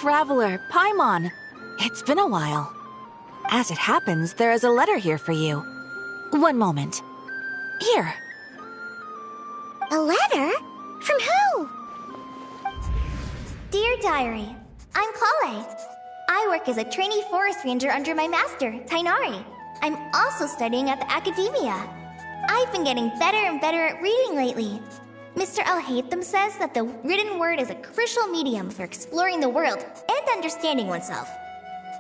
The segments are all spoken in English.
Traveler, Paimon. It's been a while. As it happens, there is a letter here for you. One moment. Here. A letter? From who? Dear Diary, I'm Kale. I work as a trainee forest ranger under my master, Tainari. I'm also studying at the academia. I've been getting better and better at reading lately. Mr. Al-Haytham says that the written word is a crucial medium for exploring the world and understanding oneself.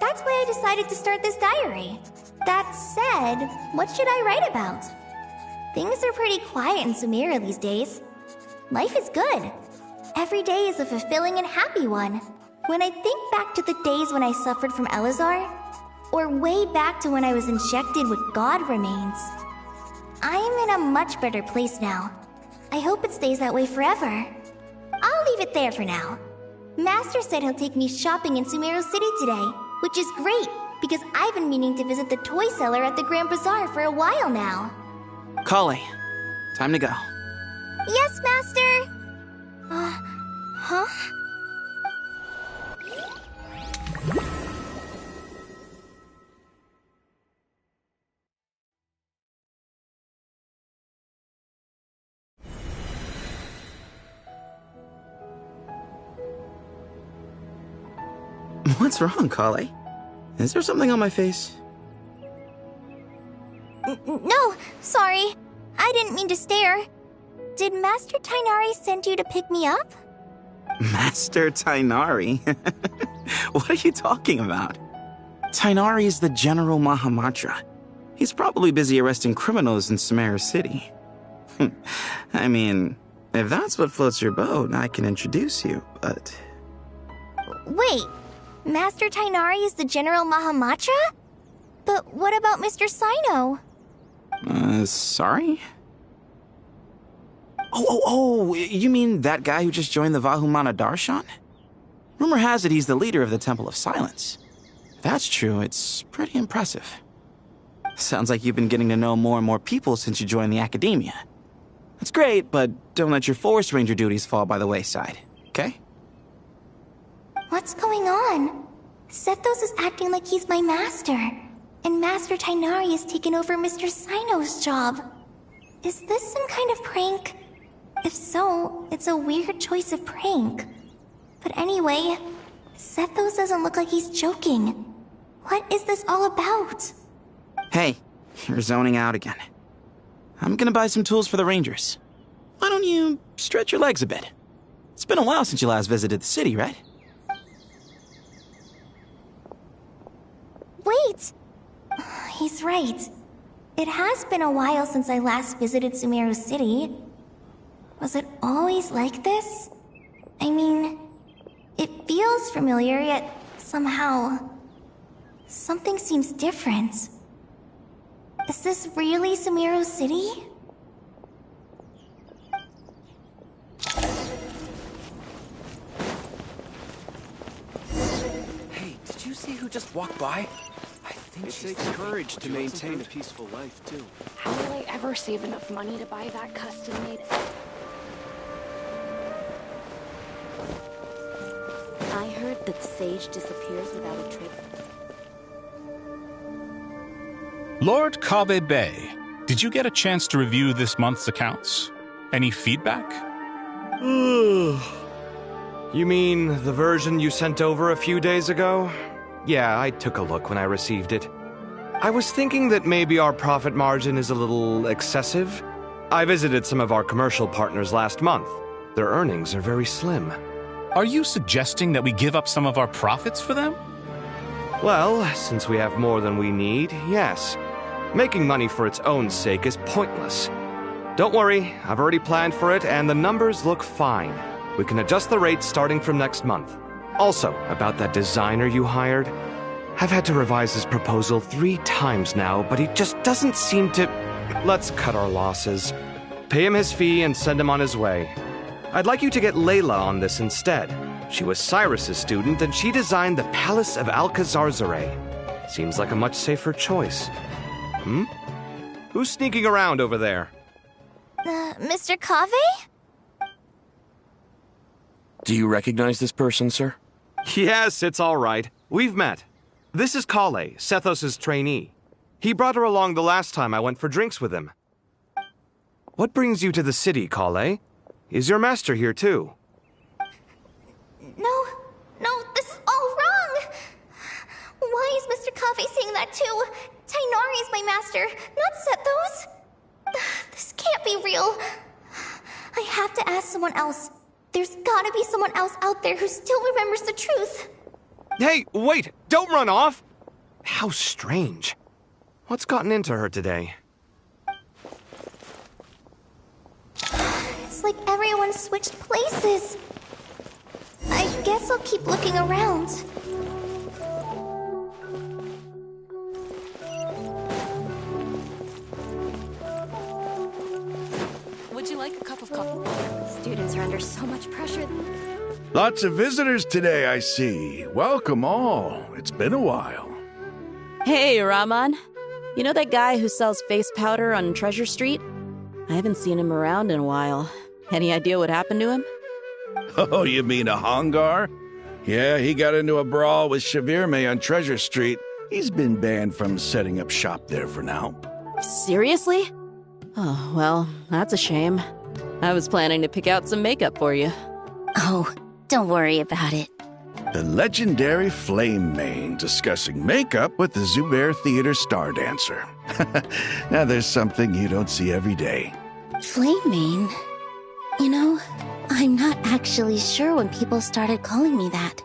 That's why I decided to start this diary. That said, what should I write about? Things are pretty quiet in Sumeria these days. Life is good. Every day is a fulfilling and happy one. When I think back to the days when I suffered from Elazar, or way back to when I was injected with God remains, I am in a much better place now. I hope it stays that way forever. I'll leave it there for now. Master said he'll take me shopping in Sumeru City today, which is great, because I've been meaning to visit the toy seller at the Grand Bazaar for a while now. Kale, time to go. Yes, Master! Huh? What's wrong, Kale? Is there something on my face? No, sorry. I didn't mean to stare. Did Master Tainari send you to pick me up? Master Tainari? What are you talking about? Tainari is the General Mahamatra. He's probably busy arresting criminals in Sumeru City. I mean, if that's what floats your boat, I can introduce you, but... Wait, Master Tainari is the General Mahamatra? But what about Mr. Sino? Sorry? Oh, you mean that guy who just joined the Vahumana Darshan? Rumor has it he's the leader of the Temple of Silence. If that's true, it's pretty impressive. Sounds like you've been getting to know more and more people since you joined the academia. That's great, but don't let your forest ranger duties fall by the wayside, okay? What's going on? Sethos is acting like he's my master, and Master Tainari has taken over Mr. Sino's job. Is this some kind of prank? If so, it's a weird choice of prank. But anyway, Sethos doesn't look like he's joking. What is this all about? Hey, you're zoning out again. I'm gonna buy some tools for the rangers. Why don't you stretch your legs a bit? It's been a while since you last visited the city, right? Wait! He's right. It has been a while since I last visited Sumeru City. Was it always like this? I mean, it feels familiar, yet somehow... something seems different. Is this really Sumeru City? Hey, did you see who just walked by? I think it takes courage to maintain a peaceful life, too. How will I ever save enough money to buy that custom-made... I heard that Sage disappears without a trace. Lord Kave Bay, did you get a chance to review this month's accounts? Any feedback? You mean the version you sent over a few days ago? Yeah, I took a look when I received it. I was thinking that maybe our profit margin is a little excessive. I visited some of our commercial partners last month. Their earnings are very slim. Are you suggesting that we give up some of our profits for them? Well, since we have more than we need, yes. Making money for its own sake is pointless. Don't worry, I've already planned for it, and the numbers look fine. We can adjust the rates starting from next month. Also, about that designer you hired, I've had to revise his proposal 3 times now, but he just doesn't seem to... Let's cut our losses. Pay him his fee and send him on his way. I'd like you to get Layla on this instead. She was Cyrus's student, and she designed the Palace of Alcazarzare. Seems like a much safer choice. Who's sneaking around over there? Mr. Kave? Do you recognize this person, sir? Yes, it's all right. We've met. This is Kale, Sethos' trainee. He brought her along the last time I went for drinks with him. What brings you to the city, Kale? Is your master here too? No, this is all wrong! Why is Mr. Kave saying that too? Tainari is my master, not Sethos! This can't be real. I have to ask someone else. There's gotta be someone else out there who still remembers the truth. Hey, wait! Don't run off! How strange. What's gotten into her today? It's like everyone switched places. I guess I'll keep looking around. Would you like a cup of coffee? Students are under so much pressure. Lots of visitors today, I see. Welcome all. It's been a while. Hey, Rahman. You know that guy who sells face powder on Treasure Street? I haven't seen him around in a while. Any idea what happened to him? Oh, you mean a Hongar? Yeah, he got into a brawl with Shavirme on Treasure Street. He's been banned from setting up shop there for now. Seriously? Oh, well, that's a shame. I was planning to pick out some makeup for you. Oh, don't worry about it. The legendary Flame Mane discussing makeup with the Zubair Theater star dancer. Now there's something you don't see every day. Flame Mane? You know, I'm not actually sure when people started calling me that.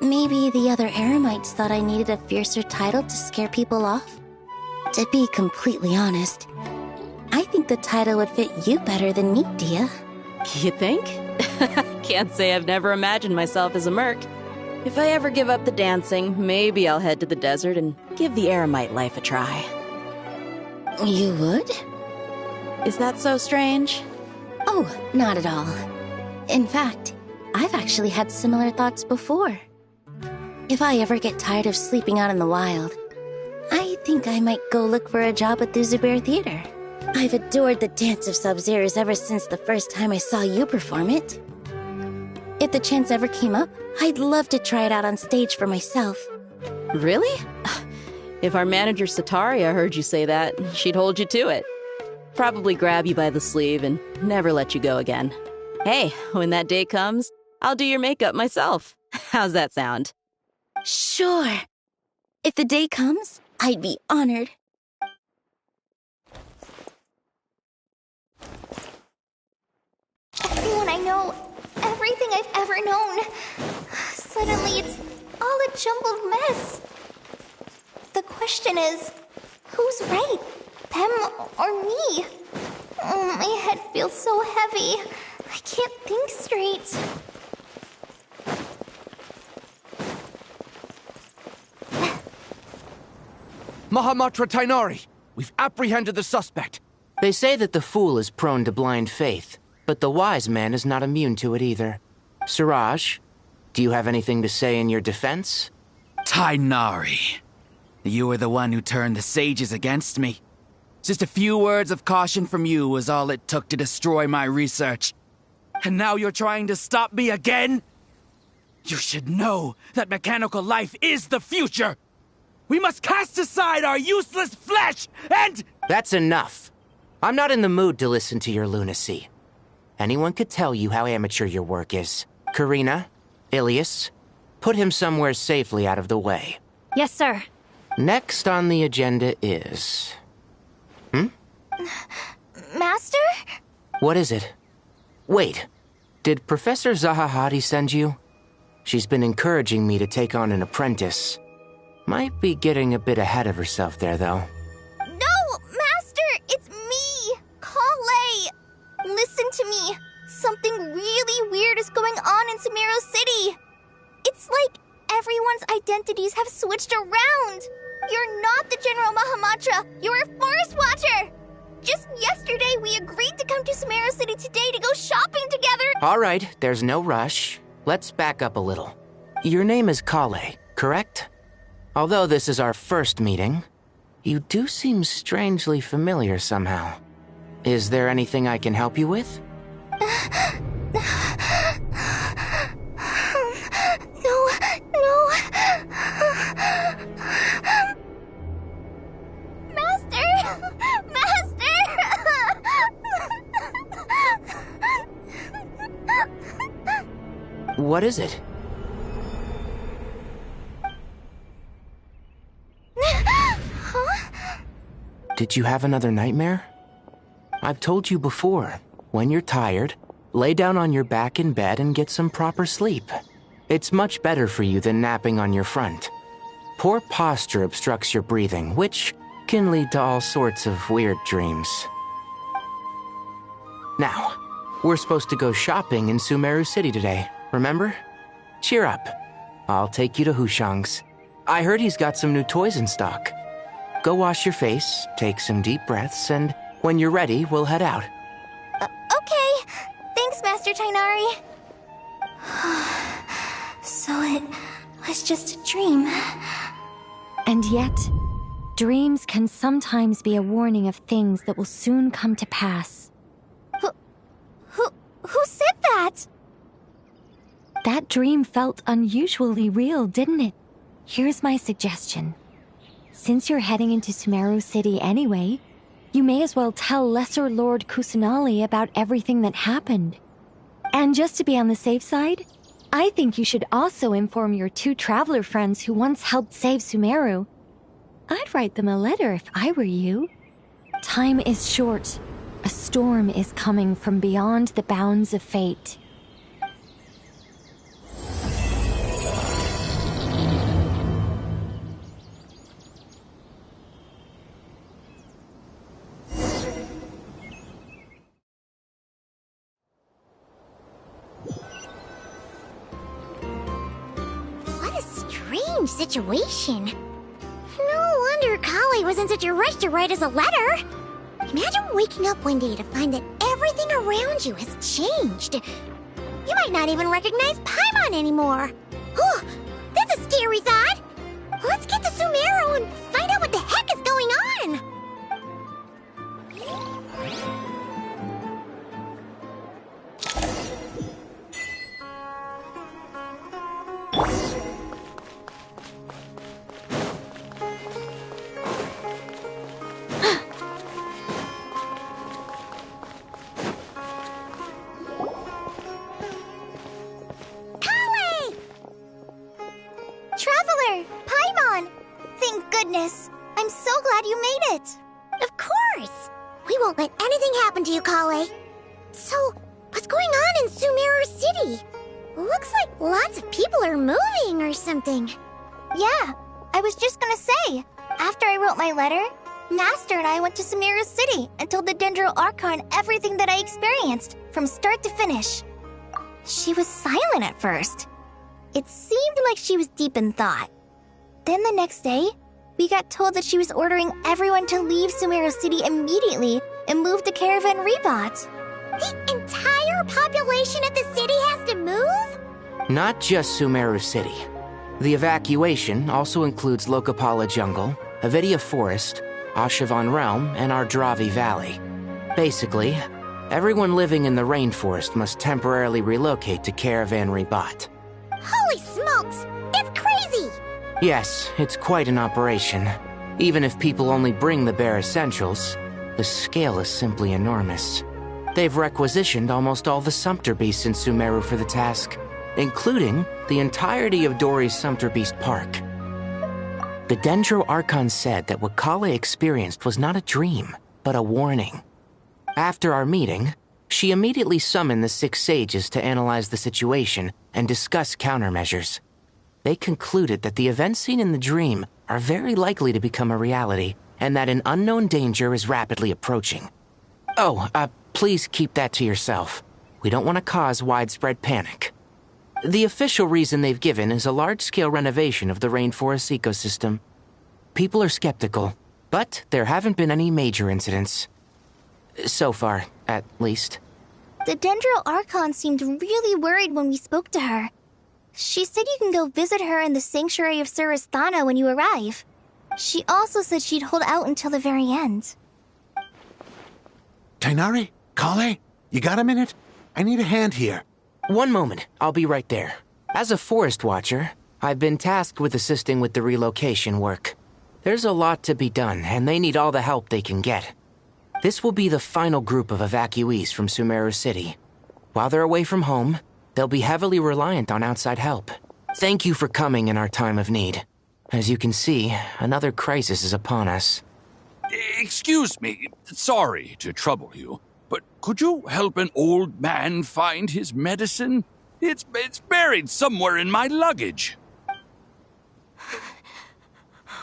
Maybe the other Eremites thought I needed a fiercer title to scare people off? To be completely honest, I think the title would fit you better than me, Dia. You think? Can't say I've never imagined myself as a merc. If I ever give up the dancing, maybe I'll head to the desert and give the Eremite life a try. You would? Is that so strange? Oh, not at all. In fact, I've actually had similar thoughts before. If I ever get tired of sleeping out in the wild, I think I might go look for a job at the Zubair Theater. I've adored the dance of Sub-Zeros ever since the first time I saw you perform it. If the chance ever came up, I'd love to try it out on stage for myself. Really? If our manager Sataria heard you say that, she'd hold you to it. Probably grab you by the sleeve and never let you go again. Hey, when that day comes, I'll do your makeup myself. How's that sound? Sure. If the day comes, I'd be honored. Everyone I know, everything I've ever known. Suddenly it's all a jumbled mess. The question is, who's right? Them or me? Oh, my head feels so heavy. I can't think straight. Mahamatra Tainari, we've apprehended the suspect. They say that the fool is prone to blind faith, but the wise man is not immune to it either. Suraj, do you have anything to say in your defense? Tainari, you were the one who turned the sages against me. Just a few words of caution from you was all it took to destroy my research. And now you're trying to stop me again? You should know that mechanical life is the future! We must cast aside our useless flesh and— That's enough. I'm not in the mood to listen to your lunacy. Anyone could tell you how amateur your work is. Karina, Ilias, put him somewhere safely out of the way. Yes, sir. Next on the agenda is... Master? What is it? Wait, did Professor Zahahati send you? She's been encouraging me to take on an apprentice. Might be getting a bit ahead of herself there, though. No, Master! It's me! Kale! Listen to me. Something really weird is going on in Sumeru City. It's like everyone's identities have switched around. You're not the General Mahamatra. You're a Forest Watcher. Just yesterday, we agreed to come to Sumeru City today to go shopping together. All right, there's no rush. Let's back up a little. Your name is Kale, correct? Although this is our first meeting, you do seem strangely familiar somehow. Is there anything I can help you with? What is it? Huh? Did you have another nightmare? I've told you before, when you're tired, lay down on your back in bed and get some proper sleep. It's much better for you than napping on your front. Poor posture obstructs your breathing, which can lead to all sorts of weird dreams. Now, we're supposed to go shopping in Sumeru City today, remember? Cheer up. I'll take you to Hushang's. I heard he's got some new toys in stock. Go wash your face, take some deep breaths, and when you're ready, we'll head out. Okay. Thanks, Master Tainari. So it was just a dream. And yet, dreams can sometimes be a warning of things that will soon come to pass. Who said that? That dream felt unusually real, didn't it? Here's my suggestion. Since you're heading into Sumeru City anyway, you may as well tell Lesser Lord Kusanali about everything that happened. And just to be on the safe side, I think you should also inform your 2 traveler friends who once helped save Sumeru. I'd write them a letter if I were you. Time is short. A storm is coming from beyond the bounds of fate. What a strange situation. No wonder Kale was in such a rush to write us a letter. Imagine waking up one day to find that everything around you has changed. You might not even recognize Paimon anymore. Oh, that's a scary thought. Let's get to Sumeru and find out what the heck is going on. Traveler! Paimon! Thank goodness! I'm so glad you made it! Of course! We won't let anything happen to you, Kale. So, what's going on in Sumeru City? Looks like lots of people are moving or something. Yeah, I was just gonna say, after I wrote my letter, Master and I went to Sumeru City and told the Dendro Archon everything that I experienced, from start to finish. She was silent at first. It seemed like she was deep in thought. Then the next day, we got told that she was ordering everyone to leave Sumeru City immediately and move to Caravan Rebot. The entire population of the city has to move? Not just Sumeru City. The evacuation also includes Lokapala Jungle, Avidia Forest, Ashavan Realm, and Ardravi Valley. Basically, everyone living in the rainforest must temporarily relocate to Caravan Rebot. Holy smokes! That's crazy! Yes, it's quite an operation. Even if people only bring the bare essentials, the scale is simply enormous. They've requisitioned almost all the Sumpter Beasts in Sumeru for the task, including the entirety of Dori's Sumpter Beast Park. The Dendro Archon said that what Kale experienced was not a dream, but a warning. After our meeting, she immediately summoned the 6 sages to analyze the situation and discuss countermeasures. They concluded that the events seen in the dream are very likely to become a reality, and that an unknown danger is rapidly approaching. Oh, please keep that to yourself. We don't want to cause widespread panic. The official reason they've given is a large-scale renovation of the rainforest ecosystem. People are skeptical, but there haven't been any major incidents. So far, at least. The Dendro Archon seemed really worried when we spoke to her. She said you can go visit her in the Sanctuary of Surasthana when you arrive. She also said she'd hold out until the very end. Tainari? Kale? You got a minute? I need a hand here. One moment, I'll be right there. As a forest watcher, I've been tasked with assisting with the relocation work. There's a lot to be done, and they need all the help they can get. This will be the final group of evacuees from Sumeru City. While they're away from home, they'll be heavily reliant on outside help. Thank you for coming in our time of need. As you can see, another crisis is upon us. Excuse me, sorry to trouble you, but could you help an old man find his medicine? It's buried somewhere in my luggage.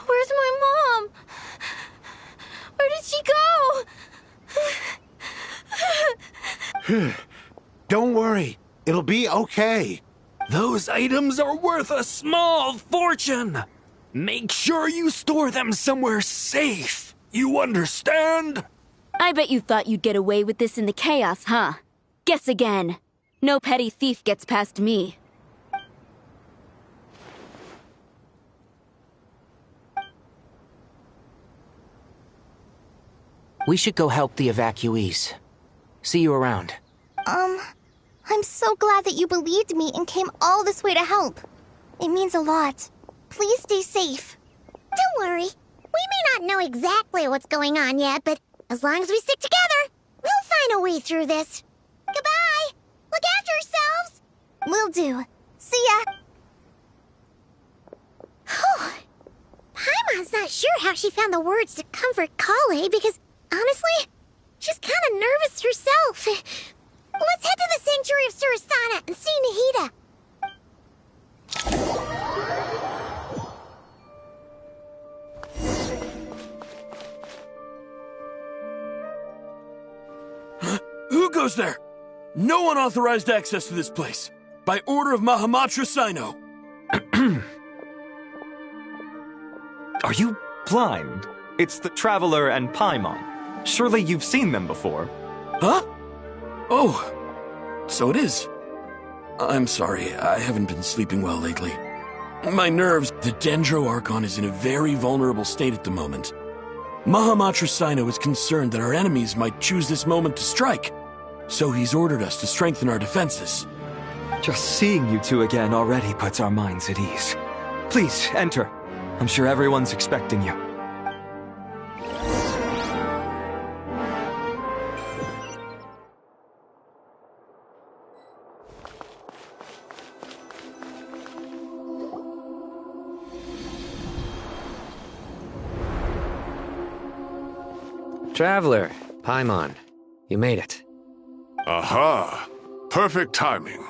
Where's my mom? Where did she go? Don't worry. It'll be okay. Those items are worth a small fortune. Make sure you store them somewhere safe. You understand? I bet you thought you'd get away with this in the chaos, huh? Guess again. No petty thief gets past me. We should go help the evacuees. See you around. I'm so glad that you believed me and came all this way to help. It means a lot. Please stay safe. Don't worry. We may not know exactly what's going on yet, but as long as we stick together, we'll find a way through this. Goodbye! Look after yourselves! Will do. See ya! Paimon's not sure how she found the words to comfort Kale because, honestly, she's kind of nervous herself. Let's head to the Sanctuary of Surasana and see Nahida. Who goes there? No unauthorized access to this place. By order of Mahamatra Sino. Are you blind? It's the Traveler and Paimon. Surely you've seen them before. Huh? Oh, so it is. I'm sorry, I haven't been sleeping well lately. My nerves, the Dendro Archon is in a very vulnerable state at the moment. Mahamatra Sino is concerned that our enemies might choose this moment to strike, so he's ordered us to strengthen our defenses. Just seeing you two again already puts our minds at ease. Please, enter. I'm sure everyone's expecting you. Traveler, Paimon, you made it. Aha! Perfect timing.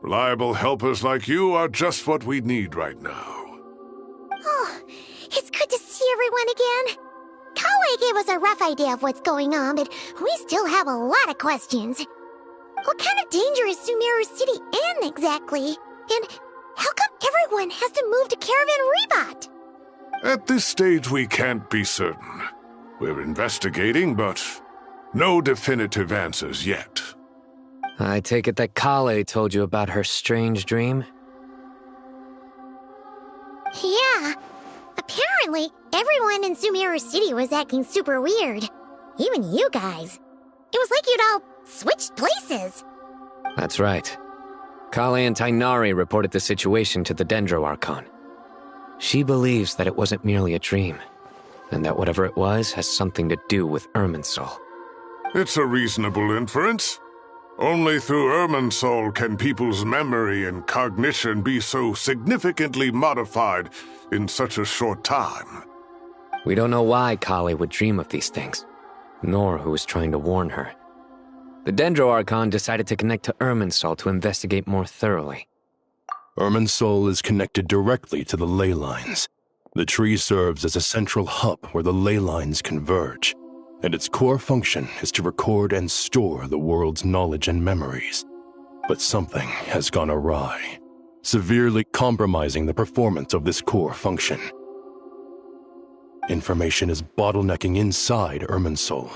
Reliable helpers like you are just what we need right now. Oh, it's good to see everyone again. Kale gave us a rough idea of what's going on, but we still have a lot of questions. What kind of danger is Sumeru City in exactly? And how come everyone has to move to Caravan Reebot? At this stage, we can't be certain. We're investigating, but no definitive answers yet. I take it that Kale told you about her strange dream? Yeah. Apparently, everyone in Sumeru City was acting super weird. Even you guys. It was like you'd all switched places. That's right. Kale and Tainari reported the situation to the Dendro Archon. She believes that it wasn't merely a dream, and that whatever it was has something to do with Irminsul. It's a reasonable inference. Only through Irminsul can people's memory and cognition be so significantly modified in such a short time. We don't know why Kale would dream of these things, nor who was trying to warn her. The Dendro Archon decided to connect to Irminsul to investigate more thoroughly. Irminsul is connected directly to the ley lines. The tree serves as a central hub where the ley lines converge, and its core function is to record and store the world's knowledge and memories. But something has gone awry, severely compromising the performance of this core function. Information is bottlenecking inside Irminsul,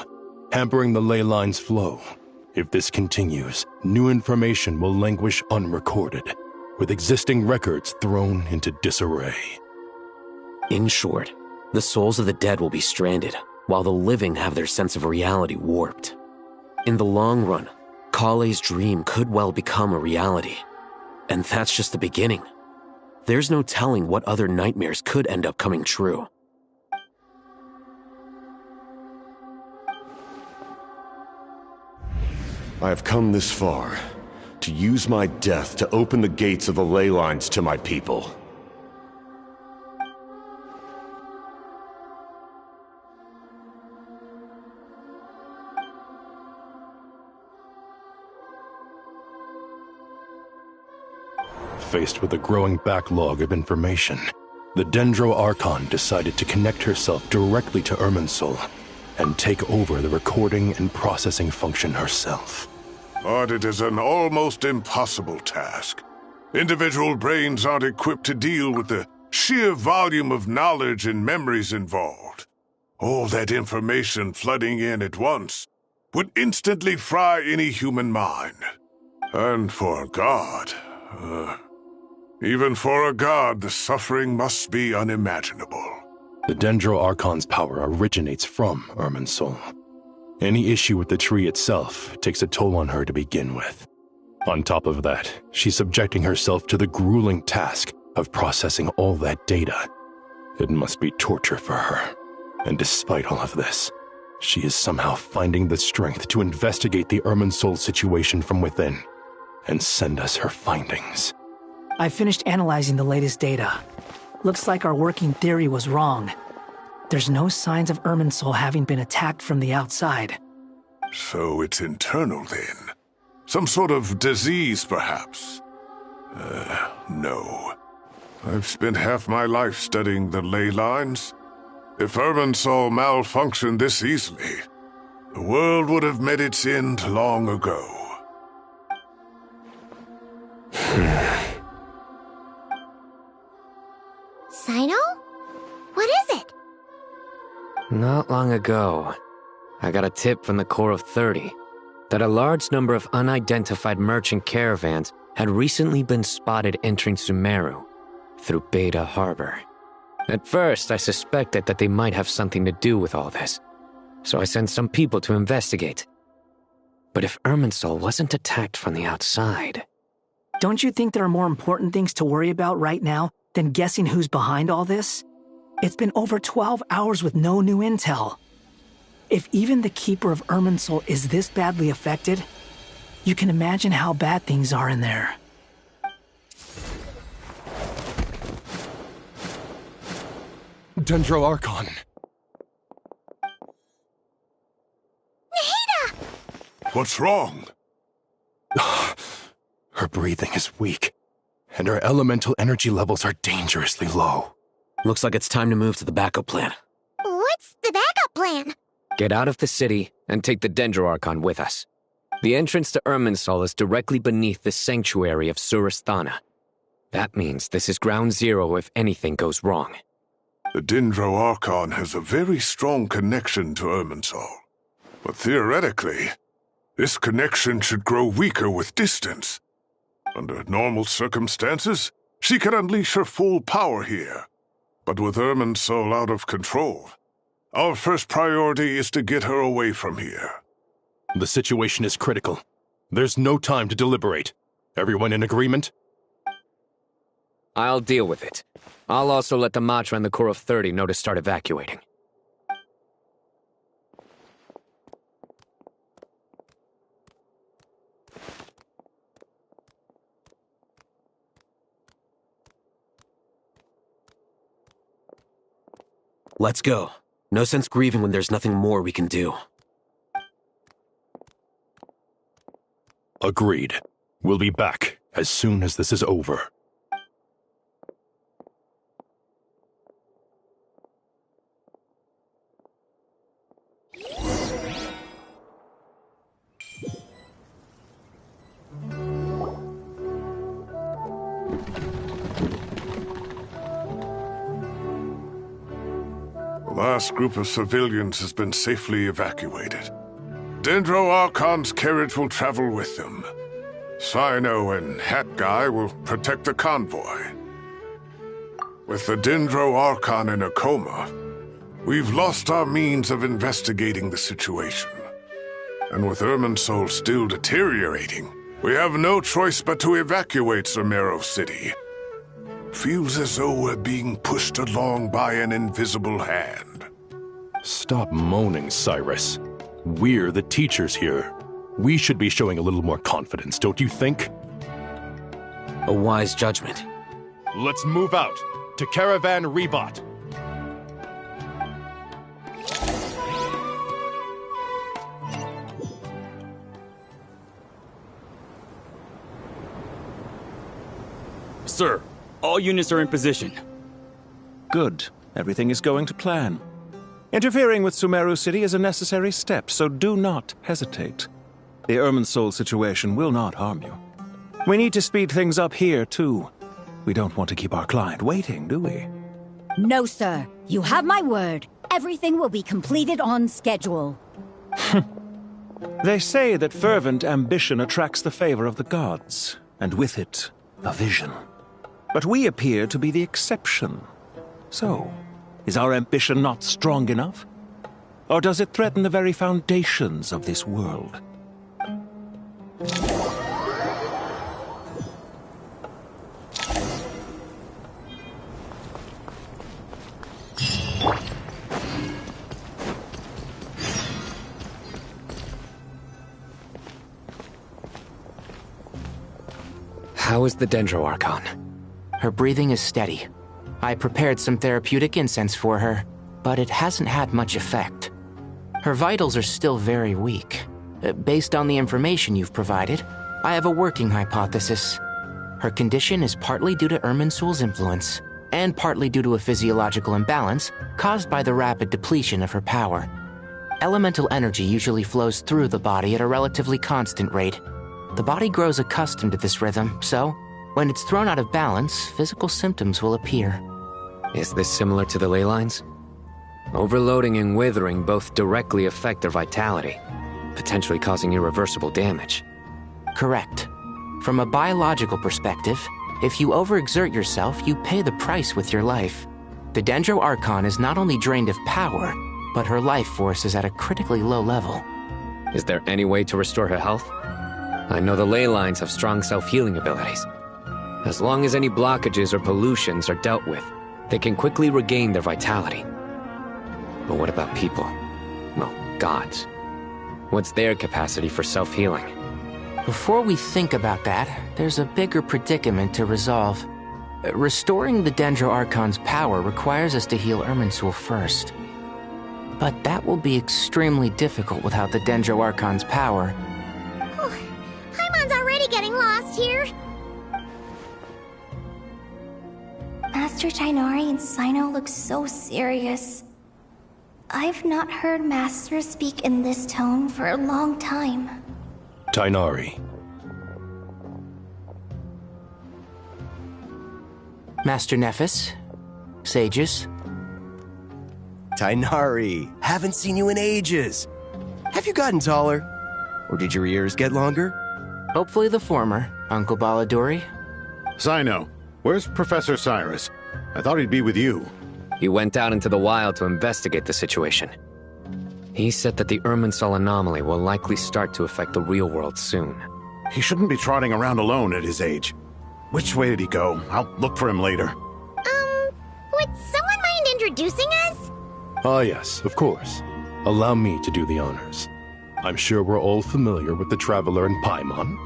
hampering the ley line's flow. If this continues, new information will languish unrecorded, with existing records thrown into disarray. In short, the souls of the dead will be stranded, while the living have their sense of reality warped. In the long run, Kale's dream could well become a reality. And that's just the beginning. There's no telling what other nightmares could end up coming true. I have come this far, to use my death to open the gates of the ley lines to my people. Faced with a growing backlog of information, the Dendro Archon decided to connect herself directly to Irminsul and take over the recording and processing function herself. But it is an almost impossible task. Individual brains aren't equipped to deal with the sheer volume of knowledge and memories involved. All that information flooding in at once would instantly fry any human mind. And for a god, even for a god, the suffering must be unimaginable. The Dendro Archon's power originates from Irminsul. Any issue with the tree itself takes a toll on her to begin with. On top of that, she's subjecting herself to the grueling task of processing all that data. It must be torture for her. And despite all of this, she is somehow finding the strength to investigate the Irminsul situation from within and send us her findings. I finished analyzing the latest data. Looks like our working theory was wrong. There's no signs of Irminsul having been attacked from the outside. So it's internal then? Some sort of disease, perhaps? No. I've spent half my life studying the ley lines. If Irminsul malfunctioned this easily, the world would have met its end long ago. Sino? What is it? Not long ago, I got a tip from the Corps of 30 that a large number of unidentified merchant caravans had recently been spotted entering Sumeru through Beta Harbor. At first, I suspected that they might have something to do with all this, so I sent some people to investigate. But if Irminsul wasn't attacked from the outside... Don't you think there are more important things to worry about right now than guessing who's behind all this? It's been over 12 hours with no new intel. If even the Keeper of Irminsul is this badly affected, you can imagine how bad things are in there. Dendro Archon. Nahida! What's wrong? Her breathing is weak, and her elemental energy levels are dangerously low. Looks like it's time to move to the backup plan. What's the backup plan? Get out of the city and take the Dendro Archon with us. The entrance to Irminsul is directly beneath the sanctuary of Surasthana. That means this is ground zero if anything goes wrong. The Dendro Archon has a very strong connection to Irminsul. But theoretically, this connection should grow weaker with distance. Under normal circumstances, she can unleash her full power here. But with Irminsul out of control, our first priority is to get her away from here. The situation is critical. There's no time to deliberate. Everyone in agreement? I'll deal with it. I'll also let the Matra and the Corps of 30 know to start evacuating. Let's go. No sense grieving when there's nothing more we can do. Agreed. We'll be back as soon as this is over. The last group of civilians has been safely evacuated. Dendro Archon's carriage will travel with them. Sino and Hat Guy will protect the convoy. With the Dendro Archon in a coma, we've lost our means of investigating the situation. And with Irminsul still deteriorating, we have no choice but to evacuate Sumeru City. Feels as though we're being pushed along by an invisible hand. Stop moaning, Cyrus. We're the teachers here. We should be showing a little more confidence, don't you think? A wise judgment. Let's move out to Caravan Rebot. Sir, all units are in position. Good. Everything is going to plan. Interfering with Sumeru City is a necessary step, so do not hesitate. The Irminsul situation will not harm you. We need to speed things up here, too. We don't want to keep our client waiting, do we? No, sir. You have my word. Everything will be completed on schedule. They say that fervent ambition attracts the favor of the gods, and with it, a vision. But we appear to be the exception. So, is our ambition not strong enough? Or does it threaten the very foundations of this world? How is the Dendro Archon? Her breathing is steady. I prepared some therapeutic incense for her, but it hasn't had much effect. Her vitals are still very weak. Based on the information you've provided, I have a working hypothesis. Her condition is partly due to Irminsul's influence, and partly due to a physiological imbalance caused by the rapid depletion of her power. Elemental energy usually flows through the body at a relatively constant rate. The body grows accustomed to this rhythm, so when it's thrown out of balance, physical symptoms will appear. Is this similar to the ley lines? Overloading and withering both directly affect their vitality, potentially causing irreversible damage. Correct. From a biological perspective, if you overexert yourself, you pay the price with your life. The Dendro Archon is not only drained of power, but her life force is at a critically low level. Is there any way to restore her health? I know the ley lines have strong self-healing abilities. As long as any blockages or pollutions are dealt with, they can quickly regain their vitality. But what about people? Well, gods. What's their capacity for self-healing? Before we think about that, there's a bigger predicament to resolve. Restoring the Dendro Archon's power requires us to heal Irminsul first. But that will be extremely difficult without the Dendro Archon's power. Paimon's already getting lost here. Master Tainari and Sino look so serious. I've not heard Master speak in this tone for a long time. Tainari. Master Nephis? Sages? Tainari, haven't seen you in ages. Have you gotten taller? Or did your ears get longer? Hopefully the former, Uncle Baladuri. Sino, where's Professor Cyrus? I thought he'd be with you. He went out into the wild to investigate the situation. He said that the Irminsul anomaly will likely start to affect the real world soon. He shouldn't be trotting around alone at his age. Which way did he go? I'll look for him later. Would someone mind introducing us? Ah, yes, of course. Allow me to do the honors. I'm sure we're all familiar with the Traveler and Paimon.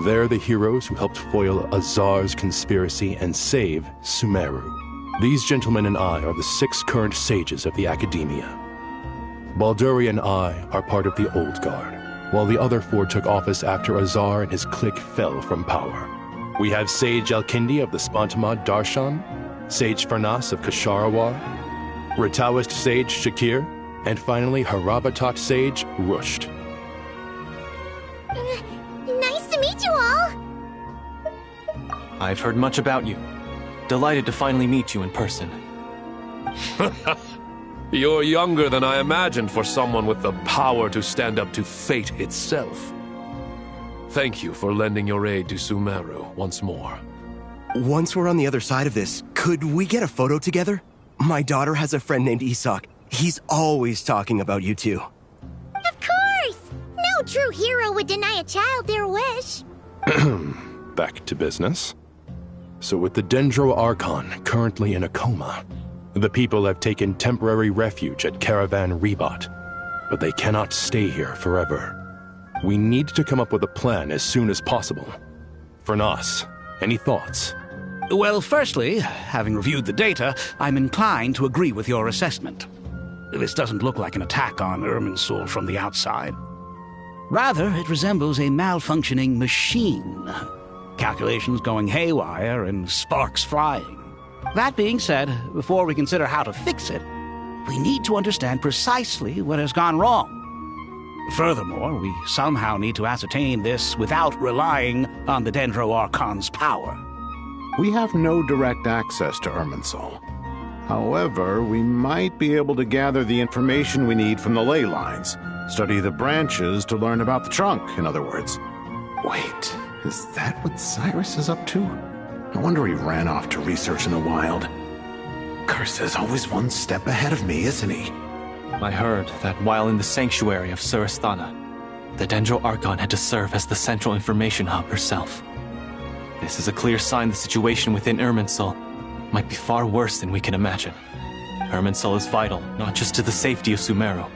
They're the heroes who helped foil Azar's conspiracy and save Sumeru. These gentlemen and I are the 6 current sages of the Academia. Balduri and I are part of the Old Guard, while the other 4 took office after Azar and his clique fell from power. We have Sage Elkindi of the Spantamad Darshan, Sage Farnas of Kasharawar, Rataoist Sage Shakir, and finally Harabatot Sage Rusht. Nice to meet you all! I've heard much about you. Delighted to finally meet you in person. You're younger than I imagined for someone with the power to stand up to fate itself. Thank you for lending your aid to Sumeru once more. Once we're on the other side of this, could we get a photo together? My daughter has a friend named Isak. He's always talking about you two. Of course! No true hero would deny a child their wish. Back to business. So with the Dendro Archon currently in a coma, the people have taken temporary refuge at Caravan Rebot, but they cannot stay here forever. We need to come up with a plan as soon as possible. Fernas, any thoughts? Well, firstly, having reviewed the data, I'm inclined to agree with your assessment. This doesn't look like an attack on Irminsul from the outside. Rather, it resembles a malfunctioning machine. Calculations going haywire and sparks flying. That being said, before we consider how to fix it, we need to understand precisely what has gone wrong. Furthermore, we somehow need to ascertain this without relying on the Dendro Archon's power. We have no direct access to Irminsul. However, we might be able to gather the information we need from the ley lines. Study the branches to learn about the trunk, in other words. Wait, is that what Cyrus is up to? No wonder he ran off to research in the wild. Curse, always one step ahead of me, isn't he? I heard that while in the sanctuary of Surasthana, the Dendro Archon had to serve as the central information hub herself. This is a clear sign the situation within Irminsul might be far worse than we can imagine. Irminsul is vital not just to the safety of Sumeru,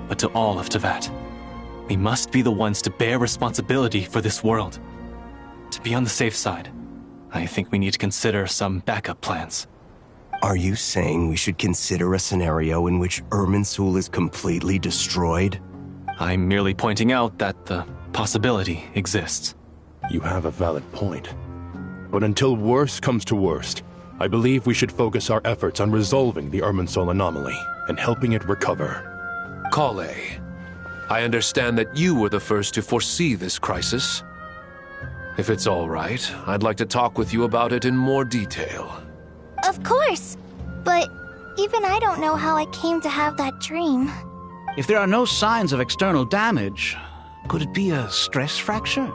but to all of Teyvat. We must be the ones to bear responsibility for this world. To be on the safe side, I think we need to consider some backup plans. Are you saying we should consider a scenario in which Irminsul is completely destroyed? I'm merely pointing out that the possibility exists. You have a valid point. But until worst comes to worst, I believe we should focus our efforts on resolving the Irminsul anomaly and helping it recover. Kale, I understand that you were the first to foresee this crisis. If it's all right, I'd like to talk with you about it in more detail. Of course, but even I don't know how I came to have that dream. If there are no signs of external damage, could it be a stress fracture?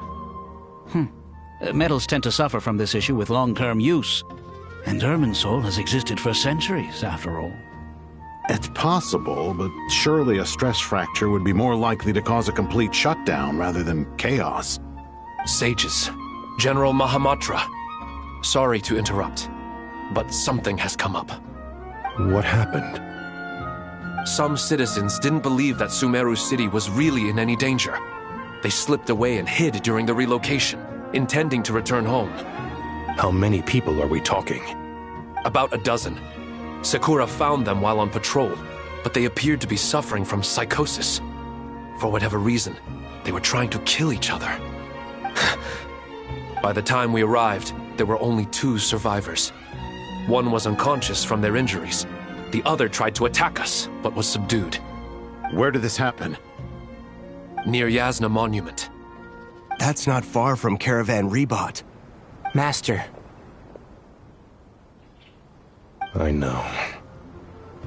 Metals tend to suffer from this issue with long-term use, and Irminsul has existed for centuries, after all. It's possible, but surely a stress fracture would be more likely to cause a complete shutdown rather than chaos. Sages, General Mahamatra, sorry to interrupt, but something has come up. What happened? Some citizens didn't believe that Sumeru City was really in any danger. They slipped away and hid during the relocation, intending to return home. How many people are we talking? About a dozen. Sakura found them while on patrol, but they appeared to be suffering from psychosis. For whatever reason, they were trying to kill each other. By the time we arrived, there were only 2 survivors. One was unconscious from their injuries. The other tried to attack us, but was subdued. Where did this happen? Near Yasna Monument. That's not far from Caravan Rebot. Master. I know.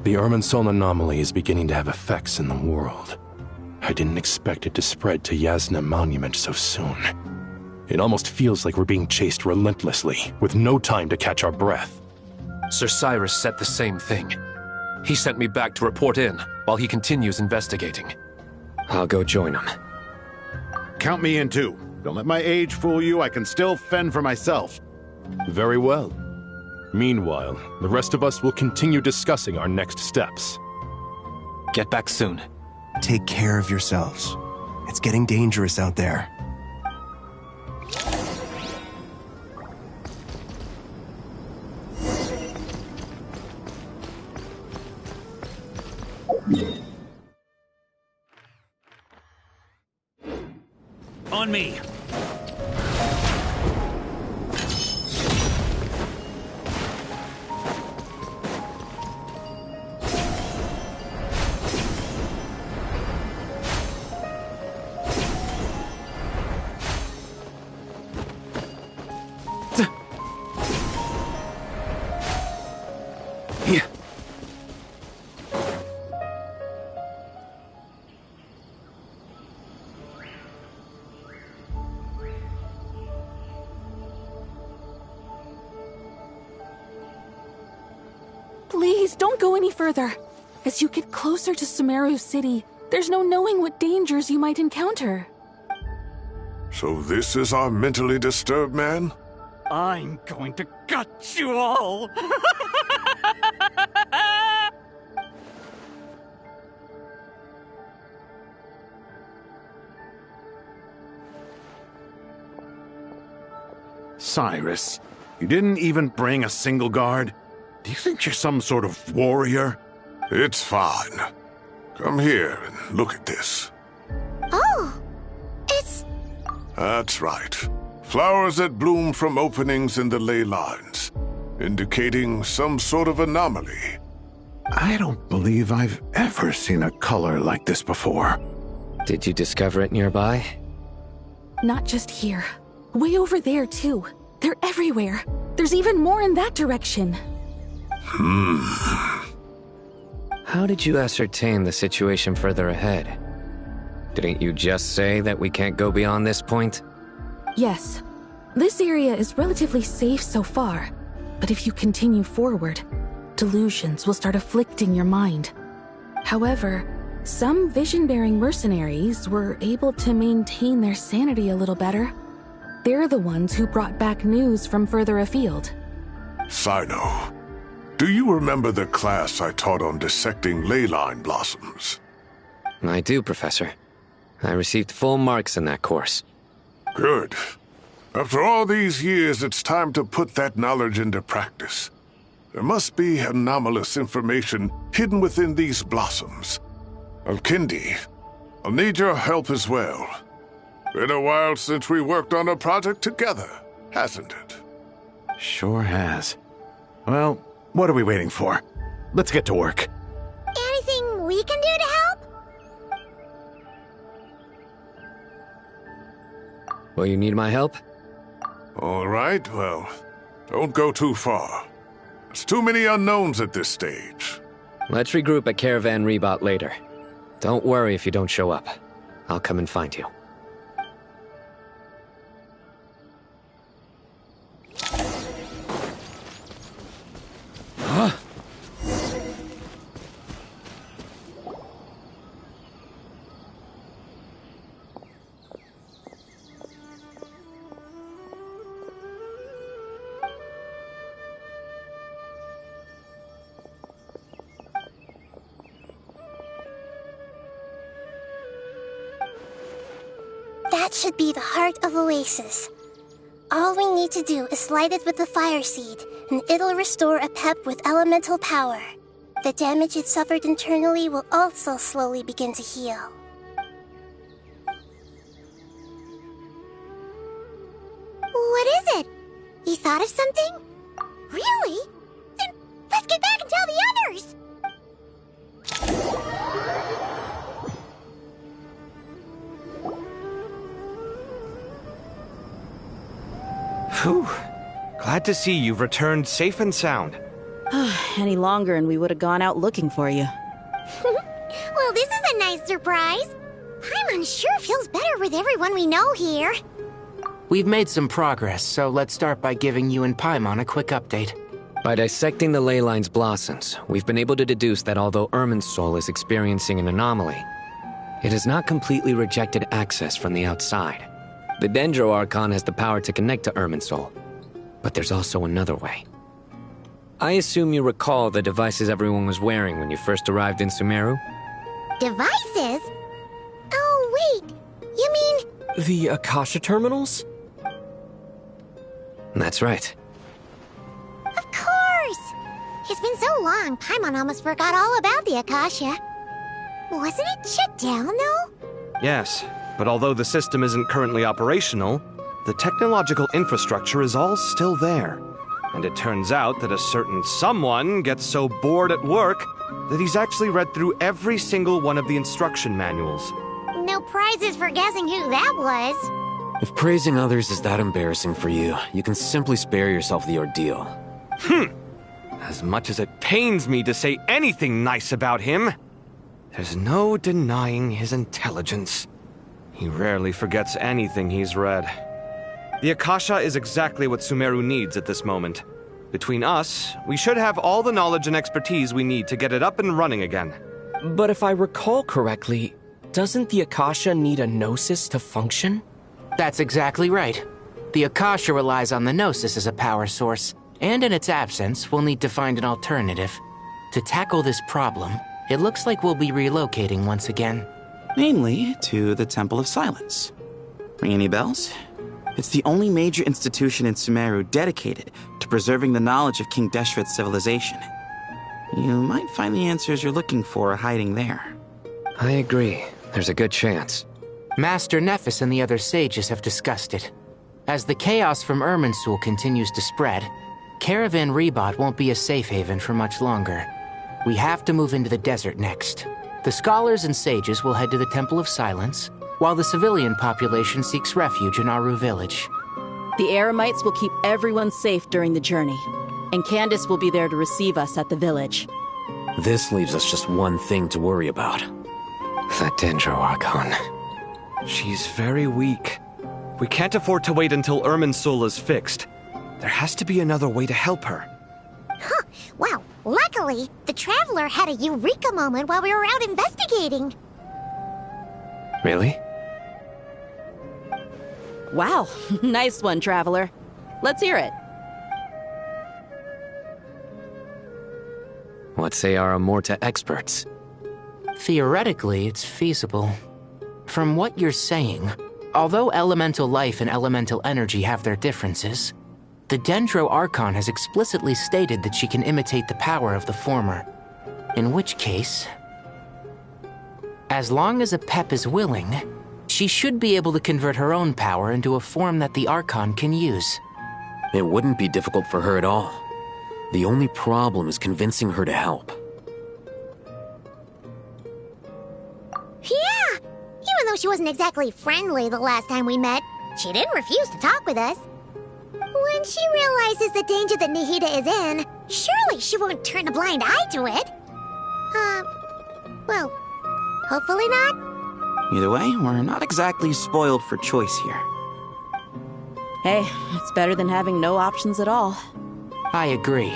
The Irminsul anomaly is beginning to have effects in the world. I didn't expect it to spread to Yasna Monument so soon. It almost feels like we're being chased relentlessly, with no time to catch our breath. Sir Cyrus said the same thing. He sent me back to report in, while he continues investigating. I'll go join him. Count me in too. Don't let my age fool you, I can still fend for myself. Very well. Meanwhile, the rest of us will continue discussing our next steps. Get back soon. Take care of yourselves. It's getting dangerous out there. On me. Please, don't go any further. As you get closer to Sumeru City, there's no knowing what dangers you might encounter. So this is our mentally disturbed man? I'm going to gut you all! Cyrus, you didn't even bring a single guard? Do you think you're some sort of warrior? It's fine. Come here and look at this. Oh, it's... That's right. Flowers that bloom from openings in the ley lines, indicating some sort of anomaly. I don't believe I've ever seen a color like this before. Did you discover it nearby? Not just here. Way over there, too. They're everywhere. There's even more in that direction. How did you ascertain the situation further ahead? Didn't you just say that we can't go beyond this point? Yes. This area is relatively safe so far. But if you continue forward, delusions will start afflicting your mind. However, some vision-bearing mercenaries were able to maintain their sanity a little better. They're the ones who brought back news from further afield. Sino, do you remember the class I taught on dissecting ley line blossoms? I do, Professor. I received full marks in that course. Good. After all these years, it's time to put that knowledge into practice. There must be anomalous information hidden within these blossoms. Alkindi, I'll need your help as well. Been a while since we worked on a project together, hasn't it? Sure has. Well, what are we waiting for? Let's get to work. Anything we can do to help? Will you need my help? All right, well, don't go too far. There's too many unknowns at this stage. Let's regroup at Caravan Rebot later. Don't worry if you don't show up. I'll come and find you. Huh? That should be the heart of Oasis. All we need to do is light it with the fire seed, and it'll restore a pep with elemental power. The damage it suffered internally will also slowly begin to heal. What is it? You thought of something? Really? Then let's get back and tell the others! Phew. Glad to see you've returned safe and sound. Any longer and we would have gone out looking for you. Well, this is a nice surprise. Paimon sure feels better with everyone we know here. We've made some progress, so let's start by giving you and Paimon a quick update. By dissecting the ley line's blossoms, we've been able to deduce that although Irminsul is experiencing an anomaly, it has not completely rejected access from the outside. The Dendro Archon has the power to connect to Irminsul, but there's also another way. I assume you recall the devices everyone was wearing when you first arrived in Sumeru? Devices? Oh, wait. You mean... The Akasha terminals? That's right. Of course! It's been so long, Paimon almost forgot all about the Akasha. Wasn't it shut down, though? Yes, but although the system isn't currently operational, the technological infrastructure is all still there. And it turns out that a certain someone gets so bored at work that he's actually read through every single one of the instruction manuals. No prizes for guessing who that was. If praising others is that embarrassing for you, you can simply spare yourself the ordeal. As much as it pains me to say anything nice about him, there's no denying his intelligence. He rarely forgets anything he's read. The Akasha is exactly what Sumeru needs at this moment. Between us, we should have all the knowledge and expertise we need to get it up and running again. But if I recall correctly, doesn't the Akasha need a Gnosis to function? That's exactly right. The Akasha relies on the Gnosis as a power source, and in its absence, we'll need to find an alternative. To tackle this problem, it looks like we'll be relocating once again. Mainly to the Temple of Silence. Ring any bells? It's the only major institution in Sumeru dedicated to preserving the knowledge of King Deshret's civilization. You might find the answers you're looking for hiding there. I agree. There's a good chance. Master Nephis and the other sages have discussed it. As the chaos from Irminsul continues to spread, Caravan Rebot won't be a safe haven for much longer. We have to move into the desert next. The scholars and sages will head to the Temple of Silence, while the civilian population seeks refuge in Aru village. The Eremites will keep everyone safe during the journey, and Candace will be there to receive us at the village. This leaves us just one thing to worry about. The Dendro Archon. She's very weak. We can't afford to wait until Irminsul is fixed. There has to be another way to help her. Huh. Wow. Luckily, the Traveler had a eureka moment while we were out investigating. Really? Wow. Nice one, Traveler. Let's hear it. What say our Amorta experts? Theoretically, it's feasible. From what you're saying, although elemental life and elemental energy have their differences, the Dendro Archon has explicitly stated that she can imitate the power of the former. In which case, as long as a Pep is willing, she should be able to convert her own power into a form that the Archon can use. It wouldn't be difficult for her at all. The only problem is convincing her to help. Yeah! Even though she wasn't exactly friendly the last time we met, she didn't refuse to talk with us. When she realizes the danger that Nahida is in, surely she won't turn a blind eye to it. Well, hopefully not. Either way, we're not exactly spoiled for choice here. Hey, it's better than having no options at all. I agree.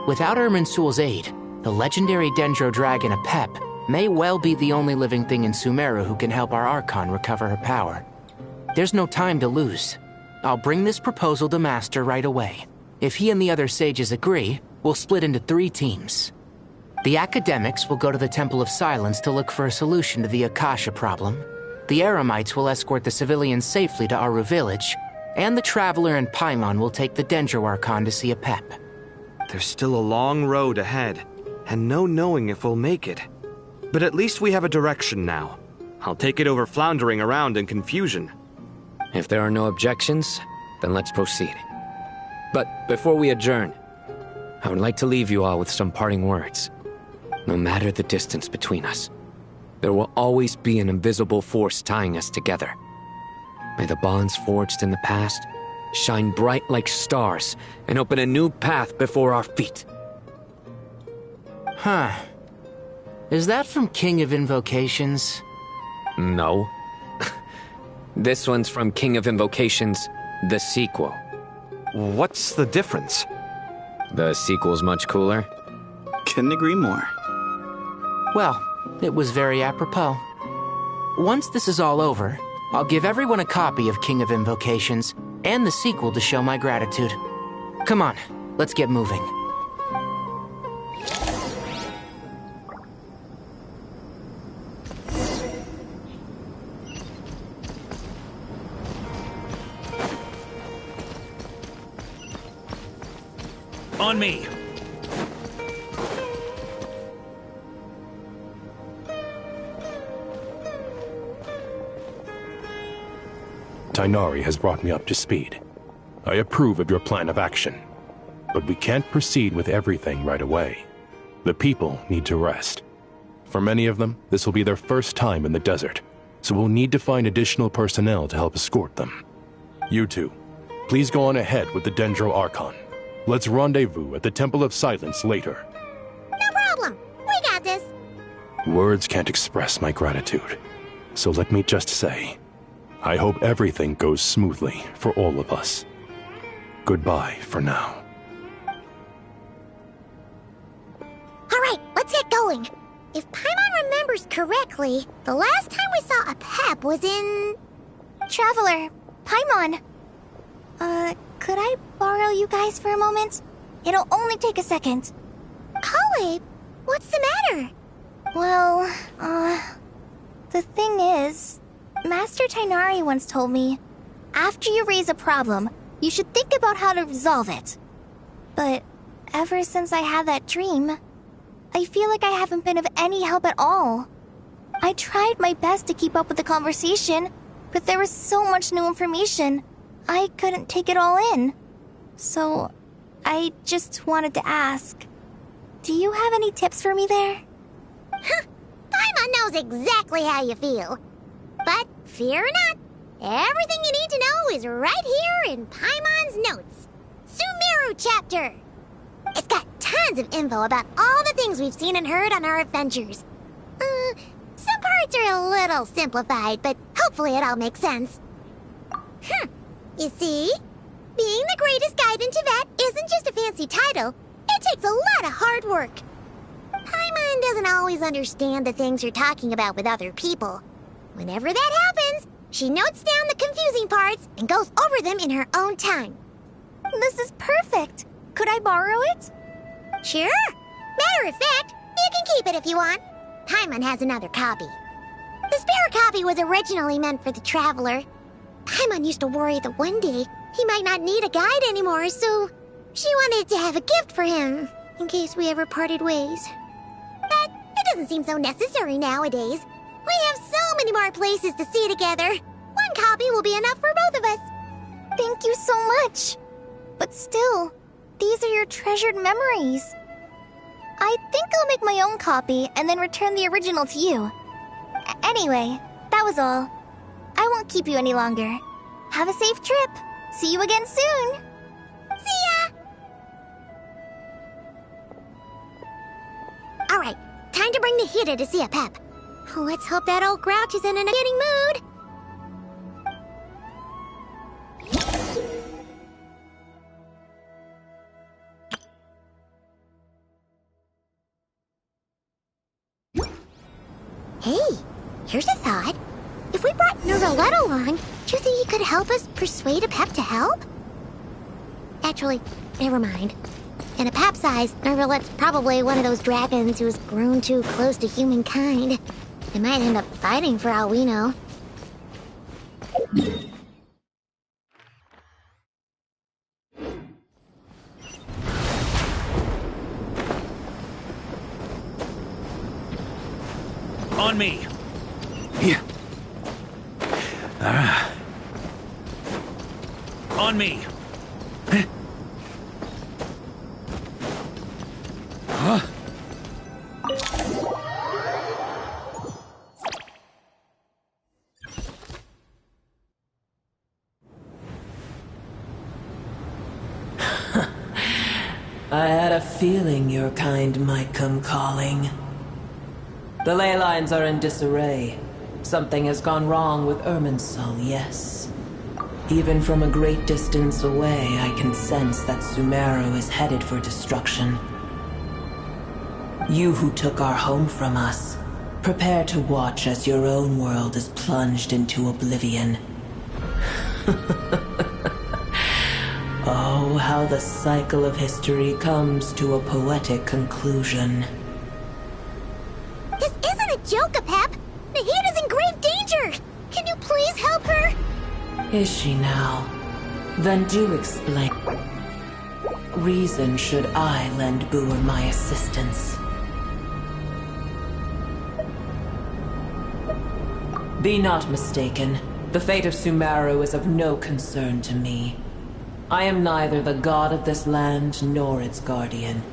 Without Irminsul's aid, the legendary Dendro Dragon Apep may well be the only living thing in Sumeru who can help our Archon recover her power. There's no time to lose. I'll bring this proposal to Master right away. If he and the other sages agree, we'll split into 3 teams. The academics will go to the Temple of Silence to look for a solution to the Akasha problem. The Eremites will escort the civilians safely to Aru village, and the Traveler and Paimon will take the Dendro Archon to see Apep. There's still a long road ahead, and no knowing if we'll make it. But at least we have a direction now. I'll take it over floundering around in confusion. If there are no objections, then let's proceed. But before we adjourn, I would like to leave you all with some parting words. No matter the distance between us, there will always be an invisible force tying us together. May the bonds forged in the past shine bright like stars and open a new path before our feet. Huh. Is that from King of Invocations? No. This one's from King of Invocations, the sequel. What's the difference? The sequel's much cooler. Couldn't agree more. Well, it was very apropos. Once this is all over, I'll give everyone a copy of King of Invocations and the sequel to show my gratitude. Come on, let's get moving. On me. Tighnari has brought me up to speed. I approve of your plan of action, but we can't proceed with everything right away. The people need to rest. For many of them, this will be their first time in the desert, so we'll need to find additional personnel to help escort them. You two, please go on ahead with the Dendro Archon. Let's rendezvous at the Temple of Silence later. No problem. We got this. Words can't express my gratitude, so let me just say, I hope everything goes smoothly for all of us. Goodbye for now. All right, let's get going. If Paimon remembers correctly, the last time we saw Apep was in... Traveler, Paimon. Could I borrow you guys for a moment? It'll only take a second. Kale, what's the matter? Well, the thing is, Master Tighnari once told me, After you raise a problem, you should think about how to resolve it. But ever since I had that dream, I feel like I haven't been of any help at all. I tried my best to keep up with the conversation, but there was so much new information, I couldn't take it all in. So, I just wanted to ask, do you have any tips for me there? Paimon knows exactly how you feel. But fear not, everything you need to know is right here in Paimon's notes. Sumeru chapter. It's got tons of info about all the things we've seen and heard on our adventures. Some parts are a little simplified, but hopefully it all makes sense. You see? Being the greatest guide in Tibet isn't just a fancy title. It takes a lot of hard work. Paimon doesn't always understand the things you're talking about with other people. Whenever that happens, she notes down the confusing parts and goes over them in her own time. This is perfect. Could I borrow it? Sure. Matter of fact, you can keep it if you want. Paimon has another copy. The spare copy was originally meant for the traveler. Paimon used to worry that one day he might not need a guide anymore, so she wanted to have a gift for him, in case we ever parted ways. But it doesn't seem so necessary nowadays. We have so many more places to see together. One copy will be enough for both of us. Thank you so much. But still, these are your treasured memories. I think I'll make my own copy and then return the original to you. Anyway, that was all. I won't keep you any longer. Have a safe trip. See you again soon. See ya! Alright, time to bring the heater to see a Pep. Let's hope that old grouch is in a getting mood. Hey, here's a thought. If we brought Nervalette along, do you think he could help us persuade a Pep to help? Actually, never mind. In a Pep size, Nervalette's probably one of those dragons who's grown too close to humankind. They might end up fighting for all we know. On me. Here. On me. Huh? I had a feeling your kind might come calling. The ley lines are in disarray. Something has gone wrong with Irminsul, yes. Even from a great distance away, I can sense that Sumeru is headed for destruction. You who took our home from us, prepare to watch as your own world is plunged into oblivion. Oh, how the cycle of history comes to a poetic conclusion. This isn't a joke, Pep! Nahida's in grave danger! Can you please help her? Is she now? Then do explain. Reason should I lend Boer my assistance. Be not mistaken. The fate of Sumeru is of no concern to me. I am neither the god of this land nor its guardian.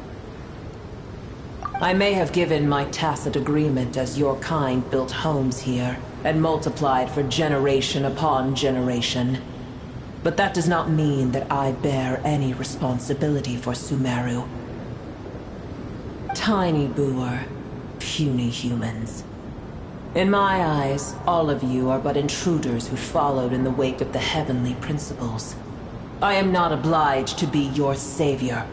I may have given my tacit agreement as your kind built homes here and multiplied for generation upon generation. But that does not mean that I bear any responsibility for Sumeru. Tiny Boer, puny humans. In my eyes, all of you are but intruders who followed in the wake of the heavenly principles. I am not obliged to be your savior.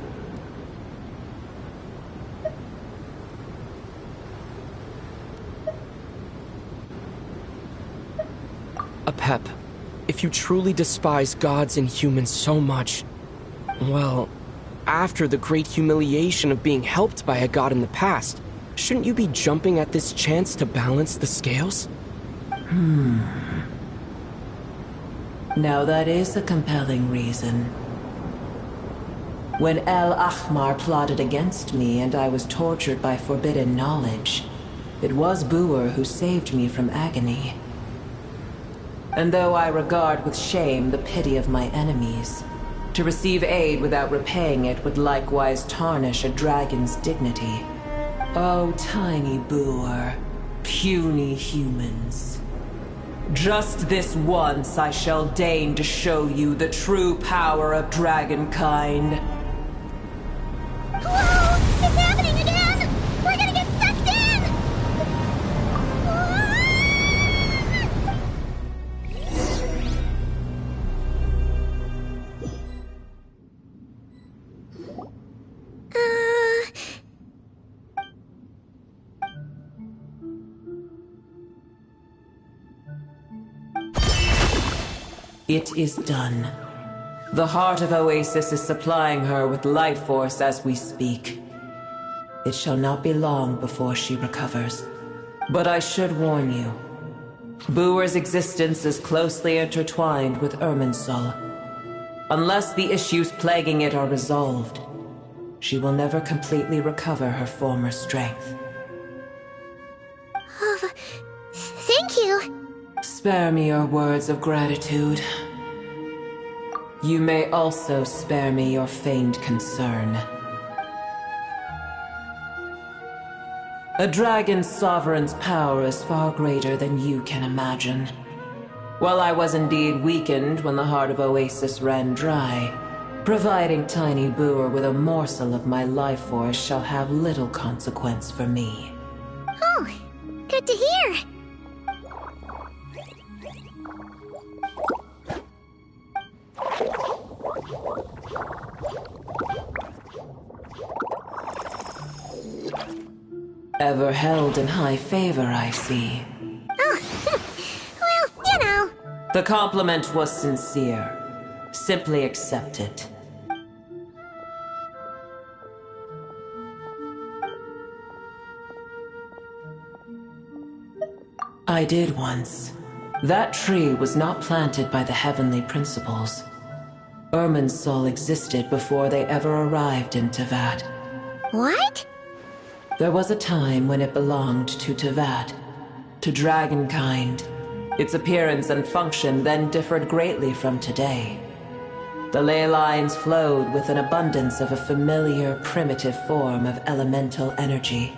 Apep, if you truly despise gods and humans so much, well, after the great humiliation of being helped by a god in the past, shouldn't you be jumping at this chance to balance the scales? Now that is a compelling reason. When El Ahmar plotted against me and I was tortured by forbidden knowledge, it was Buer who saved me from agony. And though I regard with shame the pity of my enemies, to receive aid without repaying it would likewise tarnish a dragon's dignity. Oh, tiny Buer, puny humans. Just this once I shall deign to show you the true power of dragonkind. Whoa! It's happening again! We're gonna get sucked in! It is done. The heart of Oasis is supplying her with life force as we speak. It shall not be long before she recovers. But I should warn you. Buer's existence is closely intertwined with Irminsul. Unless the issues plaguing it are resolved, she will never completely recover her former strength. Thank you. Spare me your words of gratitude. You may also spare me your feigned concern. A dragon's sovereign's power is far greater than you can imagine. While I was indeed weakened when the heart of Oasis ran dry, providing tiny Buer with a morsel of my life force shall have little consequence for me. Oh, good to hear. Ever held in high favor, I see. Oh, well, you know. The compliment was sincere. Simply accept it. I did once. That tree was not planted by the heavenly principles. Irminsul existed before they ever arrived in Teyvat. What? There was a time when it belonged to Teyvat, to dragonkind. Its appearance and function then differed greatly from today. The ley lines flowed with an abundance of a familiar, primitive form of elemental energy.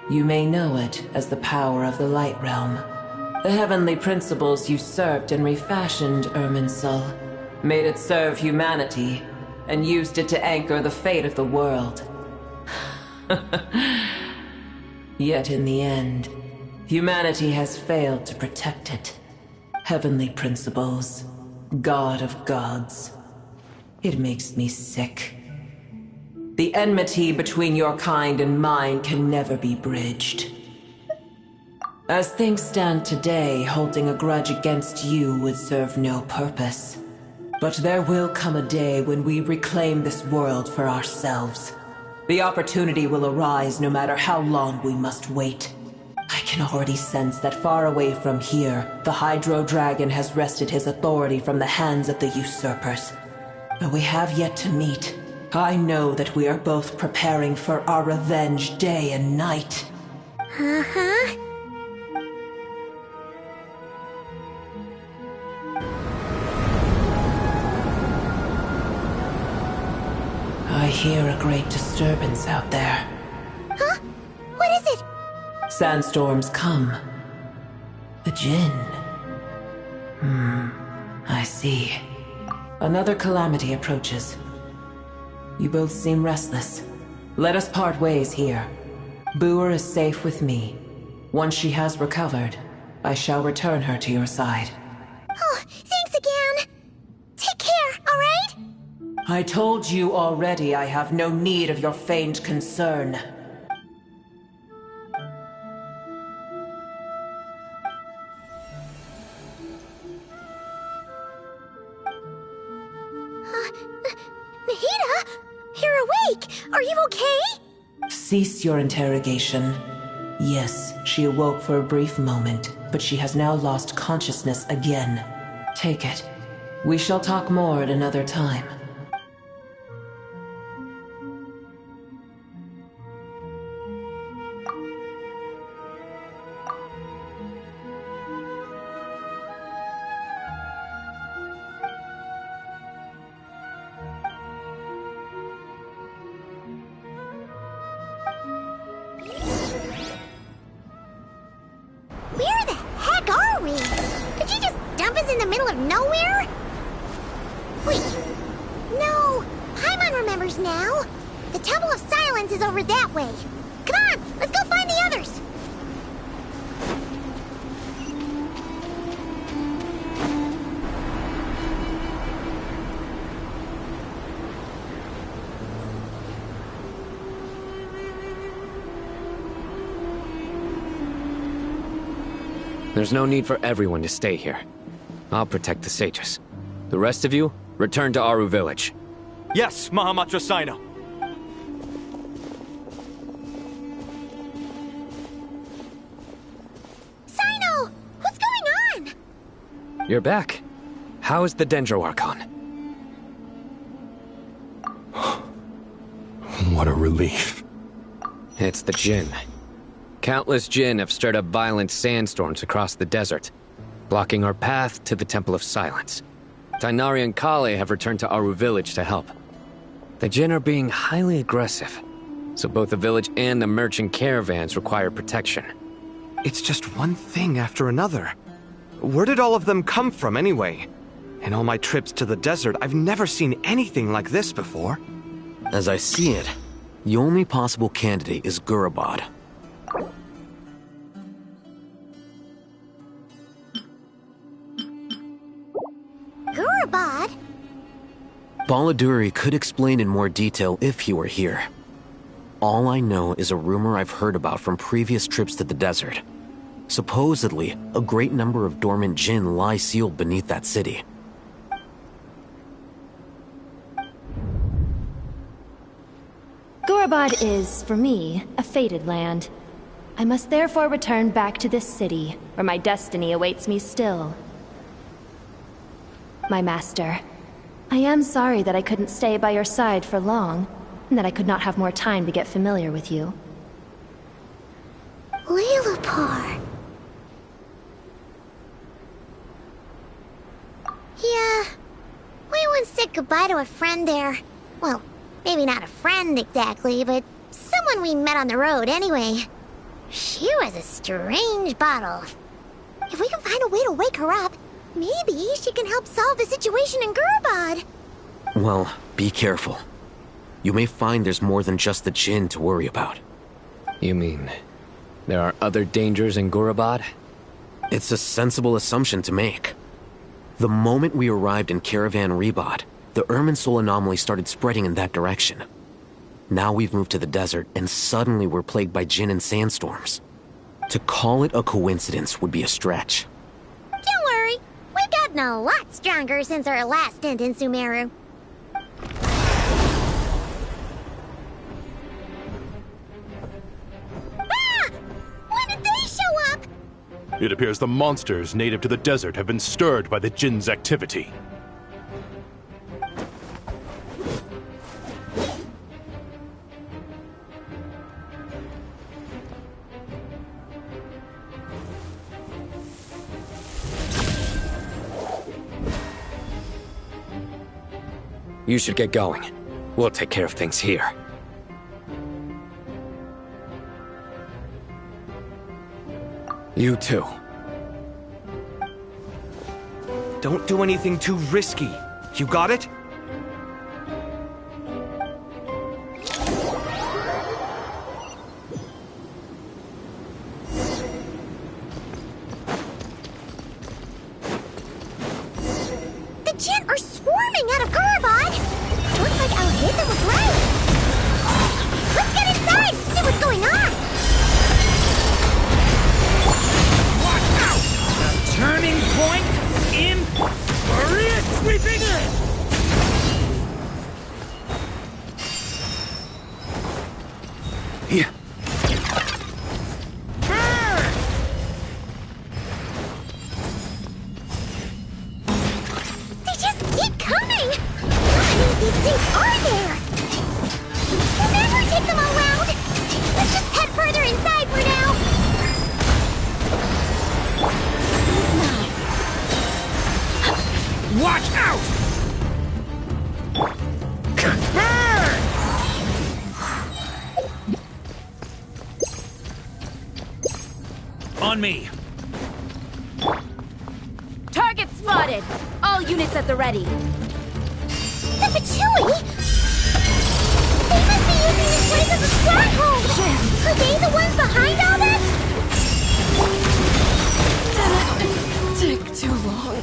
You may know it as the power of the Light Realm. The heavenly principles usurped and refashioned Irminsul, made it serve humanity, and used it to anchor the fate of the world. Yet in the end, humanity has failed to protect it. Heavenly principles, God of gods. It makes me sick. The enmity between your kind and mine can never be bridged. As things stand today, holding a grudge against you would serve no purpose. But there will come a day when we reclaim this world for ourselves. The opportunity will arise no matter how long we must wait. I can already sense that far away from here, the Hydro Dragon has wrested his authority from the hands of the usurpers. Though we have yet to meet, I know that we are both preparing for our revenge day and night. Uh-huh. I hear a great disturbance out there. Huh? What is it? Sandstorms come. The Jinn. I see. Another calamity approaches. You both seem restless. Let us part ways here. Buer is safe with me. Once she has recovered, I shall return her to your side. Oh, thanks again. Take care, all right? I told you already I have no need of your feigned concern. Nahida? You're awake! Are you okay? Cease your interrogation. Yes, she awoke for a brief moment, but she has now lost consciousness again. Take it. We shall talk more at another time. Where the heck are we? Did you just dump us in the middle of nowhere? Wait. No. Paimon remembers now. The Temple of Silence is over that way. Come on, let's go find the others. There's no need for everyone to stay here. I'll protect the sages. The rest of you, return to Aru village. Yes, Mahamatra Sino. Sino! What's going on? You're back. How is the Dendro Archon? What a relief. It's the Jinn. Countless Jinn have stirred up violent sandstorms across the desert, blocking our path to the Temple of Silence. Tighnari and Kale have returned to Aru village to help. The Jinn are being highly aggressive, so both the village and the merchant caravans require protection. It's just one thing after another. Where did all of them come from anyway? In all my trips to the desert, I've never seen anything like this before. As I see it, the only possible candidate is Gurabad. Gurabad? Baladuri could explain in more detail if he were here. All I know is a rumor I've heard about from previous trips to the desert. Supposedly, a great number of dormant Jinn lie sealed beneath that city. Gurabad is, for me, a fated land. I must therefore return back to this city, where my destiny awaits me still. My master, I am sorry that I couldn't stay by your side for long, and that I could not have more time to get familiar with you. Lilipar. Yeah, we once said goodbye to a friend there. Well, maybe not a friend exactly, but someone we met on the road anyway. She was a strange bottle. If we can find a way to wake her up, maybe she can help solve the situation in Gurabad. Well, be careful. You may find there's more than just the Jinn to worry about. You mean, there are other dangers in Gurabad? It's a sensible assumption to make. The moment we arrived in Caravan Rebad, the Irminsul anomaly started spreading in that direction. Now we've moved to the desert, and suddenly we're plagued by Jinn and sandstorms. To call it a coincidence would be a stretch. Don't worry, we've gotten a lot stronger since our last stint in Sumeru. Ah! When did they show up? It appears the monsters native to the desert have been stirred by the Jinn's activity. You should get going. We'll take care of things here. You too. Don't do anything too risky. You got it? The Jinn are swarming out of Gurabad! Looks like I'll hit them with light! Let's get inside and see what's going on! Watch out! The turning point in Maria sweeping in! Yeah. On me! Target spotted! All units at the ready. The Patchouli? They must be using this place as a stronghold! Are they the ones behind all this? Take too long.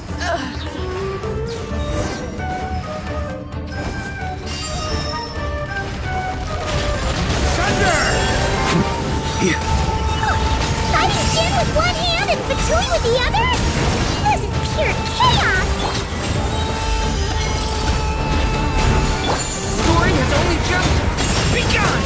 Fighting Jin with one hand and Patchouli with the other? This is pure chaos! Story has only just begun!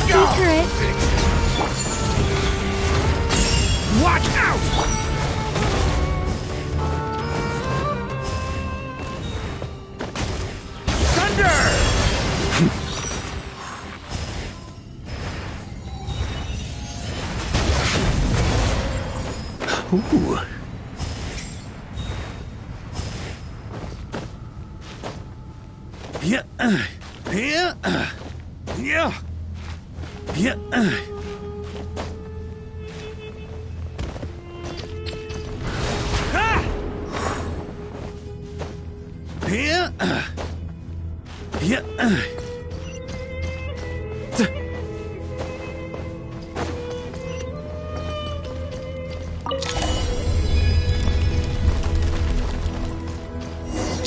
Secret. Watch out! Thunder! Ooh. Yeah. Yeah. Yeah. Yeah. Yeah. Yeah.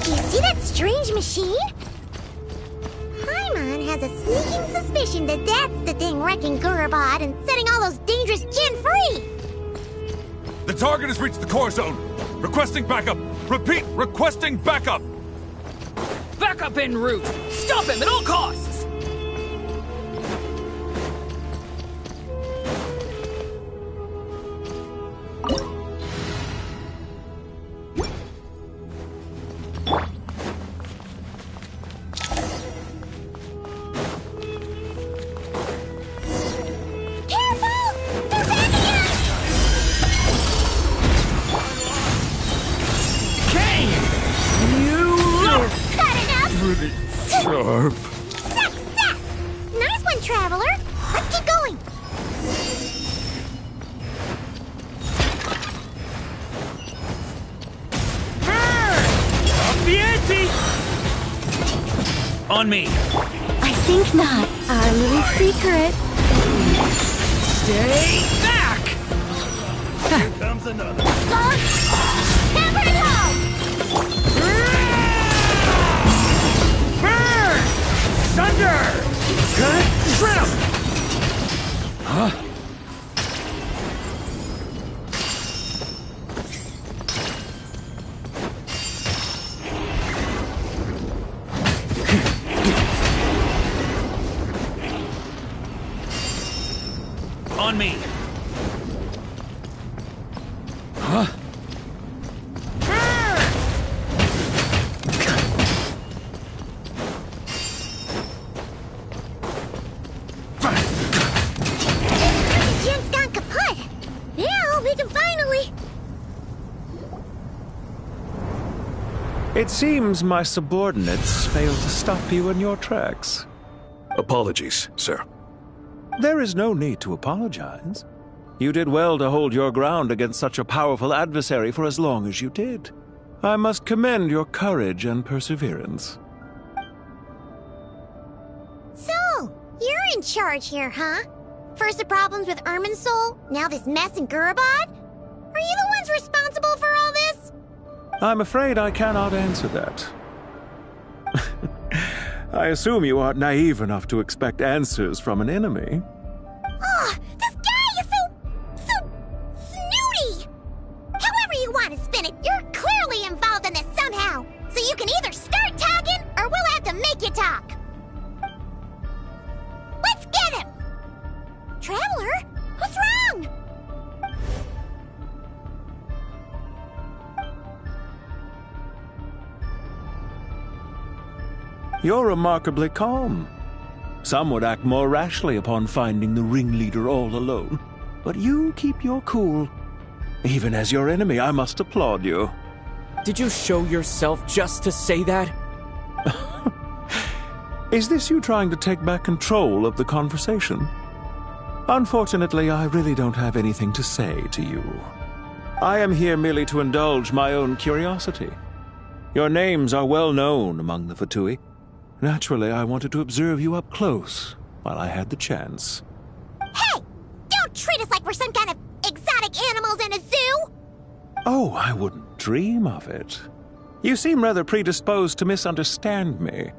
You see that strange machine? Paimon has a sneaking suspicion that that's the thing wrecking Gurabad and setting all those dangerous Jin free! The target has reached the core zone. Requesting backup. Repeat, requesting backup. Backup en route! Stop him at all costs! Sharp. Success! Nice one, Traveler! Let's keep going! Up the ante! On me! I think not. Our little secret. Stay back! Here comes another. Hammer and home! Burn! Thunder! Shrimp! Huh? On me! Huh? Jin's gone kaput! Now we can finally... It seems my subordinates failed to stop you in your tracks. Apologies, sir. There is no need to apologize. You did well to hold your ground against such a powerful adversary for as long as you did. I must commend your courage and perseverance. So, you're in charge here, huh? First the problems with Irminsul, now this mess in Gurabad? Are you the ones responsible for all this? I'm afraid I cannot answer that. I assume you aren't naive enough to expect answers from an enemy. Oh, this guy is so snooty! However you want to spin it, you're clearly involved in this somehow. So you can either start talking, or we'll have to make you talk. Let's get him! Traveler, what's wrong? You're remarkably calm. Some would act more rashly upon finding the ringleader all alone. But you keep your cool. Even as your enemy, I must applaud you. Did you show yourself just to say that? Is this you trying to take back control of the conversation? Unfortunately, I really don't have anything to say to you. I am here merely to indulge my own curiosity. Your names are well known among the Fatui. Naturally, I wanted to observe you up close while I had the chance. Hey! Don't treat us like we're some kind of exotic animals in a zoo! Oh, I wouldn't dream of it. You seem rather predisposed to misunderstand me.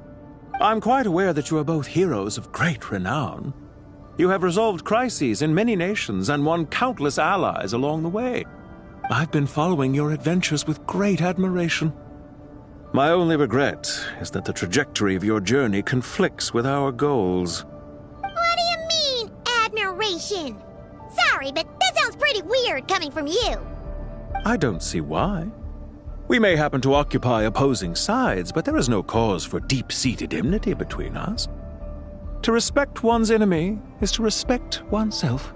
I'm quite aware that you are both heroes of great renown. You have resolved crises in many nations and won countless allies along the way. I've been following your adventures with great admiration. My only regret is that the trajectory of your journey conflicts with our goals. What do you mean, admiration? Sorry, but that sounds pretty weird coming from you. I don't see why. We may happen to occupy opposing sides, but there is no cause for deep-seated enmity between us. To respect one's enemy is to respect oneself.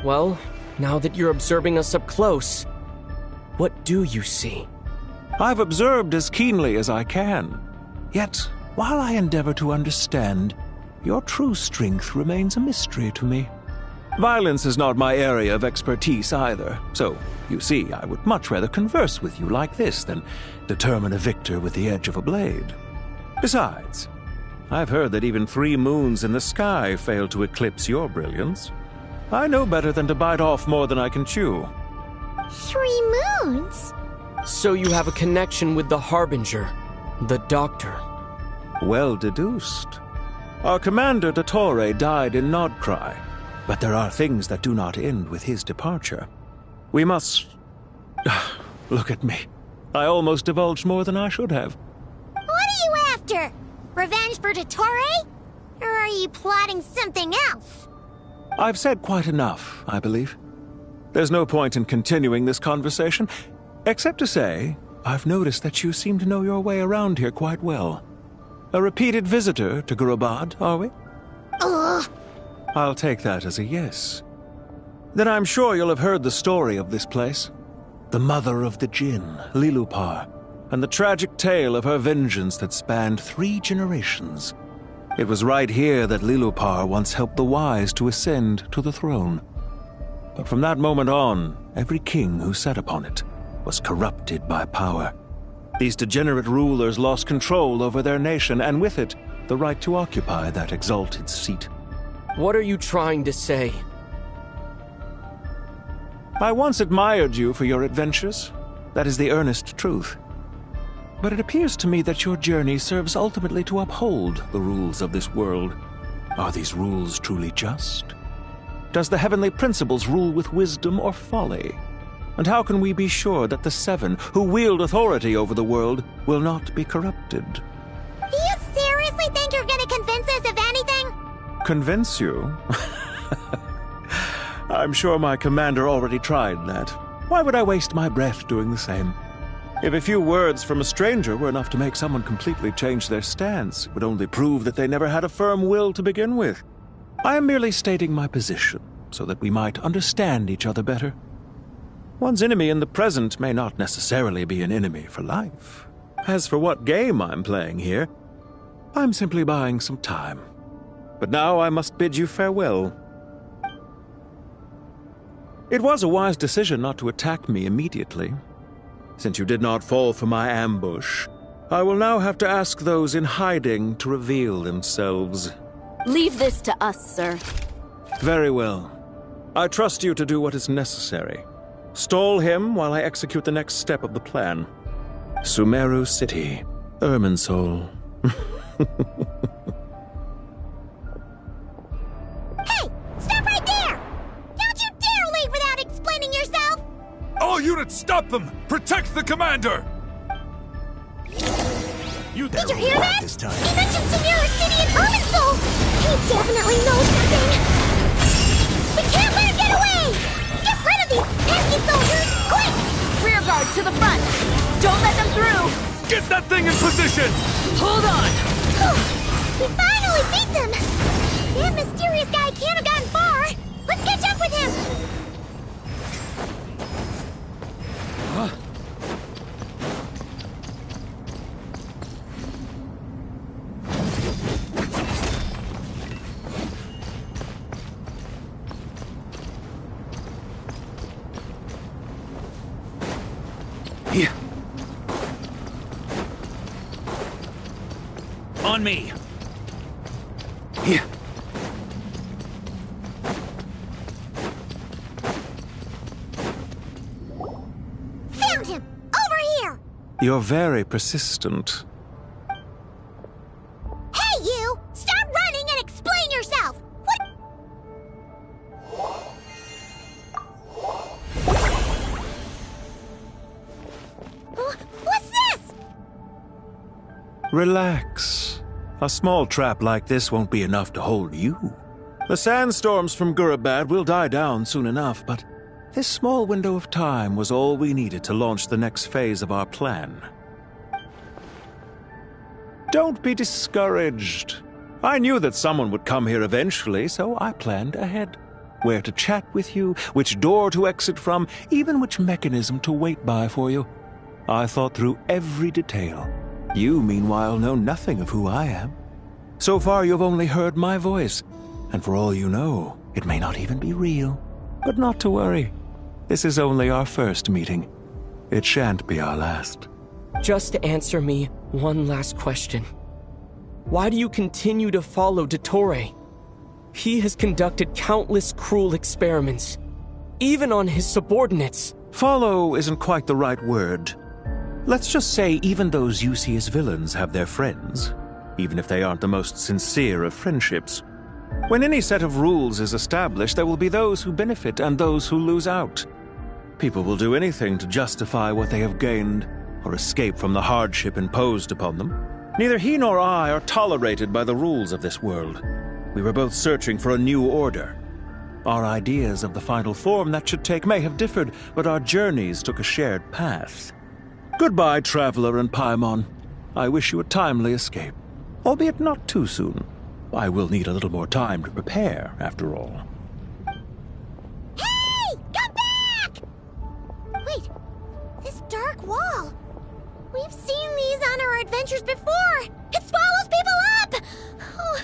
Well, now that you're observing us up close, what do you see? I've observed as keenly as I can. Yet, while I endeavor to understand, your true strength remains a mystery to me. Violence is not my area of expertise either, so, you see, I would much rather converse with you like this than determine a victor with the edge of a blade. Besides, I've heard that even 3 moons in the sky fail to eclipse your brilliance. I know better than to bite off more than I can chew. 3 moons? So you have a connection with the Harbinger, the Doctor. Well deduced. Our commander, Dottore, died in Nodcry, but there are things that do not end with his departure. We must... Look at me. I almost divulged more than I should have. What are you after? Revenge for Dottore? Or are you plotting something else? I've said quite enough, I believe. There's no point in continuing this conversation, except to say, I've noticed that you seem to know your way around here quite well. A repeated visitor to Gurubad, are we? Ugh. I'll take that as a yes. Then I'm sure you'll have heard the story of this place. The mother of the Jinn, Lilupar, and the tragic tale of her vengeance that spanned 3 generations. It was right here that Lilupar once helped the wise to ascend to the throne. But from that moment on, every king who sat upon it was corrupted by power. These degenerate rulers lost control over their nation, and with it, the right to occupy that exalted seat. What are you trying to say? I once admired you for your adventures. That is the earnest truth. But it appears to me that your journey serves ultimately to uphold the rules of this world. Are these rules truly just? Does the heavenly principles rule with wisdom or folly? And how can we be sure that the 7 who wield authority over the world will not be corrupted? Do you seriously think you're gonna convince us of anything? Convince you? I'm sure my commander already tried that. Why would I waste my breath doing the same? If a few words from a stranger were enough to make someone completely change their stance, it would only prove that they never had a firm will to begin with. I am merely stating my position, so that we might understand each other better. One's enemy in the present may not necessarily be an enemy for life. As for what game I'm playing here, I'm simply buying some time. But now I must bid you farewell. It was a wise decision not to attack me immediately. Since you did not fall for my ambush, I will now have to ask those in hiding to reveal themselves. Leave this to us, sir. Very well. I trust you to do what is necessary. Stall him while I execute the next step of the plan. Sumeru City, Irminsul. Hey! Stop right there! Don't you dare leave without explaining yourself! All units, stop them! Protect the commander! Did you hear that? He mentioned Sumeru City and Irminsul! He definitely knows something! We can't let him get away! Get rid of these pesky soldiers, quick! Rear guard to the front! Don't let them through! Get that thing in position! Hold on! We finally beat them! That mysterious guy can't have gotten far! Let's catch up with him! Here. On me. Here. Found him! Over here! You're very persistent. Hey, you! Stop running and explain yourself! What? What's this? Relax. A small trap like this won't be enough to hold you. The sandstorms from Gurabad will die down soon enough, but this small window of time was all we needed to launch the next phase of our plan. Don't be discouraged. I knew that someone would come here eventually, so I planned ahead. Where to chat with you, which door to exit from, even which mechanism to wait by for you. I thought through every detail. You, meanwhile, know nothing of who I am. So far, you've only heard my voice, and for all you know, it may not even be real. But not to worry. This is only our first meeting. It shan't be our last. Just answer me one last question. Why do you continue to follow Dottore? He has conducted countless cruel experiments, even on his subordinates. Follow isn't quite the right word. Let's just say even those you see as villains have their friends, even if they aren't the most sincere of friendships. When any set of rules is established, there will be those who benefit and those who lose out. People will do anything to justify what they have gained, or escape from the hardship imposed upon them. Neither he nor I are tolerated by the rules of this world. We were both searching for a new order. Our ideas of the final form that should take may have differed, but our journeys took a shared path. Goodbye, Traveler and Paimon. I wish you a timely escape, albeit not too soon. I will need a little more time to prepare, after all. Hey! Come back! Wait, this dark wall. We've seen these on our adventures before. It swallows people up! Oh,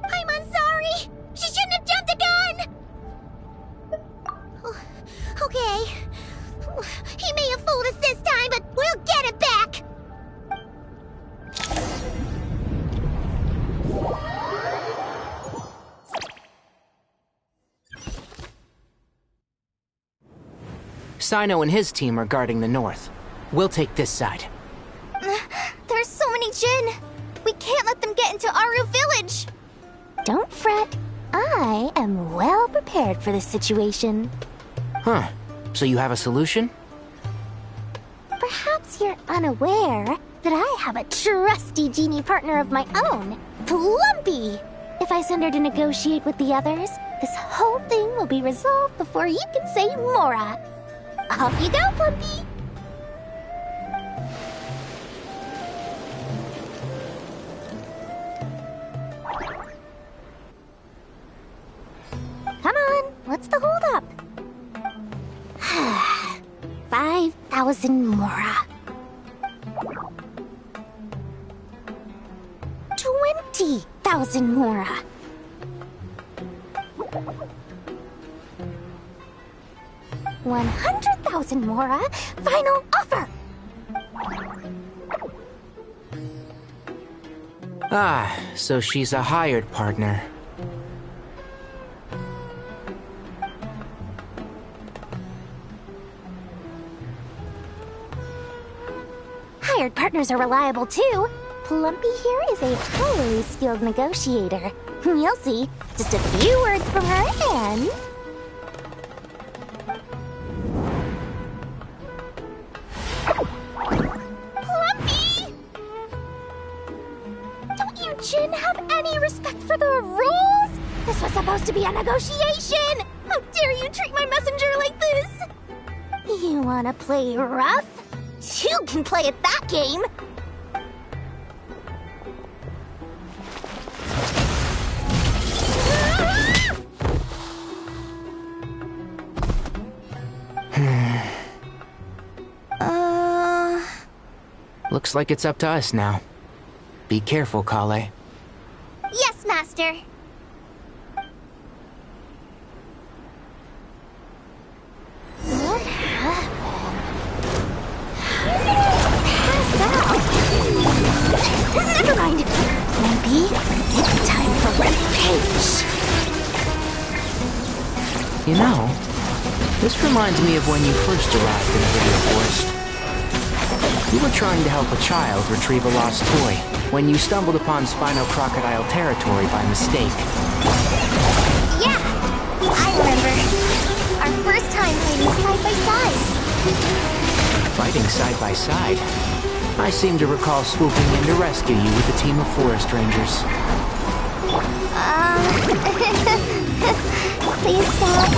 I'm sorry. She shouldn't have jumped the gun! Oh, okay. He may have fooled us this time, but we'll get it back! Sino and his team are guarding the north. We'll take this side. There's so many Jin. We can't let them get into Aru Village. Don't fret. I am well prepared for this situation. Huh. So you have a solution? Perhaps you're unaware that I have a trusty genie partner of my own, Plumpy. If I send her to negotiate with the others, this whole thing will be resolved before you can say Mora. Off you go, Plumpy! Come on, what's the holdup? 5,000 Mora. 20,000 Mora. 100,000 Mora. Final offer. Ah, so she's a hired partner. Hired partners are reliable too. Plumpy here is a highly skilled negotiator. You'll see. Just a few words from her and... Plumpy! Don't you Jin have any respect for the rules? This was supposed to be a negotiation! How dare you treat my messenger like this? You wanna play rough? You can play at that game! Looks like it's up to us now. Be careful, Kale. Yes, Master. What happened? How did I pass out? Never mind. Maybe it's time for revenge. You know, this reminds me of when you first arrived in the Video Forest. You were trying to help a child retrieve a lost toy when you stumbled upon Spino Crocodile territory by mistake. Yeah, I remember. Our first time fighting side by side. Fighting side by side? I seem to recall swooping in to rescue you with a team of forest rangers. Please stop.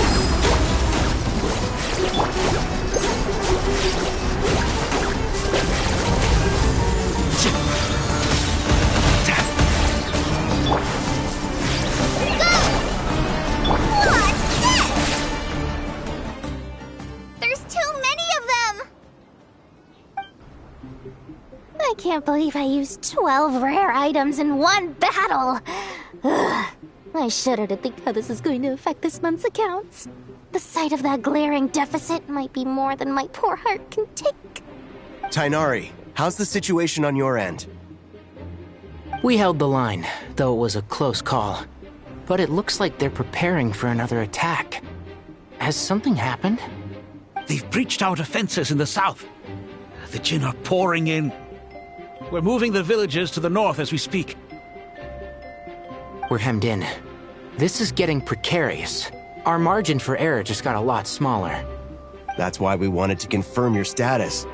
There's too many of them! I can't believe I used 12 rare items in one battle! Ugh. I shudder to think how this is going to affect this month's accounts. The sight of that glaring deficit might be more than my poor heart can take. Tighnari, how's the situation on your end? We held the line, though it was a close call. But it looks like they're preparing for another attack. Has something happened? They've breached our defenses in the south. The Jinn are pouring in. We're moving the villagers to the north as we speak. We're hemmed in. This is getting precarious. Our margin for error just got a lot smaller. That's why we wanted to confirm your status.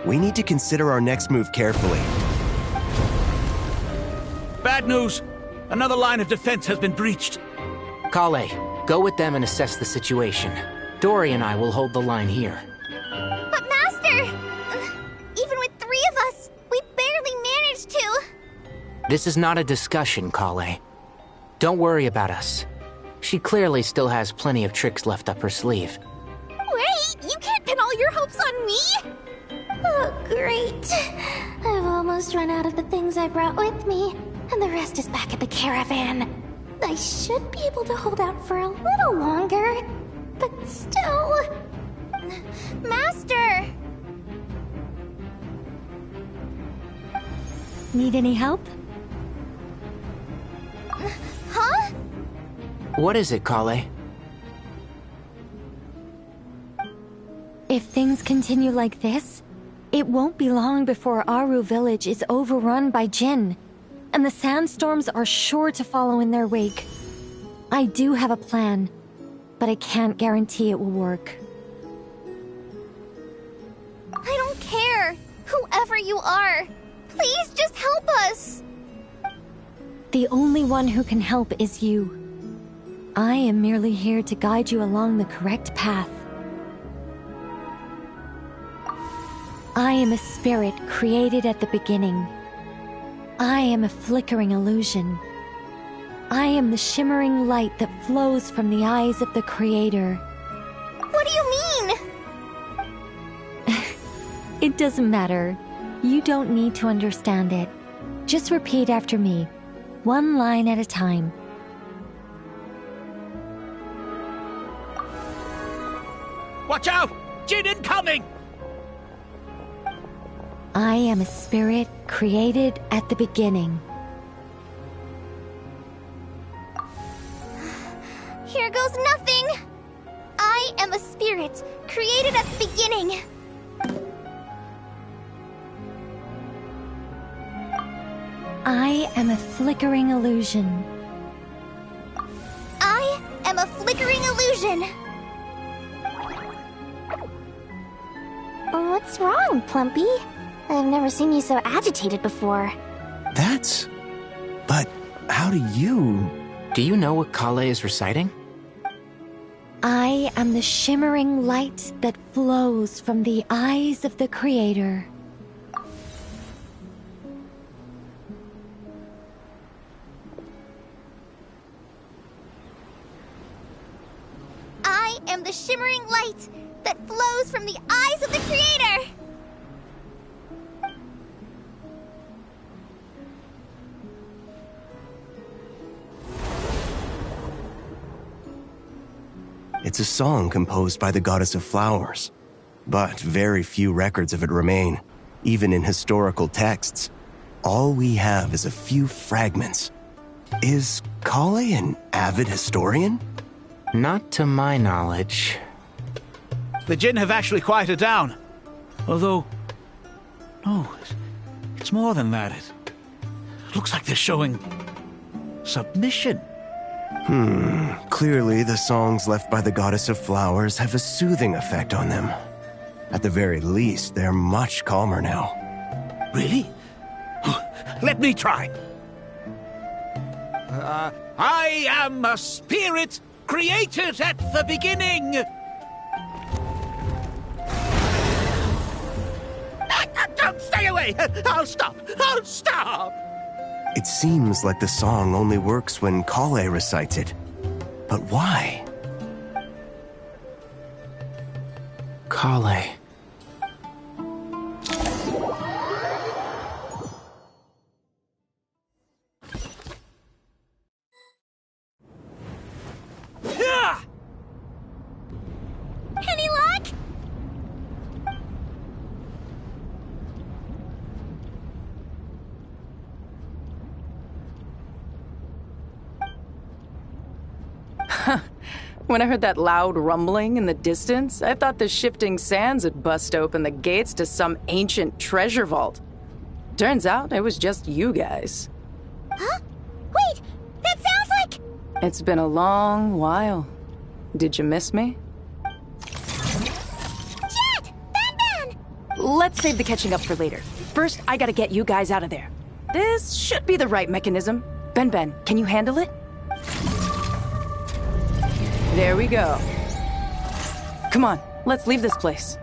We need to consider our next move carefully. Bad news! Another line of defense has been breached. Kale, go with them and assess the situation. Dory and I will hold the line here. But Master! Even with 3 of us, we barely managed to. This is not a discussion, Kale. Don't worry about us. She clearly still has plenty of tricks left up her sleeve. Wait, you can't pin all your hopes on me! Oh, great. I've almost run out of the things I brought with me, and the rest is back at the caravan. I should be able to hold out for a little longer, but still... Master! Need any help? Huh? What is it, Kale? If things continue like this, it won't be long before Aru village is overrun by Jinn, and the sandstorms are sure to follow in their wake. I do have a plan, but I can't guarantee it will work. I don't care, whoever you are. Please just help us. The only one who can help is you. I am merely here to guide you along the correct path. I am a spirit created at the beginning. I am a flickering illusion. I am the shimmering light that flows from the eyes of the Creator. What do you mean? It doesn't matter. You don't need to understand it. Just repeat after me, one line at a time. Watch out! Jinn incoming! I am a spirit created at the beginning. Here goes nothing! I am a spirit, created at the beginning. I am a flickering illusion. I am a flickering illusion. What's wrong, Plumpy? I've never seen you so agitated before. But how do you... Do you know what Kale is reciting? I am the shimmering light that flows from the eyes of the Creator. I am the shimmering light that flows from the eyes of the Creator! It's a song composed by the goddess of flowers, but very few records of it remain, even in historical texts. All we have is a few fragments. Is Kale an avid historian? Not to my knowledge. The Jinn have actually quieted down. Although, no, it's more than that. It looks like they're showing submission. Clearly the songs left by the goddess of flowers have a soothing effect on them. At the very least, they're much calmer now. Really? Let me try. I am a spirit created at the beginning. Don't stay away! I'll stop! I'll stop! It seems like the song only works when Kale recites it. But why? Kale. Any luck? When I heard that loud rumbling in the distance, I thought the shifting sands had bust open the gates to some ancient treasure vault. Turns out it was just you guys. Huh? Wait, that sounds like... It's been a long while. Did you miss me? Jet! Ben! Let's save the catching up for later. First, I gotta get you guys out of there. This should be the right mechanism. Ben, can you handle it? There we go. Come on, let's leave this place.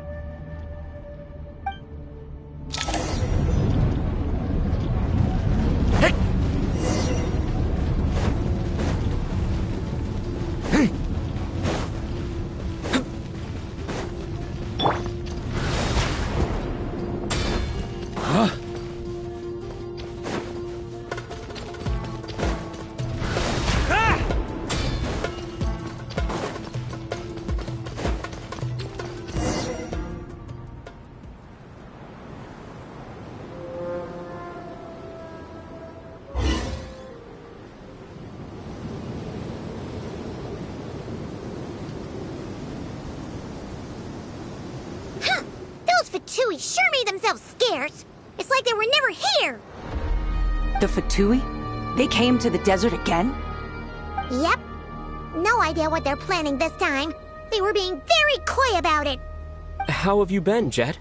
Fatui sure made themselves scarce. It's like they were never here. The Fatui? They came to the desert again? Yep. No idea what they're planning this time. They were being very coy about it. How have you been, Jet?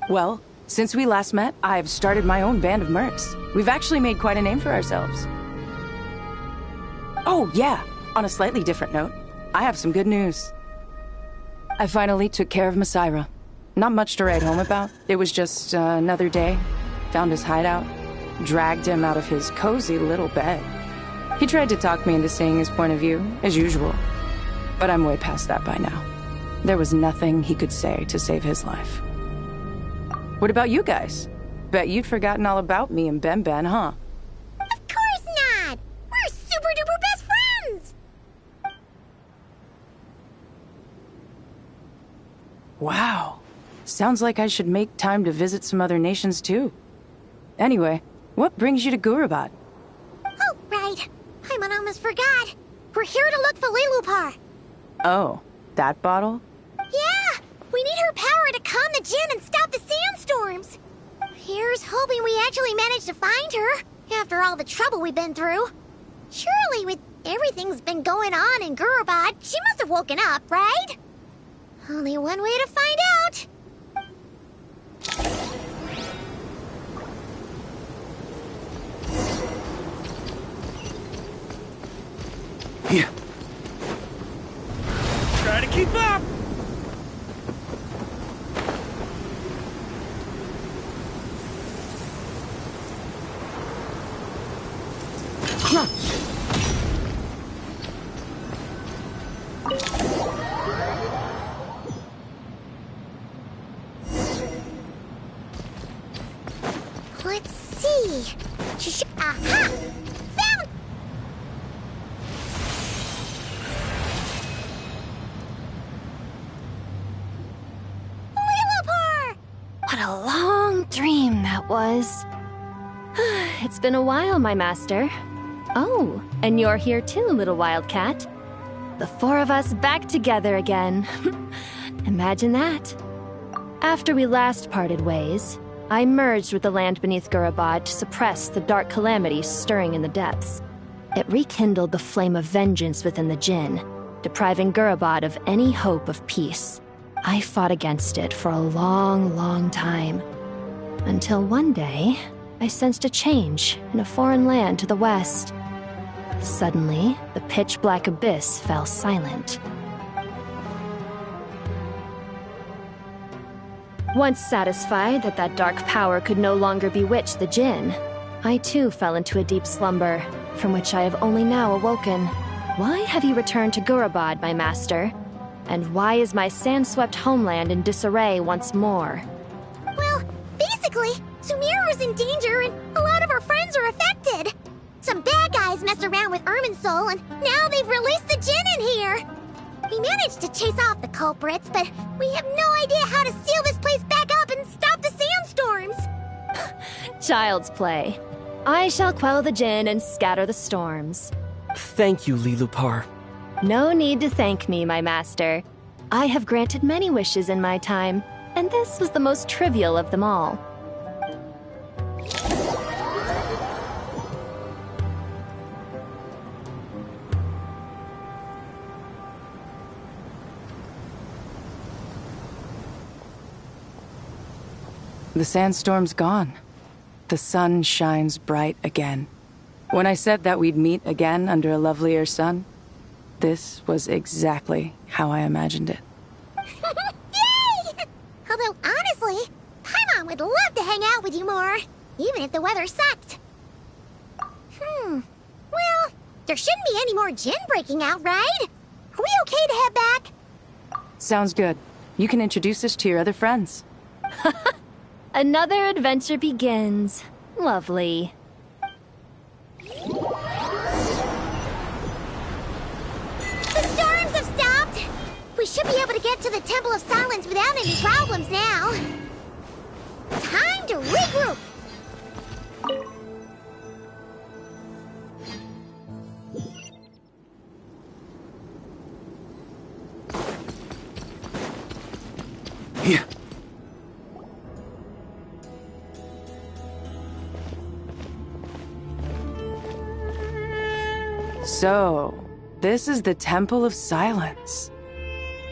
Well, since we last met, I've started my own band of mercs. We've actually made quite a name for ourselves. Oh, yeah. On a slightly different note, I have some good news. I finally took care of Masaira. Not much to write home about. It was just another day. Found his hideout. Dragged him out of his cozy little bed. He tried to talk me into seeing his point of view, as usual. But I'm way past that by now. There was nothing he could say to save his life. What about you guys? Bet you'd forgotten all about me and Ben, huh? Of course not! We're super duper best friends! Wow. Sounds like I should make time to visit some other nations too. Anyway, what brings you to Gurabad? Oh, right. I almost forgot. We're here to look for Lilupar. Oh, that bottle? Yeah! We need her power to calm the Jinn and stop the sandstorms. Here's hoping we actually manage to find her, after all the trouble we've been through. Surely, with everything's been going on in Gurabad, she must have woken up, right? Only one way to find out. Here. Try to keep up! Let's see. Aha! Found! What a long dream that was. It's been a while, my master. Oh, and you're here too, little wildcat. The four of us back together again. Imagine that. After we last parted ways, I merged with the land beneath Gurabad to suppress the dark calamity stirring in the depths. It rekindled the flame of vengeance within the Jinn, depriving Gurabad of any hope of peace. I fought against it for a long, long time. Until one day, I sensed a change in a foreign land to the west. Suddenly, the pitch-black abyss fell silent. Once satisfied that that dark power could no longer bewitch the Jinn, I too fell into a deep slumber, from which I have only now awoken. Why have you returned to Gurabad, my master? And why is my sand-swept homeland in disarray once more? Well, basically, Sumeru's in danger and a lot of our friends are affected. Some bad guys messed around with Irminsul and now they've released the Jinn in here. We managed to chase off the culprits, but we have no idea how to seal this place back up and stop the sandstorms. Child's play. I shall quell the Jinn and scatter the storms. Thank you, Lilupar. No need to thank me, my master. I have granted many wishes in my time, and this was the most trivial of them all. The sandstorm's gone. The sun shines bright again. When I said that we'd meet again under a lovelier sun, this was exactly how I imagined it. Yay! Although, honestly, Paimon would love to hang out with you more, even if the weather sucked. Well, there shouldn't be any more Jinn breaking out, right? Are we okay to head back? Sounds good. You can introduce us to your other friends. Another adventure begins. Lovely. The storms have stopped! We should be able to get to the Temple of Silence without any problems now. Time to regroup! Here. So, this is the Temple of Silence.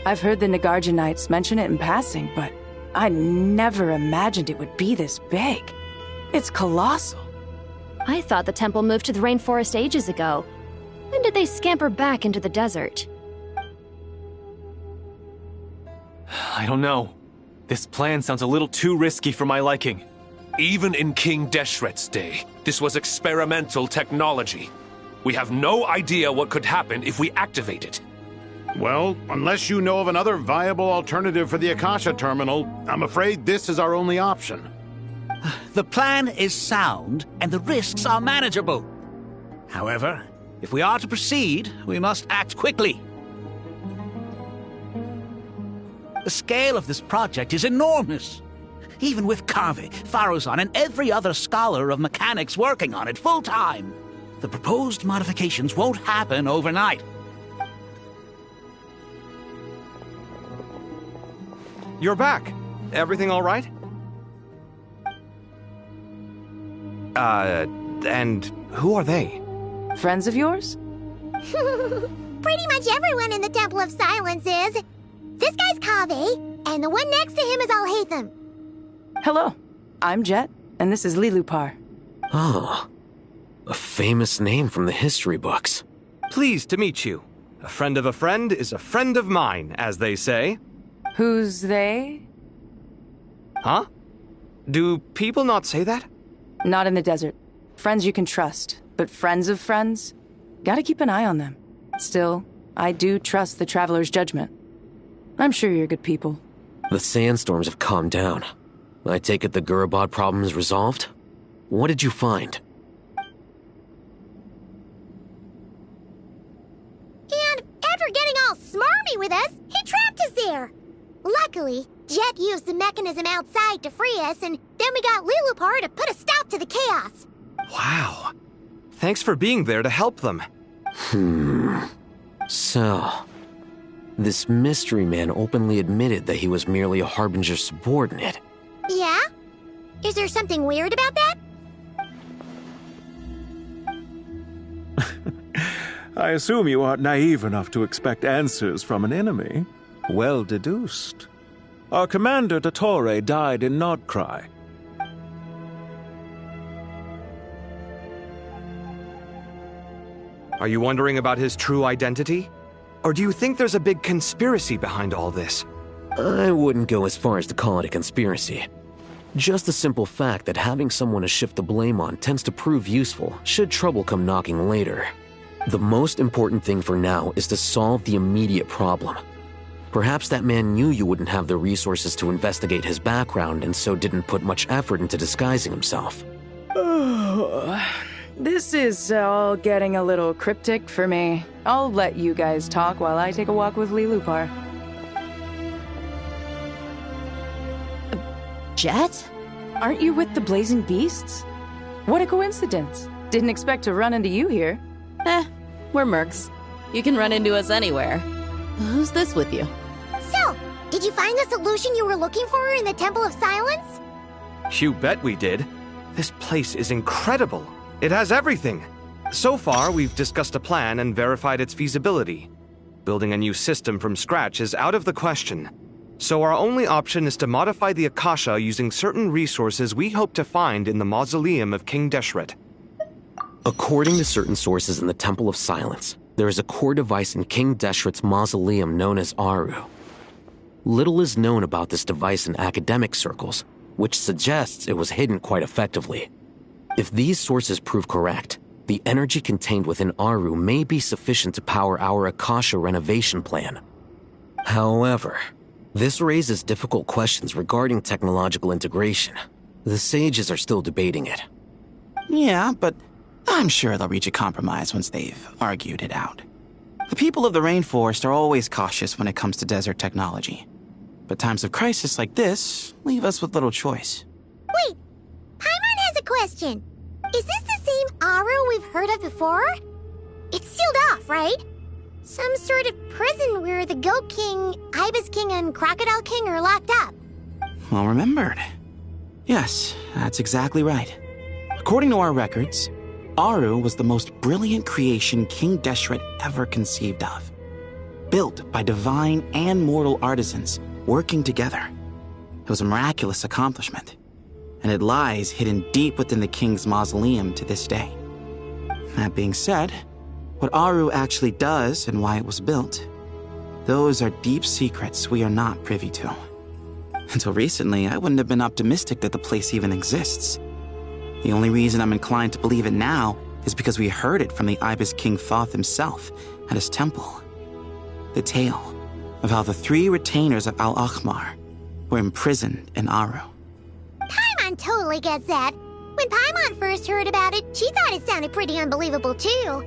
I've heard the Nagarjanites mention it in passing, but I never imagined it would be this big. It's colossal. I thought the temple moved to the rainforest ages ago. When did they scamper back into the desert? I don't know. This plan sounds a little too risky for my liking. Even in King Deshret's day, this was experimental technology. We have no idea what could happen if we activate it. Well, unless you know of another viable alternative for the Akasha terminal, I'm afraid this is our only option. The plan is sound, and the risks are manageable. However, if we are to proceed, we must act quickly. The scale of this project is enormous. Even with Carve, Faruzan, and every other scholar of mechanics working on it full-time, the proposed modifications won't happen overnight. You're back. Everything all right? And who are they? Friends of yours? Pretty much everyone in the Temple of Silence is. This guy's Kaveh, and the one next to him is Alhaitham. Hello, I'm Jet, and this is Lilupar. Oh, a famous name from the history books. Pleased to meet you. A friend of a friend is a friend of mine, as they say. Who's they? Huh? Do people not say that? Not in the desert. Friends you can trust, but friends of friends? Gotta keep an eye on them. Still, I do trust the Traveler's judgment. I'm sure you're good people. The sandstorms have calmed down. I take it the Gurabad problem is resolved? What did you find? And after getting all smarmy with us, he trapped us there. Luckily, Jet used the mechanism outside to free us, and then we got Lilupar to put a stop to the chaos. Wow. Thanks for being there to help them. So, this mystery man openly admitted that he was merely a Harbinger subordinate. Yeah? Is there something weird about that? I assume you aren't naive enough to expect answers from an enemy. Well deduced. Our commander, Dottore, died in Nordcry. Are you wondering about his true identity? Or do you think there's a big conspiracy behind all this? I wouldn't go as far as to call it a conspiracy. Just the simple fact that having someone to shift the blame on tends to prove useful should trouble come knocking later. The most important thing for now is to solve the immediate problem. Perhaps that man knew you wouldn't have the resources to investigate his background and so didn't put much effort into disguising himself. This is all getting a little cryptic for me. I'll let you guys talk while I take a walk with Lilupar. Jet? Aren't you with the Blazing Beasts? What a coincidence. Didn't expect to run into you here. We're mercs. You can run into us anywhere. Who's this with you? So, did you find the solution you were looking for in the Temple of Silence? You bet we did. This place is incredible. It has everything. So far, we've discussed a plan and verified its feasibility. Building a new system from scratch is out of the question. So our only option is to modify the Akasha using certain resources we hope to find in the mausoleum of King Deshret. According to certain sources in the Temple of Silence, there is a core device in King Deshret's mausoleum known as Aru. Little is known about this device in academic circles, which suggests it was hidden quite effectively. If these sources prove correct, the energy contained within Aru may be sufficient to power our Akasha renovation plan. However, this raises difficult questions regarding technological integration. The sages are still debating it. Yeah, but I'm sure they'll reach a compromise once they've argued it out. The people of the rainforest are always cautious when it comes to desert technology. But times of crisis like this leave us with little choice. Wait, Paimon has a question. Is this the same Aru we've heard of before? It's sealed off, right? Some sort of prison where the Goat King, Ibis King, and Crocodile King are locked up. Well remembered. Yes, that's exactly right. According to our records, Aru was the most brilliant creation King Deshret ever conceived of. Built by divine and mortal artisans working together. It was a miraculous accomplishment, and it lies hidden deep within the king's mausoleum to this day. That being said, what Aru actually does and why it was built, those are deep secrets we are not privy to. Until recently, I wouldn't have been optimistic that the place even exists. The only reason I'm inclined to believe it now is because we heard it from the Ibis King Thoth himself at his temple. The tale of how the 3 retainers of Al-Akhmar were imprisoned in Aru. Paimon totally gets that. When Paimon first heard about it, she thought it sounded pretty unbelievable too.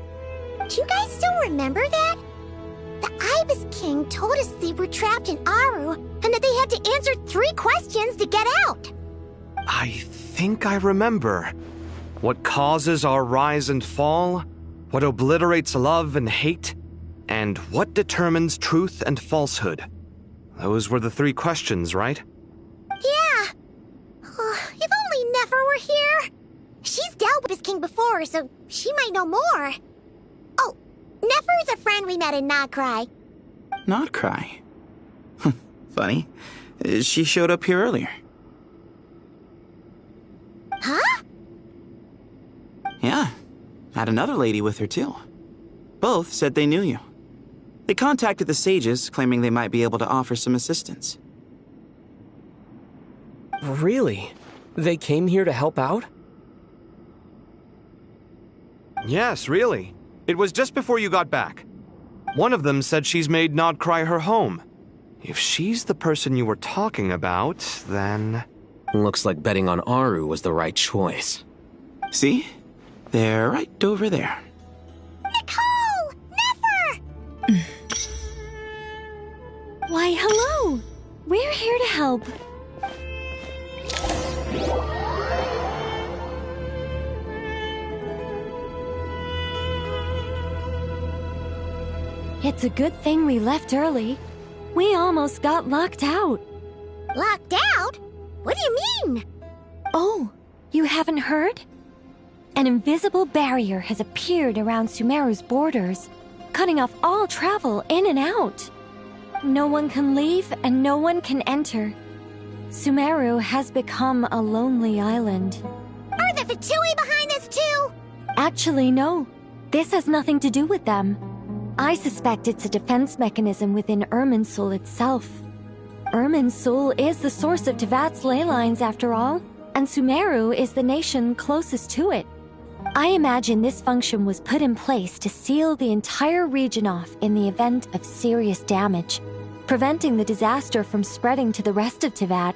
Do you guys still remember that? The Ibis King told us they were trapped in Aru and that they had to answer 3 questions to get out. I think I remember. What causes our rise and fall? What obliterates love and hate? And what determines truth and falsehood? Those were the 3 questions, right? Yeah. If only Nefer were here. She's dealt with this king before, so she might know more. Oh, Nefer's a friend we met in Nordcry. Nordcry? Funny. She showed up here earlier. Huh? Yeah. Had another lady with her, too. Both said they knew you. They contacted the sages, claiming they might be able to offer some assistance. Really? They came here to help out? Yes, really. It was just before you got back. One of them said she's made Nordcry her home. If she's the person you were talking about, then... Looks like betting on Aru was the right choice. See? They're right over there. Nicole! Nefer! Why, hello! We're here to help. It's a good thing we left early. We almost got locked out. Locked out? What do you mean? Oh, you haven't heard? An invisible barrier has appeared around Sumeru's borders, cutting off all travel in and out. No one can leave and no one can enter. Sumeru has become a lonely island. Are the Fatui behind this too? Actually, no. This has nothing to do with them. I suspect it's a defense mechanism within Irminsul itself. Irminsul is the source of Teyvat's ley lines, after all, and Sumeru is the nation closest to it. I imagine this function was put in place to seal the entire region off in the event of serious damage, preventing the disaster from spreading to the rest of Teyvat.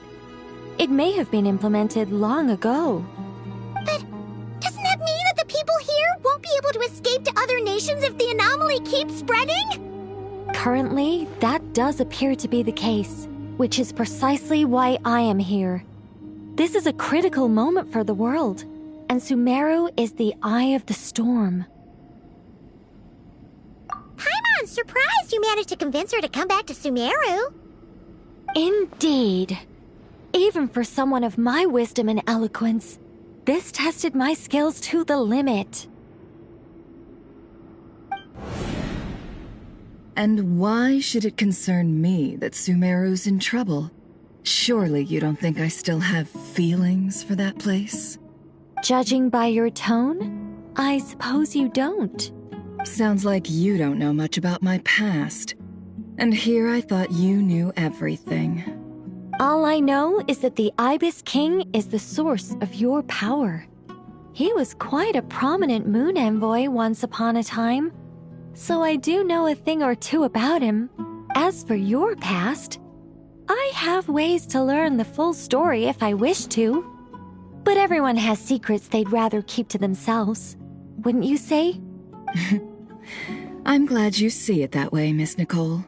It may have been implemented long ago. But doesn't that mean that the people here won't be able to escape to other nations if the anomaly keeps spreading? Currently, that does appear to be the case, which is precisely why I am here. This is a critical moment for the world, and Sumeru is the eye of the storm. Paimon's surprised you managed to convince her to come back to Sumeru. Indeed. Even for someone of my wisdom and eloquence, this tested my skills to the limit. And why should it concern me that Sumeru's in trouble? Surely you don't think I still have feelings for that place? Judging by your tone, I suppose you don't. Sounds like you don't know much about my past. And here I thought you knew everything. All I know is that the Ibis King is the source of your power. He was quite a prominent moon envoy once upon a time, so I do know a thing or two about him. As for your past, I have ways to learn the full story if I wish to. But everyone has secrets they'd rather keep to themselves, wouldn't you say? I'm glad you see it that way, Miss Nicole.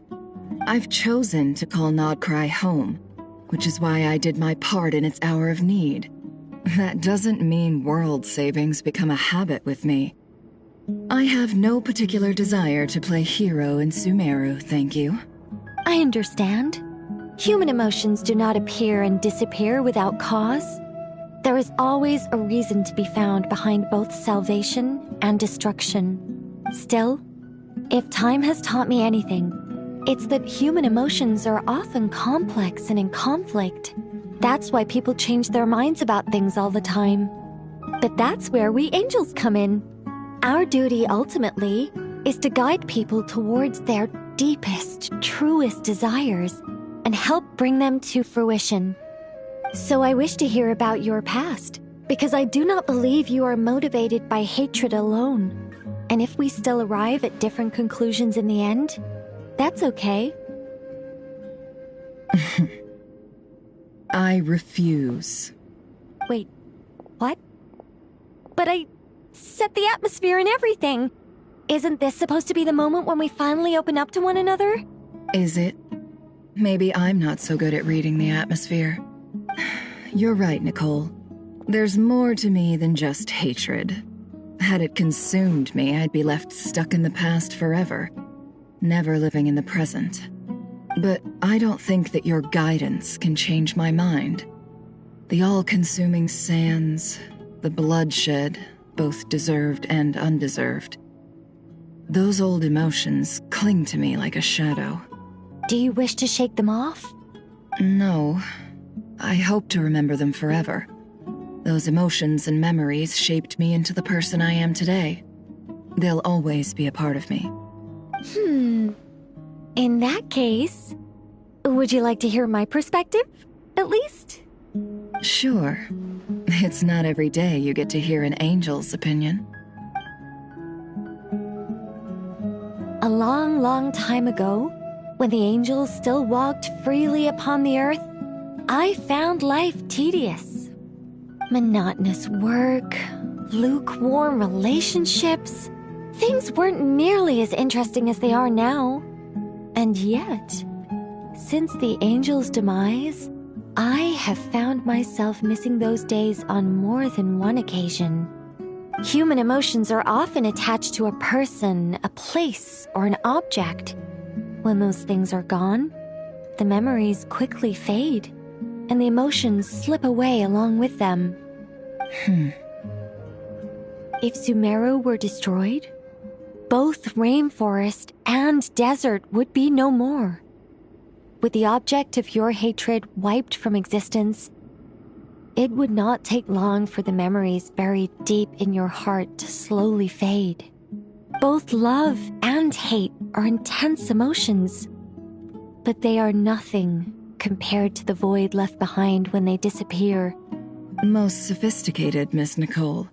I've chosen to call Nodcry home, which is why I did my part in its hour of need. That doesn't mean world savings become a habit with me. I have no particular desire to play hero in Sumeru, thank you. I understand. Human emotions do not appear and disappear without cause. There is always a reason to be found behind both salvation and destruction. Still, if time has taught me anything, it's that human emotions are often complex and in conflict. That's why people change their minds about things all the time. But that's where we angels come in. Our duty, ultimately, is to guide people towards their deepest, truest desires and help bring them to fruition. So I wish to hear about your past, because I do not believe you are motivated by hatred alone. And if we still arrive at different conclusions in the end, that's okay. I refuse. Wait, what? But I set the atmosphere and everything. Isn't this supposed to be the moment when we finally open up to one another? Is it? Maybe I'm not so good at reading the atmosphere. You're right, Nicole. There's more to me than just hatred. Had it consumed me, I'd be left stuck in the past forever, never living in the present. But I don't think that your guidance can change my mind. The all-consuming sands, the bloodshed, both deserved and undeserved. Those old emotions cling to me like a shadow. Do you wish to shake them off? No. I hope to remember them forever. Those emotions and memories shaped me into the person I am today. They'll always be a part of me. In that case, would you like to hear my perspective, at least? Sure. It's not every day you get to hear an angel's opinion. A long, long time ago, when the angels still walked freely upon the earth, I found life tedious. Monotonous work, lukewarm relationships. Things weren't nearly as interesting as they are now. And yet, since the angel's demise, I have found myself missing those days on more than one occasion. Human emotions are often attached to a person, a place, or an object. When those things are gone, the memories quickly fade, and the emotions slip away along with them. If Sumeru were destroyed, both rainforest and desert would be no more. With the object of your hatred wiped from existence, it would not take long for the memories buried deep in your heart to slowly fade. Both love and hate are intense emotions, but they are nothing compared to the void left behind when they disappear. Most sophisticated, Miss Nicole.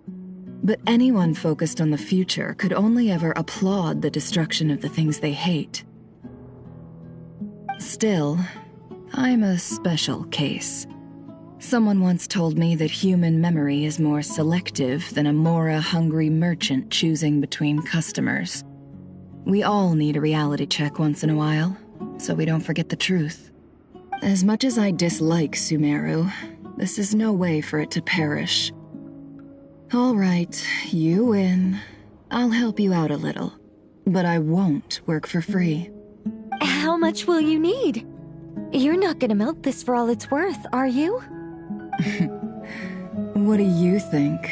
But anyone focused on the future could only ever applaud the destruction of the things they hate. Still, I'm a special case. Someone once told me that human memory is more selective than a Mora-hungry merchant choosing between customers. We all need a reality check once in a while, so we don't forget the truth. As much as I dislike Sumeru, this is no way for it to perish. All right, you win. I'll help you out a little, but I won't work for free. How much will you need? You're not gonna milk this for all it's worth, are you? What do you think?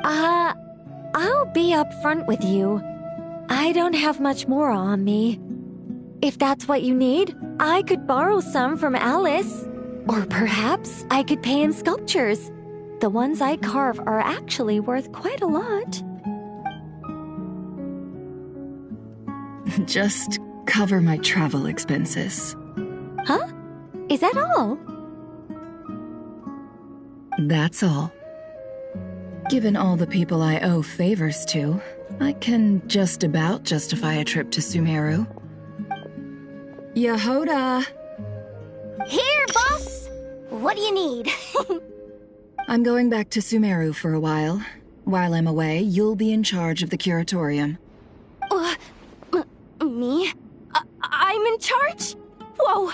I'll be upfront with you. I don't have much more on me. If that's what you need, I could borrow some from Alice. Or perhaps I could pay in sculptures. The ones I carve are actually worth quite a lot. Just cover my travel expenses. Huh? Is that all? That's all. Given all the people I owe favors to, I can just about justify a trip to Sumeru. Yehoda! Here, boss! What do you need? I'm going back to Sumeru for a while. While I'm away, you'll be in charge of the curatorium. Me? I'm in charge? Whoa!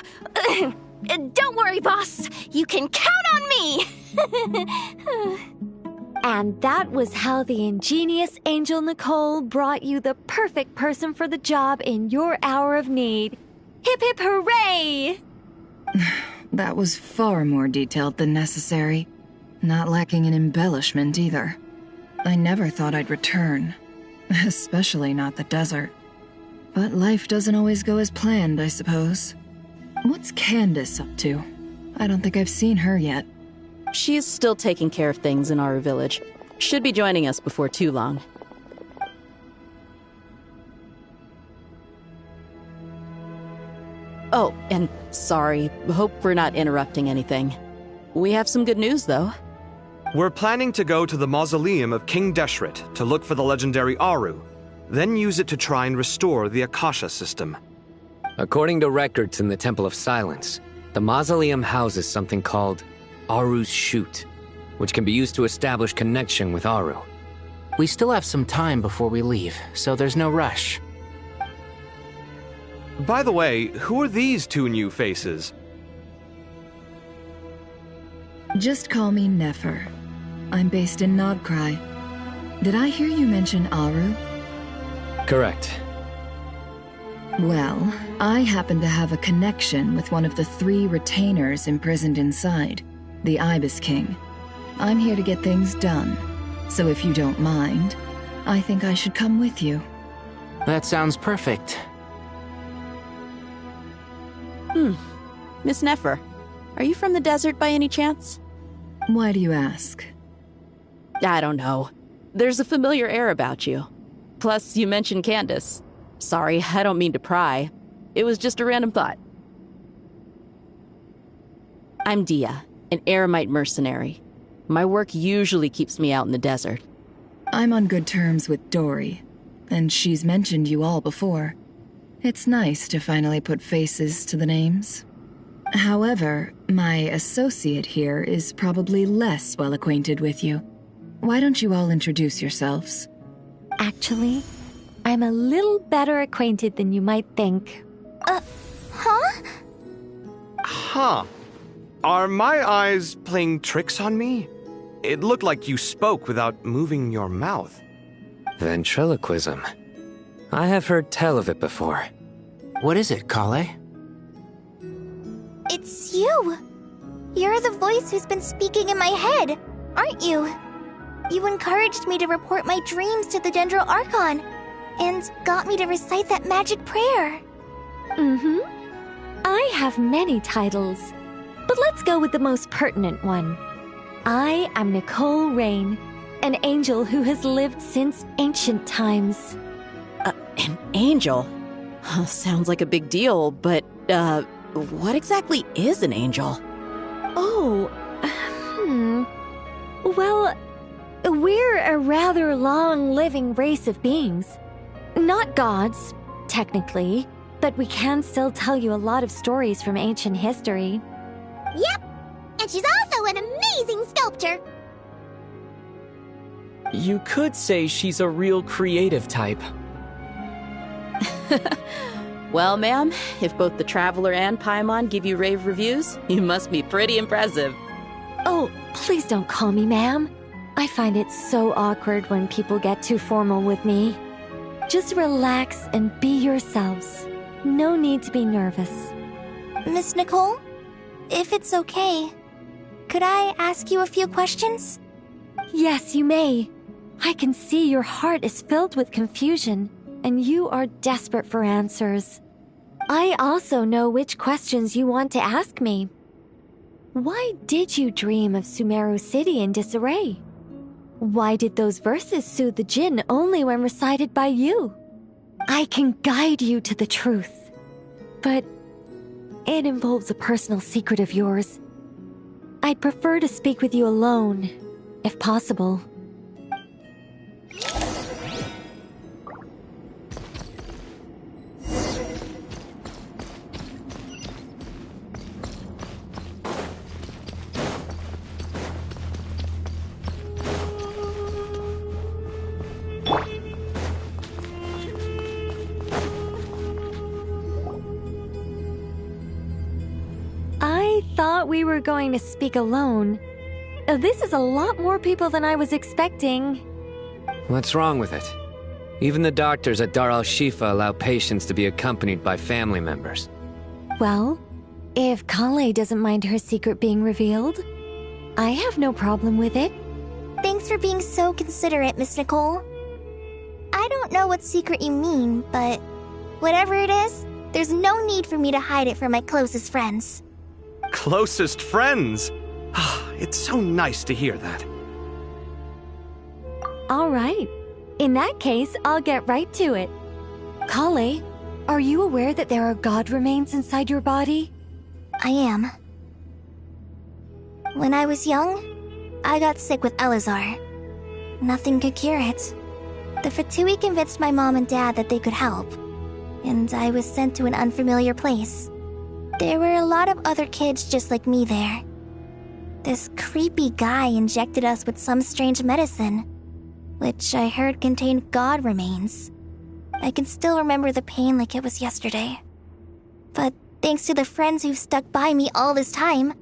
Don't worry, boss. You can count on me! And that was how the ingenious Angel Nicole brought you the perfect person for the job in your hour of need. Hip hip hooray! That was far more detailed than necessary. Not lacking in embellishment either. I never thought I'd return. Especially not the desert. But life doesn't always go as planned, I suppose. What's Candace up to? I don't think I've seen her yet. She is still taking care of things in our village. Should be joining us before too long. Oh, and sorry. Hope we're not interrupting anything. We have some good news, though. We're planning to go to the mausoleum of King Deshret to look for the legendary Aru, then use it to try and restore the Akasha system. According to records in the Temple of Silence, the mausoleum houses something called Aru's Chute, which can be used to establish connection with Aru. We still have some time before we leave, so there's no rush. By the way, who are these two new faces? Just call me Nefer. I'm based in Nodcry. Did I hear you mention Aru? Correct. Well, I happen to have a connection with one of the 3 retainers imprisoned inside, the Ibis King. I'm here to get things done, so if you don't mind, I think I should come with you. That sounds perfect. Miss Nefer, are you from the desert by any chance? Why do you ask? I don't know. There's a familiar air about you. Plus, you mentioned Candace. Sorry, I don't mean to pry. It was just a random thought. I'm Dia, an eremite mercenary. My work usually keeps me out in the desert. I'm on good terms with Dory, and she's mentioned you all before. It's nice to finally put faces to the names. However, my associate here is probably less well acquainted with you. Why don't you all introduce yourselves? Actually, I'm a little better acquainted than you might think. Huh? Huh. Are my eyes playing tricks on me? It looked like you spoke without moving your mouth. Ventriloquism. I have heard tell of it before. What is it, Kale? It's you! You're the voice who's been speaking in my head, aren't you? You encouraged me to report my dreams to the Dendro Archon, and got me to recite that magic prayer. Mm-hmm. I have many titles, but let's go with the most pertinent one. I am Nicole Rain, an angel who has lived since ancient times. An angel? Sounds like a big deal, but, what exactly is an angel? Oh, Well, we're a rather long-living race of beings. Not gods, technically, but we can still tell you a lot of stories from ancient history. Yep, and she's also an amazing sculptor. You could say she's a real creative type. Well, ma'am, if both the Traveler and Paimon give you rave reviews, you must be pretty impressive. Oh, please don't call me ma'am. I find it so awkward when people get too formal with me. Just relax and be yourselves. No need to be nervous. Miss Nicole, if it's okay, could I ask you a few questions? Yes, you may. I can see your heart is filled with confusion, and you are desperate for answers. I also know which questions you want to ask me. Why did you dream of Sumeru City in disarray? Why did those verses soothe the Jinn only when recited by you? I can guide you to the truth, but it involves a personal secret of yours. I'd prefer to speak with you alone, if possible. I thought we were going to speak alone. This is a lot more people than I was expecting. What's wrong with it? Even the doctors at Dar al-Shifa allow patients to be accompanied by family members. Well, if Kale doesn't mind her secret being revealed, I have no problem with it. Thanks for being so considerate, Miss Nicole. I don't know what secret you mean, but whatever it is, there's no need for me to hide it from my closest friends. Closest friends? It's so nice to hear that. All right. In that case, I'll get right to it. Kale, are you aware that there are god remains inside your body? I am. When I was young, I got sick with Elazar. Nothing could cure it. The Fatui convinced my mom and dad that they could help, and I was sent to an unfamiliar place. There were a lot of other kids just like me there. This creepy guy injected us with some strange medicine, which I heard contained god remains. I can still remember the pain like it was yesterday. But thanks to the friends who've stuck by me all this time,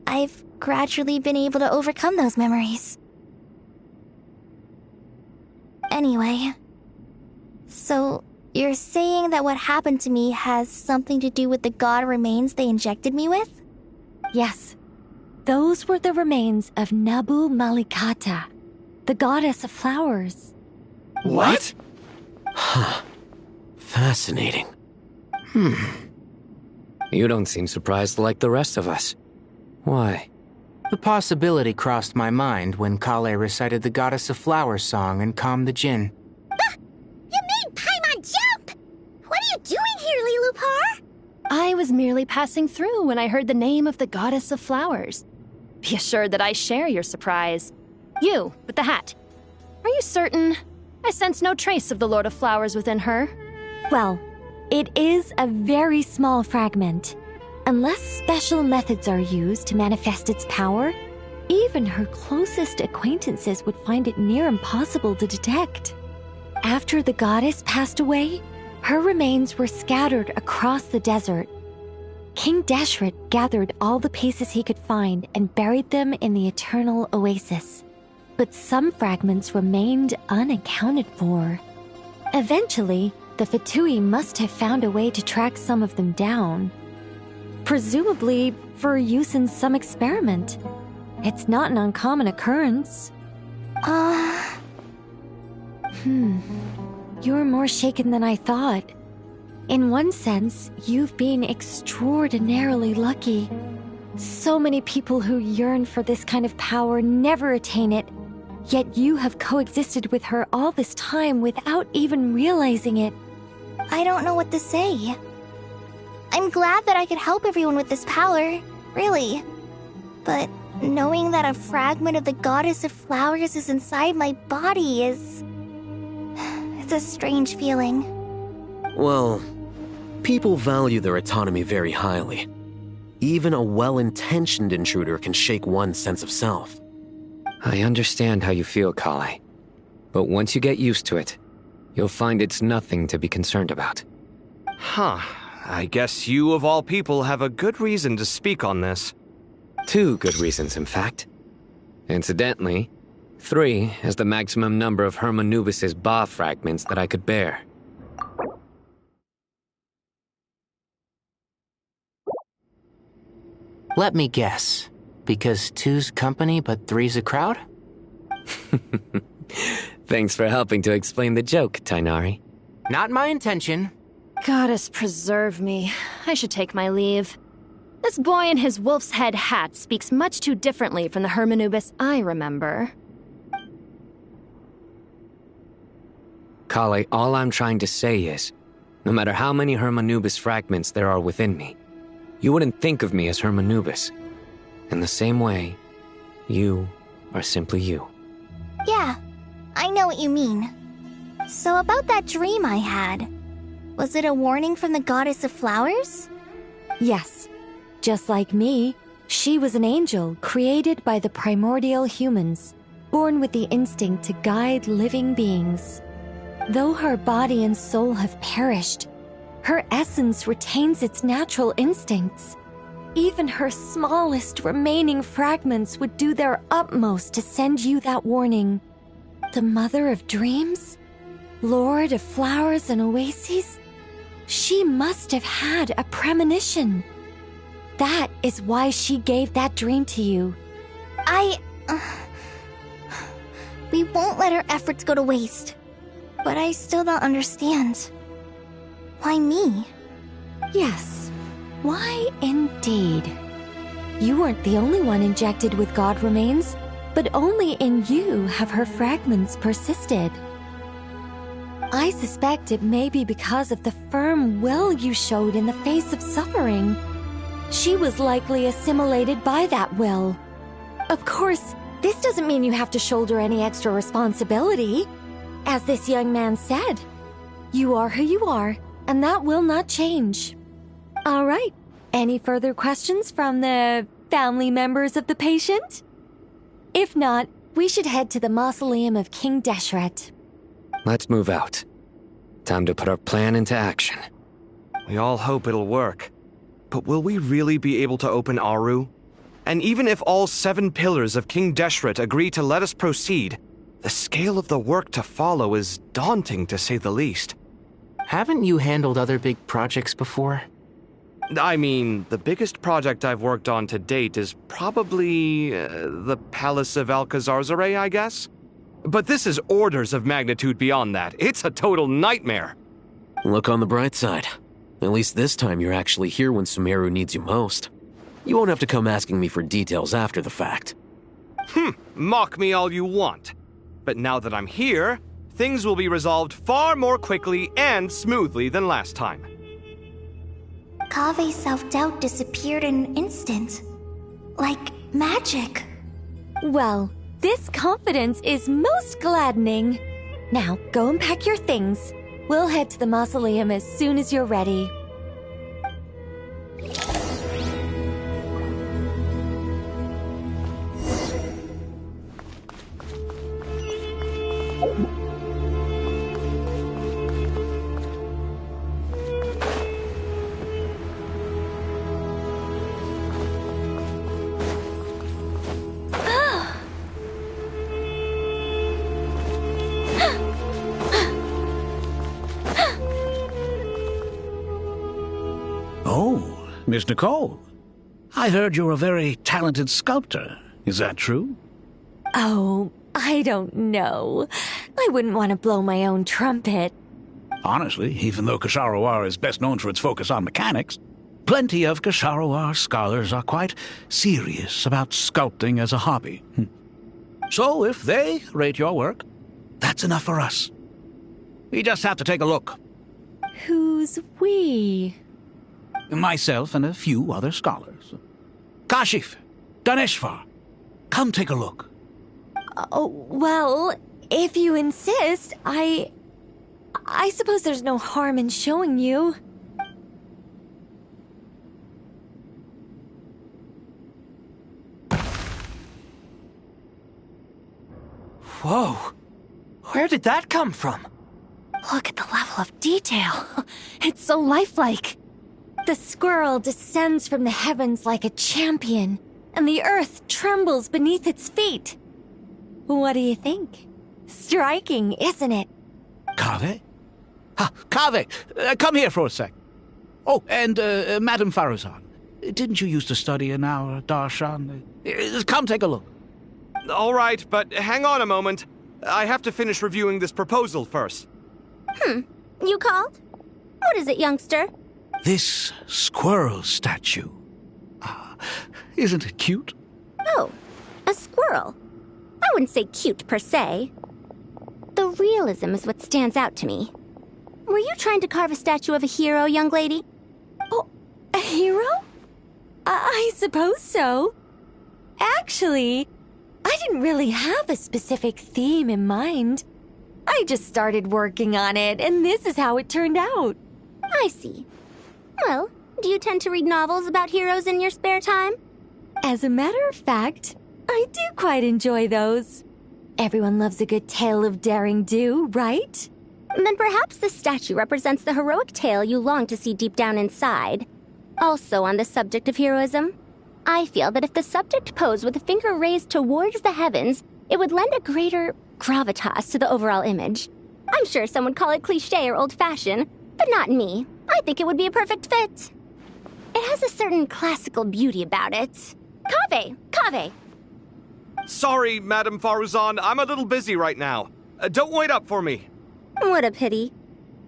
I've gradually been able to overcome those memories. Anyway, so you're saying that what happened to me has something to do with the god remains they injected me with? Yes. Those were the remains of Nabu Malikata, the goddess of flowers. What? Huh. Fascinating. You don't seem surprised like the rest of us. Why? The possibility crossed my mind when Kale recited the Goddess of Flowers song and calmed the Jinn. You made Paimon jump! What are you doing here, Lilupar? I was merely passing through when I heard the name of the Goddess of Flowers. Be assured that I share your surprise. You, with the hat. Are you certain? I sense no trace of the Lord of Flowers within her. Well, it is a very small fragment. Unless special methods are used to manifest its power, even her closest acquaintances would find it near impossible to detect. After the goddess passed away, her remains were scattered across the desert. King Deshret gathered all the pieces he could find and buried them in the Eternal Oasis. But some fragments remained unaccounted for. Eventually, the Fatui must have found a way to track some of them down. Presumably for use in some experiment. It's not an uncommon occurrence. You're more shaken than I thought. In one sense, you've been extraordinarily lucky. So many people who yearn for this kind of power never attain it, yet you have coexisted with her all this time without even realizing it. I don't know what to say. I'm glad that I could help everyone with this power, really. But knowing that a fragment of the Goddess of Flowers is inside my body is... it's a strange feeling. Well, people value their autonomy very highly. Even a well-intentioned intruder can shake one's sense of self. I understand how you feel, Kale. But once you get used to it, you'll find it's nothing to be concerned about. Huh. I guess you, of all people, have a good reason to speak on this. 2 good reasons, in fact. Incidentally, 3 is the maximum number of Hermanubis' Ba fragments that I could bear. Let me guess. Because 2's company, but 3's a crowd? Thanks for helping to explain the joke, Tainari. Not my intention. Goddess preserve me. I should take my leave. This boy in his wolf's head hat speaks much too differently from the Hermanubis I remember. Kale, all I'm trying to say is, no matter how many Hermanubis fragments there are within me, you wouldn't think of me as Hermanubis. In the same way, you are simply you. Yeah, I know what you mean. So about that dream I had, was it a warning from the Goddess of Flowers? Yes. Just like me, she was an angel created by the primordial humans, born with the instinct to guide living beings. Though her body and soul have perished, her essence retains its natural instincts. Even her smallest remaining fragments would do their utmost to send you that warning. The Mother of Dreams? Lord of Flowers and Oases? She must have had a premonition. That is why she gave that dream to you. We won't let our efforts go to waste. But I still don't understand. Why me? Yes. Why indeed? You weren't the only one injected with God remains, but only in you have her fragments persisted. I suspect it may be because of the firm will you showed in the face of suffering. She was likely assimilated by that will. Of course, this doesn't mean you have to shoulder any extra responsibility. As this young man said, you are who you are, and that will not change. All right. Any further questions from the family members of the patient? If not, we should head to the mausoleum of King Deshret. Let's move out. Time to put our plan into action. We all hope it'll work. But will we really be able to open Aru? And even if all 7 pillars of King Deshret agree to let us proceed, the scale of the work to follow is daunting to say the least. Haven't you handled other big projects before? I mean, the biggest project I've worked on to date is probably the Palace of Alcazarzaray, I guess? But this is orders of magnitude beyond that. It's a total nightmare. Look on the bright side. At least this time you're actually here when Sumeru needs you most. You won't have to come asking me for details after the fact. Mock me all you want. But now that I'm here, things will be resolved far more quickly and smoothly than last time. Kave's self-doubt disappeared in an instant. Like magic. Well, this confidence is most gladdening. Now, go and pack your things. We'll head to the mausoleum as soon as you're ready. Miss Nicole, I heard you're a very talented sculptor. Is that true? Oh, I don't know. I wouldn't want to blow my own trumpet. Honestly, even though Kasharawar is best known for its focus on mechanics, plenty of Kasharawar scholars are quite serious about sculpting as a hobby. So if they rate your work, that's enough for us. We just have to take a look. Who's we? Myself and a few other scholars. Kashif, Daneshvar, come take a look. Oh, well, if you insist, I suppose there's no harm in showing you. Whoa! Where did that come from? Look at the level of detail. It's so lifelike. The squirrel descends from the heavens like a champion, and the earth trembles beneath its feet. What do you think? Striking, isn't it? Kaveh? Kaveh, come here for a sec. Oh, and Madame Faruzan, didn't you used to study in our darshan? Come take a look. All right, but hang on a moment. I have to finish reviewing this proposal first. You called? What is it, youngster? This squirrel statue. Isn't it cute? Oh, a squirrel. I wouldn't say cute per se. The realism is what stands out to me. Were you trying to carve a statue of a hero, young lady? Oh, a hero? I suppose so. Actually, I didn't really have a specific theme in mind. I just started working on it, and this is how it turned out. I see. Well, do you tend to read novels about heroes in your spare time? As a matter of fact, I do quite enjoy those. Everyone loves a good tale of daring do, right? Then perhaps this statue represents the heroic tale you long to see deep down inside. Also on the subject of heroism, I feel that if the subject posed with a finger raised towards the heavens, it would lend a greater gravitas to the overall image. I'm sure some would call it cliché or old-fashioned, but not me. I think it would be a perfect fit. It has a certain classical beauty about it. Kaveh! Sorry, Madame Faruzan, I'm a little busy right now. Don't wait up for me. What a pity.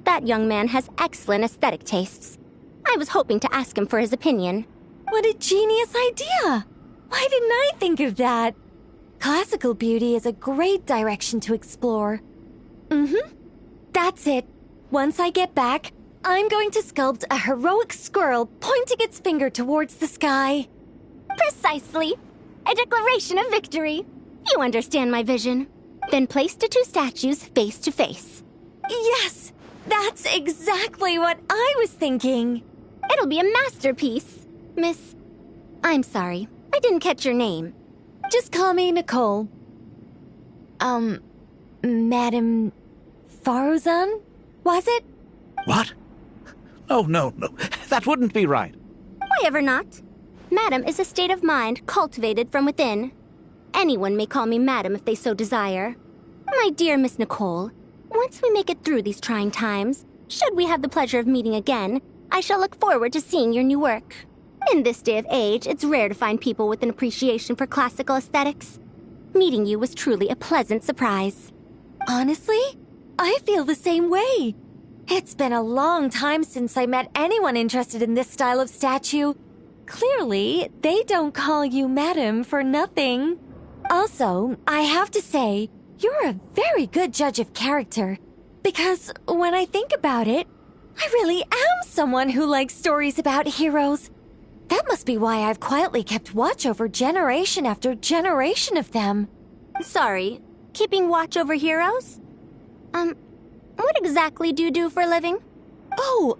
That young man has excellent aesthetic tastes. I was hoping to ask him for his opinion. What a genius idea! Why didn't I think of that? Classical beauty is a great direction to explore. That's it. Once I get back, I'm going to sculpt a heroic squirrel pointing its finger towards the sky. Precisely. A declaration of victory. You understand my vision. Then place the two statues face to face. Yes! That's exactly what I was thinking. It'll be a masterpiece. Miss... I'm sorry. I didn't catch your name. Just call me Nicole. Madame Faruzan? Was it? What? Oh, no. That wouldn't be right. Why ever not? Madam is a state of mind cultivated from within. Anyone may call me Madam if they so desire. My dear Miss Nicole, once we make it through these trying times, should we have the pleasure of meeting again, I shall look forward to seeing your new work. In this day of age, it's rare to find people with an appreciation for classical aesthetics. Meeting you was truly a pleasant surprise. Honestly, I feel the same way. It's been a long time since I met anyone interested in this style of statue. Clearly, they don't call you Madam for nothing. Also, I have to say, you're a very good judge of character. Because when I think about it, I really am someone who likes stories about heroes. That must be why I've quietly kept watch over generation after generation of them. Sorry, keeping watch over heroes? What exactly do you do for a living? Oh,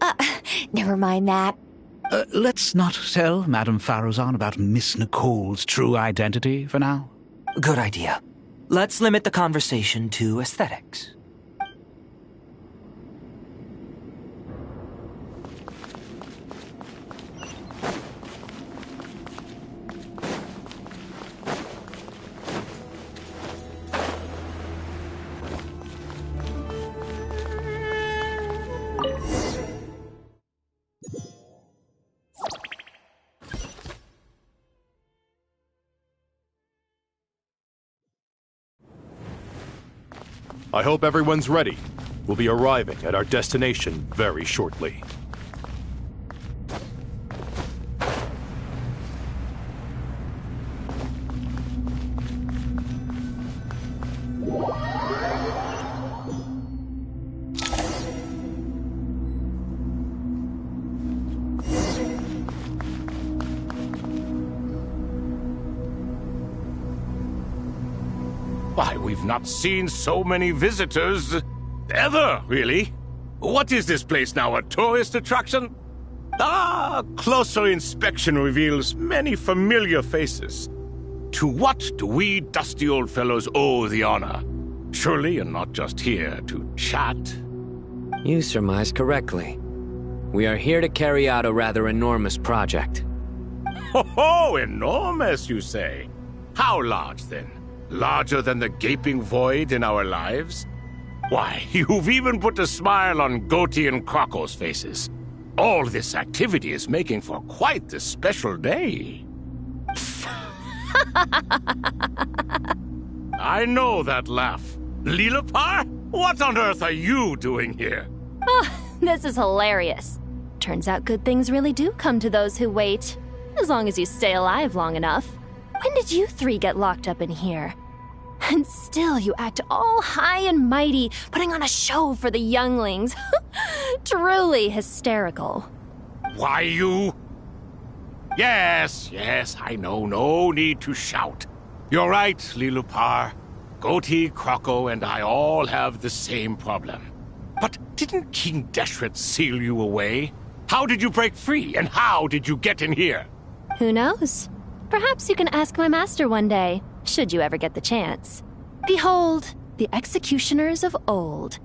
never mind that. Let's not tell Madame Faruzan about Miss Nicole's true identity for now. Good idea. Let's limit the conversation to aesthetics. I hope everyone's ready. We'll be arriving at our destination very shortly. Why, we've not seen so many visitors ever, really. What is this place now, a tourist attraction? Ah, closer inspection reveals many familiar faces. To what do we dusty old fellows owe the honor? Surely you're not just here to chat. You surmise correctly. We are here to carry out a rather enormous project. Ho, enormous, you say? How large, then? Larger than the gaping void in our lives? Why, you've even put a smile on Goatee and Crocco's faces. All this activity is making for quite the special day. I know that laugh. Lilipar? What on earth are you doing here? Oh, this is hilarious. Turns out good things really do come to those who wait. As long as you stay alive long enough. When did you three get locked up in here? And still you act all high and mighty, putting on a show for the younglings. Truly hysterical. Why, you... Yes, I know. No need to shout. You're right, Lilipar. Goatee, Crocco, and I all have the same problem. But didn't King Deshret seal you away? How did you break free, and how did you get in here? Who knows? Perhaps you can ask my master one day, should you ever get the chance. Behold, the executioners of old.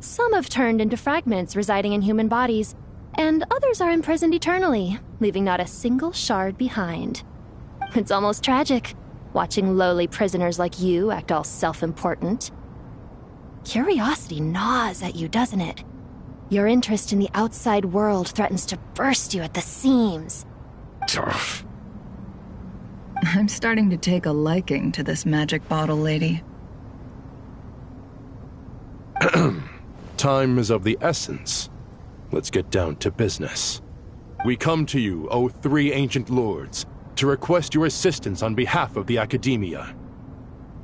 Some have turned into fragments residing in human bodies, and others are imprisoned eternally, leaving not a single shard behind. It's almost tragic, watching lowly prisoners like you act all self-important. Curiosity gnaws at you, doesn't it? Your interest in the outside world threatens to burst you at the seams. Turf. I'm starting to take a liking to this magic bottle lady. Time is of the essence. Let's get down to business. We come to you, O three ancient lords, to request your assistance on behalf of the Academia.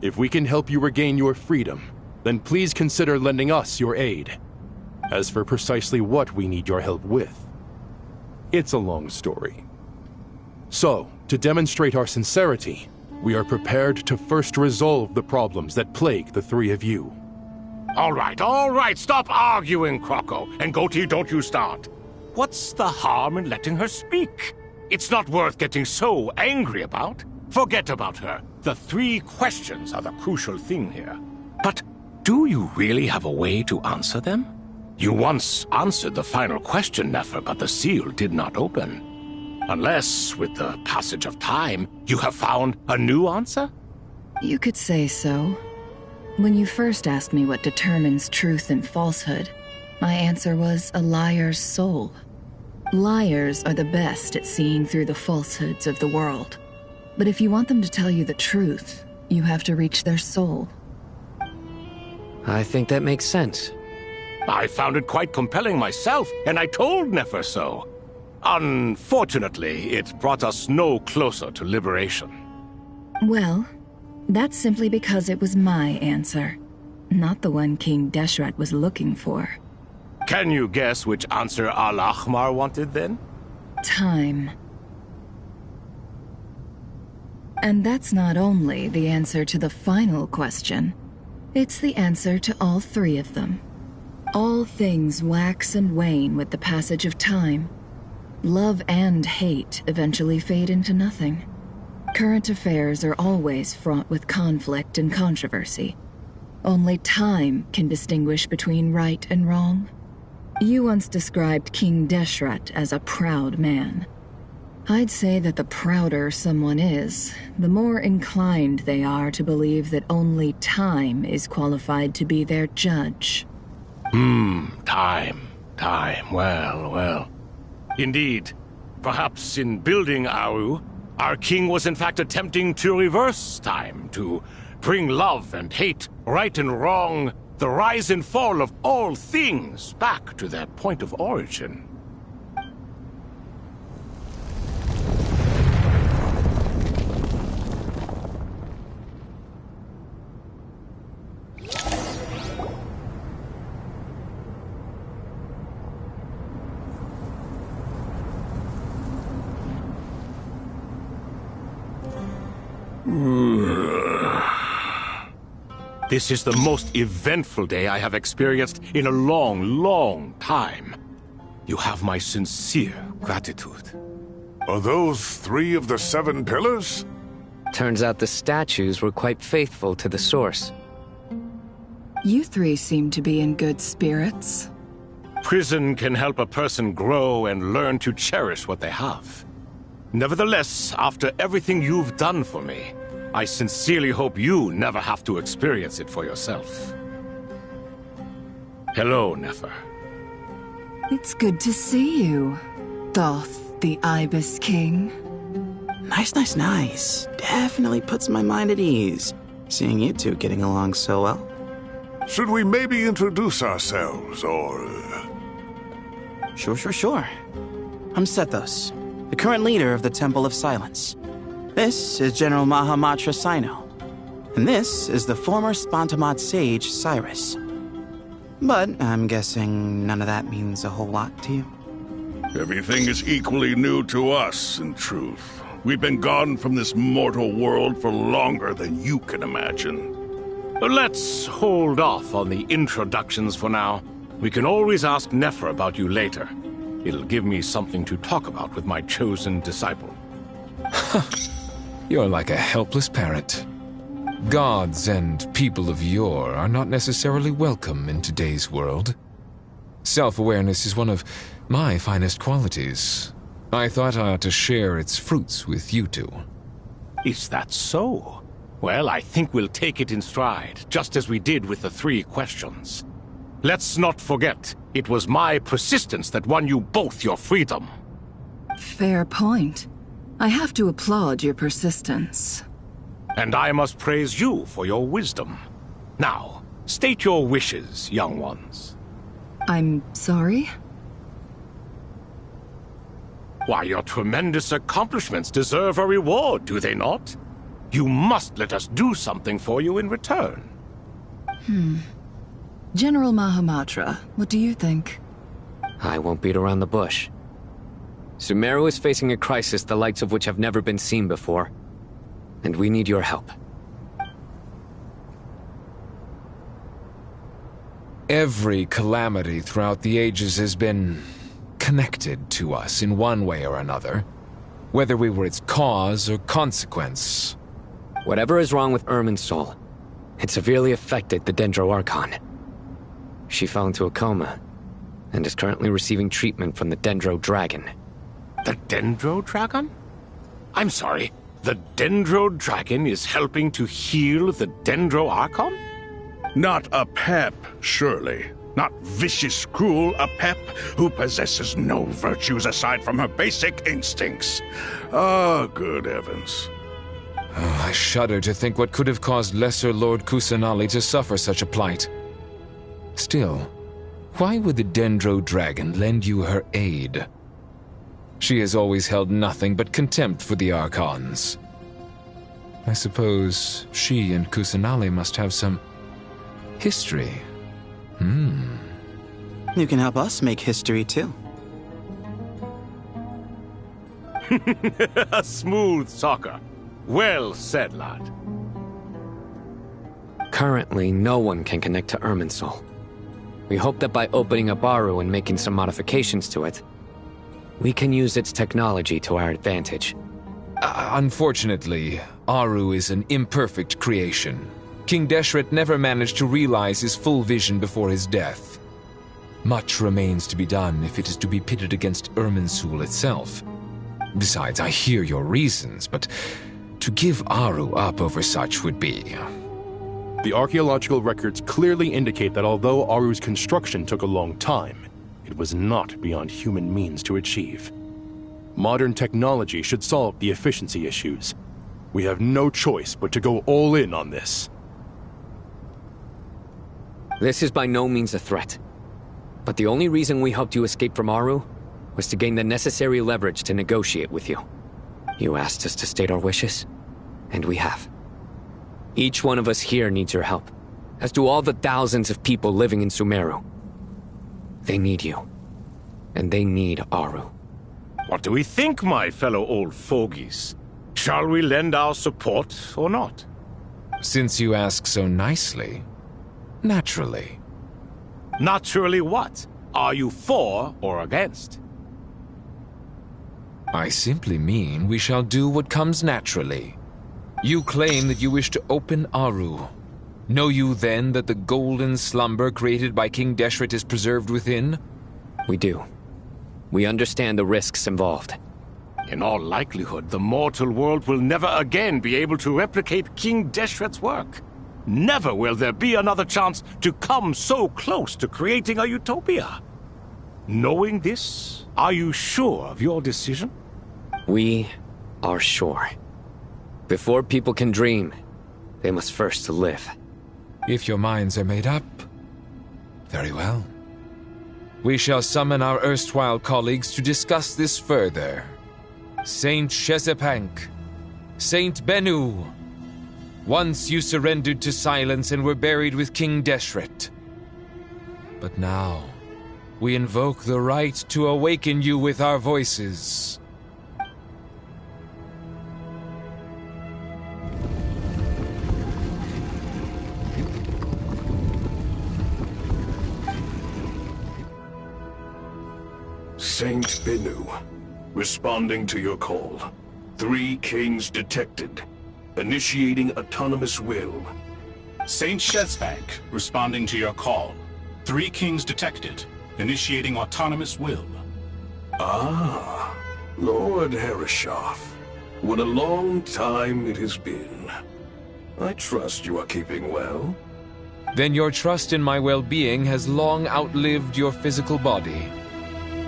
If we can help you regain your freedom, then please consider lending us your aid. As for precisely what we need your help with, it's a long story. So, to demonstrate our sincerity, we are prepared to first resolve the problems that plague the three of you. All right, stop arguing, Crocco. And Goatee, don't you start. What's the harm in letting her speak? It's not worth getting so angry about. Forget about her. The three questions are the crucial thing here. But do you really have a way to answer them? You once answered the final question, Nefer, but the seal did not open. Unless, with the passage of time, you have found a new answer? You could say so. When you first asked me what determines truth and falsehood, my answer was a liar's soul. Liars are the best at seeing through the falsehoods of the world. But if you want them to tell you the truth, you have to reach their soul. I think that makes sense. I found it quite compelling myself, and I told Nefer so. Unfortunately, it brought us no closer to liberation. Well, that's simply because it was my answer, not the one King Deshret was looking for. Can you guess which answer Al-Ahmar wanted then? Time. And that's not only the answer to the final question, it's the answer to all three of them. All things wax and wane with the passage of time. Love and hate eventually fade into nothing. Current affairs are always fraught with conflict and controversy. Only time can distinguish between right and wrong. You once described King Deshret as a proud man. I'd say that the prouder someone is, the more inclined they are to believe that only time is qualified to be their judge. Time. Well. Indeed. Perhaps in building Aru, our king was in fact attempting to reverse time, to bring love and hate, right and wrong, The rise and fall of all things back to their point of origin. This is the most eventful day I have experienced in a long, long time. You have my sincere gratitude. Are those 3 of the 7 pillars? Turns out the statues were quite faithful to the source. You 3 seem to be in good spirits. Prison can help a person grow and learn to cherish what they have. Nevertheless, after everything you've done for me, I sincerely hope you never have to experience it for yourself. Hello, Nefer. It's good to see you, Thoth the Ibis King. Nice. Definitely puts my mind at ease, seeing you two getting along so well. Should we maybe introduce ourselves, or... Sure. I'm Sethos, the current leader of the Temple of Silence. This is General Mahamatra Sino, and this is the former Spantamot sage, Cyrus. But I'm guessing none of that means a whole lot to you. Everything is equally new to us, in truth. We've been gone from this mortal world for longer than you can imagine. Let's hold off on the introductions for now. We can always ask Nefer about you later. It'll give me something to talk about with my chosen disciple. You're like a helpless parrot. Gods and people of yore are not necessarily welcome in today's world. Self-awareness is one of my finest qualities. I thought I ought to share its fruits with you two. Is that so? Well, I think we'll take it in stride, just as we did with the 3 questions. Let's not forget, it was my persistence that won you both your freedom. Fair point. I have to applaud your persistence. And I must praise you for your wisdom. Now, state your wishes, young ones. I'm sorry? Why, your tremendous accomplishments deserve a reward, do they not? You must let us do something for you in return. General Mahamatra, what do you think? I won't beat around the bush. Sumeru is facing a crisis the likes of which have never been seen before. And we need your help. Every calamity throughout the ages has been connected to us in one way or another, whether we were its cause or consequence. Whatever is wrong with Irminsul, it severely affected the Dendro Archon. She fell into a coma and is currently receiving treatment from the Dendro Dragon. The Dendro Dragon? I'm sorry, the Dendro Dragon is helping to heal the Dendro Archon? Not a pep, surely. Not vicious, cruel a pep who possesses no virtues aside from her basic instincts. Ah, good heavens. Oh, I shudder to think what could have caused Lesser Lord Kusanali to suffer such a plight. Still, why would the Dendro Dragon lend you her aid? She has always held nothing but contempt for the Archons. I suppose she and Kusanali must have some history. You can help us make history too. A smooth talker. Well said, lad. Currently, no one can connect to Irminsul. We hope that by opening up Aru and making some modifications to it, we can use its technology to our advantage. Unfortunately, Aru is an imperfect creation. King Deshret never managed to realize his full vision before his death. Much remains to be done if it is to be pitted against Irminsul itself. Besides, I hear your reasons, but to give Aru up over such would be... The archaeological records clearly indicate that although Aru's construction took a long time, it was not beyond human means to achieve. Modern technology should solve the efficiency issues. We have no choice but to go all in on this. This is by no means a threat. But the only reason we helped you escape from Aru was to gain the necessary leverage to negotiate with you. You asked us to state our wishes, and we have. Each one of us here needs your help, as do all the thousands of people living in Sumeru. They need you, and they need Aru. What do we think, my fellow old fogies? Shall we lend our support or not? Since you ask so nicely, naturally. Naturally what? Are you for or against? I simply mean we shall do what comes naturally. You claim that you wish to open Aru. Know you then that the golden slumber created by King Deshret is preserved within? We do. We understand the risks involved. In all likelihood, the mortal world will never again be able to replicate King Deshret's work. Never will there be another chance to come so close to creating a utopia. Knowing this, are you sure of your decision? We are sure. Before people can dream, they must first live. If your minds are made up, very well. We shall summon our erstwhile colleagues to discuss this further. Saint Shezepank, Saint Bennu. Once you surrendered to silence and were buried with King Deshret. But now, we invoke the right to awaken you with our voices. Saint Bennu, responding to your call. 3 kings detected. Initiating autonomous will. Saint Shezbank, responding to your call. 3 kings detected. Initiating autonomous will. Ah, Lord Herreshoff. What a long time it has been. I trust you are keeping well. Then your trust in my well-being has long outlived your physical body.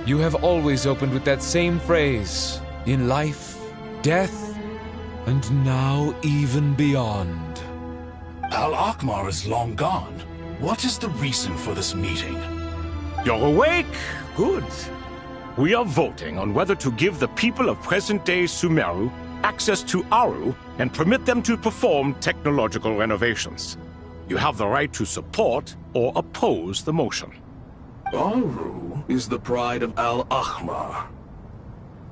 You have always opened with that same phrase, in life, death, and now even beyond. Al-Akmar is long gone. What is the reason for this meeting? You're awake? Good. We are voting on whether to give the people of present-day Sumeru access to Aru and permit them to perform technological renovations. You have the right to support or oppose the motion. Aru is the pride of Al-Akmar.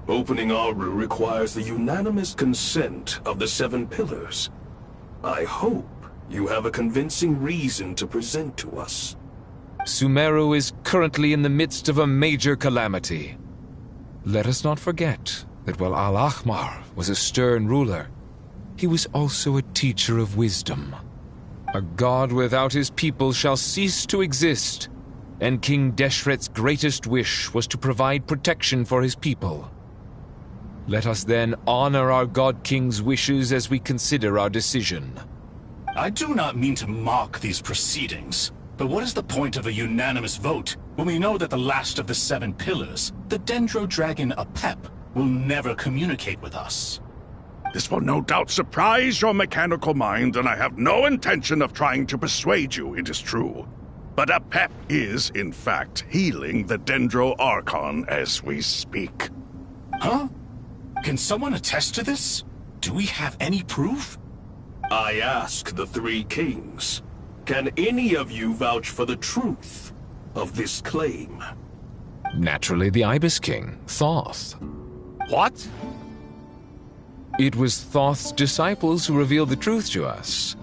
Opening Aru requires the unanimous consent of the 7 pillars. I hope you have a convincing reason to present to us. Sumeru is currently in the midst of a major calamity. Let us not forget that while Al-Akmar was a stern ruler, he was also a teacher of wisdom. A god without his people shall cease to exist, and King Deshret's greatest wish was to provide protection for his people. Let us then honor our God King's wishes as we consider our decision. I do not mean to mock these proceedings, but what is the point of a unanimous vote when we know that the last of the 7 pillars, the Dendro Dragon Apep, will never communicate with us? This will no doubt surprise your mechanical mind, and I have no intention of trying to persuade you it is true. But Apep is, in fact, healing the Dendro Archon as we speak. Huh? Can someone attest to this? Do we have any proof? I ask the 3 kings. Can any of you vouch for the truth of this claim? Naturally, the Ibis King, Thoth. What? It was Thoth's disciples who revealed the truth to us.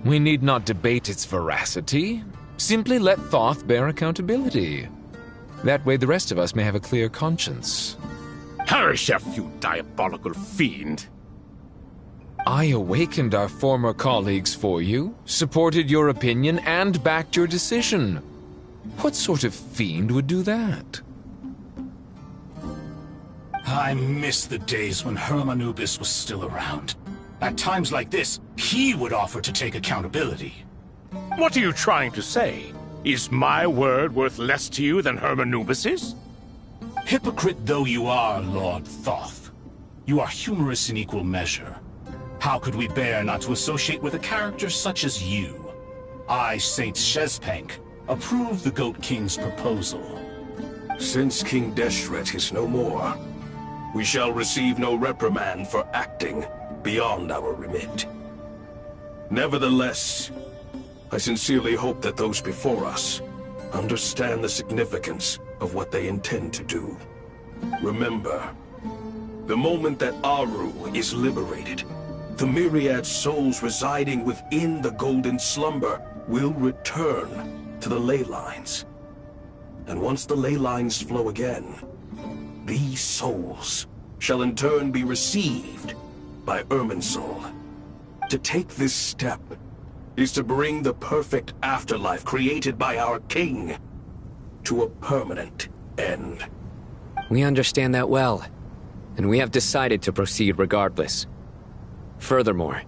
We need not debate its veracity. Simply let Thoth bear accountability. That way the rest of us may have a clear conscience. Herreshoff, you diabolical fiend! I awakened our former colleagues for you, supported your opinion, and backed your decision. What sort of fiend would do that? I miss the days when Hermanubis was still around. At times like this, he would offer to take accountability. What are you trying to say? Is my word worth less to you than Hermanubis's? Hypocrite though you are, Lord Thoth, you are humorous in equal measure. How could we bear not to associate with a character such as you? I, Saint Shezpank, approve the Goat King's proposal. Since King Deshret is no more, we shall receive no reprimand for acting beyond our remit. Nevertheless, I sincerely hope that those before us understand the significance of what they intend to do. Remember, the moment that Aru is liberated, the myriad souls residing within the Golden Slumber will return to the ley lines. And once the ley lines flow again, these souls shall in turn be received by Irminsul. To take this step is to bring the perfect afterlife created by our king to a permanent end. We understand that well, and we have decided to proceed regardless. Furthermore,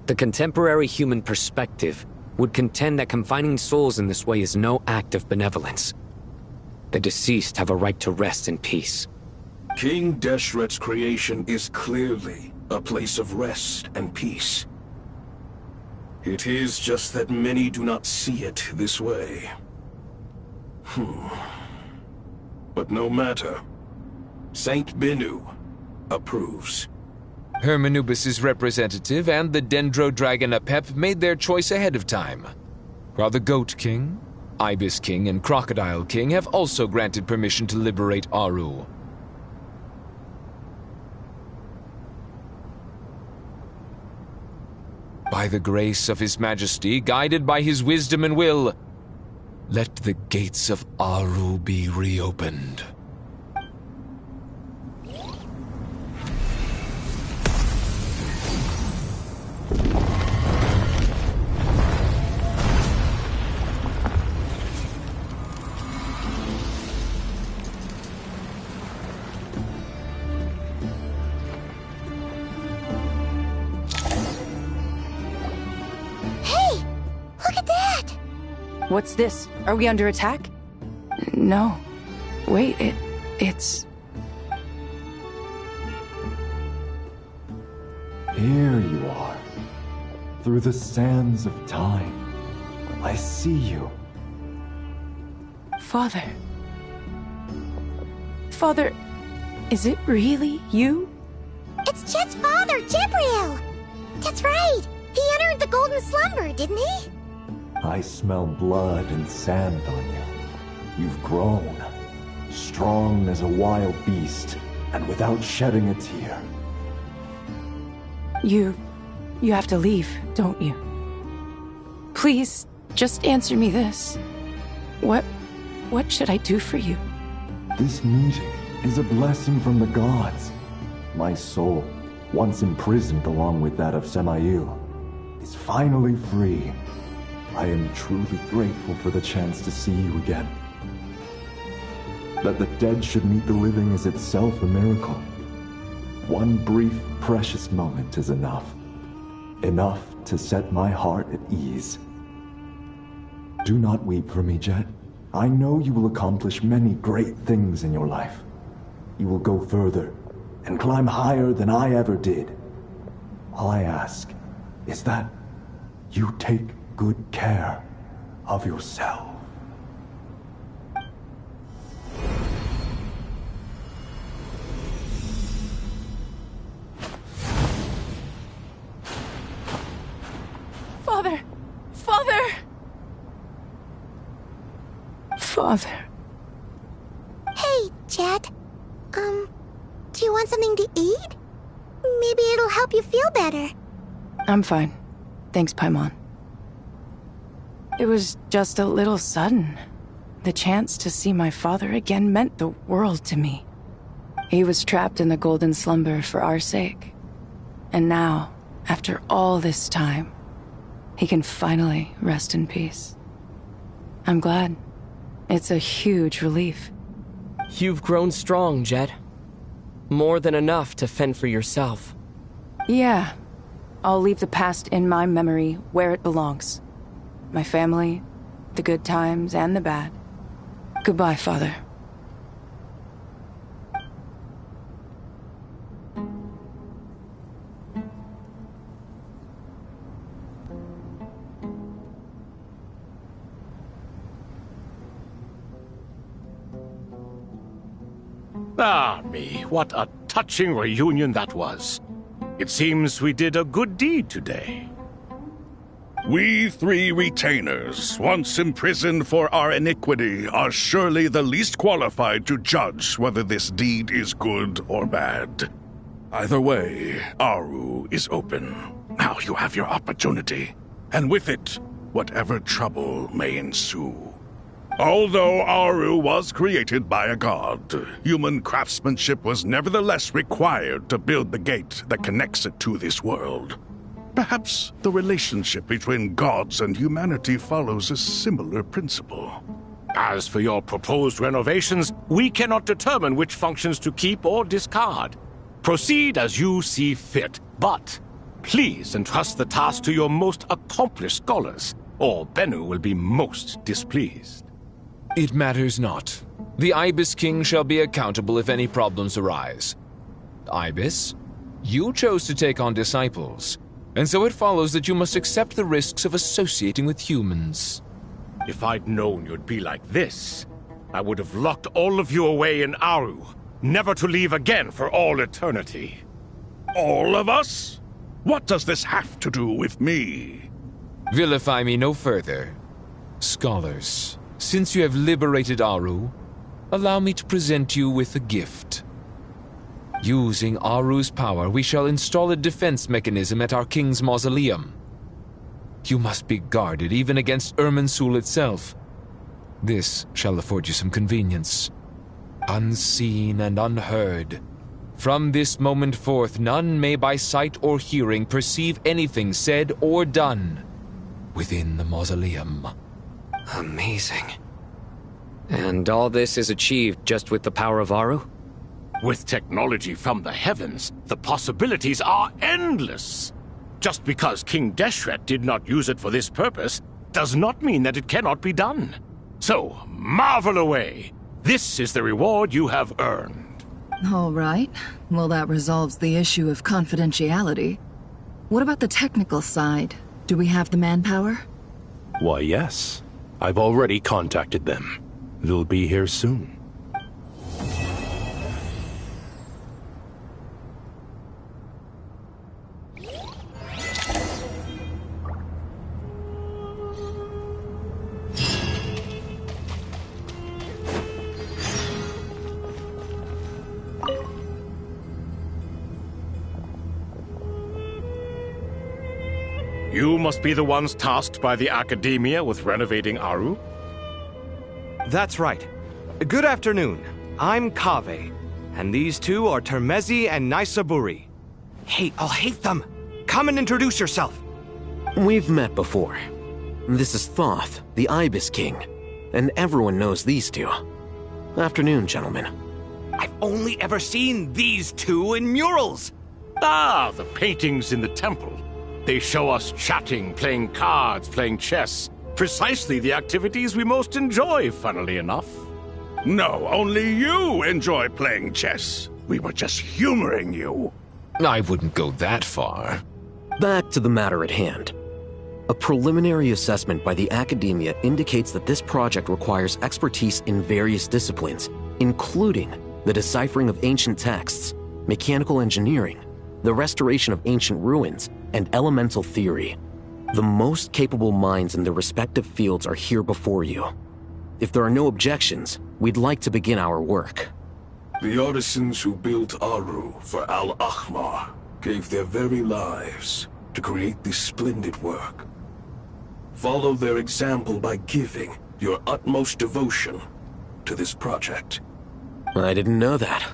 the contemporary human perspective would contend that confining souls in this way is no act of benevolence. The deceased have a right to rest in peace. King Deshret's creation is clearly a place of rest and peace. It is just that many do not see it this way. But no matter. Saint Binu approves. Hermanubis' representative and the Dendro Dragon Apep made their choice ahead of time, while the Goat King, Ibis King, and Crocodile King have also granted permission to liberate Aru. By the grace of His Majesty, guided by his wisdom and will, let the gates of Aru be reopened. What's this? Are we under attack? No. Wait, it's... Here you are. Through the sands of time. I see you. Father. Father, is it really you? It's Chet's father, Jibril! That's right! He entered the Golden Slumber, didn't he? I smell blood and sand on you. You've grown. Strong as a wild beast, and without shedding a tear. You have to leave, don't you? Please, just answer me this. What should I do for you? This meeting is a blessing from the gods. My soul, once imprisoned along with that of Semail, is finally free. I am truly grateful for the chance to see you again. That the dead should meet the living is itself a miracle. One brief, precious moment is enough. Enough to set my heart at ease. Do not weep for me, Jet. I know you will accomplish many great things in your life. You will go further and climb higher than I ever did. All I ask is that you take good care of yourself. Father! Father! Father. Hey, Jet. Do you want something to eat? Maybe it'll help you feel better. I'm fine. Thanks, Paimon. It was just a little sudden. The chance to see my father again meant the world to me. He was trapped in the Golden Slumber for our sake. And now, after all this time, he can finally rest in peace. I'm glad. It's a huge relief. You've grown strong, Jet. More than enough to fend for yourself. Yeah. I'll leave the past in my memory where it belongs. My family, the good times and the bad. Goodbye, Father. Ah, me, what a touching reunion that was. It seems we did a good deed today. We three retainers, once imprisoned for our iniquity, are surely the least qualified to judge whether this deed is good or bad. Either way, Aru is open. Now you have your opportunity, and with it, whatever trouble may ensue. Although Aru was created by a god, human craftsmanship was nevertheless required to build the gate that connects it to this world. Perhaps the relationship between gods and humanity follows a similar principle. As for your proposed renovations, we cannot determine which functions to keep or discard. Proceed as you see fit, but please entrust the task to your most accomplished scholars, or Bennu will be most displeased. It matters not. The Ibis King shall be accountable if any problems arise. Ibis, you chose to take on disciples, and so it follows that you must accept the risks of associating with humans. If I'd known you'd be like this, I would have locked all of you away in Aru, never to leave again for all eternity. All of us? What does this have to do with me? Vilify me no further. Scholars, since you have liberated Aru, allow me to present you with a gift. Using Aru's power, we shall install a defense mechanism at our king's mausoleum. You must be guarded even against Irminsul itself. This shall afford you some convenience. Unseen and unheard. From this moment forth, none may by sight or hearing perceive anything said or done within the mausoleum. Amazing. And all this is achieved just with the power of Aru? With technology from the heavens, the possibilities are endless. Just because King Deshret did not use it for this purpose does not mean that it cannot be done. So, marvel away. This is the reward you have earned. All right. Well, that resolves the issue of confidentiality. What about the technical side? Do we have the manpower? Why, yes. I've already contacted them. They'll be here soon. You must be the ones tasked by the Academia with renovating Aru? That's right. Good afternoon. I'm Kaveh, and these two are Termezi and Naisaburi. Hey, I'll hate them. Come and introduce yourself. We've met before. This is Thoth, the Ibis King, and everyone knows these two. Afternoon, gentlemen. I've only ever seen these two in murals. Ah, the paintings in the temple. They show us chatting, playing cards, playing chess. Precisely the activities we most enjoy, funnily enough. No, only you enjoy playing chess. We were just humoring you. I wouldn't go that far. Back to the matter at hand. A preliminary assessment by the Academia indicates that this project requires expertise in various disciplines, including the deciphering of ancient texts, mechanical engineering, the restoration of ancient ruins, and elemental theory. The most capable minds in their respective fields are here before you. If there are no objections, we'd like to begin our work. The artisans who built Aru for Al-Ahmar gave their very lives to create this splendid work. Follow their example by giving your utmost devotion to this project. I didn't know that.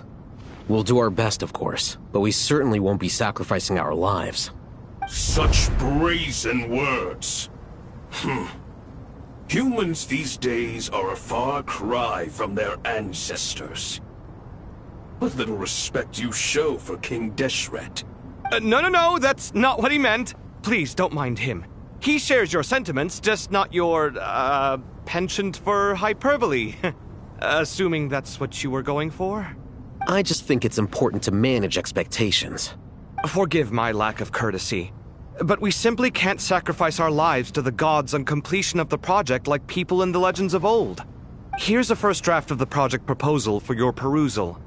We'll do our best, of course, but we certainly won't be sacrificing our lives. Such brazen words. Humans these days are a far cry from their ancestors. What little respect you show for King Deshret. No, that's not what he meant. Please, don't mind him. He shares your sentiments, just not your, penchant for hyperbole. Assuming that's what you were going for? I just think it's important to manage expectations. Forgive my lack of courtesy, but we simply can't sacrifice our lives to the gods on completion of the project like people in the legends of old. Here's a first draft of the project proposal for your perusal.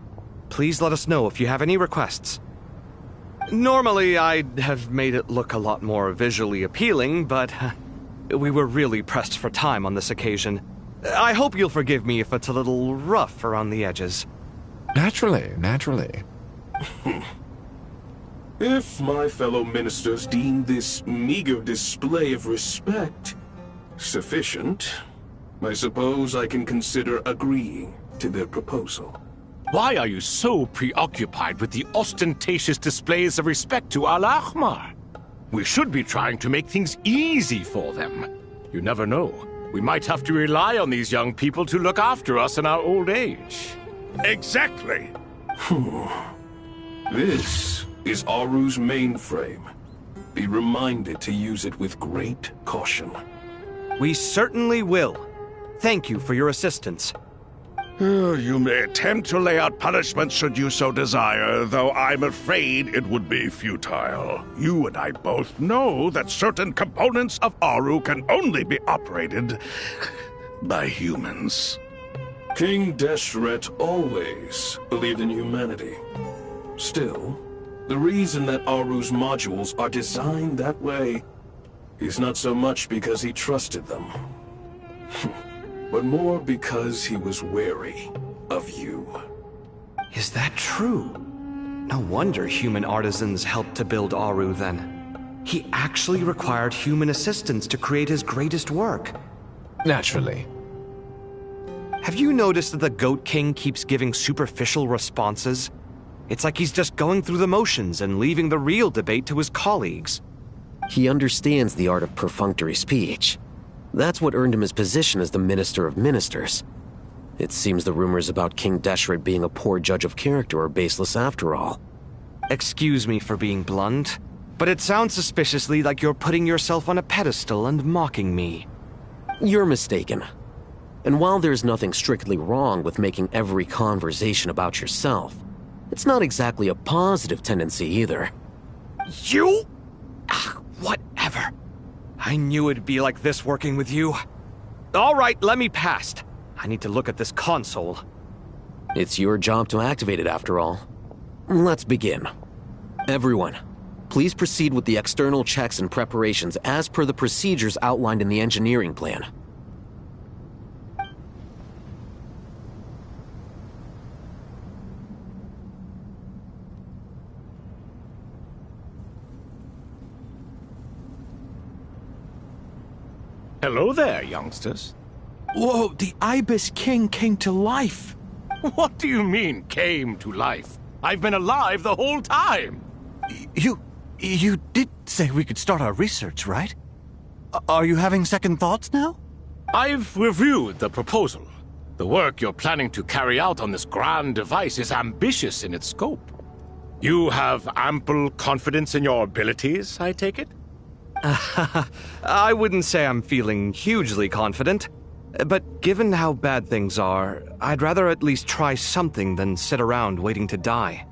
Please let us know if you have any requests. Normally, I'd have made it look a lot more visually appealing, but we were really pressed for time on this occasion. I hope you'll forgive me if it's a little rough around the edges. Naturally, naturally. If my fellow ministers deem this meager display of respect sufficient, I suppose I can consider agreeing to their proposal. Why are you so preoccupied with the ostentatious displays of respect to Al-Ahmar? We should be trying to make things easy for them. You never know. We might have to rely on these young people to look after us in our old age. Exactly. This is Aru's mainframe. Be reminded to use it with great caution. We certainly will. Thank you for your assistance. You may attempt to lay out punishment should you so desire, though I'm afraid it would be futile. You and I both know that certain components of Aru can only be operated by humans. King Deshret always believed in humanity. Still, the reason that Aru's modules are designed that way is not so much because he trusted them, but more because he was wary of you. Is that true? No wonder human artisans helped to build Aru then. He actually required human assistance to create his greatest work. Naturally. Have you noticed that the Goat King keeps giving superficial responses? It's like he's just going through the motions and leaving the real debate to his colleagues. He understands the art of perfunctory speech. That's what earned him his position as the Minister of Ministers. It seems the rumors about King Deshret being a poor judge of character are baseless after all. Excuse me for being blunt, but it sounds suspiciously like you're putting yourself on a pedestal and mocking me. You're mistaken. And while there's nothing strictly wrong with making every conversation about yourself, it's not exactly a positive tendency either. You? Whatever. I knew it'd be like this working with you. All right, let me past. I need to look at this console. It's your job to activate it after all. Let's begin. Everyone, please proceed with the external checks and preparations as per the procedures outlined in the engineering plan. Hello there, youngsters. Whoa, the Ibis King came to life. What do you mean, came to life? I've been alive the whole time. You did say we could start our research, right? Are you having second thoughts now? I've reviewed the proposal. The work you're planning to carry out on this grand device is ambitious in its scope. You have ample confidence in your abilities, I take it? I wouldn't say I'm feeling hugely confident, but given how bad things are, I'd rather at least try something than sit around waiting to die.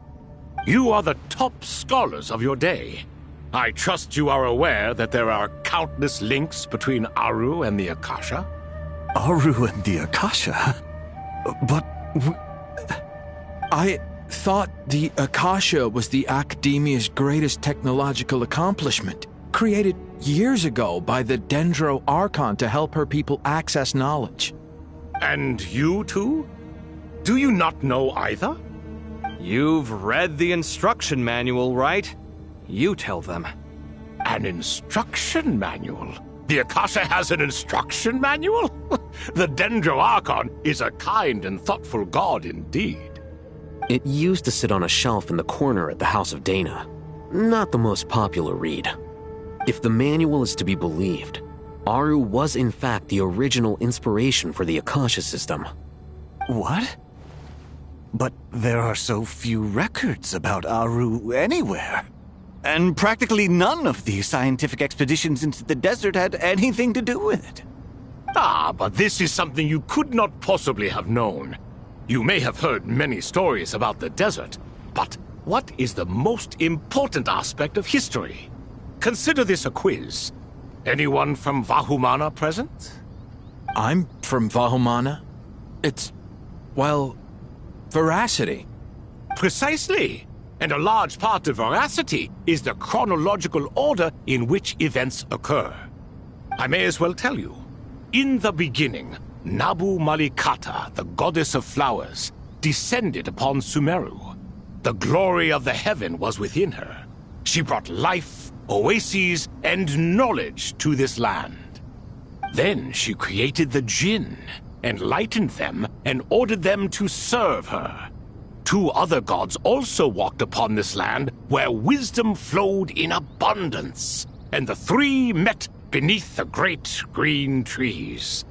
You are the top scholars of your day. I trust you are aware that there are countless links between Aru and the Akasha? Aru and the Akasha? But I thought the Akasha was the Academia's greatest technological accomplishment, created years ago by the Dendro Archon to help her people access knowledge. And you too? Do you not know either? You've read the instruction manual, right? You tell them. An instruction manual? The Akasha has an instruction manual? The Dendro Archon is a kind and thoughtful god indeed. It used to sit on a shelf in the corner at the House of Dana. Not the most popular read. If the manual is to be believed, Aru was in fact the original inspiration for the Akasha system. What? But there are so few records about Aru anywhere. And practically none of the scientific expeditions into the desert had anything to do with it. Ah, but this is something you could not possibly have known. You may have heard many stories about the desert, but what is the most important aspect of history? Consider this a quiz. Anyone from Vahumana present? I'm from Vahumana. It's, well, veracity. Precisely. And a large part of veracity is the chronological order in which events occur. I may as well tell you. In the beginning, Nabu Malikata, the goddess of flowers, descended upon Sumeru. The glory of the heaven was within her. She brought life, oases, and knowledge to this land. Then she created the Jinn, enlightened them, and ordered them to serve her. 2 other gods also walked upon this land where wisdom flowed in abundance, and the 3 met beneath the great green trees.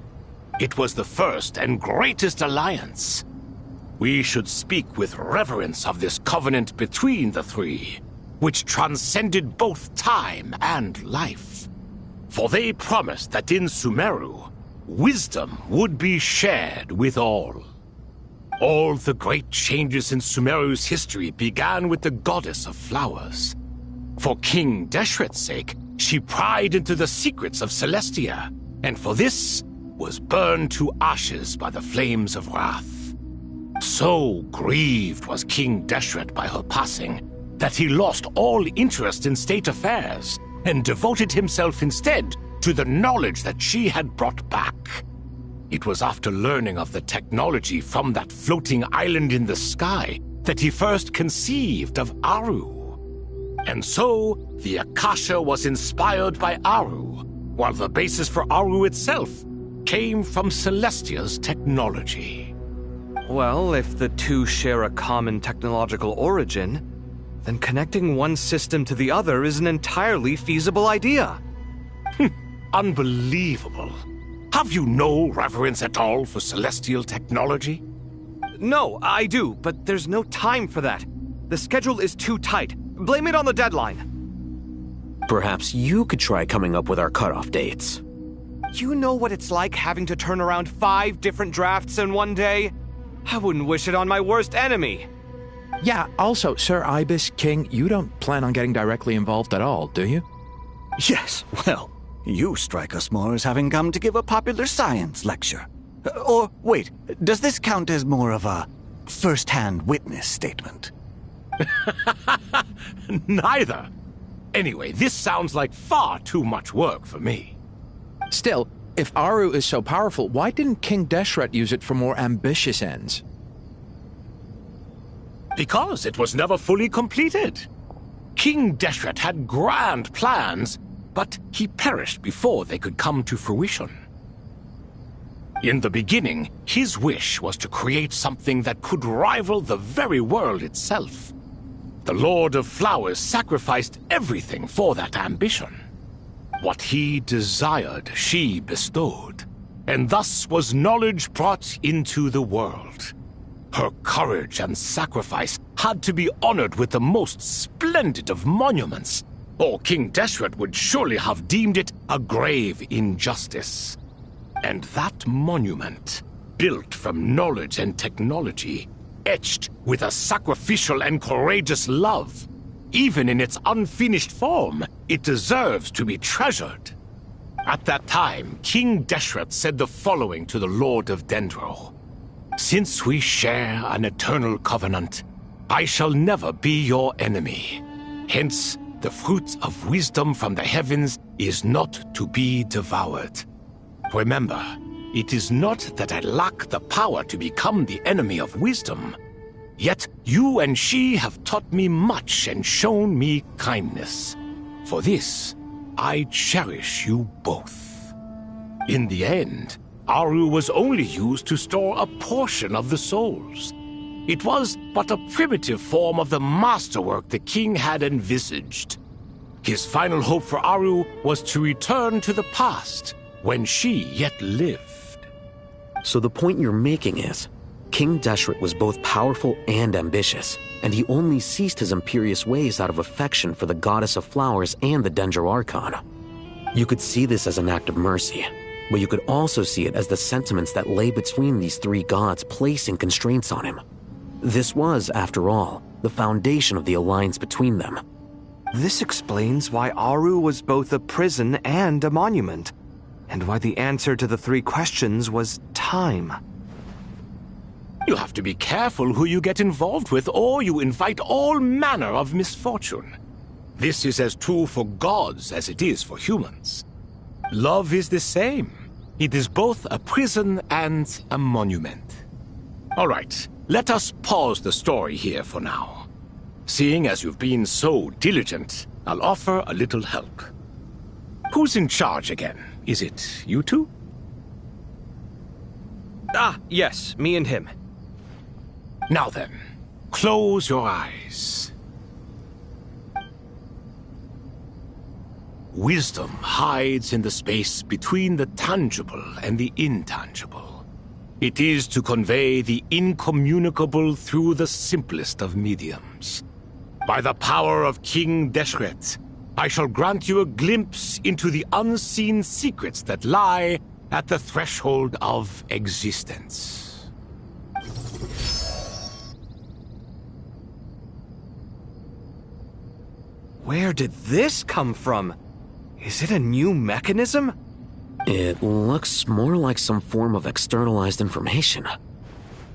It was the first and greatest alliance. We should speak with reverence of this covenant between the 3, which transcended both time and life. For they promised that in Sumeru, wisdom would be shared with all. All the great changes in Sumeru's history began with the goddess of flowers. For King Deshret's sake, she pried into the secrets of Celestia, and for this was burned to ashes by the flames of wrath. So grieved was King Deshret by her passing that he lost all interest in state affairs and devoted himself instead to the knowledge that she had brought back. It was after learning of the technology from that floating island in the sky that he first conceived of Aru. And so, the Akasha was inspired by Aru, while the basis for Aru itself came from Celestia's technology. Well, if the 2 share a common technological origin, then connecting one system to the other is an entirely feasible idea. Unbelievable. Have you no reverence at all for celestial technology? No, I do, but there's no time for that. The schedule is too tight. Blame it on the deadline. Perhaps you could try coming up with our cutoff dates. You know what it's like having to turn around 5 different drafts in one day? I wouldn't wish it on my worst enemy. Yeah, also, Sir Ibis, King, you don't plan on getting directly involved at all, do you? Yes, well, you strike us more as having come to give a popular science lecture. Or, wait, does this count as more of a first-hand witness statement? Neither. Anyway, this sounds like far too much work for me. Still, if Aru is so powerful, why didn't King Deshret use it for more ambitious ends? Because it was never fully completed. King Deshret had grand plans, but he perished before they could come to fruition. In the beginning, his wish was to create something that could rival the very world itself. The Lord of Flowers sacrificed everything for that ambition. What he desired, she bestowed, and thus was knowledge brought into the world. Her courage and sacrifice had to be honored with the most splendid of monuments, or King Deshret would surely have deemed it a grave injustice. And that monument, built from knowledge and technology, etched with a sacrificial and courageous love, even in its unfinished form, it deserves to be treasured. At that time, King Deshret said the following to the Lord of Dendro. Since we share an eternal covenant, I shall never be your enemy. Hence, the fruit of wisdom from the heavens is not to be devoured. Remember, it is not that I lack the power to become the enemy of wisdom. Yet you and she have taught me much and shown me kindness. For this, I cherish you both. In the end, Aru was only used to store a portion of the souls. It was but a primitive form of the masterwork the king had envisaged. His final hope for Aru was to return to the past, when she yet lived. So the point you're making is, King Deshret was both powerful and ambitious, and he only ceased his imperious ways out of affection for the goddess of flowers and the Dendro Archon. You could see this as an act of mercy, but you could also see it as the sentiments that lay between these 3 gods placing constraints on him. This was, after all, the foundation of the alliance between them. This explains why Aru was both a prison and a monument, and why the answer to the 3 questions was time. You have to be careful who you get involved with, or you invite all manner of misfortune. This is as true for gods as it is for humans. Love is the same. It is both a prison and a monument. All right, let us pause the story here for now. Seeing as you've been so diligent, I'll offer a little help. Who's in charge again? Is it you two? Ah, yes, me and him. Now then, close your eyes. Wisdom hides in the space between the tangible and the intangible. It is to convey the incommunicable through the simplest of mediums. By the power of King Deshret, I shall grant you a glimpse into the unseen secrets that lie at the threshold of existence. Where did this come from? Is it a new mechanism? It looks more like some form of externalized information.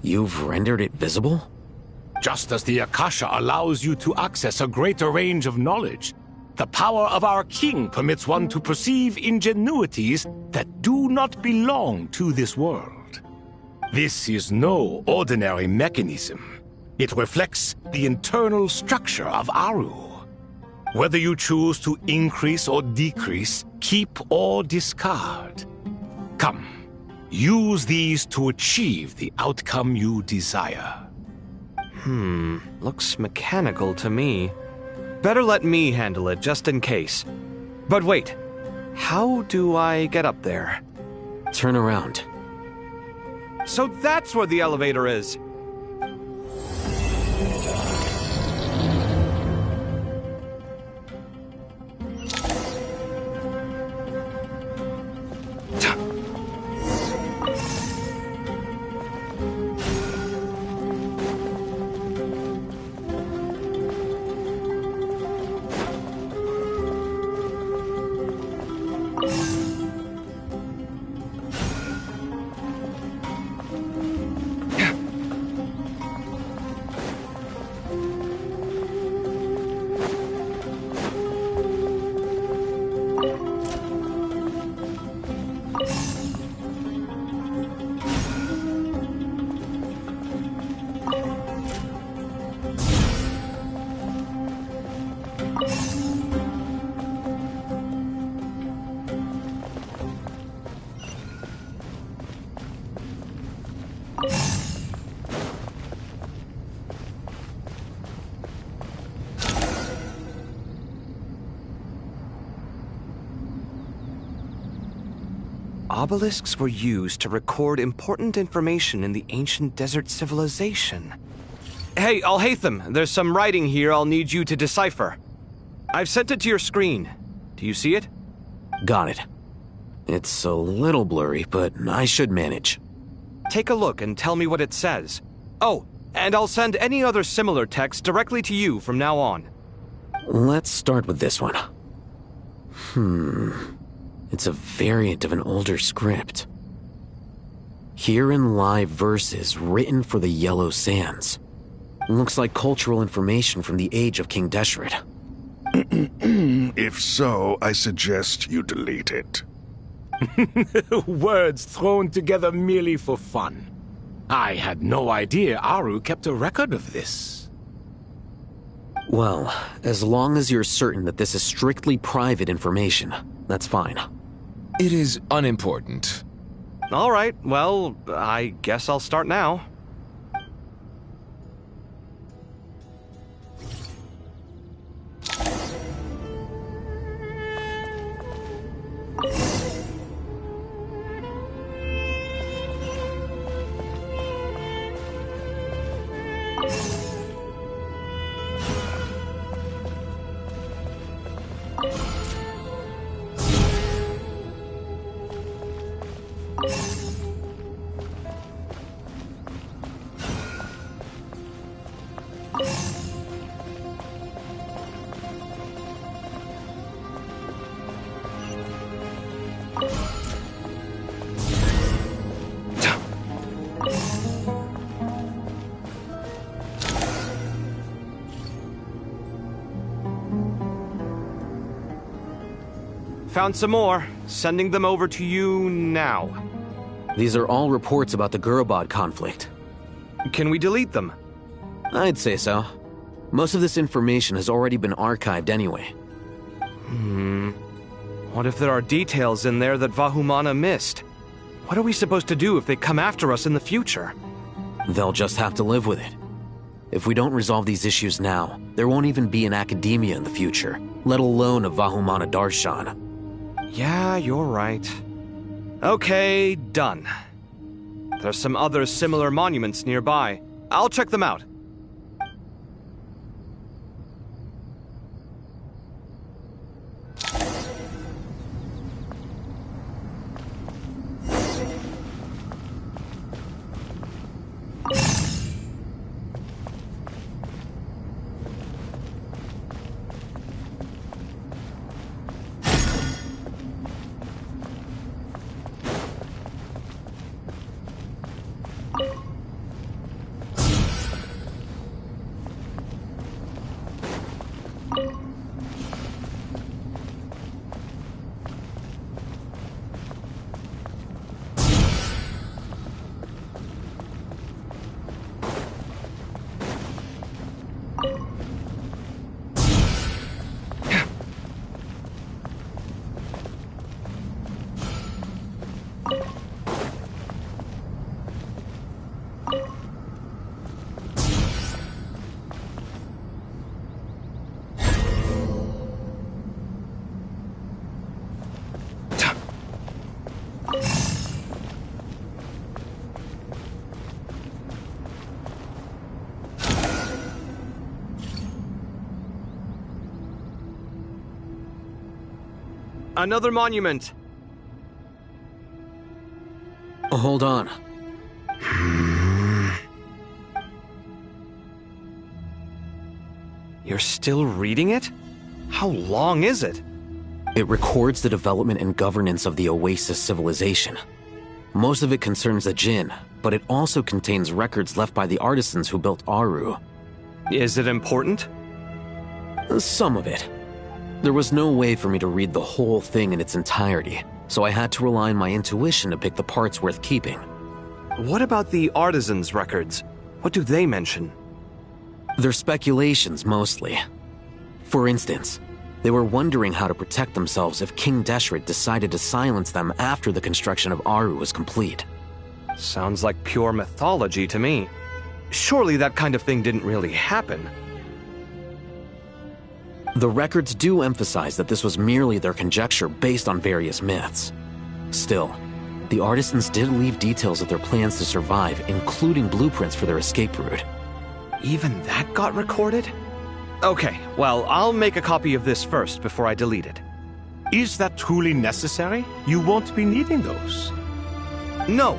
You've rendered it visible? Just as the Akasha allows you to access a greater range of knowledge, the power of our king permits one to perceive ingenuities that do not belong to this world. This is no ordinary mechanism. It reflects the internal structure of Aru. Whether you choose to increase or decrease, keep or discard. Come, use these to achieve the outcome you desire. Looks mechanical to me. Better let me handle it, just in case. But wait, how do I get up there? Turn around. So that's where the elevator is! Obelisks were used to record important information in the ancient desert civilization. Hey, Al-Haytham, there's some writing here I'll need you to decipher. I've sent it to your screen. Do you see it? Got it. It's a little blurry, but I should manage. Take a look and tell me what it says. Oh, and I'll send any other similar text directly to you from now on. Let's start with this one. It's a variant of an older script. Herein lie verses written for the Yellow Sands. Looks like cultural information from the age of King Deshret. If so, I suggest you delete it. Words thrown together merely for fun. I had no idea Aru kept a record of this. Well, as long as you're certain that this is strictly private information, that's fine. It is unimportant. All right, well, I guess I'll start now. Found some more. Sending them over to you now. These are all reports about the Gurubad conflict. Can we delete them? I'd say so. Most of this information has already been archived anyway. What if there are details in there that Vahumana missed? What are we supposed to do if they come after us in the future? They'll just have to live with it. If we don't resolve these issues now, there won't even be an academia in the future, let alone a Vahumana Darshan. Yeah, you're right. Okay, done. There's some other similar monuments nearby. I'll check them out. Another monument. Hold on. You're still reading it? How long is it? It records the development and governance of the Oasis civilization. Most of it concerns the Jinn, but it also contains records left by the artisans who built Aru. Is it important? Some of it. There was no way for me to read the whole thing in its entirety, so I had to rely on my intuition to pick the parts worth keeping. What about the artisans' records? What do they mention? They're speculations, mostly. For instance, they were wondering how to protect themselves if King Deshret decided to silence them after the construction of Aru was complete. Sounds like pure mythology to me. Surely that kind of thing didn't really happen. The records do emphasize that this was merely their conjecture based on various myths. Still, the artisans did leave details of their plans to survive, including blueprints for their escape route. Even that got recorded? Okay, well, I'll make a copy of this first before I delete it. Is that truly necessary? You won't be needing those. No,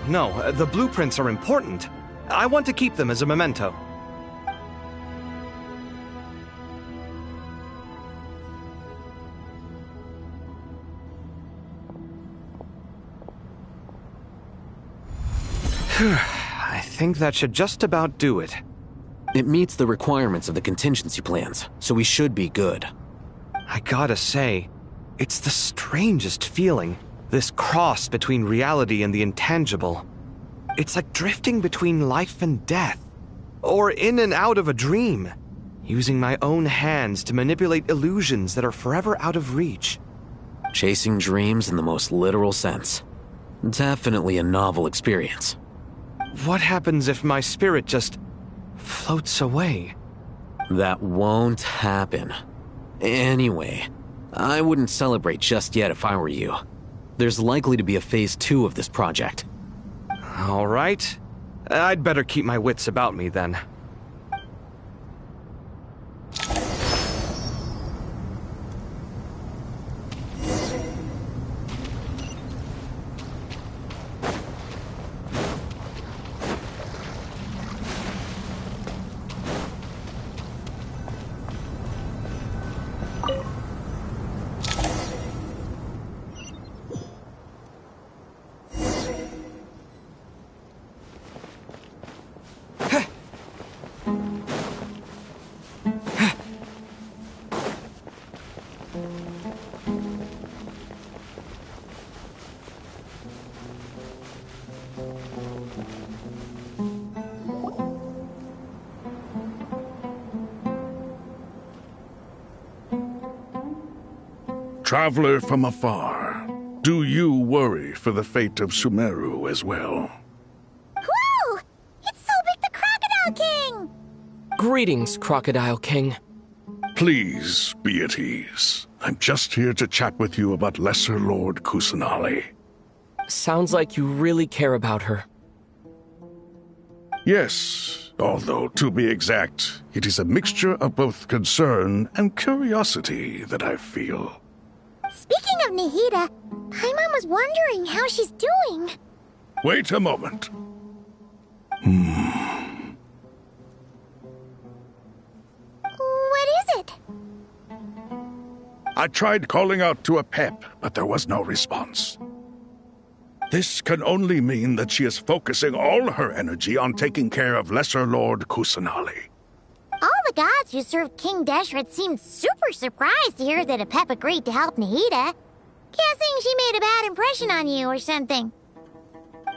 the blueprints are important. I want to keep them as a memento. I think that should just about do it. It meets the requirements of the contingency plans, so we should be good. I gotta say, it's the strangest feeling, this cross between reality and the intangible. It's like drifting between life and death, or in and out of a dream, using my own hands to manipulate illusions that are forever out of reach. Chasing dreams in the most literal sense. Definitely a novel experience. What happens if my spirit just floats away? That won't happen. Anyway, I wouldn't celebrate just yet if I were you. There's likely to be a phase 2 of this project. All right. I'd better keep my wits about me then. Traveler from afar, do you worry for the fate of Sumeru as well? Whoa! It's Sobek the Crocodile King! Greetings, Crocodile King. Please be at ease. I'm just here to chat with you about Lesser Lord Kusanali. Sounds like you really care about her. Yes, although to be exact, it is a mixture of both concern and curiosity that I feel. Speaking of Nahida, Paimon was wondering how she's doing. Wait a moment. What is it? I tried calling out to Apep, but there was no response. This can only mean that she is focusing all her energy on taking care of Lesser Lord Kusanali. All the gods who served King Deshret seemed super surprised to hear that Apep agreed to help Nahida. Guessing she made a bad impression on you or something.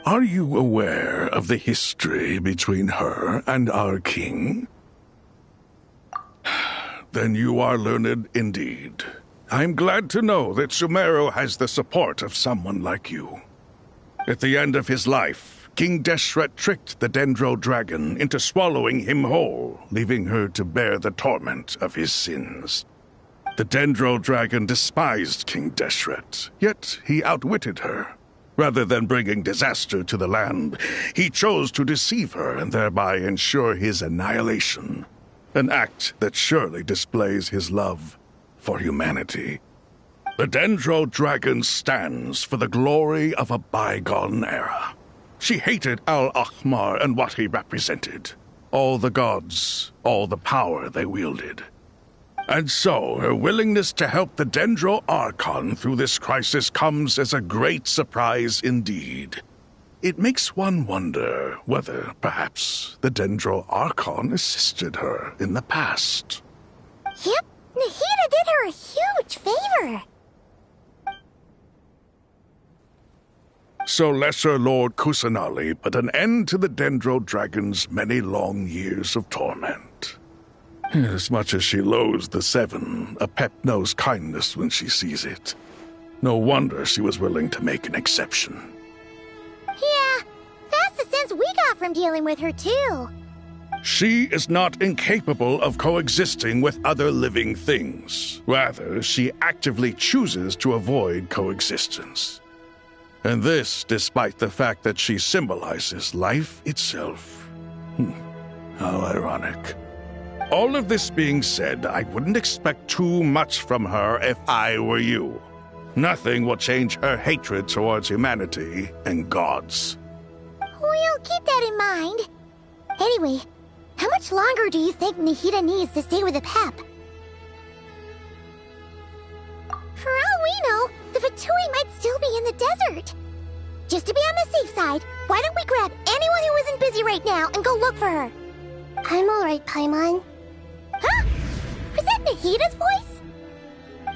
Are you aware of the history between her and our king? Then you are learned indeed. I'm glad to know that Sumeru has the support of someone like you. At the end of his life, King Deshret tricked the Dendro Dragon into swallowing him whole, leaving her to bear the torment of his sins. The Dendro Dragon despised King Deshret, yet he outwitted her. Rather than bringing disaster to the land, he chose to deceive her and thereby ensure his annihilation. An act that surely displays his love for humanity. The Dendro Dragon stands for the glory of a bygone era. She hated Al-Ahmar and what he represented. All the gods, all the power they wielded. And so, her willingness to help the Dendro Archon through this crisis comes as a great surprise indeed. It makes one wonder whether, perhaps, the Dendro Archon assisted her in the past. Yep, Nahida did her a huge favor. So Lesser Lord Kusanali put an end to the Dendro Dragon's many long years of torment. As much as she loathes the Seven, Apep knows kindness when she sees it. No wonder she was willing to make an exception. Yeah, that's the sense we got from dealing with her, too. She is not incapable of coexisting with other living things. Rather, she actively chooses to avoid coexistence. And this despite the fact that she symbolizes life itself. How ironic. All of this being said, I wouldn't expect too much from her if I were you. Nothing will change her hatred towards humanity and gods. We'll keep that in mind. Anyway, how much longer do you think Nahida needs to stay with Apep? For all we know, the Fatui might still be in the desert. Just to be on the safe side, why don't we grab anyone who isn't busy right now and go look for her? I'm alright, Paimon. Huh? Was that Nahida's voice?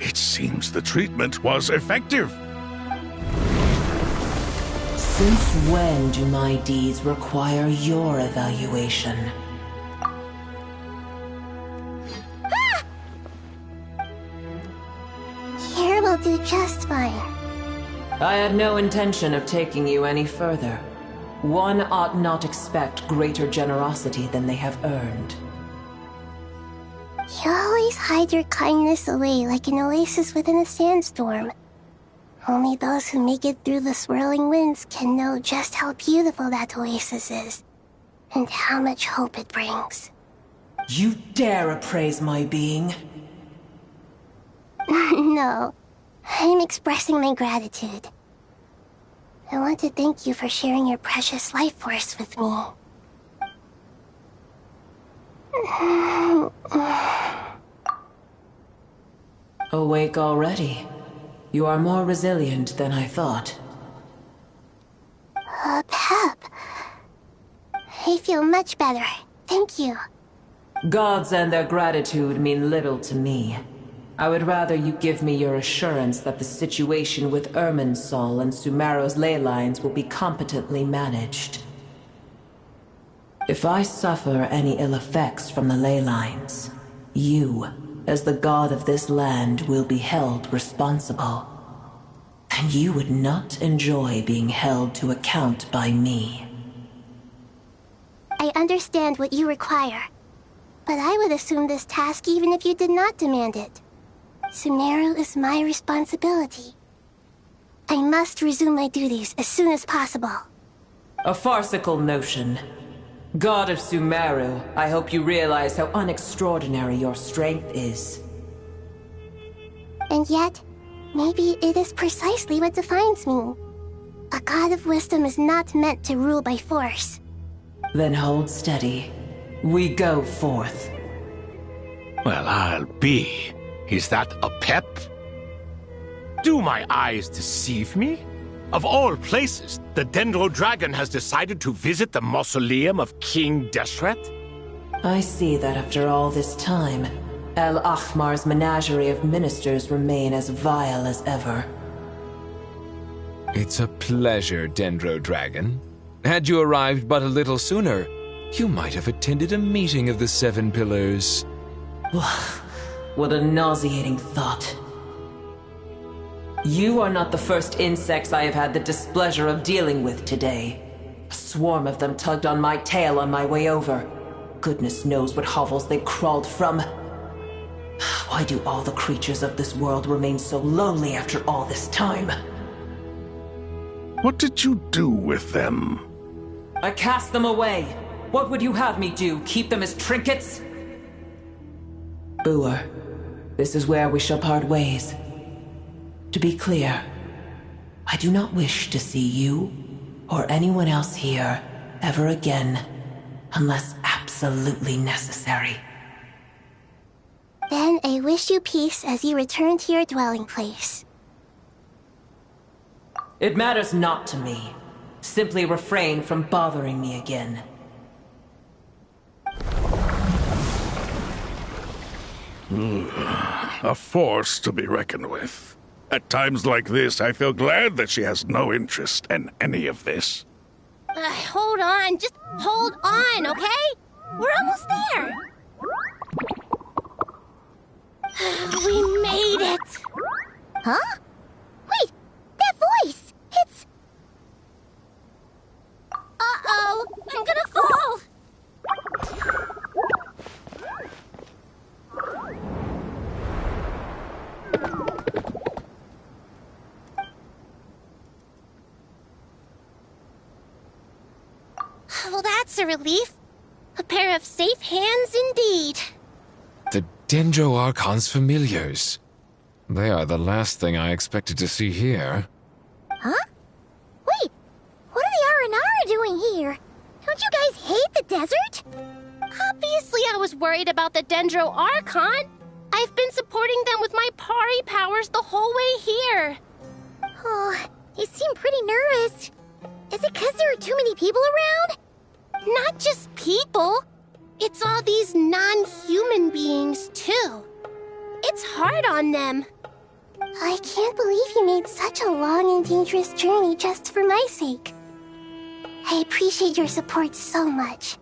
It seems the treatment was effective. Since when do my deeds require your evaluation? Ah! Here will do just fine. I had no intention of taking you any further. One ought not expect greater generosity than they have earned. You always hide your kindness away like an oasis within a sandstorm. Only those who make it through the swirling winds can know just how beautiful that oasis is, and how much hope it brings. You dare appraise my being? No, I'm expressing my gratitude. I want to thank you for sharing your precious life force with me. Awake already? You are more resilient than I thought. Pep. I feel much better. Thank you. Gods and their gratitude mean little to me. I would rather you give me your assurance that the situation with Irminsul and Sumeru's ley lines will be competently managed. If I suffer any ill effects from the ley lines, you as the god of this land, will be held responsible. And you would not enjoy being held to account by me. I understand what you require, but I would assume this task even if you did not demand it. Sumeru is my responsibility. I must resume my duties as soon as possible. A farcical notion. God of Sumeru, I hope you realize how unextraordinary your strength is. And yet, maybe it is precisely what defines me. A god of wisdom is not meant to rule by force. Then hold steady. We go forth. Well, I'll be. Is that a pep? Do my eyes deceive me? Of all places, the Dendro Dragon has decided to visit the mausoleum of King Deshret? I see that after all this time, El Ahmar's menagerie of ministers remain as vile as ever. It's a pleasure, Dendro Dragon. Had you arrived but a little sooner, you might have attended a meeting of the Seven Pillars. What a nauseating thought. You are not the first insects I have had the displeasure of dealing with today. A swarm of them tugged on my tail on my way over. Goodness knows what hovels they crawled from. Why do all the creatures of this world remain so lonely after all this time? What did you do with them? I cast them away. What would you have me do? Keep them as trinkets? Boer, this is where we shall part ways. To be clear, I do not wish to see you or anyone else here ever again, unless absolutely necessary. Then I wish you peace as you return to your dwelling place. It matters not to me. Simply refrain from bothering me again. A force to be reckoned with. At times like this, I feel glad that she has no interest in any of this. Hold on, just hold on, okay? We're almost there. We made it. Huh? Wait, that voice! It's... Uh-oh, I'm gonna fall! Well, that's a relief. A pair of safe hands indeed. The Dendro Archon's familiars. They are the last thing I expected to see here. Huh? Wait, what are the Aranara doing here? Don't you guys hate the desert? Obviously I was worried about the Dendro Archon. I've been supporting them with my Pari powers the whole way here. Oh, you seem pretty nervous. Is it because there are too many people around? Not just people. It's all these non-human beings, too. It's hard on them. I can't believe you made such a long and dangerous journey just for my sake. I appreciate your support so much.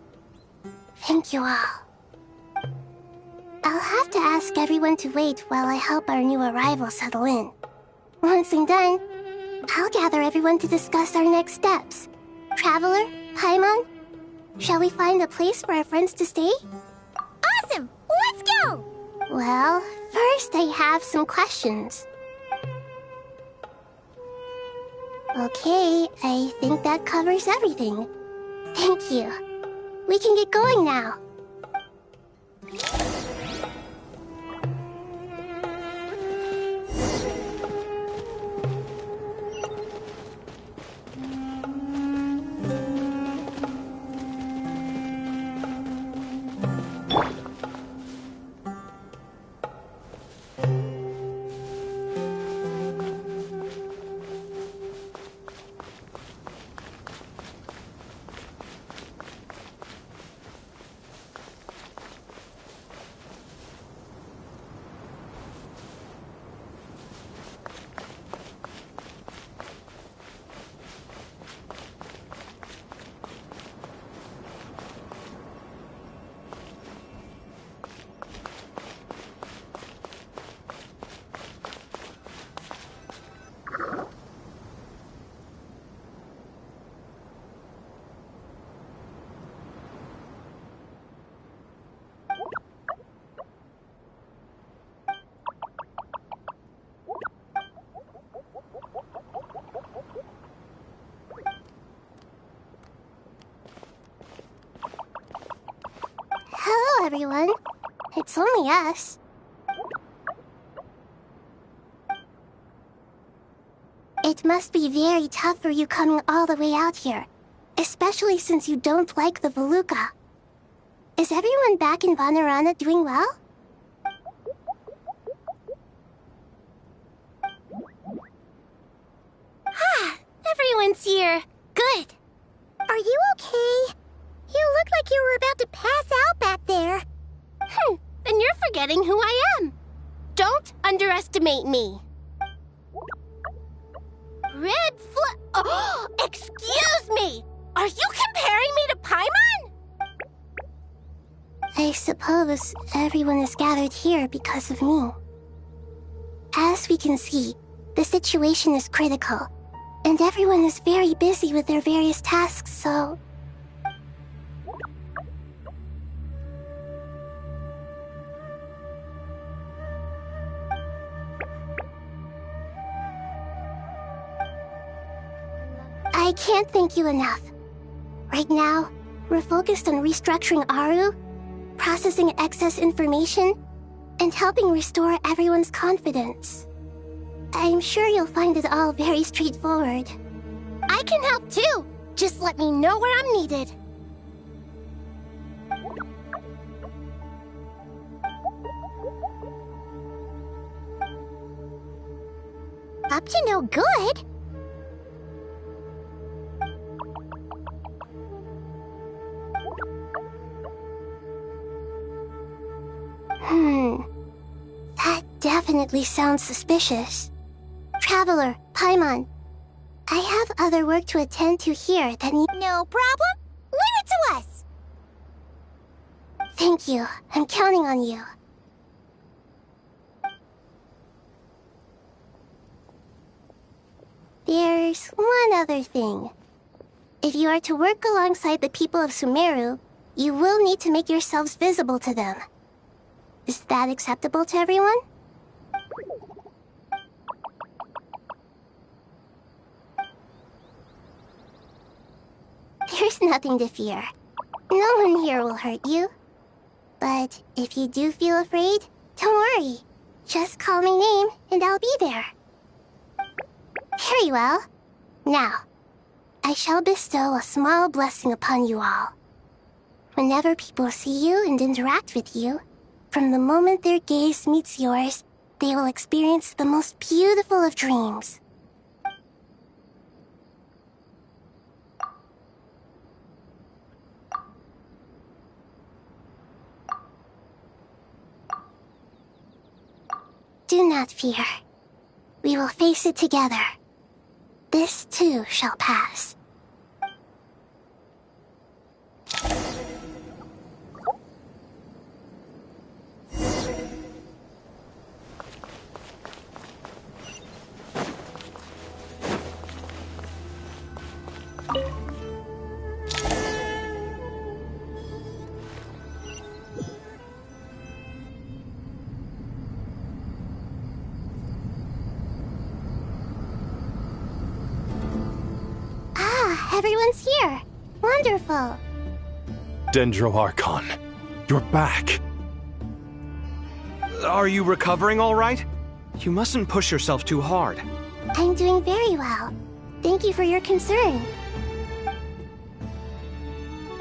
Thank you all. I'll have to ask everyone to wait while I help our new arrival settle in. Once I'm done, I'll gather everyone to discuss our next steps. Traveler, Paimon, shall we find a place for our friends to stay? Awesome! Let's go! Well, first I have some questions. Okay, I think that covers everything. Thank you. We can get going now. everyone. It's only us. It must be very tough for you coming all the way out here, especially since you don't like the Voluka. Is everyone back in Vanarana doing well? Ah, everyone's here. Good. Are you okay? You look like you were about to pass out back there. Then you're forgetting who I am. Don't underestimate me. Oh, excuse me! Are you comparing me to Paimon? I suppose everyone is gathered here because of me. As we can see, the situation is critical, and everyone is very busy with their various tasks, so... I can't thank you enough. Right now, we're focused on restructuring Aru, processing excess information, and helping restore everyone's confidence. I'm sure you'll find it all very straightforward. I can help too! Just let me know where I'm needed. Up to no good? That definitely sounds suspicious. Traveler, Paimon, I have other work to attend to here that need— No problem. Leave it to us. Thank you. I'm counting on you. There's one other thing. If you are to work alongside the people of Sumeru, you will need to make yourselves visible to them. Is that acceptable to everyone? There's nothing to fear. No one here will hurt you. But if you do feel afraid, don't worry. Just call my name and I'll be there. Very well. Now, I shall bestow a small blessing upon you all. Whenever people see you and interact with you, from the moment their gaze meets yours, they will experience the most beautiful of dreams. Do not fear. We will face it together. This too shall pass. Everyone's here. Wonderful. Dendro Archon, you're back. Are you recovering all right? You mustn't push yourself too hard. I'm doing very well. Thank you for your concern.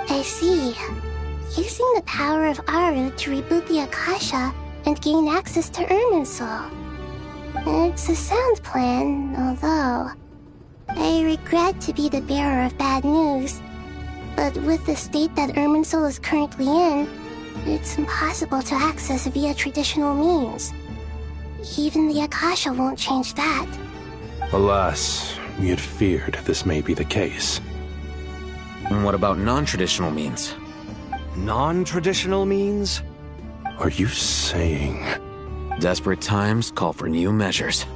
I see. Using the power of Aru to reboot the Akasha and gain access to Irminsul. It's a sound plan, although... I regret to be the bearer of bad news, but with the state that Irminsul is currently in, it's impossible to access via traditional means. Even the Akasha won't change that. Alas, we had feared this may be the case. And what about non-traditional means? Non-traditional means? Are you saying... Desperate times call for new measures.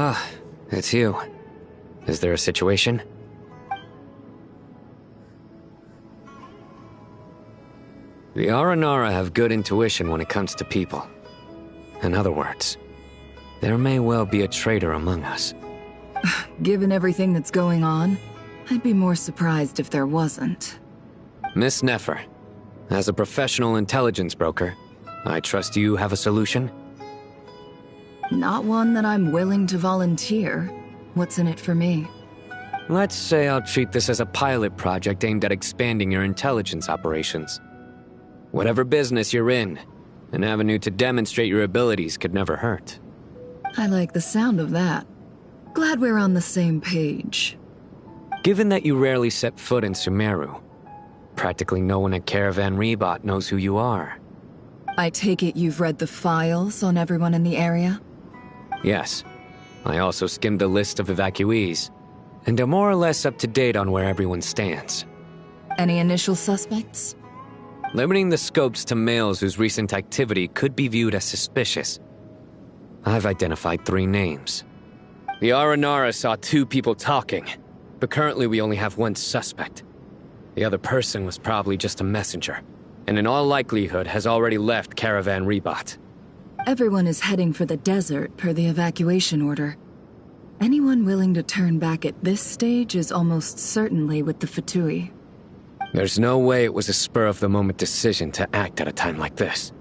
Ah, it's you. Is there a situation? The Aranara have good intuition when it comes to people. In other words, there may well be a traitor among us. Given everything that's going on, I'd be more surprised if there wasn't. Miss Nefer, as a professional intelligence broker, I trust you have a solution? Not one that I'm willing to volunteer. What's in it for me? Let's say I'll treat this as a pilot project aimed at expanding your intelligence operations. Whatever business you're in, an avenue to demonstrate your abilities could never hurt. I like the sound of that. Glad we're on the same page. Given that you rarely set foot in Sumeru, practically no one at Caravan Rebot knows who you are. I take it you've read the files on everyone in the area? Yes. I also skimmed the list of evacuees, and am more or less up to date on where everyone stands. Any initial suspects? Limiting the scopes to males whose recent activity could be viewed as suspicious. I've identified 3 names. The Aranara saw 2 people talking, but currently we only have 1 suspect. The other person was probably just a messenger, and in all likelihood has already left Caravan Rebot. Everyone is heading for the desert per the evacuation order. Anyone willing to turn back at this stage is almost certainly with the Fatui. There's no way it was a spur-of-the-moment decision to act at a time like this.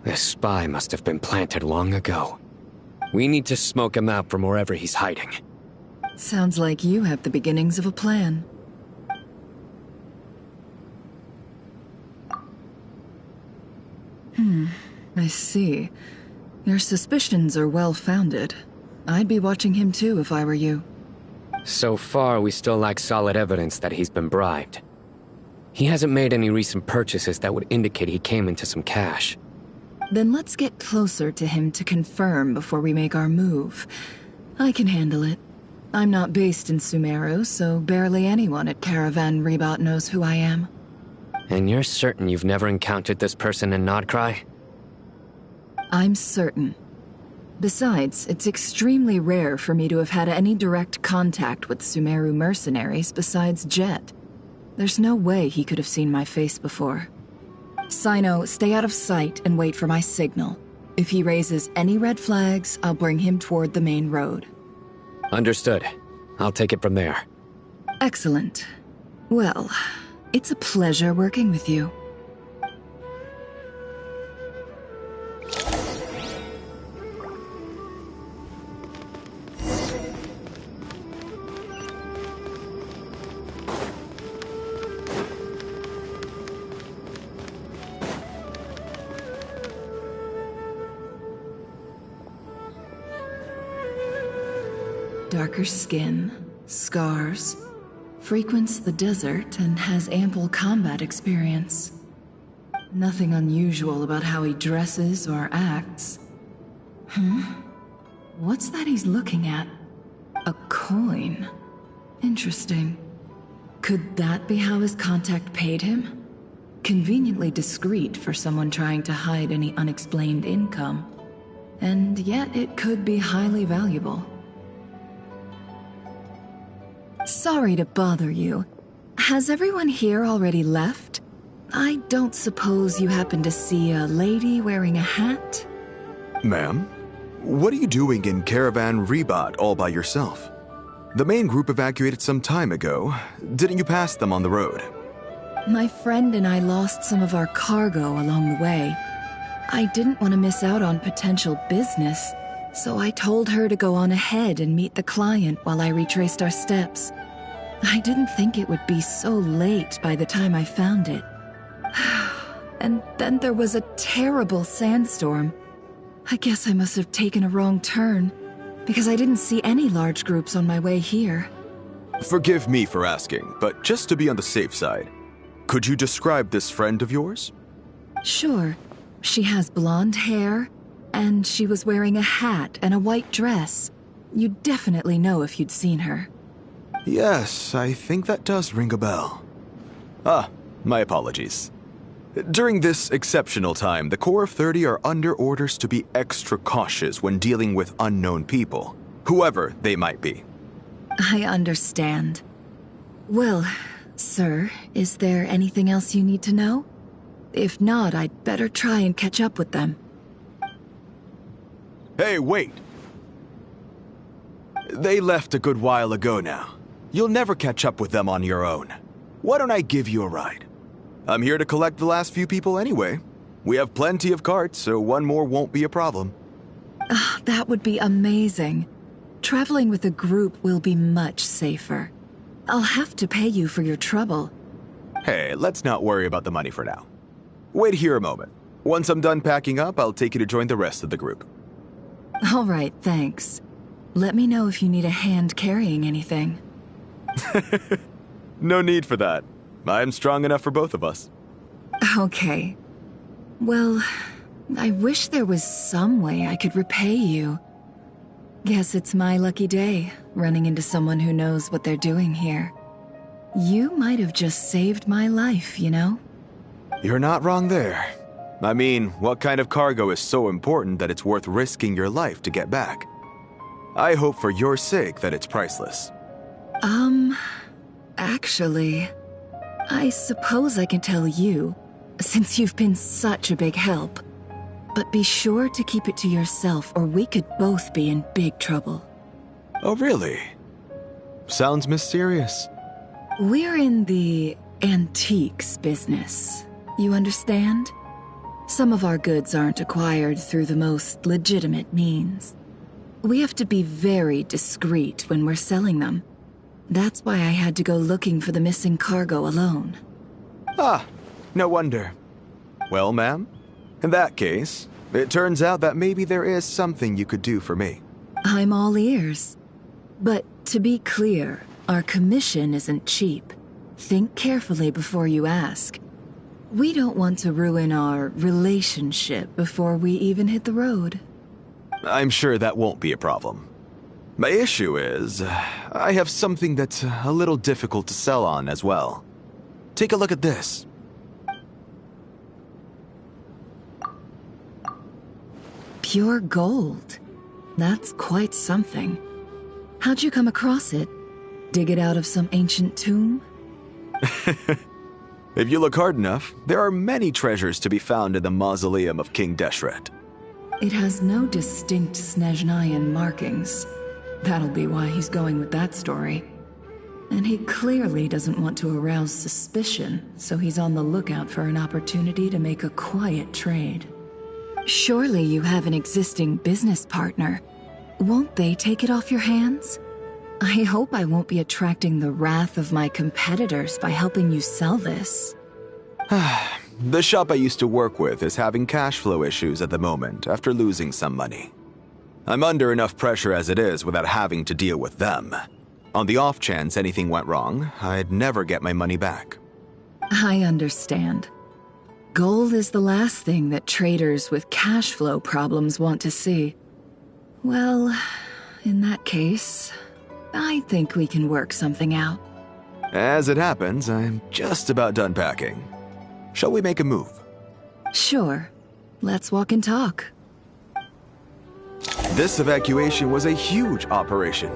This spy must have been planted long ago. We need to smoke him out from wherever he's hiding. Sounds like you have the beginnings of a plan. I see. Your suspicions are well-founded. I'd be watching him too if I were you. So far, we still lack solid evidence that he's been bribed. He hasn't made any recent purchases that would indicate he came into some cash. Then let's get closer to him to confirm before we make our move. I can handle it. I'm not based in Sumeru, so barely anyone at Caravan Rebot knows who I am. And you're certain you've never encountered this person in Nodcry? I'm certain. Besides, it's extremely rare for me to have had any direct contact with Sumeru mercenaries besides Jet. There's no way he could have seen my face before. Sino, stay out of sight and wait for my signal. If he raises any red flags, I'll bring him toward the main road. Understood. I'll take it from there. Excellent. Well, it's a pleasure working with you. Darker skin, scars, frequents the desert and has ample combat experience. Nothing unusual about how he dresses or acts. What's that he's looking at? A coin. Interesting. Could that be how his contact paid him? Conveniently discreet for someone trying to hide any unexplained income. And yet it could be highly valuable. Sorry to bother you. Has everyone here already left? I don't suppose you happen to see a lady wearing a hat? Ma'am, what are you doing in Caravan Rebot all by yourself? The main group evacuated some time ago. Didn't you pass them on the road? My friend and I lost some of our cargo along the way. I didn't want to miss out on potential business, so I told her to go on ahead and meet the client while I retraced our steps. I didn't think it would be so late by the time I found it. And then there was a terrible sandstorm. I guess I must have taken a wrong turn, because I didn't see any large groups on my way here. Forgive me for asking, but just to be on the safe side, could you describe this friend of yours? Sure. She has blonde hair, and she was wearing a hat and a white dress. You'd definitely know if you'd seen her. Yes, I think that does ring a bell. Ah, my apologies. During this exceptional time, the Corps of 30 are under orders to be extra cautious when dealing with unknown people. whoever they might be. I understand. Well, sir, is there anything else you need to know? If not, I'd better try and catch up with them. Hey, wait! They left a good while ago now. You'll never catch up with them on your own. Why don't I give you a ride? I'm here to collect the last few people anyway. We have plenty of carts, so one more won't be a problem. That would be amazing. Traveling with a group will be much safer. I'll have to pay you for your trouble. Hey, let's not worry about the money for now. Wait here a moment. Once I'm done packing up, I'll take you to join the rest of the group. All right, thanks. Let me know if you need a hand carrying anything. No need for that. I'm strong enough for both of us. Okay. Well, I wish there was some way I could repay you. Guess it's my lucky day, running into someone who knows what they're doing here. You might have just saved my life, you know? You're not wrong there. I mean, what kind of cargo is so important that it's worth risking your life to get back? I hope for your sake that it's priceless. Actually, I suppose I can tell you, since you've been such a big help. But be sure to keep it to yourself, or we could both be in big trouble. Oh, really? Sounds mysterious. We're in the antiques business. You understand? Some of our goods aren't acquired through the most legitimate means. We have to be very discreet when we're selling them. That's why I had to go looking for the missing cargo alone. Ah, no wonder. Well, ma'am, in that case, it turns out that maybe there is something you could do for me. I'm all ears. But to be clear, our commission isn't cheap. Think carefully before you ask. We don't want to ruin our relationship before we even hit the road. I'm sure that won't be a problem. My issue is, I have something that's a little difficult to sell on as well. Take a look at this. Pure gold. That's quite something. How'd you come across it? Dig it out of some ancient tomb? If you look hard enough, there are many treasures to be found in the mausoleum of King Deshret. It has no distinct Snezhnayan markings. That'll be why he's going with that story. And he clearly doesn't want to arouse suspicion, so he's on the lookout for an opportunity to make a quiet trade. Surely you have an existing business partner. Won't they take it off your hands? I hope I won't be attracting the wrath of my competitors by helping you sell this. The shop I used to work with is having cash flow issues at the moment after losing some money. I'm under enough pressure as it is without having to deal with them. On the off chance anything went wrong, I'd never get my money back. I understand. Gold is the last thing that traders with cash flow problems want to see. Well, in that case, I think we can work something out. As it happens, I'm just about done packing. Shall we make a move? Sure. Let's walk and talk. This evacuation was a huge operation.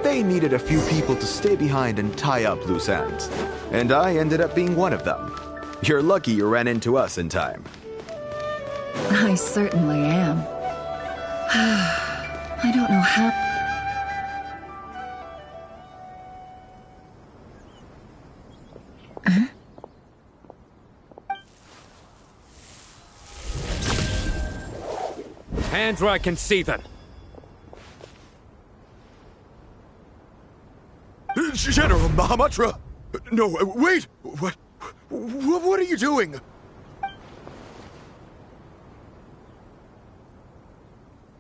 They needed a few people to stay behind and tie up loose ends. And I ended up being one of them. You're lucky you ran into us in time. I certainly am. I don't know how... Huh? Hands where I can see them. General Mahamatra! No, wait! What are you doing?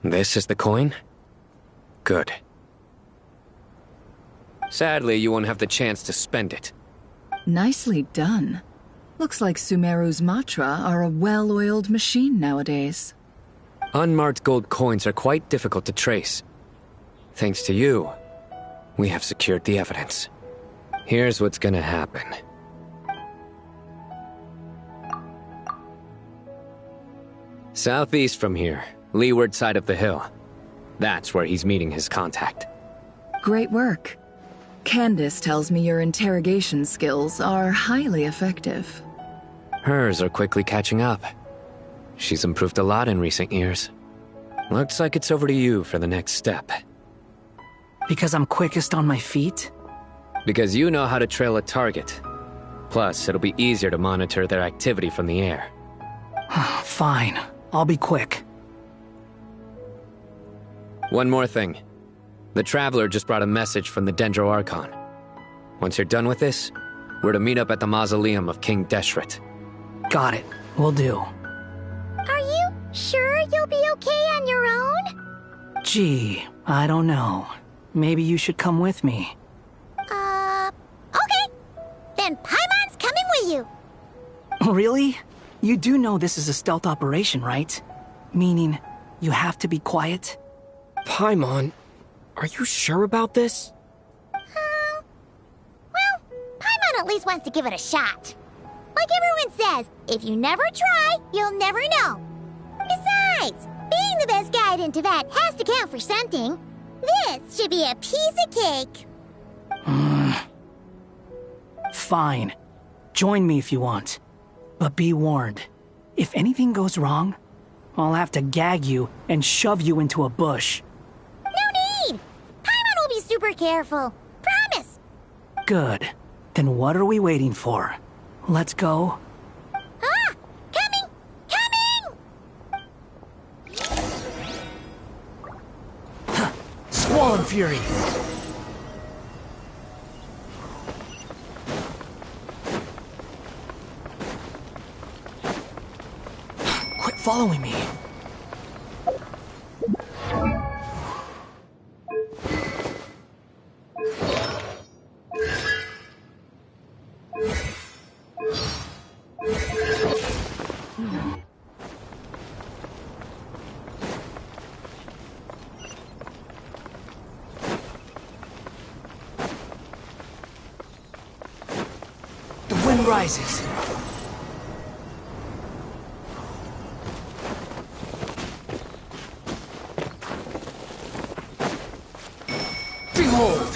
This is the coin? Good. Sadly, you won't have the chance to spend it. Nicely done. Looks like Sumeru's Matra are a well-oiled machine nowadays. Unmarked gold coins are quite difficult to trace. Thanks to you, we have secured the evidence. Here's what's gonna happen. Southeast from here, leeward side of the hill. That's where he's meeting his contact. Great work. Candace tells me your interrogation skills are highly effective. Hers are quickly catching up. She's improved a lot in recent years. Looks like it's over to you for the next step. Because I'm quickest on my feet? Because you know how to trail a target. Plus, it'll be easier to monitor their activity from the air. Fine. I'll be quick. One more thing. The Traveler just brought a message from the Dendro Archon. Once you're done with this, we're to meet up at the mausoleum of King Deshret. Got it. Will do. Are you sure you'll be okay on your own? Gee, I don't know. Maybe you should come with me. Okay. Then Paimon's coming with you. Really? You do know this is a stealth operation, right? Meaning, you have to be quiet? Paimon, are you sure about this? Well, Paimon at least wants to give it a shot. Like everyone says, if you never try, you'll never know. Besides, being the best guide into that has to count for something. This should be a piece of cake. Fine. Join me if you want. But be warned. If anything goes wrong, I'll have to gag you and shove you into a bush. No need! Paimon will be super careful. Promise! Good. Then what are we waiting for? Let's go. Ah! Coming! Coming! Squall and Fury! Quit following me. The wind rises. Behold!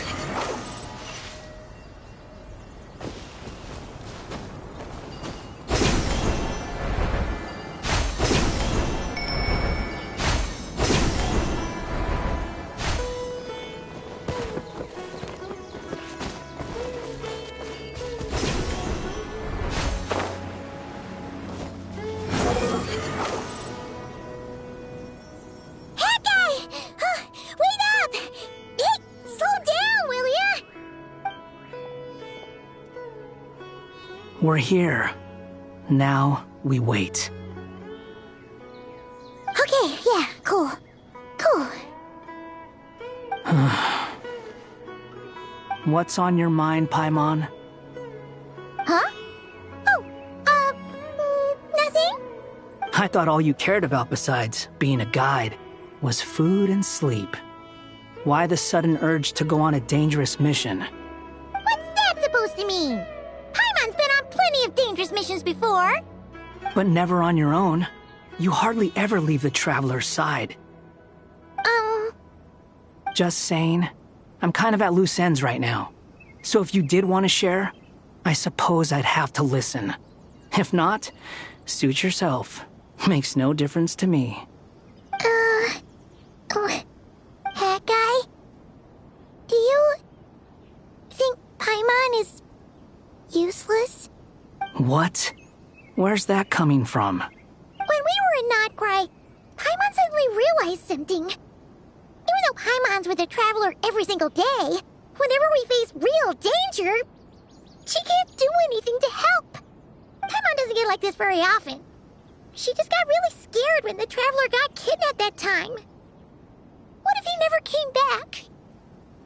We're here. Now we wait. Okay, yeah, cool. Cool. What's on your mind, Paimon? Huh? Oh, nothing? I thought all you cared about besides being a guide was food and sleep. Why the sudden urge to go on a dangerous mission? What's that supposed to mean? Paimon's been on plenty of dangerous missions before. But never on your own. You hardly ever leave the Traveler's side. Just saying. I'm kind of at loose ends right now. So if you did want to share, I suppose I'd have to listen. If not, suit yourself. Makes no difference to me. Hat guy? Do you think Paimon is useless? What? Where's that coming from? When we were in Notcry, Paimon suddenly realized something. Even though Paimon's with the Traveler every single day, whenever we face real danger, she can't do anything to help. Paimon doesn't get like this very often. She just got really scared when the Traveler got kidnapped that time. What if he never came back?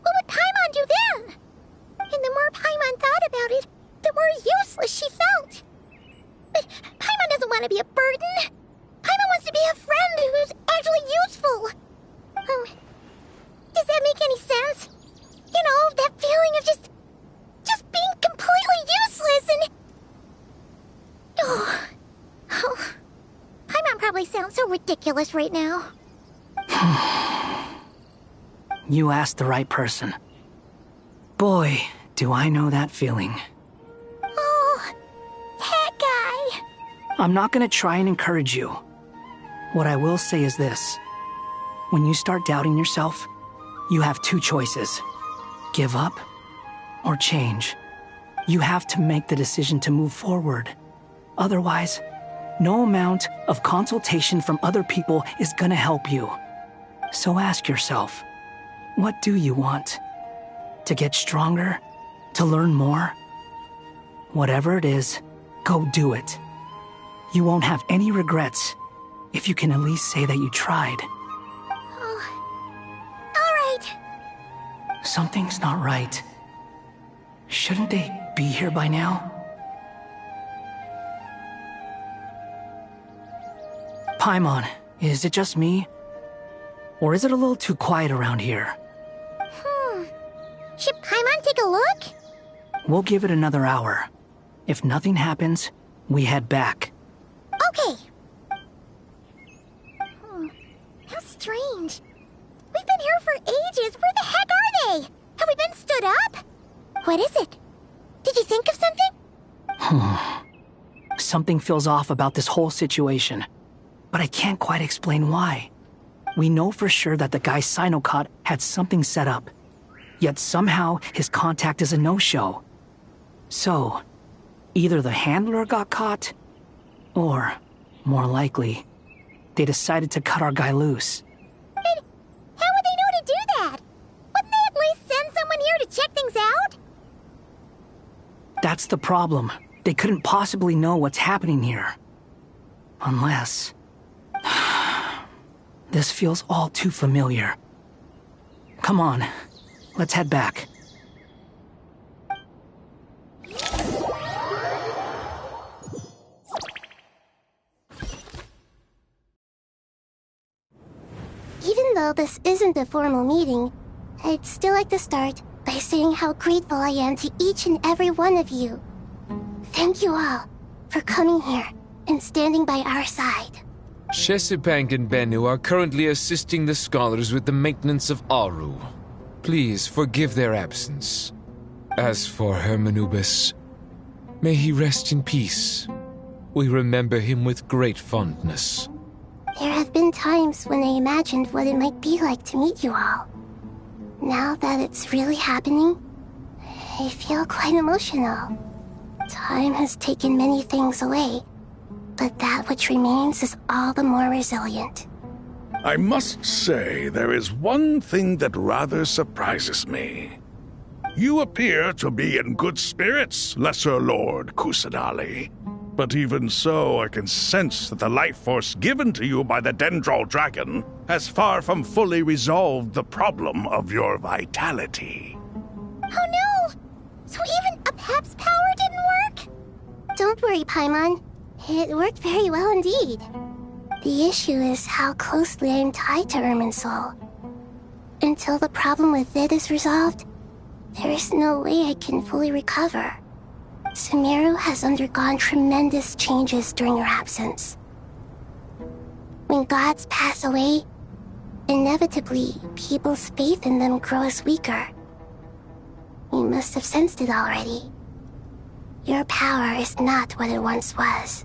What would Paimon do then? And the more Paimon thought about it, the more useless she felt. But Paimon doesn't want to be a burden. Paimon wants to be a friend who's actually useful. Does that make any sense? You know, that feeling of just being completely useless and... Paimon probably sounds so ridiculous right now. You asked the right person. Boy, do I know that feeling. Oh, that guy. I'm not gonna try and encourage you. What I will say is this. When you start doubting yourself, you have two choices. Give up or change. You have to make the decision to move forward. Otherwise, no amount of consultation from other people is gonna help you. So ask yourself, what do you want? To get stronger? To learn more? Whatever it is, go do it. You won't have any regrets if you can at least say that you tried. All right. Something's not right. Shouldn't they be here by now? Paimon, is it just me? Or is it a little too quiet around here? Should Paimon take a look? We'll give it another hour. If nothing happens, we head back. Okay. How strange. We've been here for ages. Where the heck are they? Have we been stood up? What is it? Did you think of something? Something feels off about this whole situation, but I can't quite explain why. We know for sure that the guy Sinocot had something set up, yet somehow his contact is a no-show. So, either the handler got caught, or, more likely, they decided to cut our guy loose. But how would they know to do that? Wouldn't they at least send someone here to check things out? That's the problem. They couldn't possibly know what's happening here. Unless... This feels all too familiar. Come on, let's head back. Even though this isn't a formal meeting, I'd still like to start by saying how grateful I am to each and every one of you. Thank you all for coming here and standing by our side. Shesipank and Bennu are currently assisting the scholars with the maintenance of Aru. Please forgive their absence. As for Hermanubis, may he rest in peace. We remember him with great fondness. There have been times when I imagined what it might be like to meet you all. Now that it's really happening, I feel quite emotional. Time has taken many things away, but that which remains is all the more resilient. I must say, there is one thing that rather surprises me. You appear to be in good spirits, Lesser Lord Kusanali. But even so, I can sense that the life force given to you by the Dendral Dragon has far from fully resolved the problem of your vitality. Oh no! So even Apep's power didn't work? Don't worry, Paimon. It worked very well indeed. The issue is how closely I am tied to Irminsul. Until the problem with it is resolved, there is no way I can fully recover. Sumeru has undergone tremendous changes during your absence. When gods pass away, inevitably, people's faith in them grows weaker. You must have sensed it already. Your power is not what it once was.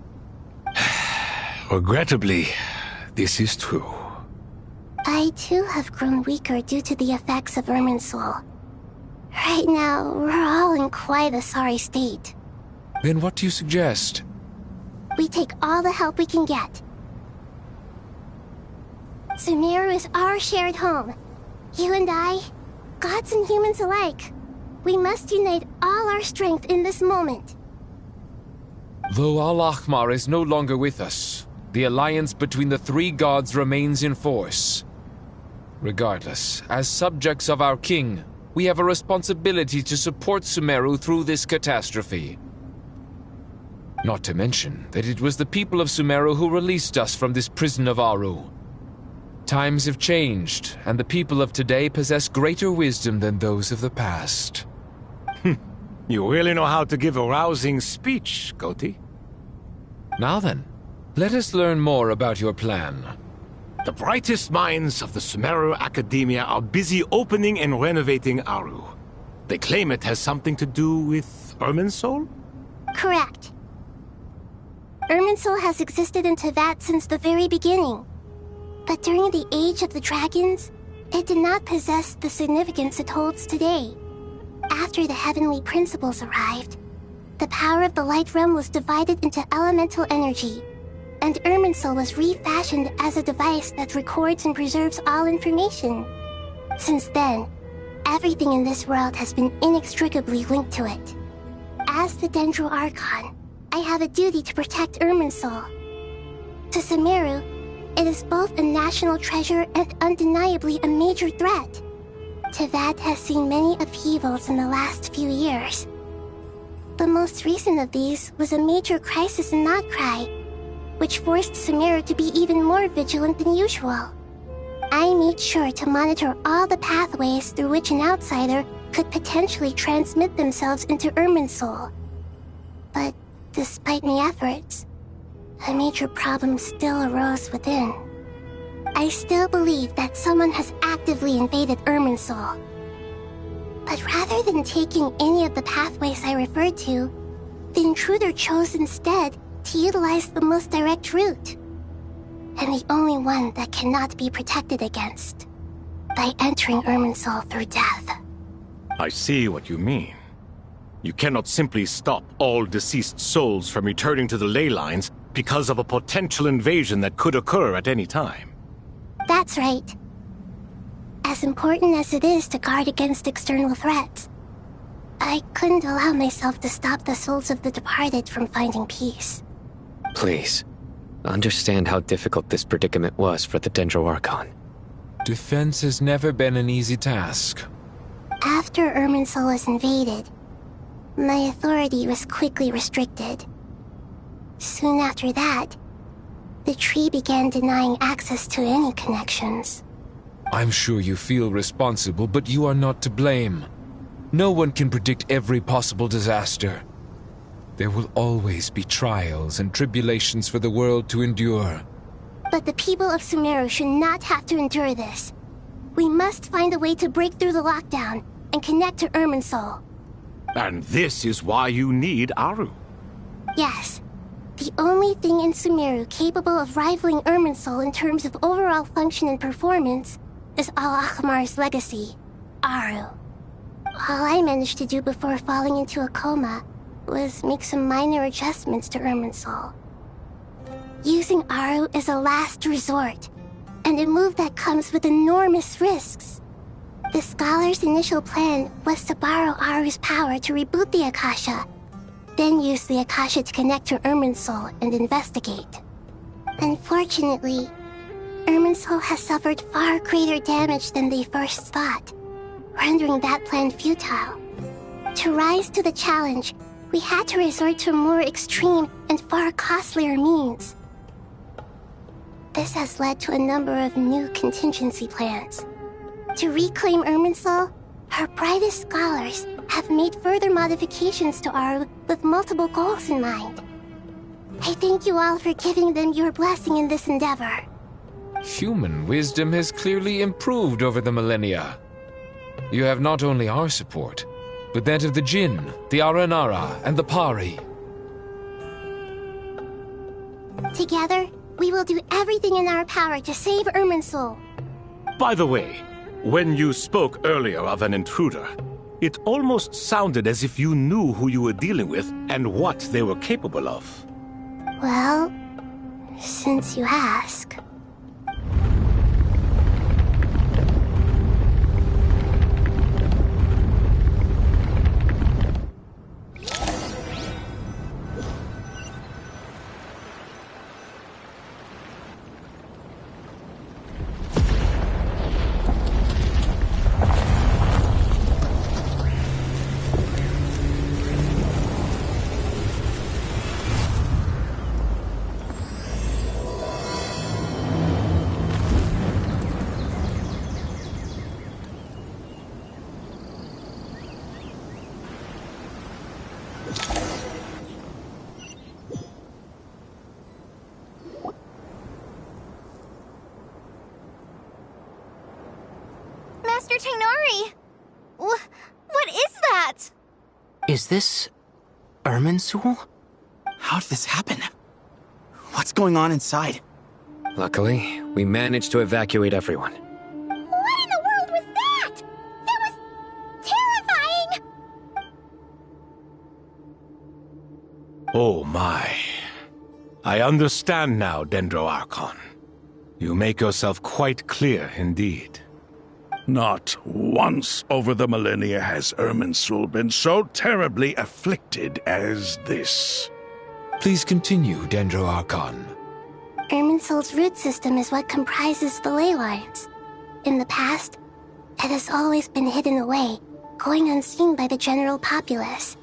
Regrettably, this is true. I too have grown weaker due to the effects of Irminsul. Right now, we're all in quite a sorry state. Then what do you suggest? We take all the help we can get. Sumeru is our shared home. You and I, gods and humans alike. We must unite all our strength in this moment. Though Al-Ahmar is no longer with us, the alliance between the three gods remains in force. Regardless, as subjects of our king, we have a responsibility to support Sumeru through this catastrophe. Not to mention that it was the people of Sumeru who released us from this prison of Aru. Times have changed, and the people of today possess greater wisdom than those of the past. You really know how to give a rousing speech, Goti. Now then, let us learn more about your plan. The brightest minds of the Sumeru Academia are busy opening and renovating Aru. They claim it has something to do with Irminsul? Correct. Irminsul has existed in Teyvat since the very beginning. But during the Age of the Dragons, it did not possess the significance it holds today. After the heavenly principles arrived, the power of the Light Realm was divided into elemental energy, and Irminsul was refashioned as a device that records and preserves all information. Since then, everything in this world has been inextricably linked to it. As the Dendro Archon, I have a duty to protect Irminsul. To Sumeru, it is both a national treasure and undeniably a major threat. Teyvat has seen many upheavals in the last few years. The most recent of these was a major crisis in Notcry, which forced Sumeru to be even more vigilant than usual. I made sure to monitor all the pathways through which an outsider could potentially transmit themselves into Irminsul. But despite my efforts, a major problem still arose within. I still believe that someone has actively invaded Irminsul. But rather than taking any of the pathways I referred to, the intruder chose instead to utilize the most direct route, and the only one that cannot be protected against, by entering Irminsul through death. I see what you mean. You cannot simply stop all deceased souls from returning to the ley lines because of a potential invasion that could occur at any time. That's right. As important as it is to guard against external threats, I couldn't allow myself to stop the souls of the departed from finding peace. Please, understand how difficult this predicament was for the Dendro Archon. Defense has never been an easy task. After Irminsul was invaded, my authority was quickly restricted. Soon after that, the tree began denying access to any connections. I'm sure you feel responsible, but you are not to blame. No one can predict every possible disaster. There will always be trials and tribulations for the world to endure. But the people of Sumeru should not have to endure this. We must find a way to break through the lockdown and connect to Irminsul. And this is why you need Aru. Yes. The only thing in Sumeru capable of rivaling Irminsul in terms of overall function and performance is Al-Akhmar's legacy, Aru. All I managed to do before falling into a coma was make some minor adjustments to Irminsul. Using Aru is a last resort, and a move that comes with enormous risks. The Scholar's initial plan was to borrow Aru's power to reboot the Akasha, then use the Akasha to connect to Irminsul and investigate. Unfortunately, Irminsul has suffered far greater damage than they first thought, rendering that plan futile. To rise to the challenge, we had to resort to more extreme and far costlier means. This has led to a number of new contingency plans. To reclaim Irminsul, our brightest scholars have made further modifications to Aru with multiple goals in mind. I thank you all for giving them your blessing in this endeavor. Human wisdom has clearly improved over the millennia. You have not only our support, but that of the Jinn, the Aranara, and the Pari. Together, we will do everything in our power to save Irminsul. By the way, when you spoke earlier of an intruder, it almost sounded as if you knew who you were dealing with and what they were capable of. Well, since you ask... Mr. Tainari! What is that? Is this Irminsul? How did this happen? What's going on inside? Luckily, we managed to evacuate everyone. What in the world was that? That was terrifying! Oh my. I understand now, Dendro Archon. You make yourself quite clear indeed. Not once over the millennia has Irminsul been so terribly afflicted as this. Please continue, Dendro Archon. Irminsul's root system is what comprises the ley lines. In the past, it has always been hidden away, going unseen by the general populace.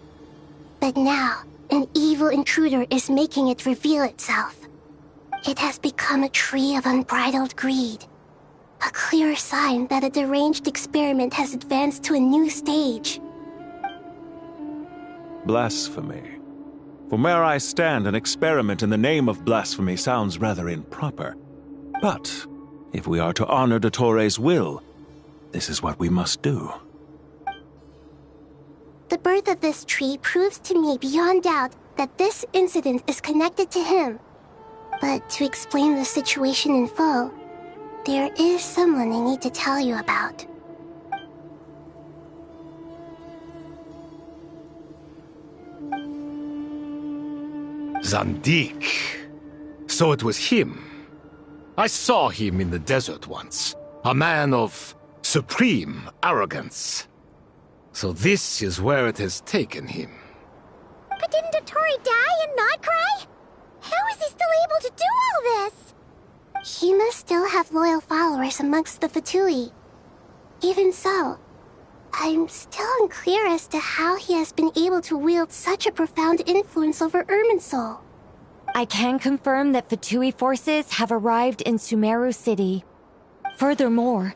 But now, an evil intruder is making it reveal itself. It has become a tree of unbridled greed. A clear sign that a deranged experiment has advanced to a new stage. Blasphemy. From where I stand, an experiment in the name of blasphemy sounds rather improper. But if we are to honor Dottores' will, this is what we must do. The birth of this tree proves to me beyond doubt that this incident is connected to him. But to explain the situation in full, there is someone I need to tell you about. Zandik. So it was him. I saw him in the desert once. A man of supreme arrogance. So this is where it has taken him. But didn't Dottore die and not cry? How is he still able to do all this? He must still have loyal followers amongst the Fatui. Even so, I'm still unclear as to how he has been able to wield such a profound influence over Irminsul. I can confirm that Fatui forces have arrived in Sumeru City. Furthermore,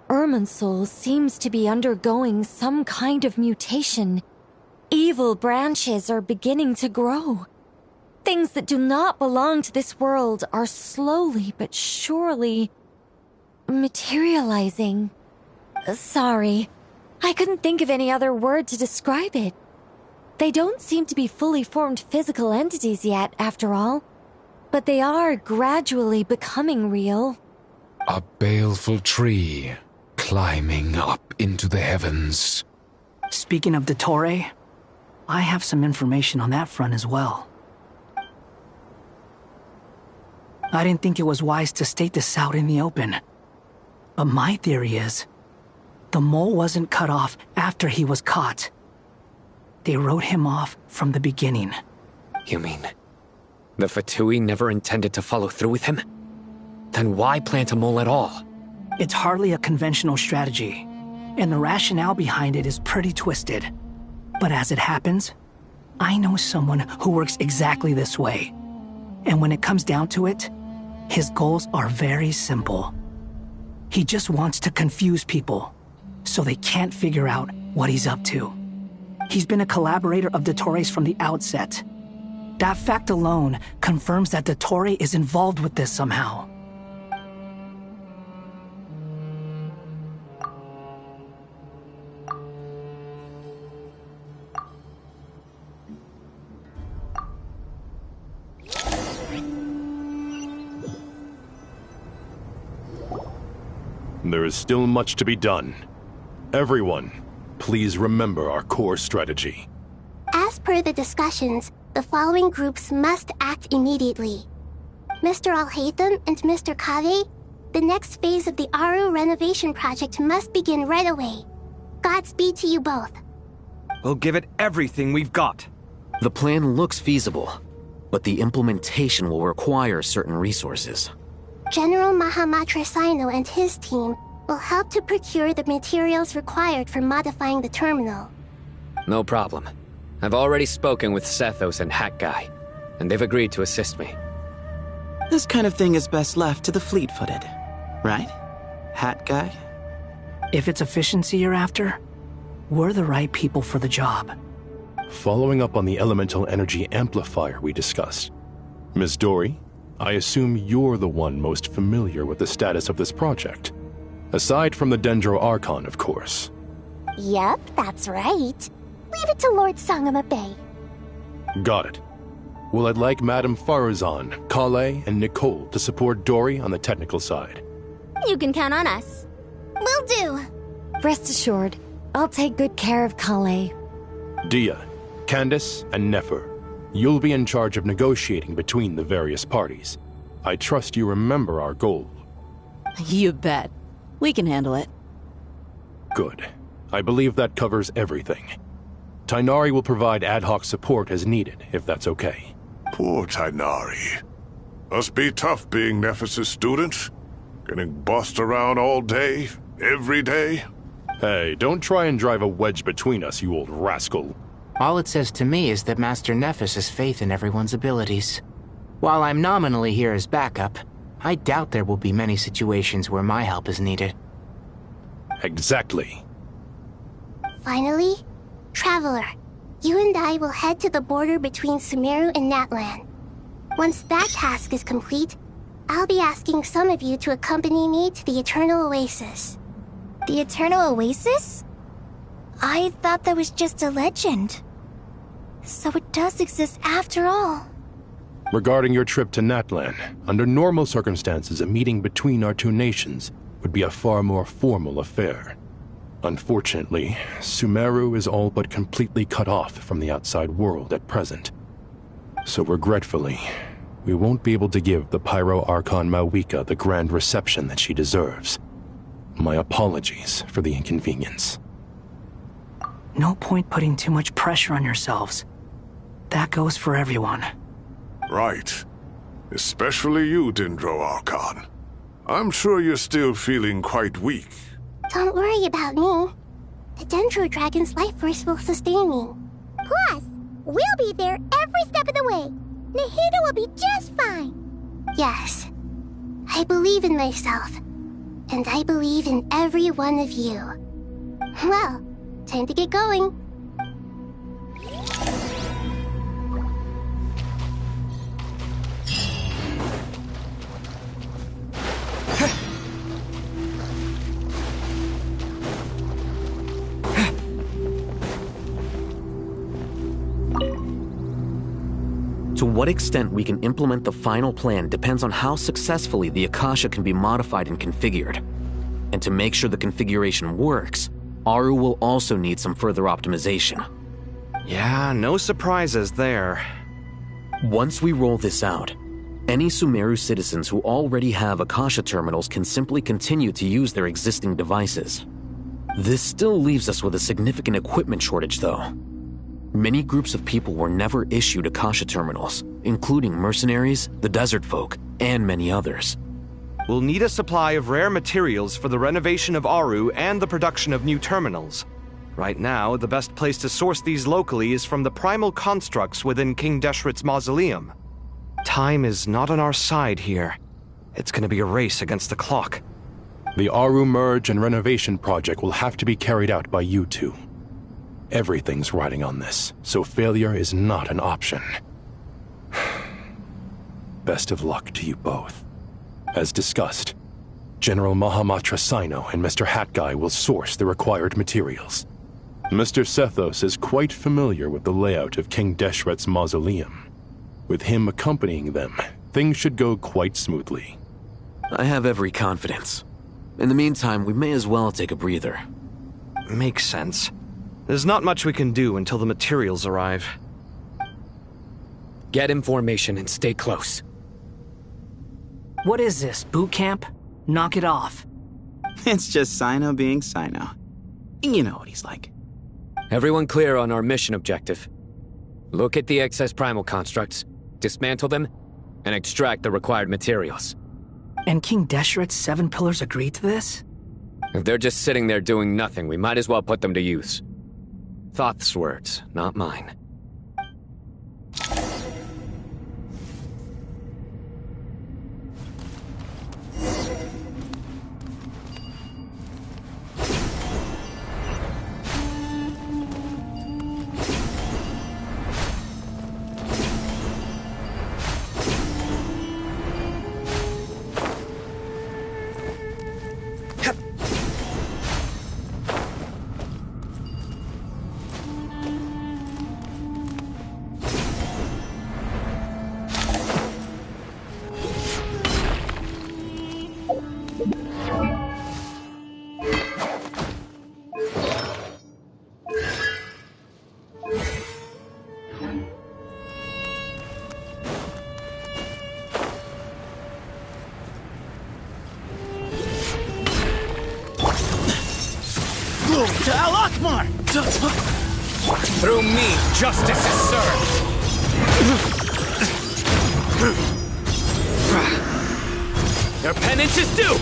Irminsul seems to be undergoing some kind of mutation. Evil branches are beginning to grow. Things that do not belong to this world are slowly but surely materializing. Sorry, I couldn't think of any other word to describe it. They don't seem to be fully formed physical entities yet, after all, but they are gradually becoming real. A baleful tree climbing up into the heavens. Speaking of Dottore, I have some information on that front as well. I didn't think it was wise to state this out in the open. But my theory is, the mole wasn't cut off after he was caught. They wrote him off from the beginning. You mean, the Fatui never intended to follow through with him? Then why plant a mole at all? It's hardly a conventional strategy, and the rationale behind it is pretty twisted. But as it happens, I know someone who works exactly this way. And when it comes down to it, his goals are very simple. He just wants to confuse people, so they can't figure out what he's up to. He's been a collaborator of Dottore's from the outset. That fact alone confirms that Dottore is involved with this somehow. There is still much to be done. Everyone, please remember our core strategy. As per the discussions, the following groups must act immediately. Mr. Alhaitham and Mr. Kave, the next phase of the Aru renovation project must begin right away. Godspeed to you both. We'll give it everything we've got. The plan looks feasible, but the implementation will require certain resources. General Mahamatra Sino and his team will help to procure the materials required for modifying the terminal. No problem. I've already spoken with Sethos and Hat Guy, and they've agreed to assist me. This kind of thing is best left to the fleet-footed, right? Hat Guy? If it's efficiency you're after, we're the right people for the job. Following up on the elemental energy amplifier we discussed, Ms. Dory, I assume you're the one most familiar with the status of this project. Aside from the Dendro Archon, of course. Yep, that's right. Leave it to Lord Sangama Bay. Got it. Well, I'd like Madame Farazan, Kale, and Nicole to support Dory on the technical side. You can count on us. Will do. Rest assured, I'll take good care of Kale. Dia, Candace, and Nefer, you'll be in charge of negotiating between the various parties. I trust you remember our goal. You bet. We can handle it. Good. I believe that covers everything. Tainari will provide ad hoc support as needed, if that's okay. Poor Tainari. Must be tough being Nephis' student. Getting bossed around all day, every day. Hey, don't try and drive a wedge between us, you old rascal. All it says to me is that Master Nephis has faith in everyone's abilities. While I'm nominally here as backup, I doubt there will be many situations where my help is needed. Exactly. Finally, Traveler, you and I will head to the border between Sumeru and Natlan. Once that task is complete, I'll be asking some of you to accompany me to the Eternal Oasis. The Eternal Oasis? I thought that was just a legend. So it does exist after all. Regarding your trip to Natlan, under normal circumstances, a meeting between our two nations would be a far more formal affair. Unfortunately, Sumeru is all but completely cut off from the outside world at present. So regretfully, we won't be able to give the Pyro Archon Mawika the grand reception that she deserves. My apologies for the inconvenience. No point putting too much pressure on yourselves. That goes for everyone. Right. Especially you, Dendro Archon. I'm sure you're still feeling quite weak. Don't worry about me. The Dendro Dragon's life force will sustain me. Plus, we'll be there every step of the way. Nahida will be just fine. Yes. I believe in myself. And I believe in every one of you. Well, time to get going. To what extent we can implement the final plan depends on how successfully the Akasha can be modified and configured. And to make sure the configuration works, Aru will also need some further optimization. Yeah, no surprises there. Once we roll this out, any Sumeru citizens who already have Akasha terminals can simply continue to use their existing devices. This still leaves us with a significant equipment shortage, though. Many groups of people were never issued Akasha terminals, including mercenaries, the desert folk, and many others. We'll need a supply of rare materials for the renovation of Aru and the production of new terminals. Right now, the best place to source these locally is from the primal constructs within King Deshret's mausoleum. Time is not on our side here. It's gonna be a race against the clock. The Aru merge and renovation project will have to be carried out by you two. Everything's riding on this, so failure is not an option. Best of luck to you both. As discussed, General Mahamatra Sino and Mr. Hatguy will source the required materials. Mr. Sethos is quite familiar with the layout of King Deshret's mausoleum. With him accompanying them, things should go quite smoothly. I have every confidence. In the meantime, we may as well take a breather. Makes sense. There's not much we can do until the materials arrive. Get in formation and stay close. What is this, boot camp? Knock it off. It's just Sino being Sino. You know what he's like. Everyone clear on our mission objective. Look at the excess primal constructs, dismantle them, and extract the required materials. And King Deshret's 7 pillars agreed to this? If they're just sitting there doing nothing, we might as well put them to use. Thoth's words, not mine. Allah Akbar! Through me, justice is served. Your penance is due.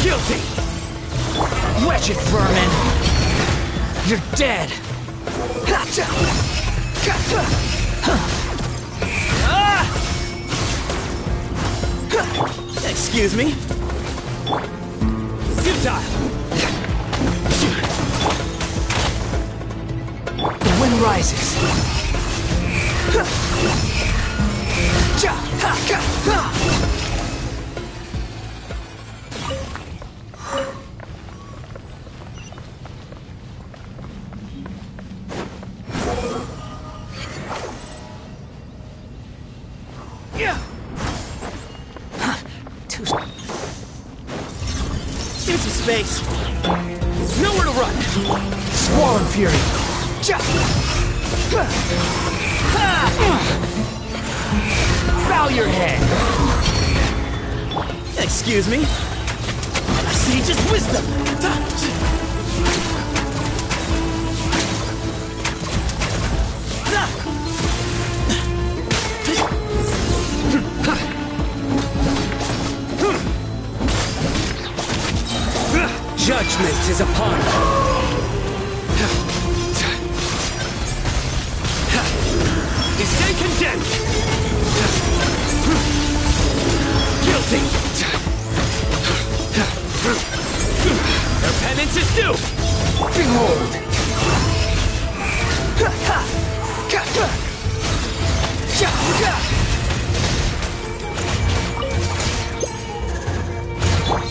Guilty. Wretched vermin! You're dead! Excuse me? Futile! The wind rises. Into space. Nowhere to run! Swollen fury. Bow your head. Excuse me? A sage's wisdom. Judgment is upon you. You stay condemned. Guilty. Your penance is due. Behold.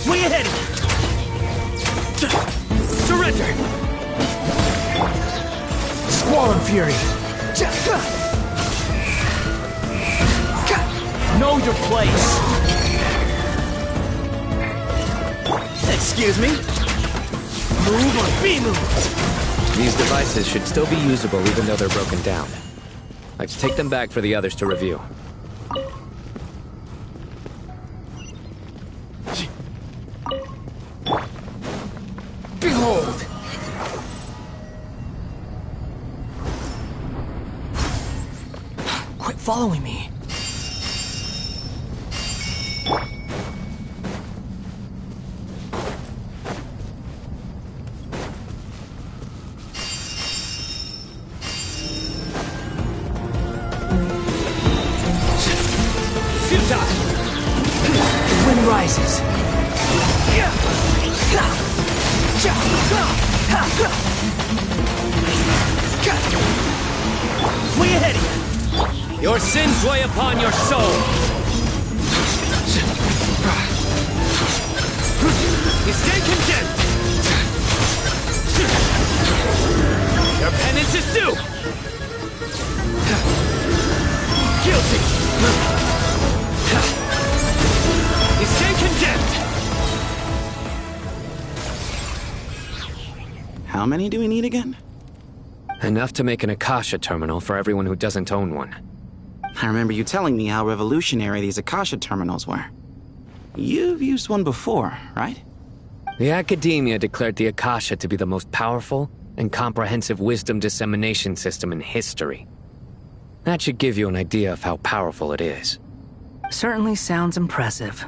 Where you headed? Surrender. Swollen fury. Know your place. Excuse me? Move or be moved. These devices should still be usable even though they're broken down. Let's take them back for the others to review. Behold. Quit following me. The wind rises. Where you headed? Your sins weigh upon your soul. You stay condemned. Your penance is due. Guilty. You stay condemned. How many do we need again? Enough to make an Akasha terminal for everyone who doesn't own one. I remember you telling me how revolutionary these Akasha terminals were. You've used one before, right? The Academia declared the Akasha to be the most powerful and comprehensive wisdom dissemination system in history. That should give you an idea of how powerful it is. Certainly sounds impressive.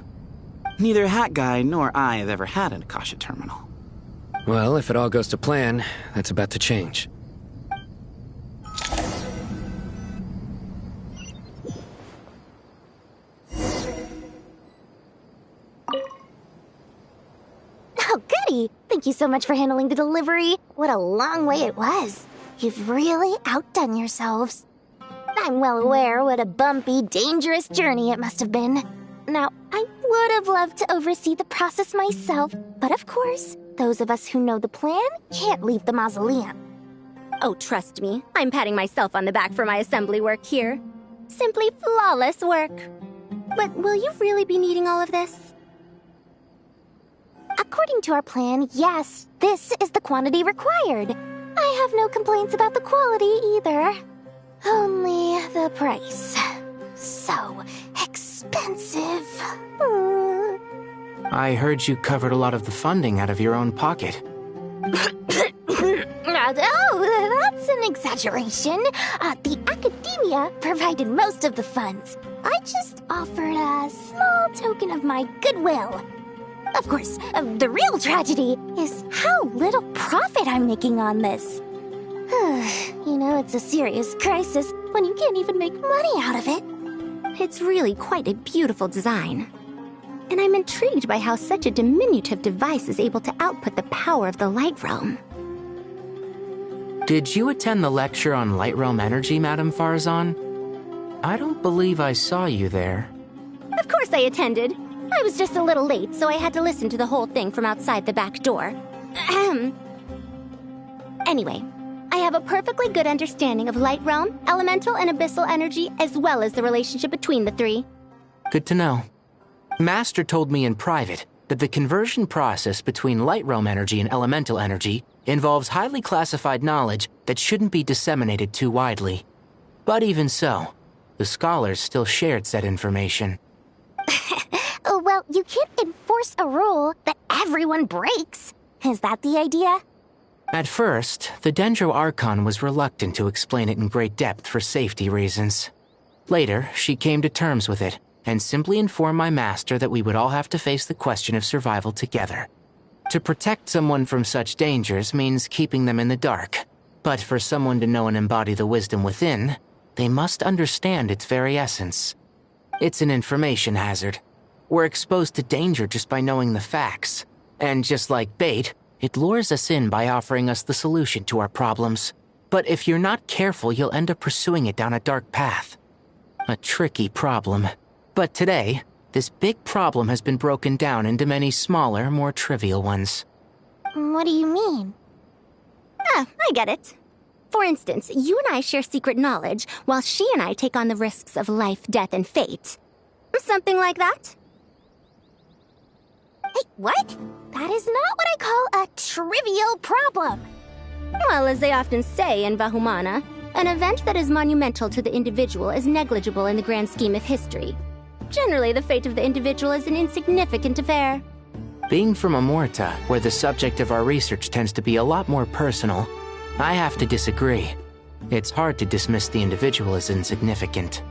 Neither Hat Guy nor I have ever had an Akasha terminal. Well, if it all goes to plan, that's about to change. Oh, goody! Thank you so much for handling the delivery. What a long way it was. You've really outdone yourselves. I'm well aware what a bumpy, dangerous journey it must have been. Now, I would have loved to oversee the process myself, but of course, those of us who know the plan can't leave the mausoleum. Oh, trust me, I'm patting myself on the back for my assembly work here. Simply flawless work. But will you really be needing all of this? According to our plan, yes, this is the quantity required. I have no complaints about the quality either. Only the price. So expensive. I heard you covered a lot of the funding out of your own pocket. Oh, that's an exaggeration. The academia provided most of the funds. I just offered a small token of my goodwill. Of course, the real tragedy is how little profit I'm making on this. You know, it's a serious crisis when you can't even make money out of it. It's really quite a beautiful design. And I'm intrigued by how such a diminutive device is able to output the power of the Light Realm. Did you attend the lecture on Light Realm energy, Madame Farzan? I don't believe I saw you there. Of course I attended. I was just a little late, so I had to listen to the whole thing from outside the back door. Anyway, I have a perfectly good understanding of Light Realm, elemental and abyssal energy, as well as the relationship between the three. Good to know. Master told me in private that the conversion process between Light Realm energy and elemental energy involves highly classified knowledge that shouldn't be disseminated too widely. But even so, the scholars still shared said information. Well, you can't enforce a rule that everyone breaks. Is that the idea? At first, the Dendro Archon was reluctant to explain it in great depth for safety reasons. Later, she came to terms with it, and simply informed my master that we would all have to face the question of survival together. To protect someone from such dangers means keeping them in the dark, but for someone to know and embody the wisdom within, they must understand its very essence. It's an information hazard. We're exposed to danger just by knowing the facts, and just like bait, it lures us in by offering us the solution to our problems. But if you're not careful, you'll end up pursuing it down a dark path. A tricky problem. But today, this big problem has been broken down into many smaller, more trivial ones. What do you mean? I get it. For instance, you and I share secret knowledge, while she and I take on the risks of life, death, and fate. Something like that? Hey, what? That is not what I call a trivial problem. Well, as they often say in Vahumana, an event that is monumental to the individual is negligible in the grand scheme of history. Generally, the fate of the individual is an insignificant affair. Being from Amorta, where the subject of our research tends to be a lot more personal, I have to disagree. It's hard to dismiss the individual as insignificant.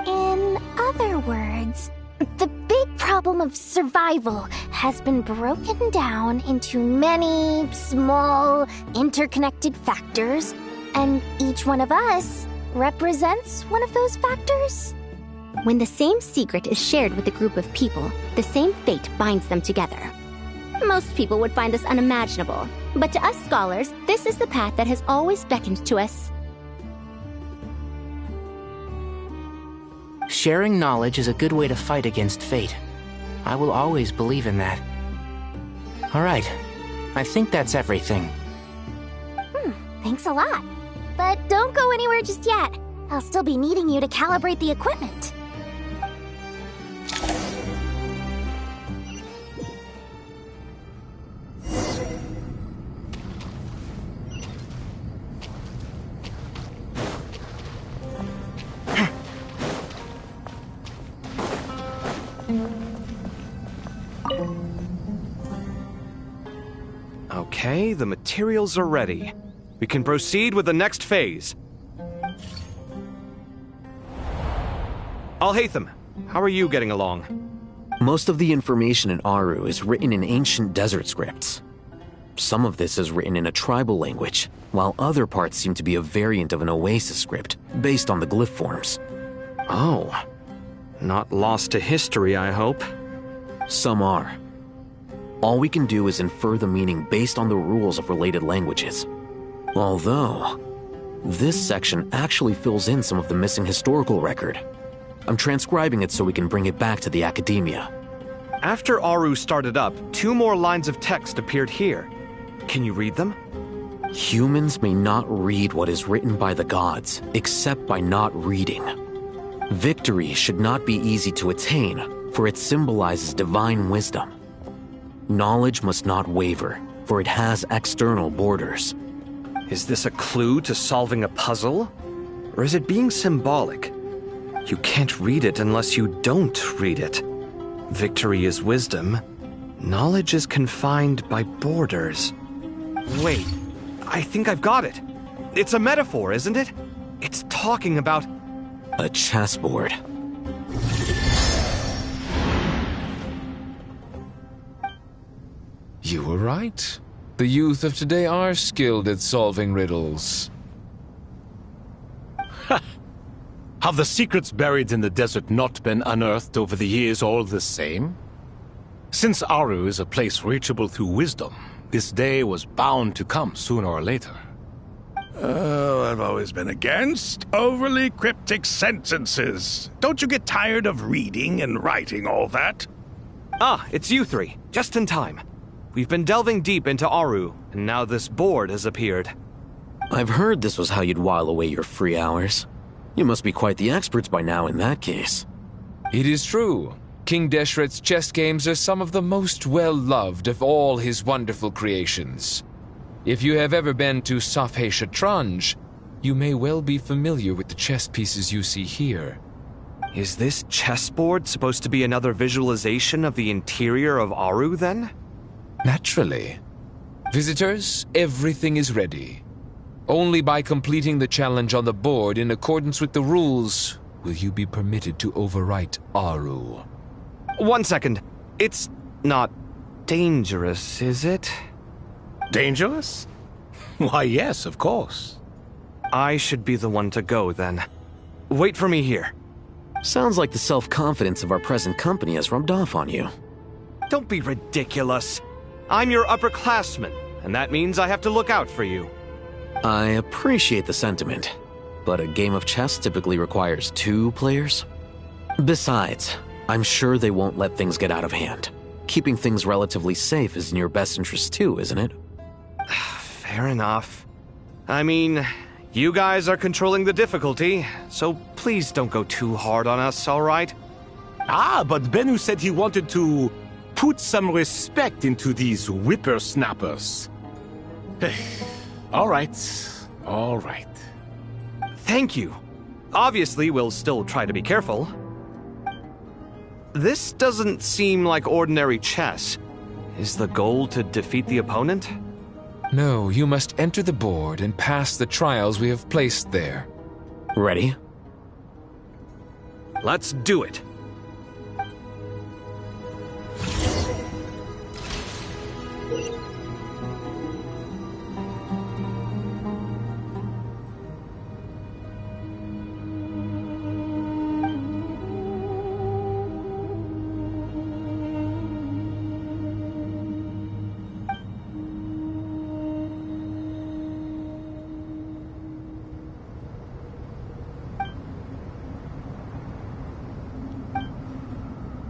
In other words, the big problem of survival has been broken down into many small, interconnected factors, and each one of us represents one of those factors? When the same secret is shared with a group of people, the same fate binds them together. Most people would find this unimaginable, but to us scholars, this is the path that has always beckoned to us. Sharing knowledge is a good way to fight against fate. I will always believe in that. All right, I think that's everything. Thanks a lot. But don't go anywhere just yet. I'll still be needing you to calibrate the equipment. Okay, the materials are ready. We can proceed with the next phase. Alhaitham, how are you getting along? Most of the information in Aru is written in ancient desert scripts. Some of this is written in a tribal language, while other parts seem to be a variant of an Oasis script, based on the glyph forms. Oh. Not lost to history, I hope. Some are. All we can do is infer the meaning based on the rules of related languages. Although, this section actually fills in some of the missing historical record. I'm transcribing it so we can bring it back to the academia. After Aru started up, 2 more lines of text appeared here. Can you read them? Humans may not read what is written by the gods, except by not reading. Victory should not be easy to attain, for it symbolizes divine wisdom. Knowledge must not waver, for it has external borders. Is this a clue to solving a puzzle? Or is it being symbolic? You can't read it unless you don't read it. Victory is wisdom. Knowledge is confined by borders. Wait, I think I've got it. It's a metaphor, isn't it? It's talking about... A chessboard. You were right. The youth of today are skilled at solving riddles. Have the secrets buried in the desert not been unearthed over the years all the same? Since Aru is a place reachable through wisdom, this day was bound to come sooner or later. Oh, I've always been against overly cryptic sentences. Don't you get tired of reading and writing all that? Ah, it's you three. Just in time. We've been delving deep into Aru, and now this board has appeared. I've heard this was how you'd while away your free hours. You must be quite the experts by now in that case. It is true. King Deshret's chess games are some of the most well-loved of all his wonderful creations. If you have ever been to Safhe Shatranj, you may well be familiar with the chess pieces you see here. Is this chessboard supposed to be another visualization of the interior of Aru, then? Naturally. Visitors, everything is ready. Only by completing the challenge on the board in accordance with the rules will you be permitted to overwrite Aru. 1 second. It's not dangerous, is it? Dangerous? Why, yes, of course. I should be the one to go, then. Wait for me here. Sounds like the self-confidence of our present company has rubbed off on you. Don't be ridiculous. I'm your upperclassman, and that means I have to look out for you. I appreciate the sentiment, but a game of chess typically requires 2 players. Besides, I'm sure they won't let things get out of hand. Keeping things relatively safe is in your best interest too, isn't it? Fair enough. I mean, you guys are controlling the difficulty, so please don't go too hard on us, all right? Ah, but Bennu said he wanted to put some respect into these whippersnappers. All right, all right. Thank you. Obviously, we'll still try to be careful. This doesn't seem like ordinary chess. Is the goal to defeat the opponent? No, you must enter the board and pass the trials we have placed there. Ready? Let's do it.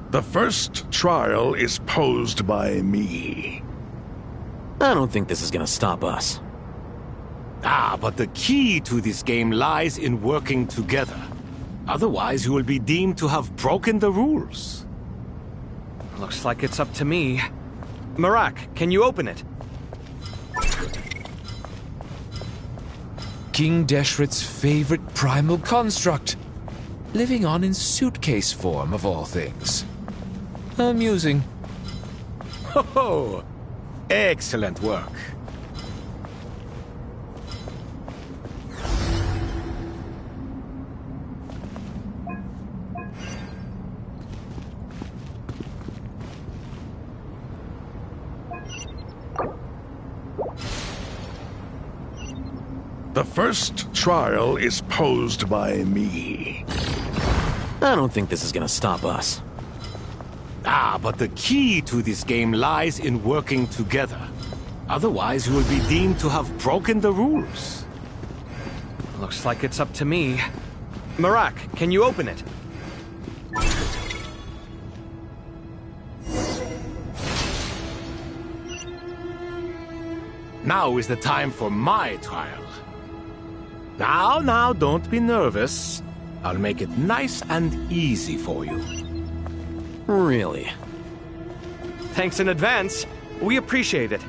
The first trial is posed by me. I don't think this is gonna stop us. Ah, but the key to this game lies in working together. Otherwise, you will be deemed to have broken the rules. Looks like it's up to me. Marak, can you open it? King Deshret's favorite primal construct. Living on in suitcase form, of all things. Amusing. Ho ho! Excellent work. The first trial is posed by me. I don't think this is gonna stop us. Ah, but the key to this game lies in working together. Otherwise, you will be deemed to have broken the rules. Looks like it's up to me. Marak, can you open it? Now is the time for my trial. Now, don't be nervous. I'll make it nice and easy for you. Really? Thanks in advance. We appreciate it.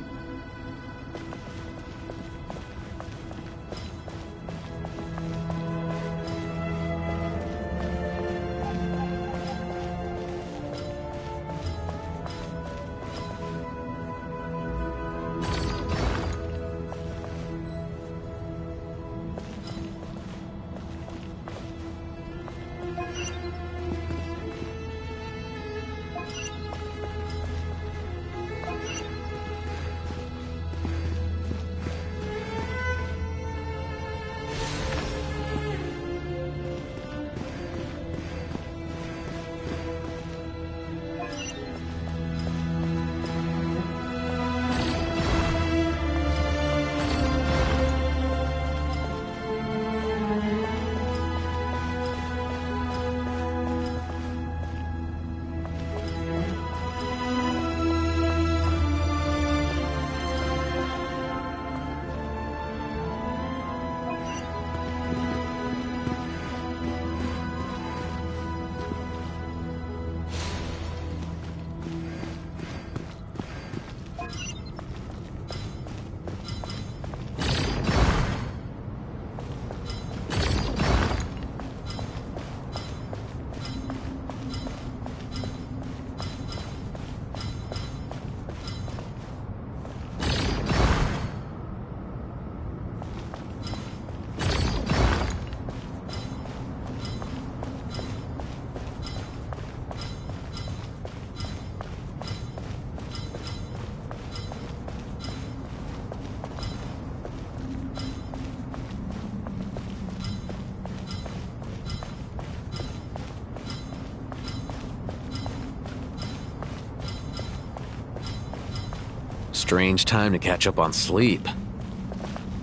Strange time to catch up on sleep.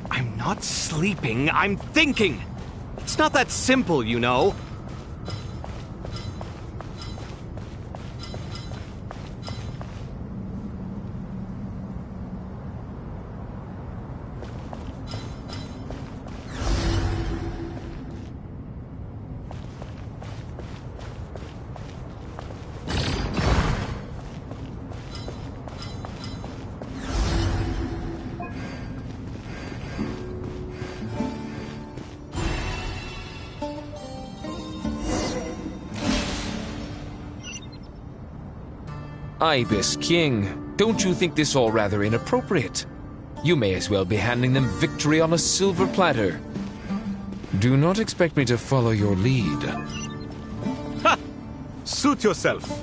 I'm not sleeping, I'm thinking! It's not that simple, you know. Ibis King, don't you think this all rather inappropriate? You may as well be handing them victory on a silver platter. Do not expect me to follow your lead. Ha! Suit yourself.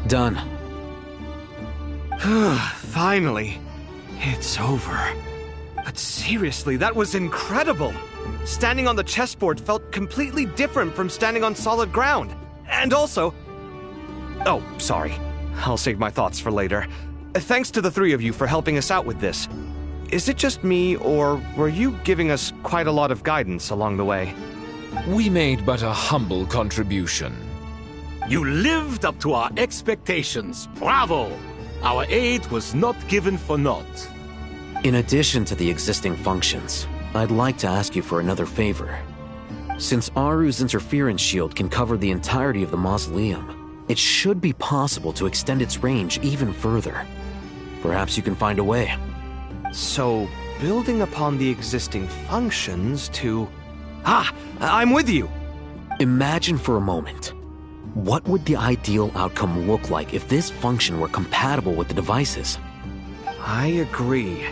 Done. Finally. It's over. But seriously, that was incredible. Standing on the chessboard felt completely different from standing on solid ground. And also... Oh, sorry. I'll save my thoughts for later. Thanks to the three of you for helping us out with this. Is it just me, or were you giving us quite a lot of guidance along the way? We made but a humble contribution. You lived up to our expectations. Bravo! Our aid was not given for naught. In addition to the existing functions, I'd like to ask you for another favor. Since Aru's interference shield can cover the entirety of the mausoleum, it should be possible to extend its range even further. Perhaps you can find a way. So, building upon the existing functions to... I'm with you! Imagine for a moment. What would the ideal outcome look like if this function were compatible with the devices? I agree.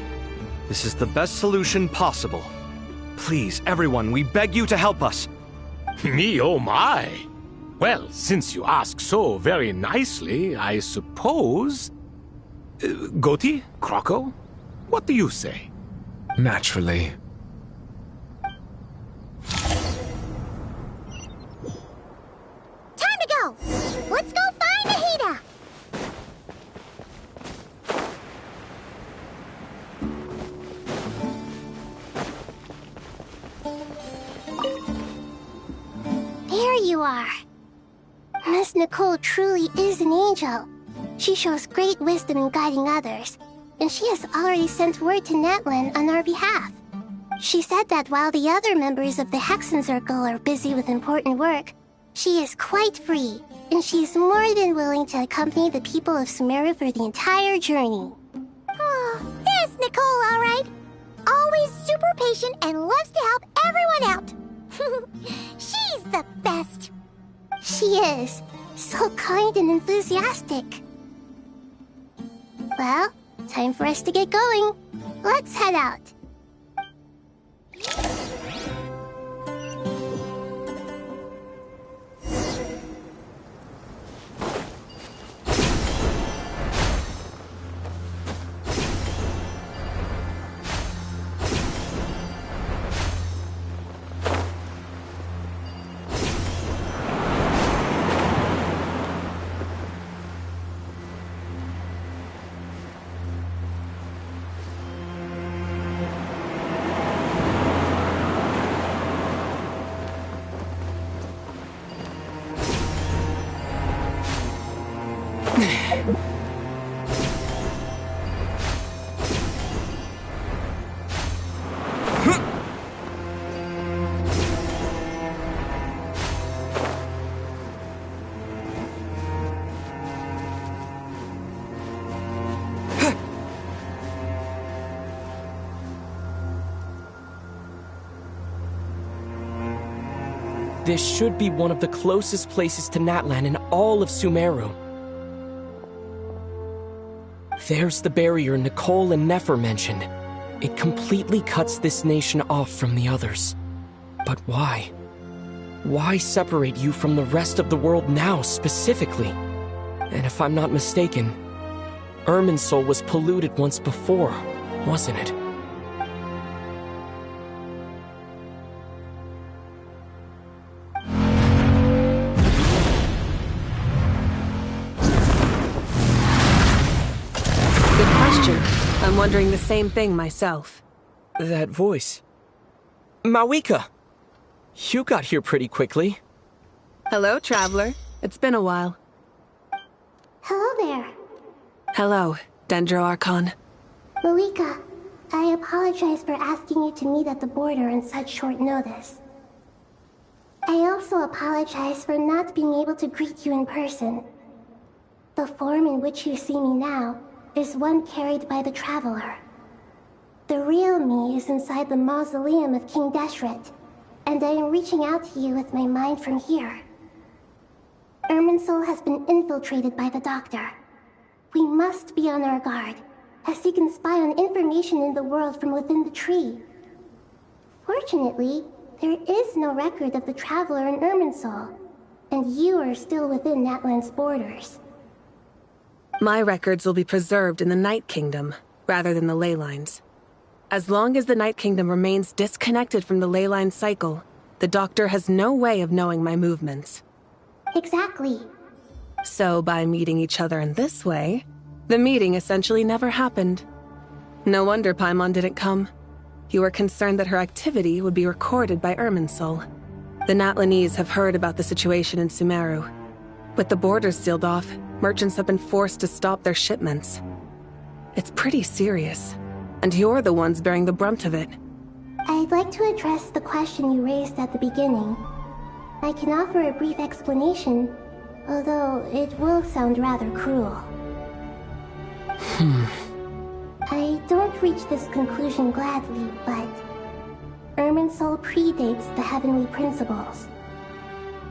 This is the best solution possible. Please, everyone, we beg you to help us. Me, oh my! Well, since you ask so very nicely, I suppose... Goti? Kroko? What do you say? Naturally. Time to go! Let's go find Nahida! There you are. Miss Nicole truly is an angel. She shows great wisdom in guiding others, and she has already sent word to Natlan on our behalf. She said that while the other members of the Hexen Circle are busy with important work, she is quite free, and she's more than willing to accompany the people of Sumeru for the entire journey. Oh, there's Nicole, all right. Always super patient and loves to help everyone out. She's the best. She is. So kind and enthusiastic. Well, time for us to get going. Let's head out. This should be one of the closest places to Natlan in all of Sumeru. There's the barrier Nicole and Nefer mentioned. It completely cuts this nation off from the others. But why? Why separate you from the rest of the world now, specifically? And if I'm not mistaken, Irminsul was polluted once before, wasn't it? I'm wondering the same thing myself. That voice. Mawika! You got here pretty quickly. Hello, traveler. It's been a while. Hello there. Hello, Dendro Archon. Mawika, I apologize for asking you to meet at the border on such short notice. I also apologize for not being able to greet you in person. The form in which you see me now is one carried by the Traveler. The real me is inside the mausoleum of King Deshret, and I am reaching out to you with my mind from here. Irminsul has been infiltrated by the Doctor. We must be on our guard, as he can spy on information in the world from within the tree. Fortunately, there is no record of the Traveler in Irminsul, and you are still within Natlan's borders. My records will be preserved in the Night Kingdom, rather than the ley lines. As long as the Night Kingdom remains disconnected from the ley line cycle, the Doctor has no way of knowing my movements. Exactly. So by meeting each other in this way, the meeting essentially never happened. No wonder Paimon didn't come. You were concerned that her activity would be recorded by Irminsul. The Natlanese have heard about the situation in Sumeru. With the borders sealed off, merchants have been forced to stop their shipments. It's pretty serious, and you're the ones bearing the brunt of it. I'd like to address the question you raised at the beginning. I can offer a brief explanation, although it will sound rather cruel. I don't reach this conclusion gladly, but Irminsul predates the heavenly principles.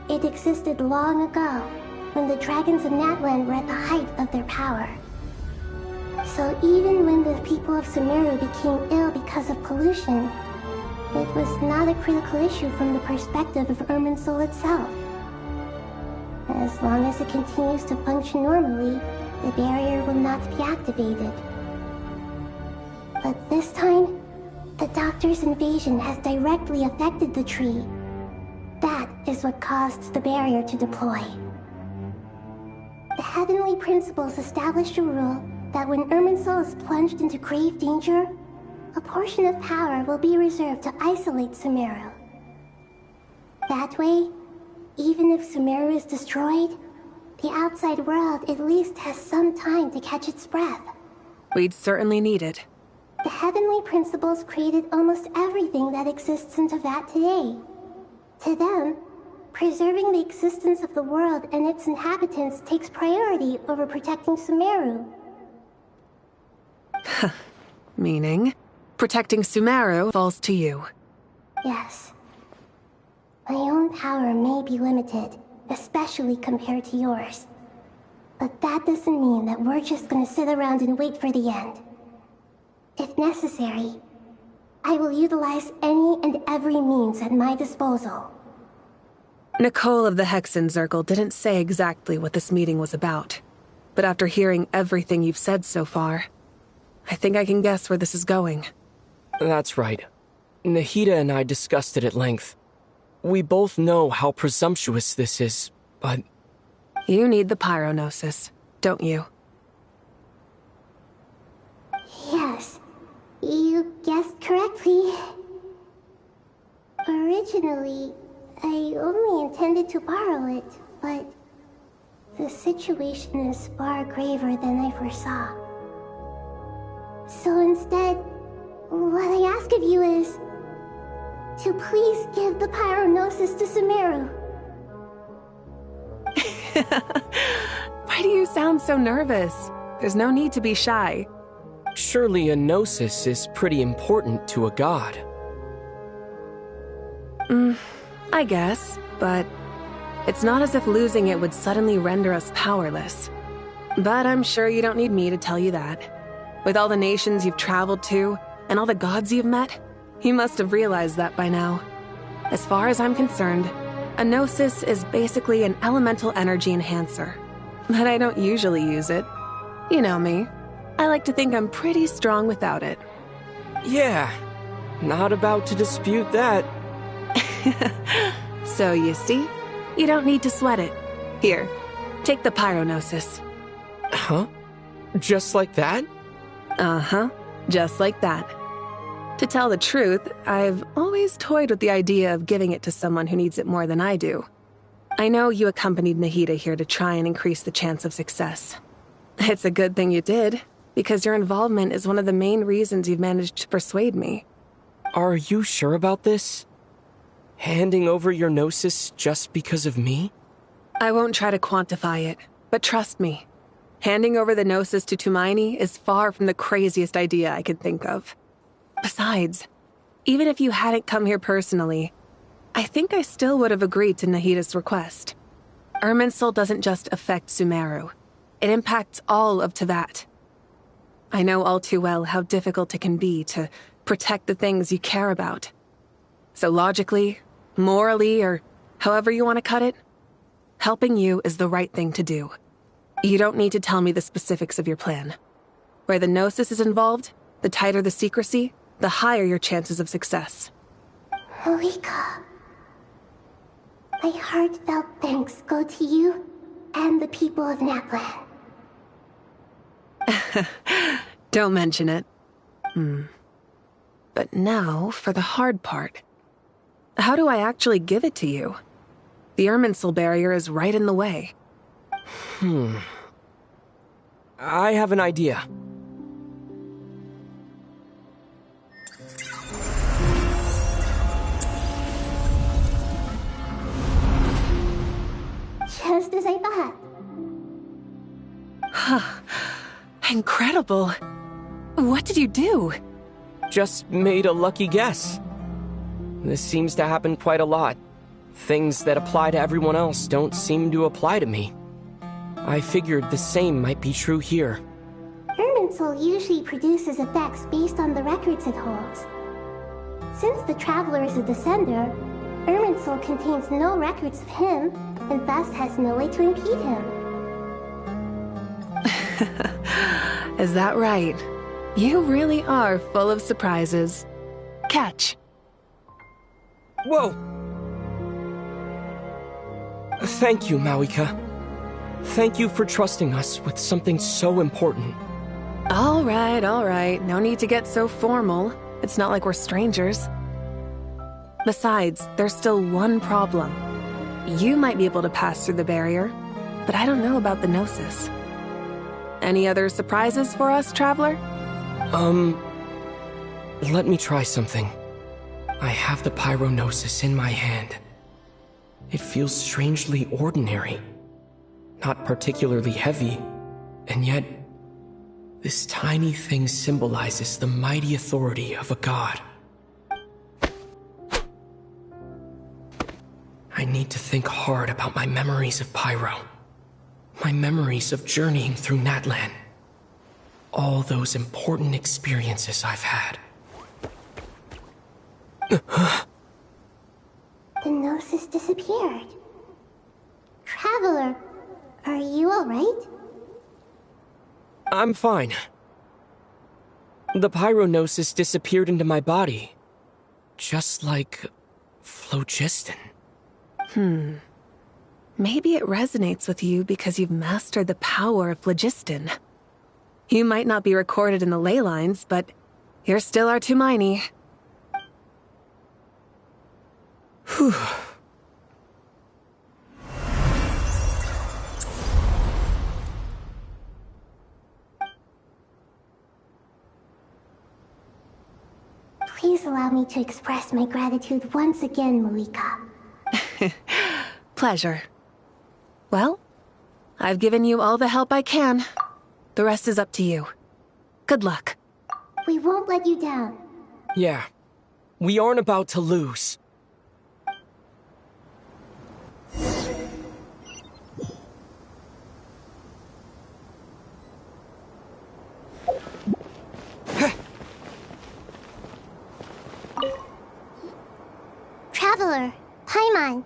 It existed long ago, when the dragons of Natlan were at the height of their power. So even when the people of Sumeru became ill because of pollution, it was not a critical issue from the perspective of Irminsul itself. As long as it continues to function normally, the barrier will not be activated. But this time, the Doctor's invasion has directly affected the tree. That is what caused the barrier to deploy. The Heavenly Principles established a rule that when Irminsul is plunged into grave danger, a portion of power will be reserved to isolate Sumeru. That way, even if Sumeru is destroyed, the outside world at least has some time to catch its breath. We'd certainly need it. The Heavenly Principles created almost everything that exists in Teyvat today. To them, preserving the existence of the world and its inhabitants takes priority over protecting Sumeru. Meaning, protecting Sumeru falls to you. Yes. My own power may be limited, especially compared to yours. But that doesn't mean that we're just gonna sit around and wait for the end. If necessary, I will utilize any and every means at my disposal. Nicole of the Hexen Circle didn't say exactly what this meeting was about. But after hearing everything you've said so far, I think I can guess where this is going. That's right. Nahida and I discussed it at length. We both know how presumptuous this is, but... You need the Pyronosis, don't you? Yes, you guessed correctly. Originally, I only intended to borrow it, but the situation is far graver than I foresaw. So instead, what I ask of you is to please give the Pyronosis to Sumeru. Why do you sound so nervous? There's no need to be shy. Surely a gnosis is pretty important to a god. I guess, but it's not as if losing it would suddenly render us powerless. But I'm sure you don't need me to tell you that. With all the nations you've traveled to, and all the gods you've met, you must have realized that by now. As far as I'm concerned, a gnosis is basically an elemental energy enhancer. But I don't usually use it. You know me. I like to think I'm pretty strong without it. Yeah, not about to dispute that. So you see, you don't need to sweat it. Here, take the Pyronosis. Huh? Just like that? Uh-huh, just like that. To tell the truth, I've always toyed with the idea of giving it to someone who needs it more than I do. I know you accompanied Nahida here to try and increase the chance of success. It's a good thing you did, because your involvement is one of the main reasons you've managed to persuade me. Are you sure about this? Handing over your gnosis just because of me? I won't try to quantify it, but trust me. Handing over the gnosis to Tumaini is far from the craziest idea I could think of. Besides, even if you hadn't come here personally, I think I still would have agreed to Nahida's request. Irminsul doesn't just affect Sumeru. It impacts all of Teyvat. I know all too well how difficult it can be to protect the things you care about. So logically, morally, or however you want to cut it, helping you is the right thing to do. You don't need to tell me the specifics of your plan. Where the gnosis is involved, the tighter the secrecy, the higher your chances of success. Malika, my heartfelt thanks go to you and the people of Naplan. Don't mention it. But now for the hard part. How do I actually give it to you? The Irminsul barrier is right in the way. I have an idea. Just as I thought. Incredible. What did you do? Just made a lucky guess. This seems to happen quite a lot. Things that apply to everyone else don't seem to apply to me. I figured the same might be true here. Irminsul usually produces effects based on the records it holds. Since the Traveler is a Descender, Irminsul contains no records of him, and thus has no way to impede him. Is that right? You really are full of surprises. Catch. Whoa! Thank you, Mauika. Thank you for trusting us with something so important. All right. No need to get so formal. It's not like we're strangers. Besides, there's still one problem. You might be able to pass through the barrier, but I don't know about the Gnosis. Any other surprises for us, Traveler? Let me try something. I have the Pyronosis in my hand. It feels strangely ordinary. Not particularly heavy, and yet this tiny thing symbolizes the mighty authority of a god. I need to think hard about my memories of Pyro. My memories of journeying through Natlan. All those important experiences I've had. The Gnosis disappeared. Traveler, are you alright? I'm fine. The Pyronosis disappeared into my body. Just like phlogiston. Maybe it resonates with you because you've mastered the power of phlogiston. You might not be recorded in the ley lines, but you're still our Tumaini. Whew. Please allow me to express my gratitude once again, Malika. Pleasure. Well, I've given you all the help I can. The rest is up to you. Good luck. We won't let you down. Yeah. We aren't about to lose. Traveler, Paimon,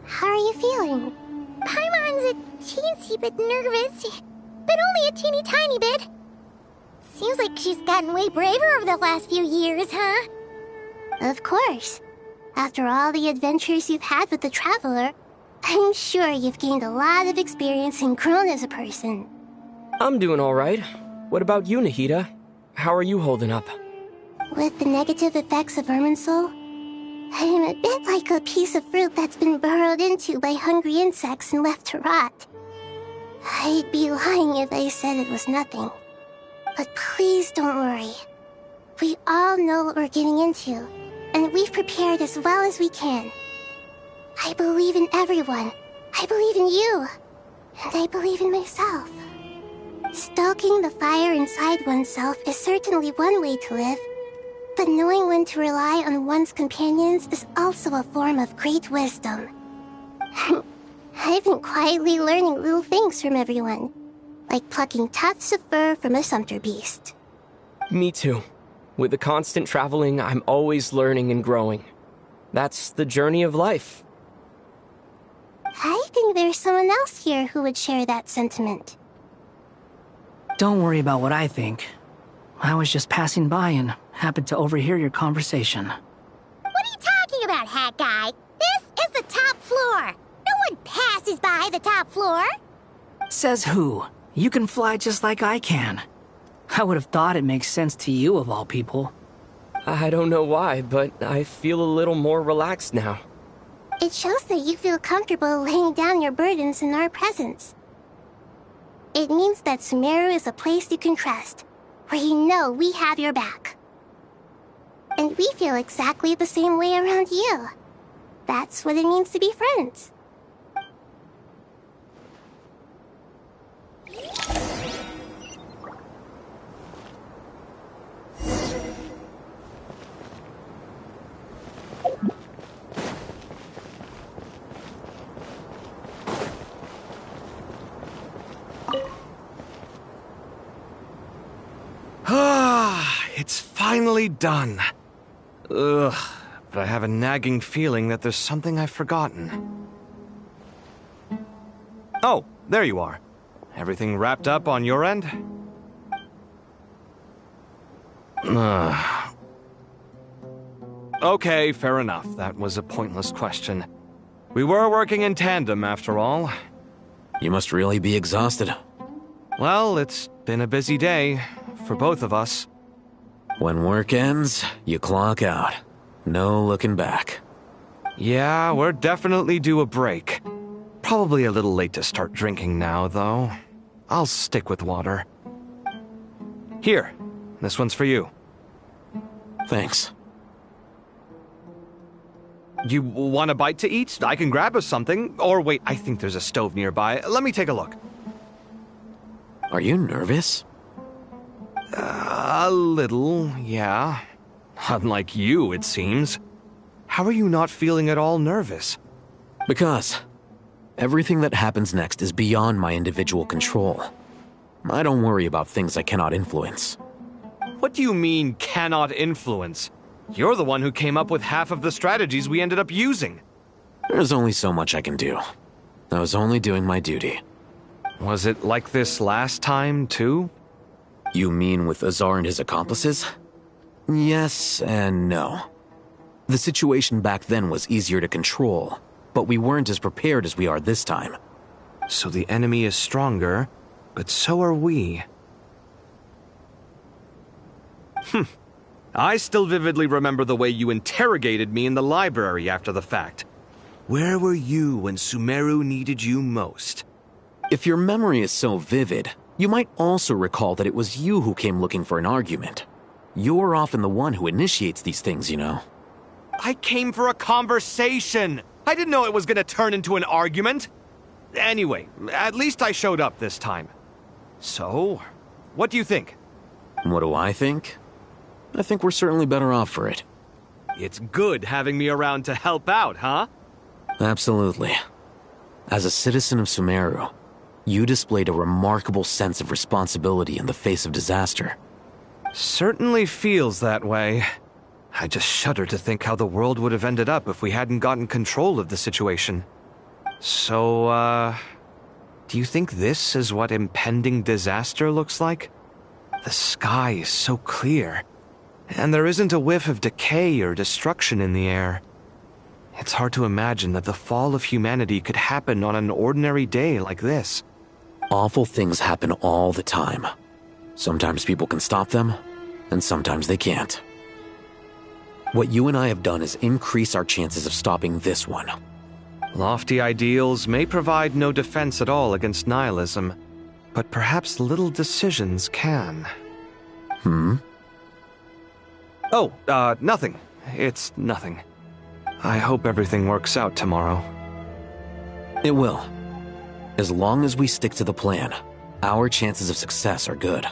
how are you feeling? Paimon's a teensy bit nervous, but only a teeny tiny bit. Seems like she's gotten way braver over the last few years, huh? Of course. After all the adventures you've had with the Traveler, I'm sure you've gained a lot of experience and grown as a person. I'm doing all right. What about you, Nahida? How are you holding up? With the negative effects of Irminsul, I'm a bit like a piece of fruit that's been burrowed into by hungry insects and left to rot. I'd be lying if I said it was nothing. But please don't worry. We all know what we're getting into, and we've prepared as well as we can. I believe in everyone. I believe in you. And I believe in myself. Stoking the fire inside oneself is certainly one way to live. But knowing when to rely on one's companions is also a form of great wisdom. I've been quietly learning little things from everyone, like plucking tufts of fur from a sumpter beast. Me too. With the constant traveling, I'm always learning and growing. That's the journey of life. I think there's someone else here who would share that sentiment. Don't worry about what I think. I was just passing by and happened to overhear your conversation. What are you talking about, hat guy? This is the top floor. No one passes by the top floor. Says who? You can fly just like I can. I would have thought it makes sense to you of all people. I don't know why, but I feel a little more relaxed now. It shows that you feel comfortable laying down your burdens in our presence. It means that Sumeru is a place you can trust, where you know we have your back. And we feel exactly the same way around you. That's what it means to be friends. It's finally done. Ugh, but I have a nagging feeling that there's something I've forgotten. Oh, there you are. Everything wrapped up on your end? Okay, fair enough. That was a pointless question. We were working in tandem, after all. You must really be exhausted. Well, it's been a busy day for both of us. When work ends, you clock out. No looking back. Yeah, we're definitely due a break. Probably a little late to start drinking now, though. I'll stick with water. Here, this one's for you. Thanks. You want a bite to eat? I can grab us something. Or wait, I think there's a stove nearby. Let me take a look. Are you nervous? A little, yeah. Unlike you, it seems. How are you not feeling at all nervous? Because everything that happens next is beyond my individual control. I don't worry about things I cannot influence. What do you mean, cannot influence? You're the one who came up with half of the strategies we ended up using. There's only so much I can do. I was only doing my duty. Was it like this last time, too? You mean with Azar and his accomplices? Yes and no. The situation back then was easier to control, but we weren't as prepared as we are this time. So the enemy is stronger, but so are we. I still vividly remember the way you interrogated me in the library after the fact. Where were you when Sumeru needed you most? If your memory is so vivid, you might also recall that it was you who came looking for an argument. You're often the one who initiates these things, you know. I came for a conversation! I didn't know it was gonna turn into an argument! Anyway, at least I showed up this time. So, what do you think? What do I think? I think we're certainly better off for it. It's good having me around to help out, huh? Absolutely. As a citizen of Sumeru, you displayed a remarkable sense of responsibility in the face of disaster. Certainly feels that way. I just shudder to think how the world would have ended up if we hadn't gotten control of the situation. So, do you think this is what impending disaster looks like? The sky is so clear, and there isn't a whiff of decay or destruction in the air. It's hard to imagine that the fall of humanity could happen on an ordinary day like this. Awful things happen all the time. Sometimes people can stop them, and sometimes they can't. What you and I have done is increase our chances of stopping this one. Lofty ideals may provide no defense at all against nihilism, but perhaps little decisions can. Oh, nothing. It's nothing. I hope everything works out tomorrow. It will. As long as we stick to the plan, our chances of success are good.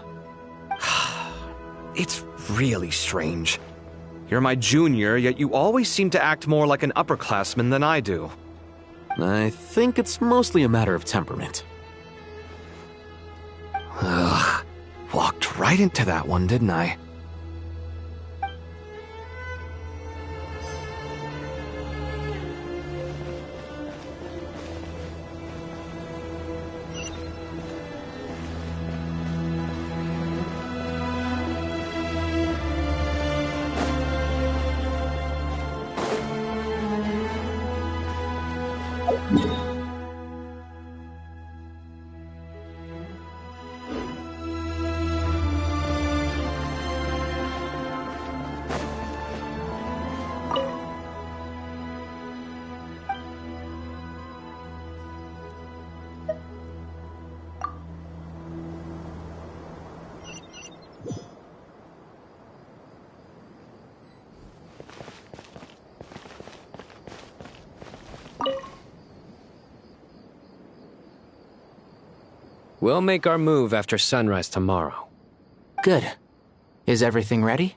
It's really strange. You're my junior, yet you always seem to act more like an upperclassman than I do. I think it's mostly a matter of temperament. Ugh. Walked right into that one, didn't I? We'll make our move after sunrise tomorrow. Good. Is everything ready?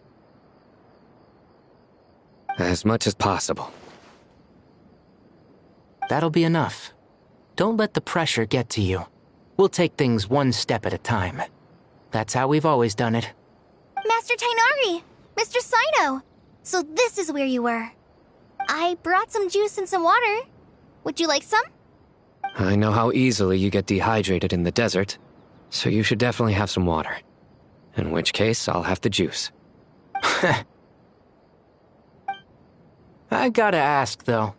As much as possible. That'll be enough. Don't let the pressure get to you. We'll take things one step at a time. That's how we've always done it. Master Tainari! Mr. Saito! So this is where you were. I brought some juice and some water. Would you like some? I know how easily you get dehydrated in the desert, so you should definitely have some water. In which case, I'll have the juice. I gotta ask, though.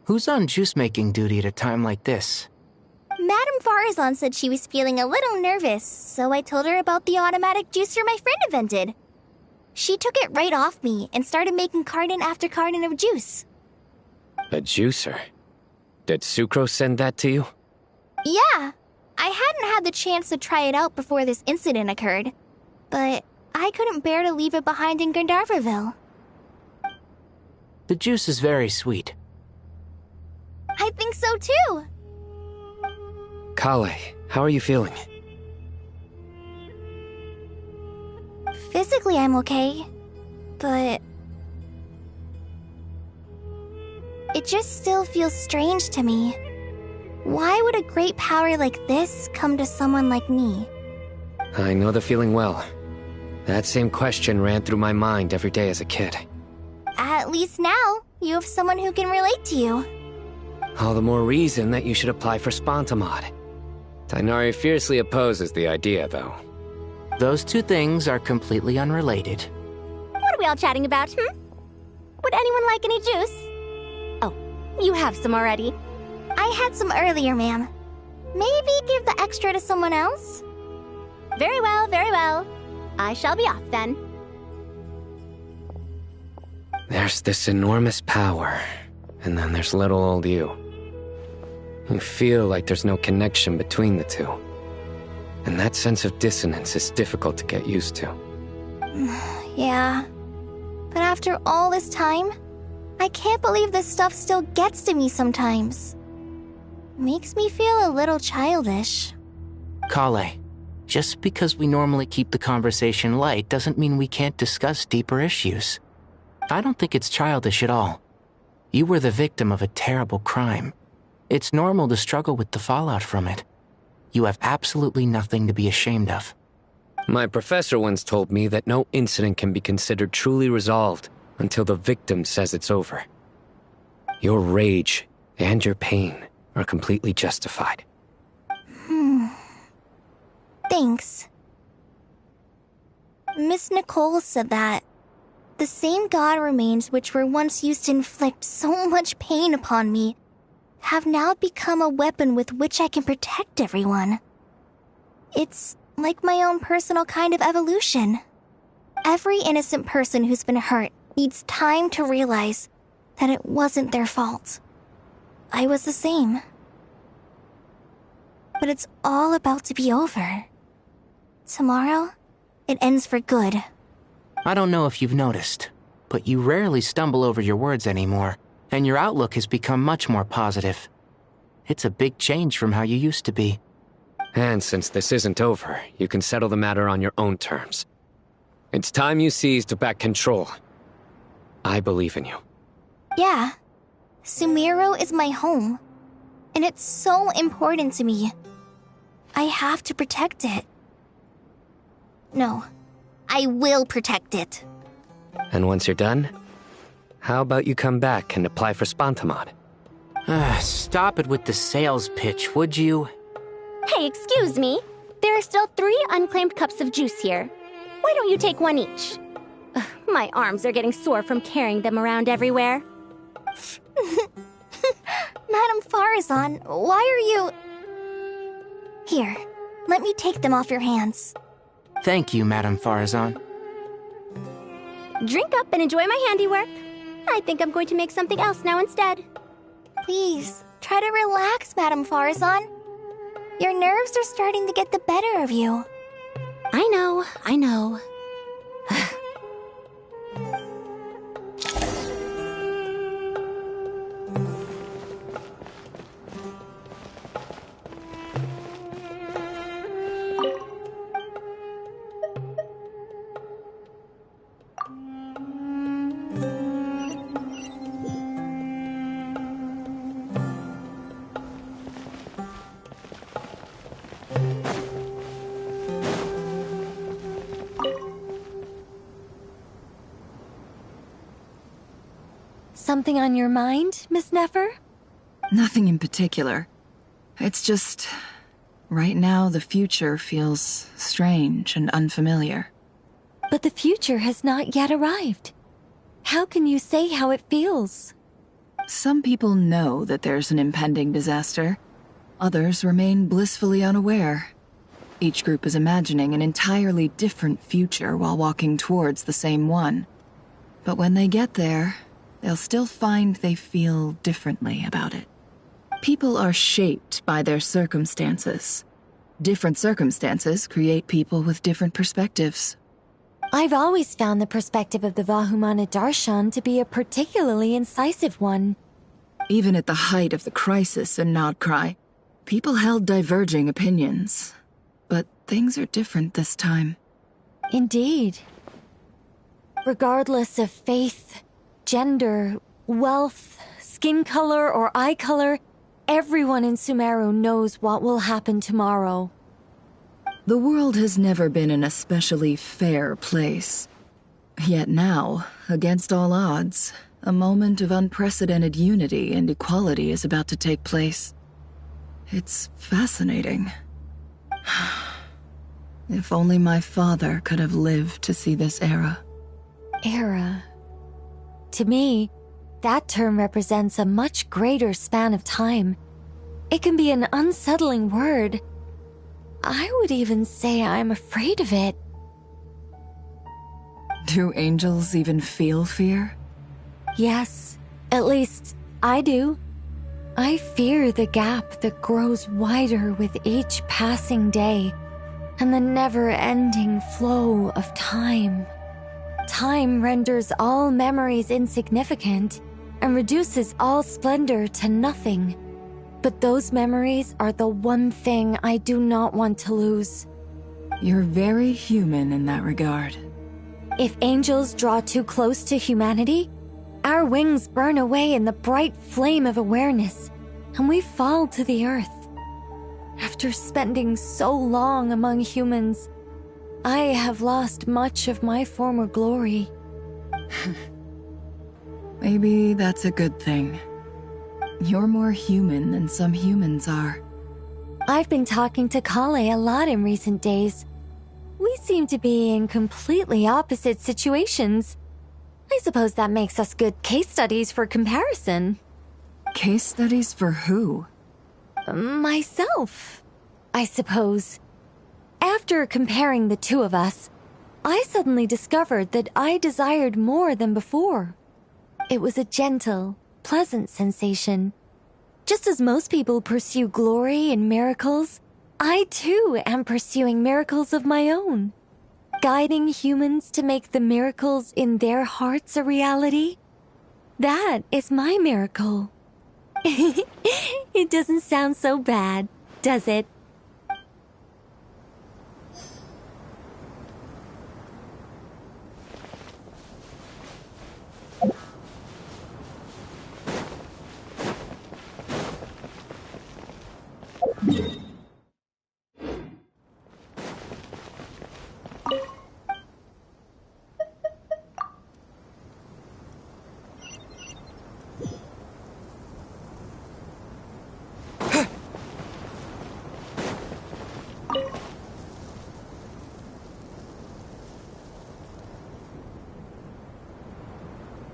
Who's on juice-making duty at a time like this? Madame Farazan said she was feeling a little nervous, so I told her about the automatic juicer my friend invented. She took it right off me and started making carton after carton of juice. A juicer? Did Sucrose send that to you? Yeah. I hadn't had the chance to try it out before this incident occurred, but I couldn't bear to leave it behind in Gandharvaville. The juice is very sweet. I think so too. Kale, how are you feeling? Physically, I'm okay, but it just still feels strange to me. Why would a great power like this come to someone like me? I know the feeling well. That same question ran through my mind every day as a kid. At least now, you have someone who can relate to you. All the more reason that you should apply for Spontamod. Tighnari fiercely opposes the idea, though. Those two things are completely unrelated. What are we all chatting about, Would anyone like any juice? Oh, you have some already. I had some earlier, ma'am. Maybe give the extra to someone else? Very well, very well. I shall be off then. There's this enormous power, and then there's little old you. You feel like there's no connection between the two. And that sense of dissonance is difficult to get used to. Yeah. But after all this time, I can't believe this stuff still gets to me sometimes. Makes me feel a little childish. Kale, just because we normally keep the conversation light doesn't mean we can't discuss deeper issues. I don't think it's childish at all. You were the victim of a terrible crime. It's normal to struggle with the fallout from it. You have absolutely nothing to be ashamed of. My professor once told me that no incident can be considered truly resolved until the victim says it's over. Your rage and your pain are completely justified. Thanks. Miss Nicole said that the same god remains which were once used to inflict so much pain upon me have now become a weapon with which I can protect everyone. It's like my own personal kind of evolution. Every innocent person who's been hurt needs time to realize that it wasn't their fault. I was the same. But it's all about to be over. Tomorrow, it ends for good. I don't know if you've noticed, but you rarely stumble over your words anymore, and your outlook has become much more positive. It's a big change from how you used to be. And since this isn't over, you can settle the matter on your own terms. It's time you seized back control. I believe in you. Yeah. Sumeru is my home. And it's so important to me. I have to protect it. No. I will protect it. And once you're done, how about you come back and apply for Spontamod? Stop it with the sales pitch, would you? Hey, excuse me. There are still 3 unclaimed cups of juice here. Why don't you take one each? Ugh, my arms are getting sore from carrying them around everywhere. Madame Farazan, why are you... Here, let me take them off your hands. Thank you, Madame Farazan. Drink up and enjoy my handiwork. I think I'm going to make something else now instead. Please, try to relax, Madame Farazan. Your nerves are starting to get the better of you. I know, I know. Something on your mind, Miss Nefer? Nothing in particular. It's just... right now, the future feels strange and unfamiliar. But the future has not yet arrived. How can you say how it feels? Some people know that there's an impending disaster. Others remain blissfully unaware. Each group is imagining an entirely different future while walking towards the same one. But when they get there, they'll still find they feel differently about it. People are shaped by their circumstances. Different circumstances create people with different perspectives. I've always found the perspective of the Vahumana Darshan to be a particularly incisive one. Even at the height of the crisis in Nodcry, people held diverging opinions. But things are different this time. Indeed. Regardless of faith, gender, wealth, skin color, or eye color, everyone in Sumeru knows what will happen tomorrow. The world has never been an especially fair place. Yet now, against all odds, a moment of unprecedented unity and equality is about to take place. It's fascinating. If only my father could have lived to see this era. Era. To me, that term represents a much greater span of time. It can be an unsettling word. I would even say I'm afraid of it. Do angels even feel fear? Yes, at least I do. I fear the gap that grows wider with each passing day, and the never-ending flow of time. Time renders all memories insignificant, and reduces all splendor to nothing. But those memories are the one thing I do not want to lose. You're very human in that regard. If angels draw too close to humanity, our wings burn away in the bright flame of awareness, and we fall to the earth. After spending so long among humans, I have lost much of my former glory. Maybe that's a good thing. You're more human than some humans are. I've been talking to Kale a lot in recent days. We seem to be in completely opposite situations. I suppose that makes us good case studies for comparison. Case studies for who? Myself, I suppose. After comparing the two of us, I suddenly discovered that I desired more than before. It was a gentle, pleasant sensation. Just as most people pursue glory and miracles, I too am pursuing miracles of my own. Guiding humans to make the miracles in their hearts a reality. That is my miracle. It doesn't sound so bad, does it?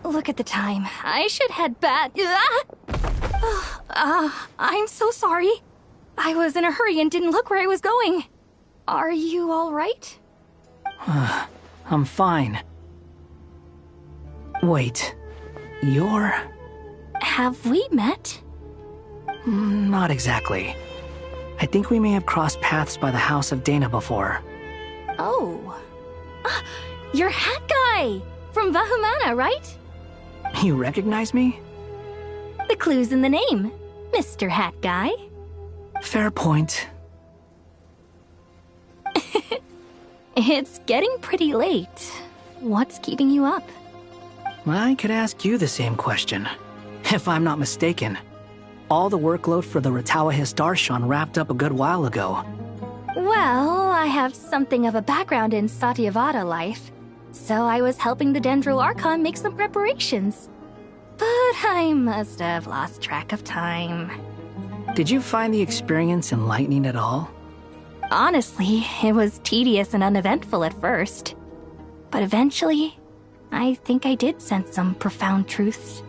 Look at the time. I should head back. I'm so sorry. I was in a hurry and didn't look where I was going. Are you all right? I'm fine. Wait, you're... Have we met? Not exactly. I think we may have crossed paths by the house of Dana before. Oh. You're Hat Guy! From Vahumana, right? You recognize me? The clue's in the name, Mr. Hat Guy. Fair point. It's getting pretty late. What's keeping you up? I could ask you the same question. If I'm not mistaken, all the workload for the Ratawahis Darshan wrapped up a good while ago. Well, I have something of a background in Satyavada life, so I was helping the Dendro Archon make some preparations. But I must have lost track of time. Did you find the experience enlightening at all? Honestly, it was tedious and uneventful at first. But eventually, I think I did sense some profound truths.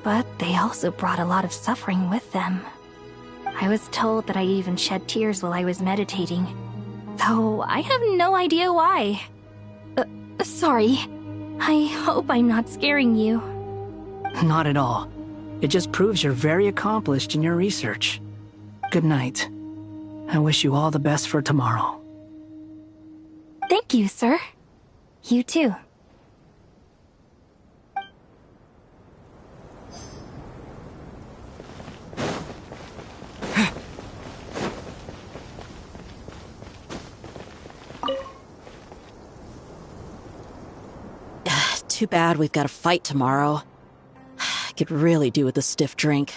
But they also brought a lot of suffering with them. I was told that I even shed tears while I was meditating, though I have no idea why. Sorry. I hope I'm not scaring you. Not at all. It just proves you're very accomplished in your research. Good night. I wish you all the best for tomorrow. Thank you, sir. You too. Too bad we've got a fight tomorrow. I could really do with a stiff drink.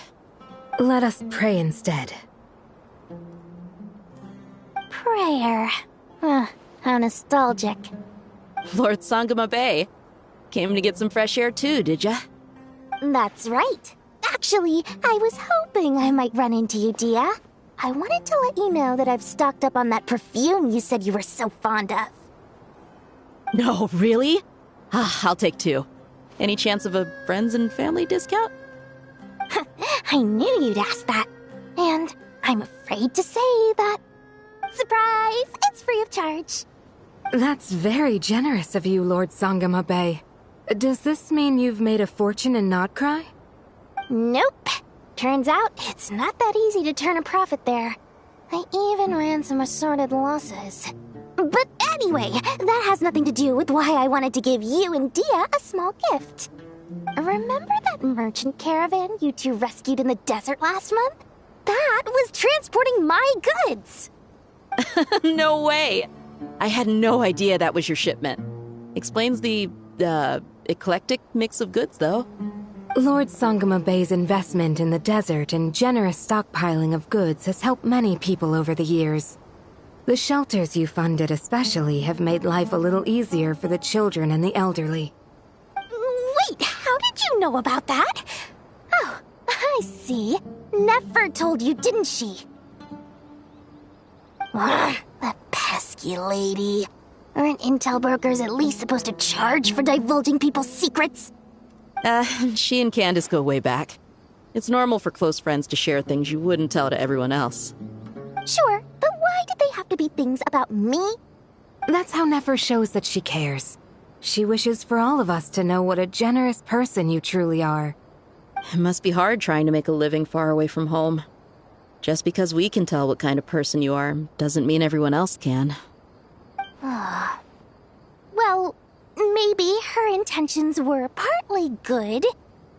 Let us pray instead. Prayer. How nostalgic. Lord Sangama Bay. Came to get some fresh air too, did ya? That's right. Actually, I was hoping I might run into you, Dia. I wanted to let you know that I've stocked up on that perfume you said you were so fond of. No, really? I'll take 2. Any chance of a friends and family discount? I knew you'd ask that. And I'm afraid to say that... Surprise! It's free of charge. That's very generous of you, Lord Sangama Bay. Does this mean you've made a fortune in Notcry? Nope. Turns out, it's not that easy to turn a profit there. I even ran some assorted losses. But anyway, that has nothing to do with why I wanted to give you and Dia a small gift. Remember that merchant caravan you two rescued in the desert last month? That was transporting my goods! No way! I had no idea that was your shipment. Explains the, eclectic mix of goods, though. Lord Sangama Bay's investment in the desert and generous stockpiling of goods has helped many people over the years. The shelters you funded especially have made life a little easier for the children and the elderly. Wait, how did you know about that? Oh, I see. Nefer told you, didn't she? That pesky lady. Aren't intel brokers at least supposed to charge for divulging people's secrets? She and Candace go way back. It's normal for close friends to share things you wouldn't tell to everyone else. Sure, but why did they have to be things about me? That's how Nefer shows that she cares. She wishes for all of us to know what a generous person you truly are. It must be hard trying to make a living far away from home. Just because we can tell what kind of person you are doesn't mean everyone else can. Well, maybe her intentions were partly good,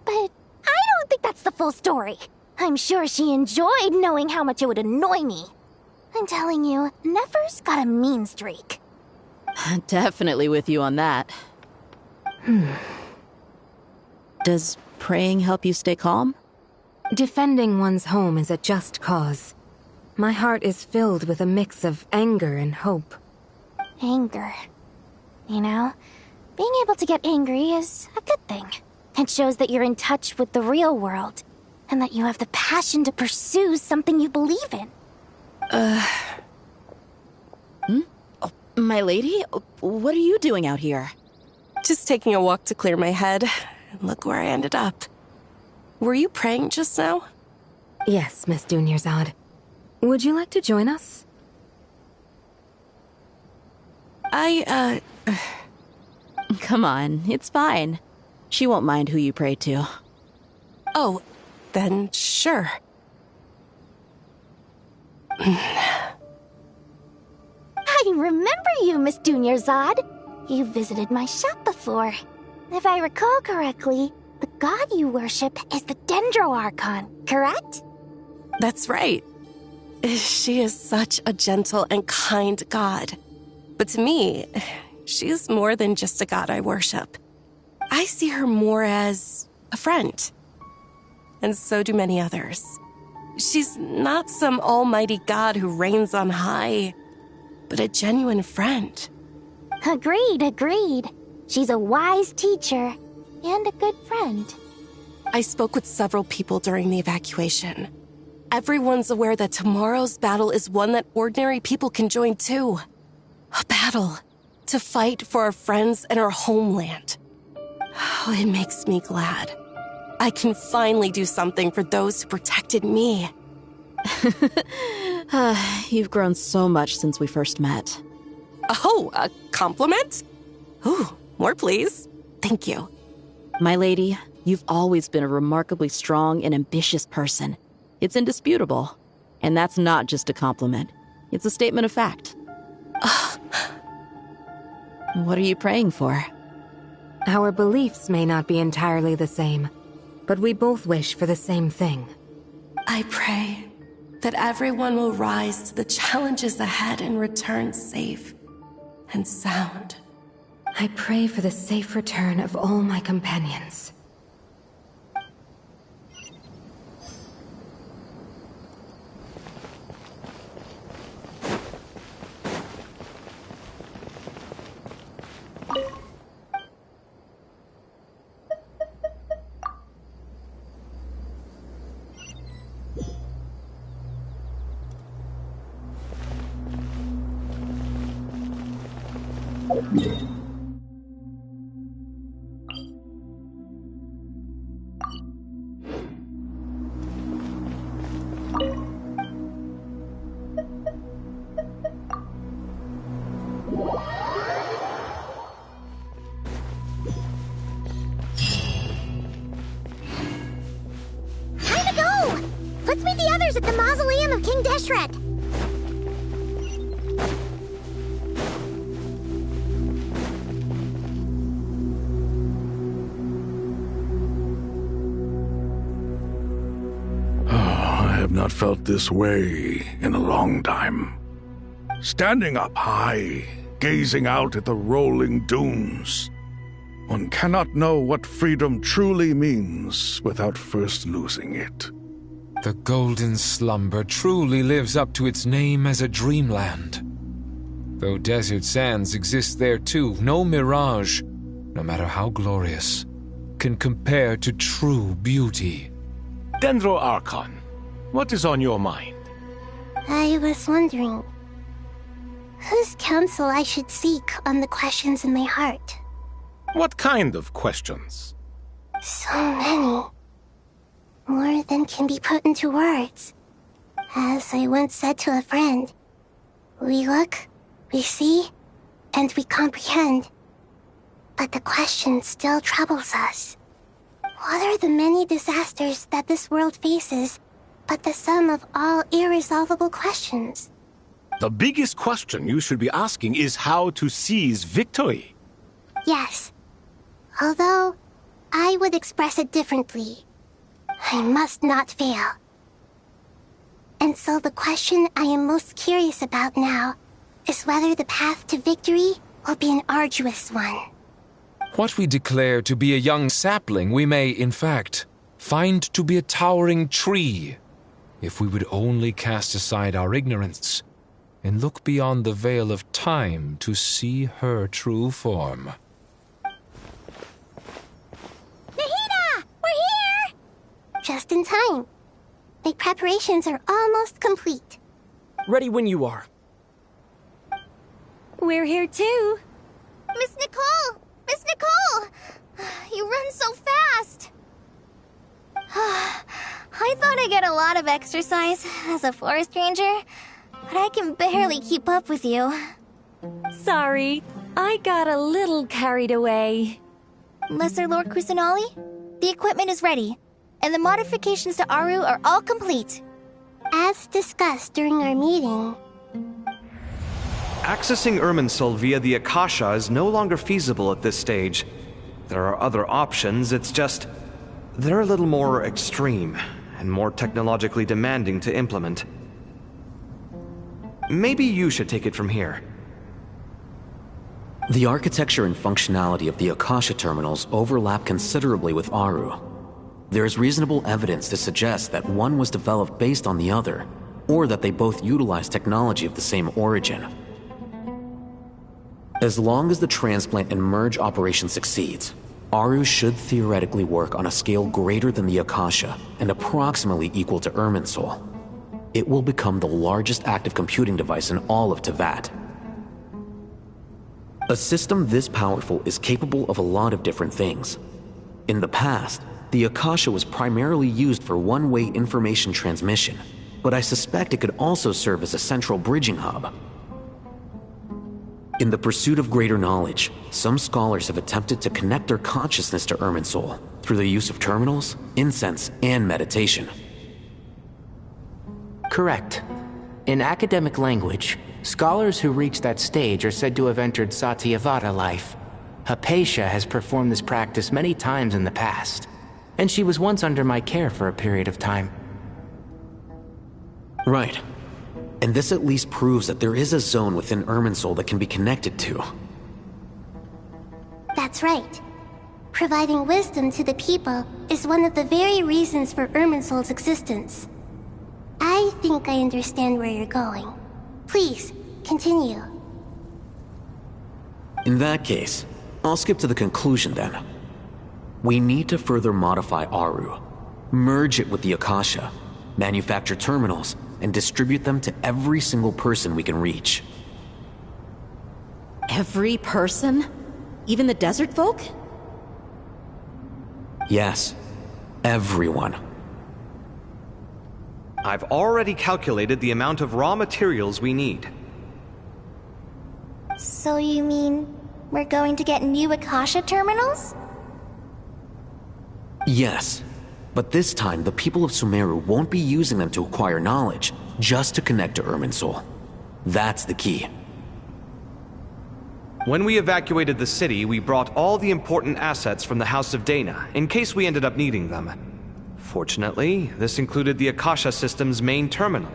but I don't think that's the full story. I'm sure she enjoyed knowing how much it would annoy me. I'm telling you, Nefer's got a mean streak. Definitely with you on that. Does praying help you stay calm? Defending one's home is a just cause. My heart is filled with a mix of anger and hope. Anger. You know, being able to get angry is a good thing. It shows that you're in touch with the real world, and that you have the passion to pursue something you believe in. Oh, my lady? What are you doing out here? Just taking a walk to clear my head. And look where I ended up. Were you praying just now? Yes, Miss Dunyarzad. Would you like to join us? Come on, it's fine. She won't mind who you pray to. Oh, then sure. I remember you, Miss Dunyarzad. You visited my shop before. If I recall correctly, the god you worship is the Dendro Archon, correct? That's right. She is such a gentle and kind god. But to me, she's more than just a god I worship. I see her more as a friend. And so do many others. She's not some almighty god who reigns on high, but a genuine friend. Agreed. She's a wise teacher and a good friend. I spoke with several people during the evacuation. everyone's aware that tomorrow's battle is one that ordinary people can join too. A battle to fight for our friends and our homeland. Oh, it makes me glad. I can finally do something for those who protected me. You've grown so much since we first met. Oh, a compliment? Ooh, more please. Thank you. My lady, you've always been a remarkably strong and ambitious person. It's indisputable. And that's not just a compliment. It's a statement of fact. What are you praying for? Our beliefs may not be entirely the same, but we both wish for the same thing. I pray that everyone will rise to the challenges ahead and return safe and sound. I pray for the safe return of all my companions. Let's meet the others at the mausoleum of King Deshret. I have not felt this way in a long time. Standing up high, gazing out at the rolling dunes. One cannot know what freedom truly means without first losing it. The golden slumber truly lives up to its name as a dreamland. Though desert sands exist there too, no mirage, no matter how glorious, can compare to true beauty. Dendro Archon, what is on your mind? I was wondering whose counsel I should seek on the questions in my heart. What kind of questions? So many. More than can be put into words. As I once said to a friend, we look, we see, and we comprehend. But the question still troubles us. What are the many disasters that this world faces, but the sum of all irresolvable questions? The biggest question you should be asking is how to seize victory. Yes. Although, I would express it differently. I must not fail. And so the question I am most curious about now is whether the path to victory will be an arduous one. What we declare to be a young sapling, we may, in fact, find to be a towering tree, if we would only cast aside our ignorance and look beyond the veil of time to see her true form. Nahida! We're here! Just in time. My preparations are almost complete. Ready when you are. We're here too. Miss Nicole! Miss Nicole! You run so fast! I thought I'd get a lot of exercise as a forest ranger, but I can barely keep up with you. Sorry, I got a little carried away. Lesser Lord Kusanali, the equipment is ready, and the modifications to Aru are all complete. As discussed during our meeting, accessing Irminsul via the Akasha is no longer feasible at this stage. There are other options, it's just they're a little more extreme and more technologically demanding to implement. Maybe you should take it from here. The architecture and functionality of the Akasha terminals overlap considerably with Aru. There is reasonable evidence to suggest that one was developed based on the other, or that they both utilize technology of the same origin. As long as the transplant and merge operation succeeds, Aru should theoretically work on a scale greater than the Akasha and approximately equal to Irminsul. it will become the largest active computing device in all of Teyvat. A system this powerful is capable of a lot of different things. In the past, the Akasha was primarily used for one-way information transmission, but I suspect it could also serve as a central bridging hub. In the pursuit of greater knowledge, some scholars have attempted to connect their consciousness to Irminsul through the use of terminals, incense, and meditation. Correct. In academic language, scholars who reach that stage are said to have entered Satyavada life. Hypatia has performed this practice many times in the past, and she was once under my care for a period of time. Right. And this at least proves that there is a zone within Irminsul that can be connected to. That's right. Providing wisdom to the people is one of the very reasons for Irminsul's existence. I think I understand where you're going. Please, continue. In that case, I'll skip to the conclusion then. We need to further modify Aru, merge it with the Akasha, manufacture terminals, and distribute them to every single person we can reach. Every person? Even the desert folk? Yes, everyone. I've already calculated the amount of raw materials we need. So you mean we're going to get new Akasha terminals? Yes, but this time the people of Sumeru won't be using them to acquire knowledge, just to connect to Irminsul. That's the key. When we evacuated the city, we brought all the important assets from the House of Dana, in case we ended up needing them. Fortunately, this included the Akasha system's main terminal.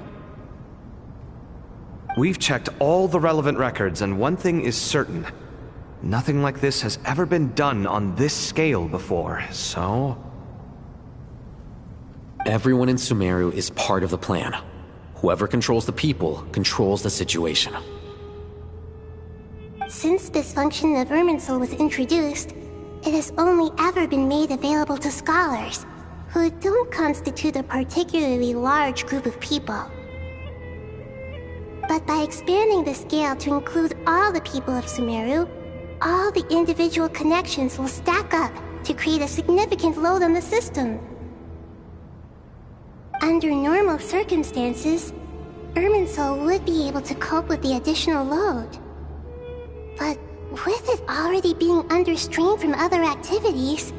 We've checked all the relevant records, and one thing is certain. Nothing like this has ever been done on this scale before, so... Everyone in Sumeru is part of the plan. Whoever controls the people controls the situation. Since this function of Irminsul was introduced, it has only ever been made available to scholars, who don't constitute a particularly large group of people. But by expanding the scale to include all the people of Sumeru, all the individual connections will stack up to create a significant load on the system. Under normal circumstances, Irminsul would be able to cope with the additional load. But with it already being under strain from other activities,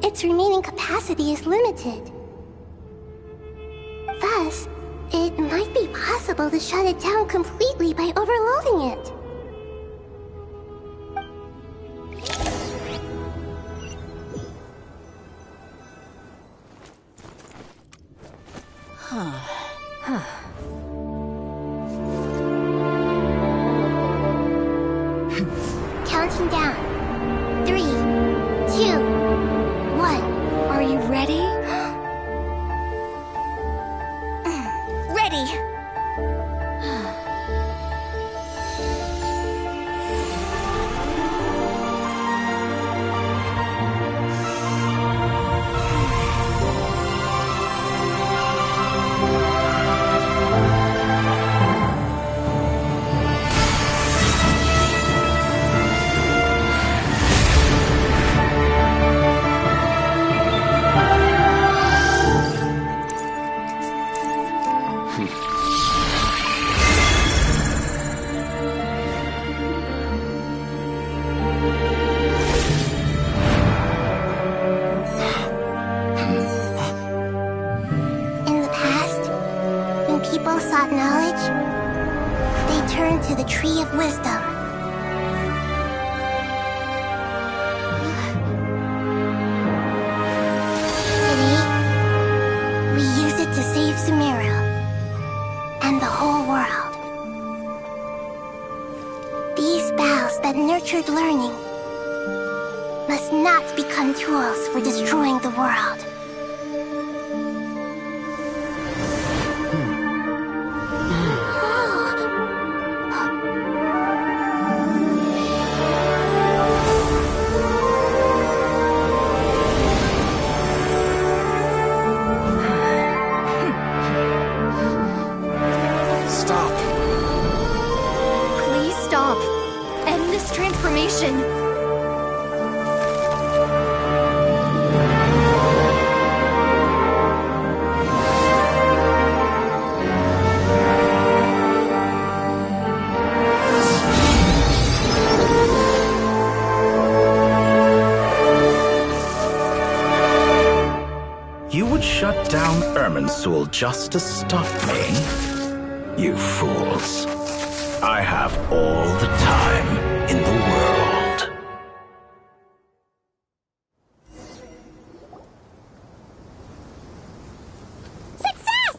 its remaining capacity is limited. Thus, it might be possible to shut it down completely by overloading it. Counting down. 3, 2, 1. Are you ready? Ready! People sought knowledge, they turned to the Tree of Wisdom. Today, we use it to save Sumeru and the whole world. These boughs that nurtured learning must not become tools for destroying the world. would shut down Irminsul just to stop me? You fools. I have all the time in the world. Success!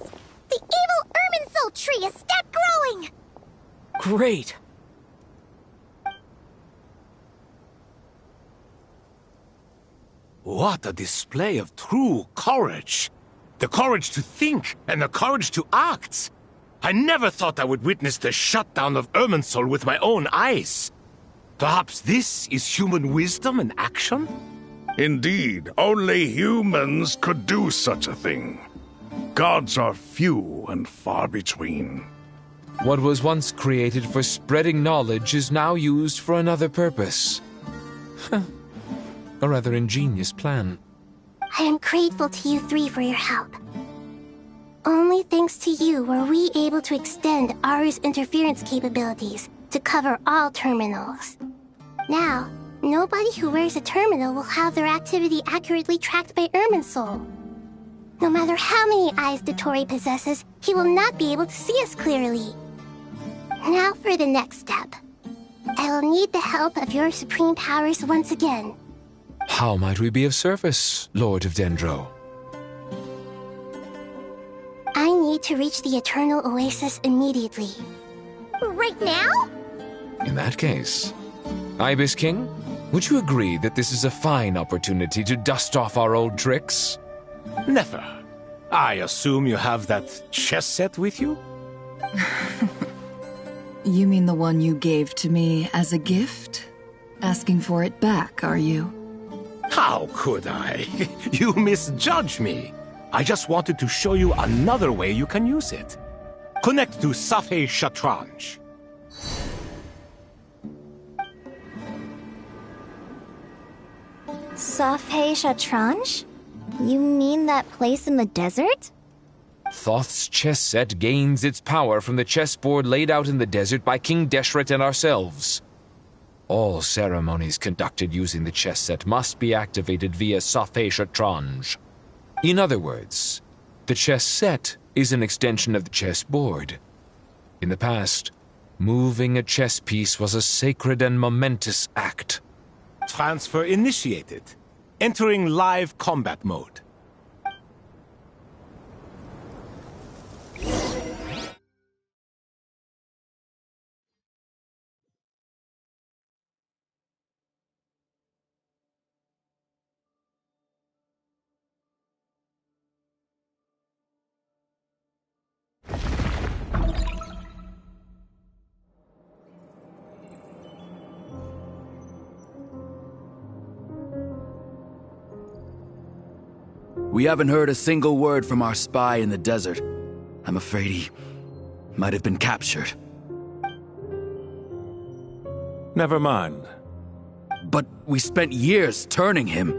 The evil Irminsul tree is still growing! Great! What a display of true courage! The courage to think and the courage to act! I never thought I would witness the shutdown of Irminsul with my own eyes. Perhaps this is human wisdom in action? Indeed, only humans could do such a thing. Gods are few and far between. What was once created for spreading knowledge is now used for another purpose. A rather ingenious plan. I am grateful to you three for your help. Only thanks to you were we able to extend Aru's interference capabilities to cover all terminals. Now, nobody who wears a terminal will have their activity accurately tracked by Irminsul. No matter how many eyes Dottore possesses, he will not be able to see us clearly. Now for the next step. I will need the help of your supreme powers once again. How might we be of service, Lord of Dendro? I need to reach the Eternal Oasis immediately. Right now? In that case, Ibis King, would you agree that this is a fine opportunity to dust off our old tricks? Never. I assume you have that chess set with you? You mean the one you gave to me as a gift? Asking for it back, are you? How could I? You misjudge me. I just wanted to show you another way you can use it. Connect to Safei Shatranj. Safei Shatranj? You mean that place in the desert? Thoth's chess set gains its power from the chessboard laid out in the desert by King Deshret and ourselves. All ceremonies conducted using the chess set must be activated via Safei Shatranj. In other words, the chess set is an extension of the chessboard. In the past, moving a chess piece was a sacred and momentous act. Transfer initiated. Entering live combat mode. We haven't heard a single word from our spy in the desert. I'm afraid he might have been captured. Never mind. But we spent years turning him.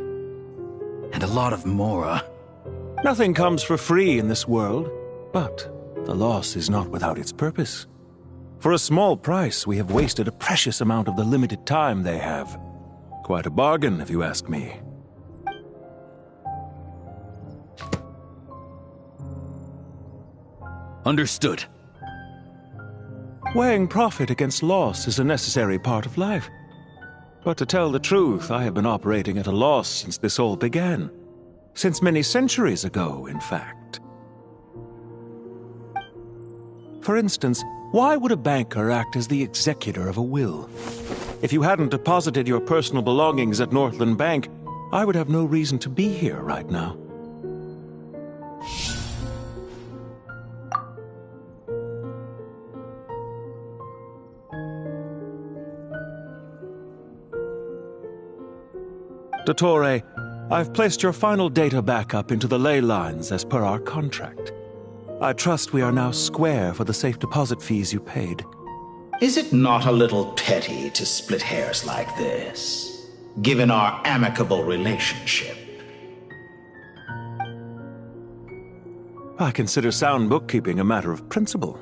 And a lot of Mora. Nothing comes for free in this world, but the loss is not without its purpose. For a small price, we have wasted a precious amount of the limited time they have. Quite a bargain, if you ask me. Understood. Weighing profit against loss is a necessary part of life. But to tell the truth, I have been operating at a loss since this all began. Since many centuries ago, in fact. For instance, why would a banker act as the executor of a will? If you hadn't deposited your personal belongings at Northland Bank, I would have no reason to be here right now. Dottore, I've placed your final data backup into the ley lines as per our contract. I trust we are now square for the safe deposit fees you paid. Is it not a little petty to split hairs like this, given our amicable relationship? I consider sound bookkeeping a matter of principle.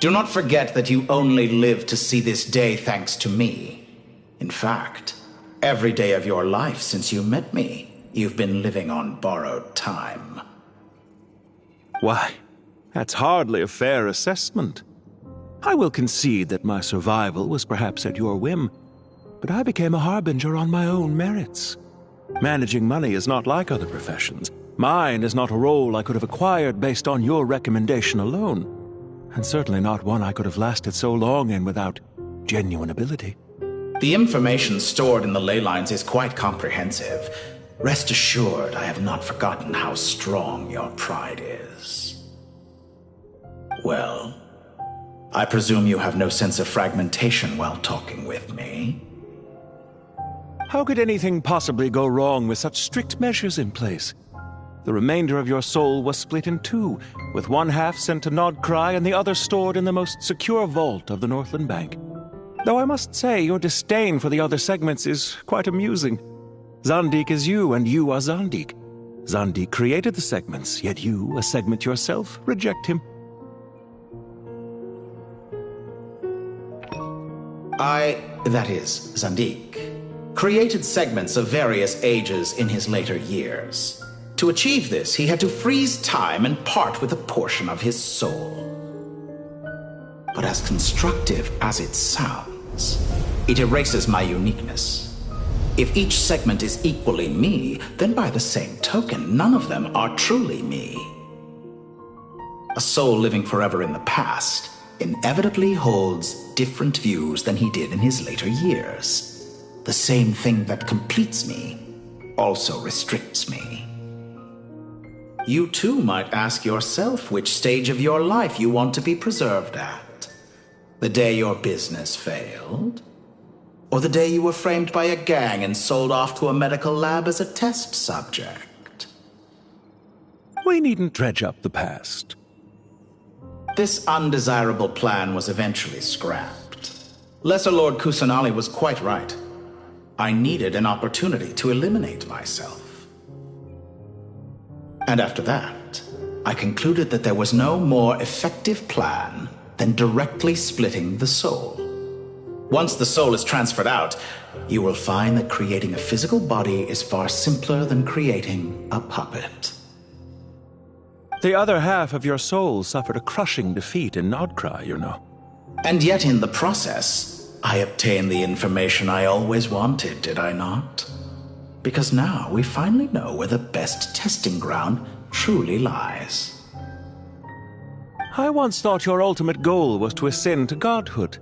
Do not forget that you only live to see this day thanks to me. In fact, every day of your life since you met me, you've been living on borrowed time. Why, that's hardly a fair assessment. I will concede that my survival was perhaps at your whim, but I became a harbinger on my own merits. Managing money is not like other professions. Mine is not a role I could have acquired based on your recommendation alone, and certainly not one I could have lasted so long in without genuine ability. The information stored in the ley lines is quite comprehensive. Rest assured, I have not forgotten how strong your pride is. Well, I presume you have no sense of fragmentation while talking with me. How could anything possibly go wrong with such strict measures in place? The remainder of your soul was split in two, with one half sent to Nodcry and the other stored in the most secure vault of the Northland Bank. Though I must say, your disdain for the other segments is quite amusing. Zandik is you, and you are Zandik. Zandik created the segments, yet you, a segment yourself, reject him. That is, Zandik, created segments of various ages in his later years. To achieve this, he had to freeze time and part with a portion of his soul. But as constructive as it sounds, it erases my uniqueness. If each segment is equally me, then by the same token, none of them are truly me. A soul living forever in the past inevitably holds different views than he did in his later years. The same thing that completes me also restricts me. You too might ask yourself which stage of your life you want to be preserved at. The day your business failed? Or the day you were framed by a gang and sold off to a medical lab as a test subject? We needn't dredge up the past. This undesirable plan was eventually scrapped. Lesser Lord Kusanali was quite right. I needed an opportunity to eliminate myself. And after that, I concluded that there was no more effective plan than directly splitting the soul. Once the soul is transferred out, you will find that creating a physical body is far simpler than creating a puppet. The other half of your soul suffered a crushing defeat in Nodcry, you know. And yet in the process, I obtained the information I always wanted, did I not? Because now we finally know where the best testing ground truly lies. I once thought your ultimate goal was to ascend to godhood.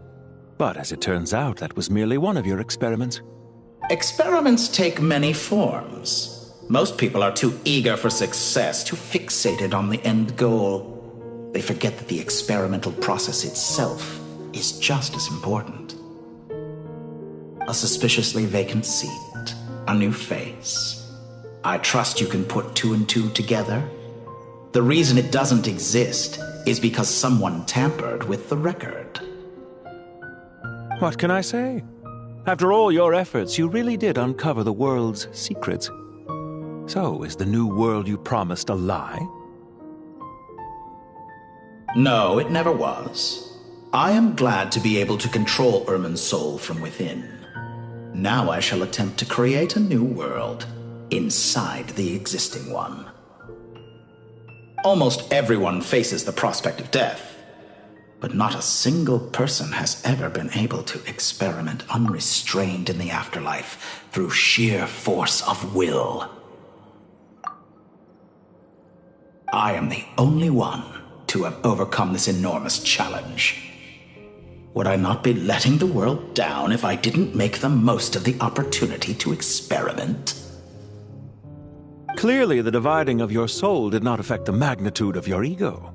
But as it turns out, that was merely one of your experiments. Experiments take many forms. Most people are too eager for success, too fixated on the end goal. They forget that the experimental process itself is just as important. A suspiciously vacant seat, a new face. I trust you can put two and two together. The reason it doesn't exist is because someone tampered with the record. What can I say? After all your efforts, you really did uncover the world's secrets. So, is the new world you promised a lie? No, it never was. I am glad to be able to control Irmin's soul from within. Now I shall attempt to create a new world inside the existing one. Almost everyone faces the prospect of death, but not a single person has ever been able to experiment unrestrained in the afterlife through sheer force of will. I am the only one to have overcome this enormous challenge. Would I not be letting the world down if I didn't make the most of the opportunity to experiment? Clearly, the dividing of your soul did not affect the magnitude of your ego.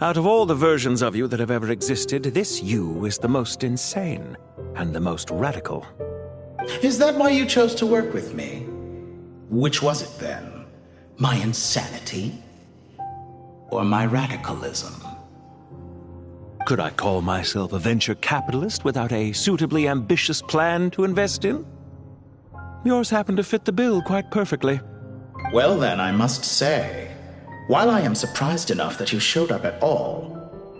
Out of all the versions of you that have ever existed, this you is the most insane and the most radical. Is that why you chose to work with me? Which was it then? My insanity? Or my radicalism? Could I call myself a venture capitalist without a suitably ambitious plan to invest in? Yours happened to fit the bill quite perfectly. Well then, I must say, while I am surprised enough that you showed up at all,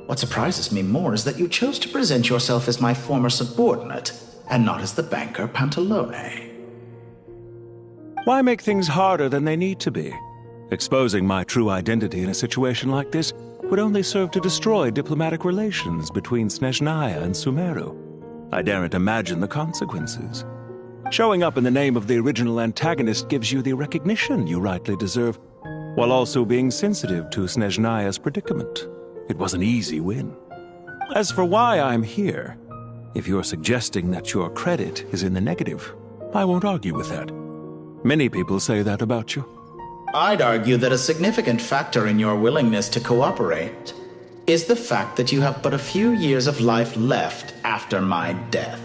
what surprises me more is that you chose to present yourself as my former subordinate, and not as the banker Pantalone. Why make things harder than they need to be? Exposing my true identity in a situation like this would only serve to destroy diplomatic relations between Snezhnaya and Sumeru. I daren't imagine the consequences. Showing up in the name of the original antagonist gives you the recognition you rightly deserve, while also being sensitive to Snezhnaya's predicament. It was an easy win. As for why I'm here, if you're suggesting that your credit is in the negative, I won't argue with that. Many people say that about you. I'd argue that a significant factor in your willingness to cooperate is the fact that you have but a few years of life left after my death.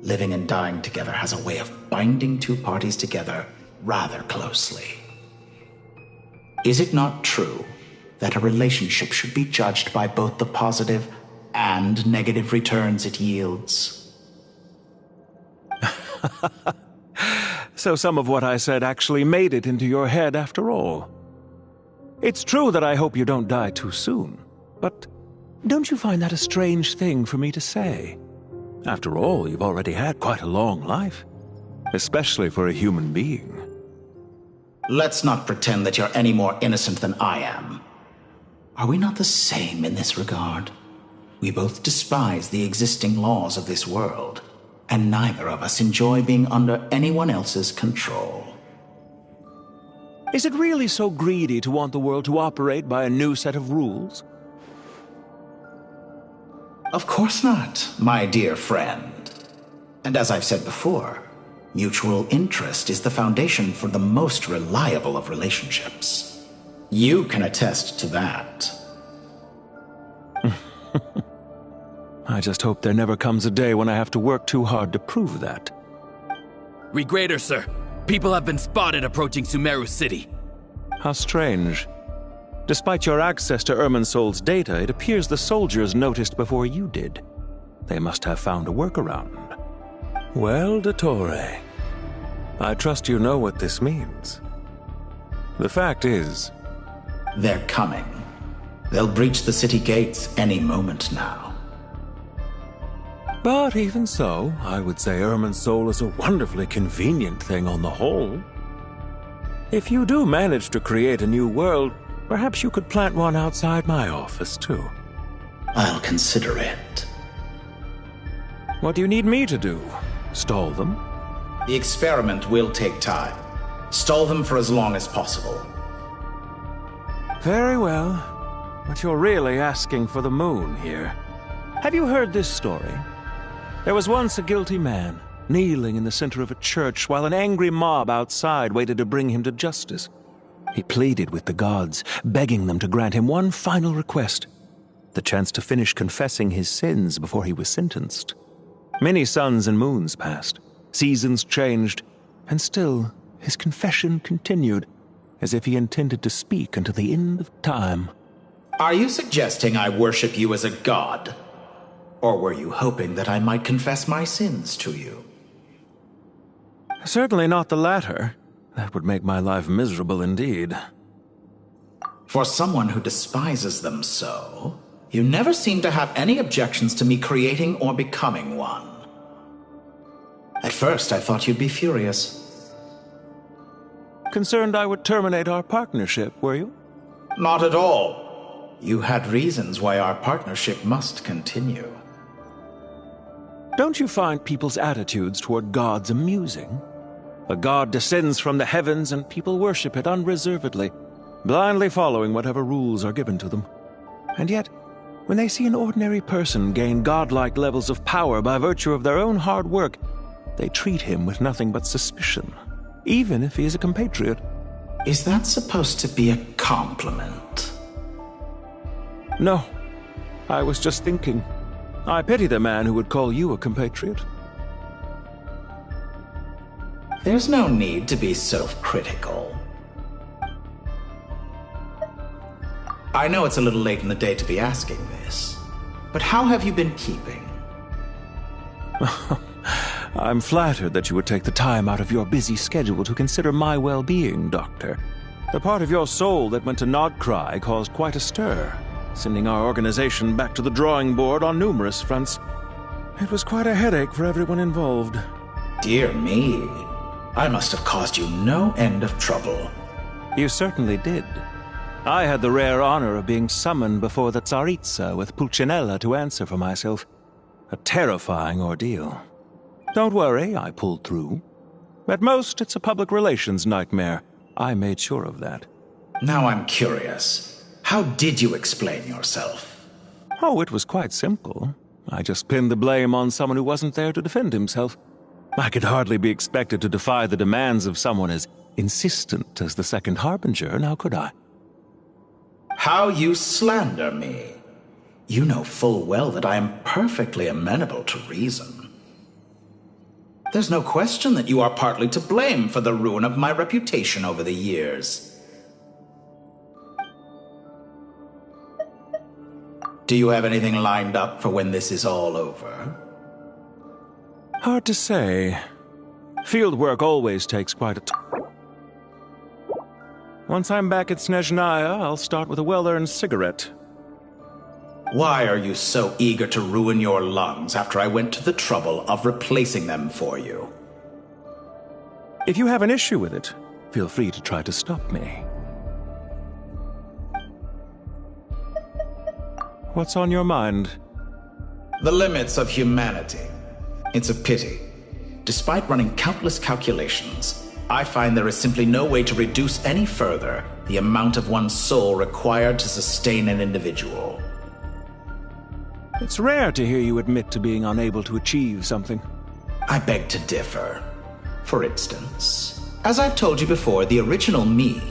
Living and dying together has a way of binding two parties together rather closely. Is it not true that a relationship should be judged by both the positive and negative returns it yields? So some of what I said actually made it into your head after all. It's true that I hope you don't die too soon, but don't you find that a strange thing for me to say? After all, you've already had quite a long life, especially for a human being. Let's not pretend that you're any more innocent than I am. Are we not the same in this regard? We both despise the existing laws of this world, and neither of us enjoy being under anyone else's control. Is it really so greedy to want the world to operate by a new set of rules? Of course not, my dear friend. And as I've said before, mutual interest is the foundation for the most reliable of relationships. You can attest to that. I just hope there never comes a day when I have to work too hard to prove that. Regrader, sir. People have been spotted approaching Sumeru City. How strange. Despite your access to Irminsol's data, it appears the soldiers noticed before you did. They must have found a workaround. Well, Dottore, I trust you know what this means. The fact is... They're coming. They'll breach the city gates any moment now. But even so, I would say Irminsol is a wonderfully convenient thing on the whole. If you do manage to create a new world, perhaps you could plant one outside my office, too. I'll consider it. What do you need me to do? Stall them? The experiment will take time. Stall them for as long as possible. Very well. But you're really asking for the moon here. Have you heard this story? There was once a guilty man, kneeling in the center of a church while an angry mob outside waited to bring him to justice. He pleaded with the gods, begging them to grant him one final request, the chance to finish confessing his sins before he was sentenced. Many suns and moons passed, seasons changed, and still his confession continued, as if he intended to speak until the end of time. Are you suggesting I worship you as a god? Or were you hoping that I might confess my sins to you? Certainly not the latter. That would make my life miserable indeed. For someone who despises them so, you never seem to have any objections to me creating or becoming one. At first, I thought you'd be furious. Concerned I would terminate our partnership, were you? Not at all. You had reasons why our partnership must continue. Don't you find people's attitudes toward gods amusing? A god descends from the heavens and people worship it unreservedly, blindly following whatever rules are given to them. And yet, when they see an ordinary person gain godlike levels of power by virtue of their own hard work, they treat him with nothing but suspicion, even if he is a compatriot. Is that supposed to be a compliment? No. I was just thinking. I pity the man who would call you a compatriot. There's no need to be self-critical. I know it's a little late in the day to be asking this, but how have you been keeping? I'm flattered that you would take the time out of your busy schedule to consider my well-being, Doctor. The part of your soul that went to Nodcry caused quite a stir, sending our organization back to the drawing board on numerous fronts. It was quite a headache for everyone involved. Dear me. I must have caused you no end of trouble. You certainly did. I had the rare honor of being summoned before the Tsaritsa with Pulcinella to answer for myself. A terrifying ordeal. Don't worry, I pulled through. At most, it's a public relations nightmare. I made sure of that. Now I'm curious. How did you explain yourself? Oh, it was quite simple. I just pinned the blame on someone who wasn't there to defend himself. I could hardly be expected to defy the demands of someone as insistent as the Second Harbinger, now could I? How you slander me. You know full well that I am perfectly amenable to reason. There's no question that you are partly to blame for the ruin of my reputation over the years. Do you have anything lined up for when this is all over? Hard to say. Field work always takes quite a time. Once I'm back at Snezhnaya, I'll start with a well-earned cigarette. Why are you so eager to ruin your lungs after I went to the trouble of replacing them for you? If you have an issue with it, feel free to try to stop me. What's on your mind? The limits of humanity. It's a pity. Despite running countless calculations, I find there is simply no way to reduce any further the amount of one's soul required to sustain an individual. It's rare to hear you admit to being unable to achieve something. I beg to differ. For instance, as I've told you before, the original me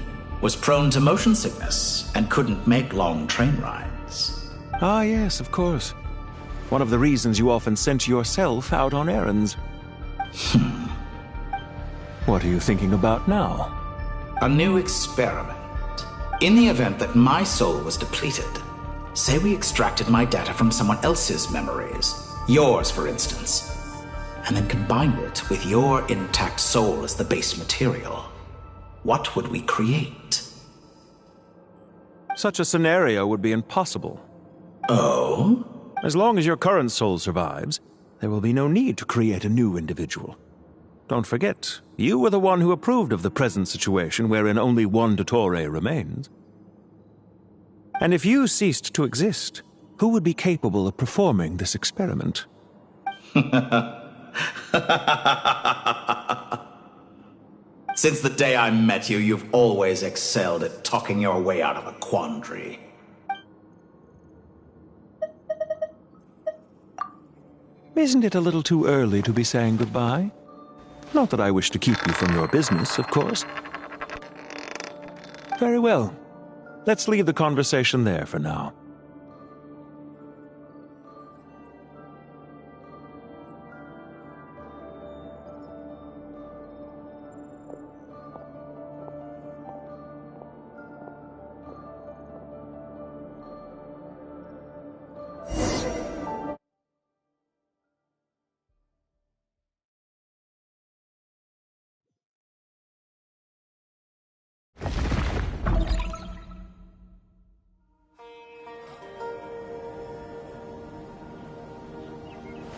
was prone to motion sickness and couldn't make long train rides. Ah, yes, of course. One of the reasons you often sent yourself out on errands. What are you thinking about now? A new experiment. In the event that my soul was depleted, say we extracted my data from someone else's memories, yours for instance, and then combined it with your intact soul as the base material, what would we create? Such a scenario would be impossible. Oh? As long as your current soul survives, there will be no need to create a new individual. Don't forget, you were the one who approved of the present situation wherein only one Dottore remains. And if you ceased to exist, who would be capable of performing this experiment? Since the day I met you, you've always excelled at talking your way out of a quandary. Isn't it a little too early to be saying goodbye? Not that I wish to keep you from your business, of course. Very well. Let's leave the conversation there for now.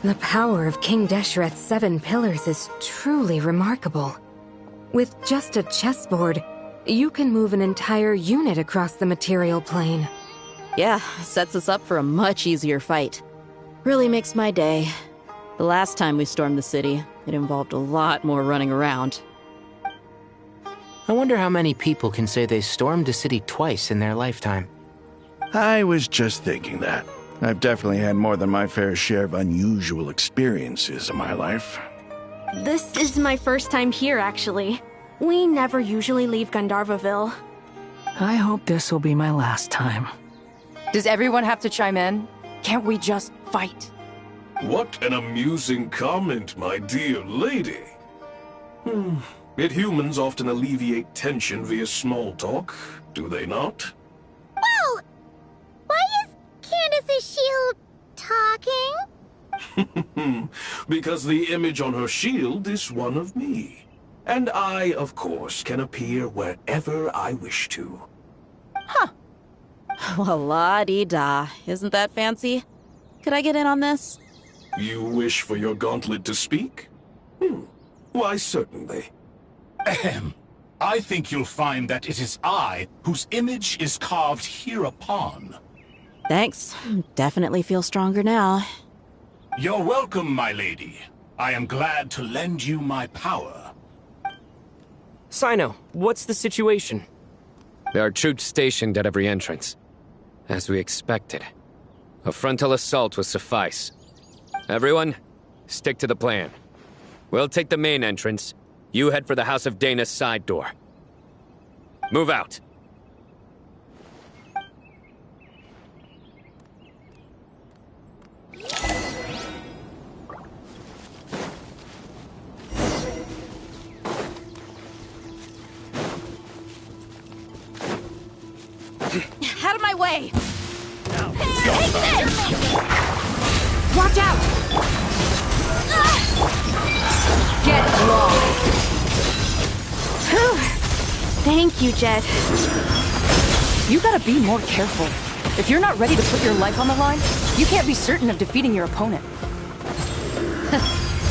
The power of King Deshret's 7 pillars is truly remarkable. With just a chessboard, you can move an entire unit across the material plane. Yeah, sets us up for a much easier fight. Really makes my day. The last time we stormed the city, it involved a lot more running around. I wonder how many people can say they stormed a city twice in their lifetime. I was just thinking that. I've definitely had more than my fair share of unusual experiences in my life. This is my first time here, actually. We never usually leave Gandharvaville. I hope this will be my last time. Does everyone have to chime in? Can't we just fight? What an amusing comment, my dear lady. Yet humans often alleviate tension via small talk, do they not? Whoa! Why is Candace's shield talking? Because the image on her shield is one of me. And I, of course, can appear wherever I wish to. Huh. Well, la-dee-da. Isn't that fancy? Could I get in on this? You wish for your gauntlet to speak? Why, certainly. Ahem. I think you'll find that it is I whose image is carved hereupon. Thanks. Definitely feel stronger now. You're welcome, my lady. I am glad to lend you my power. Sino, what's the situation? There are troops stationed at every entrance. As we expected. A frontal assault will suffice. Everyone, stick to the plan. We'll take the main entrance. You head for the House of Dana's side door. Move out. Out of my way! Take this! Watch out! Get lost! Thank you, Jet. You gotta be more careful. If you're not ready to put your life on the line, you can't be certain of defeating your opponent.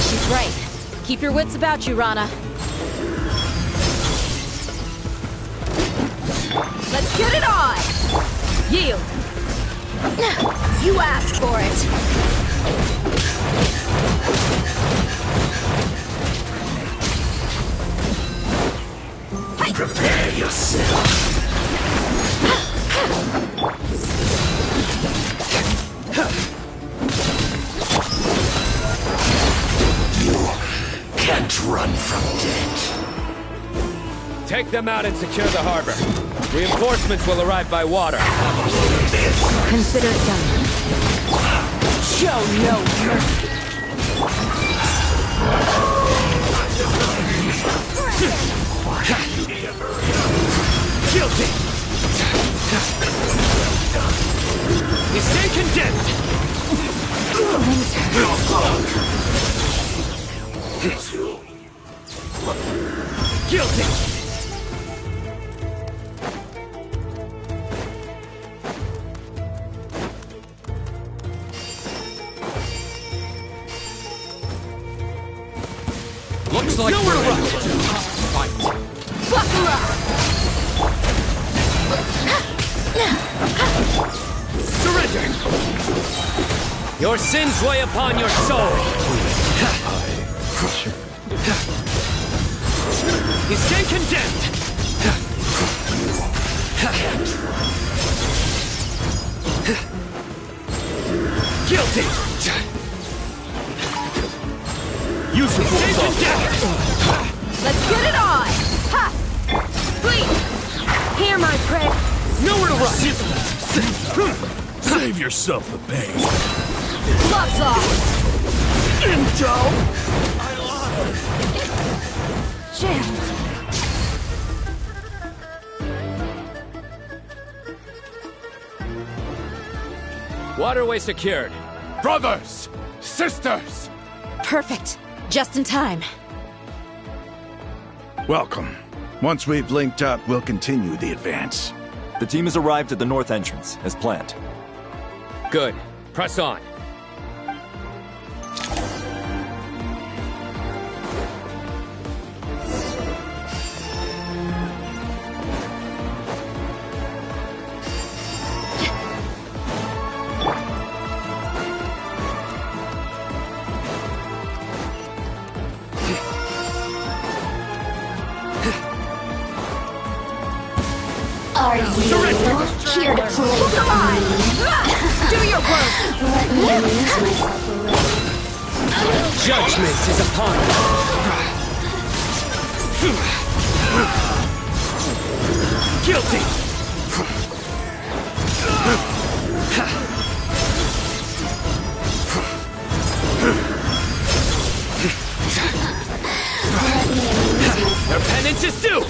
She's right. Keep your wits about you, Rana. Let's get it on! Yield! You asked for it! Prepare yourself! You can't run from death. Take them out and secure the harbor. Reinforcements will arrive by water. Consider it done. Show no mercy. Guilty! You stay condemned! Guilty! Looks like nowhere to run! Fight! Buckle up! Surrender! Your sins weigh upon your soul! You stay condemned! Guilty! Use the force off. Let's get it on! Ha! Please! Hear my prayer! Nowhere to run! Save yourself the pain. Gloves off! Into! Jammed! Waterway secured. Brothers! Sisters! Perfect. Just in time. Welcome. Once we've linked up, we'll continue the advance. The team has arrived at the north entrance, as planned. Good. Press on. Are you here to play? Come on! Do your work! Let me lose myself a little. Judgment is upon you. Guilty! Their penance is due!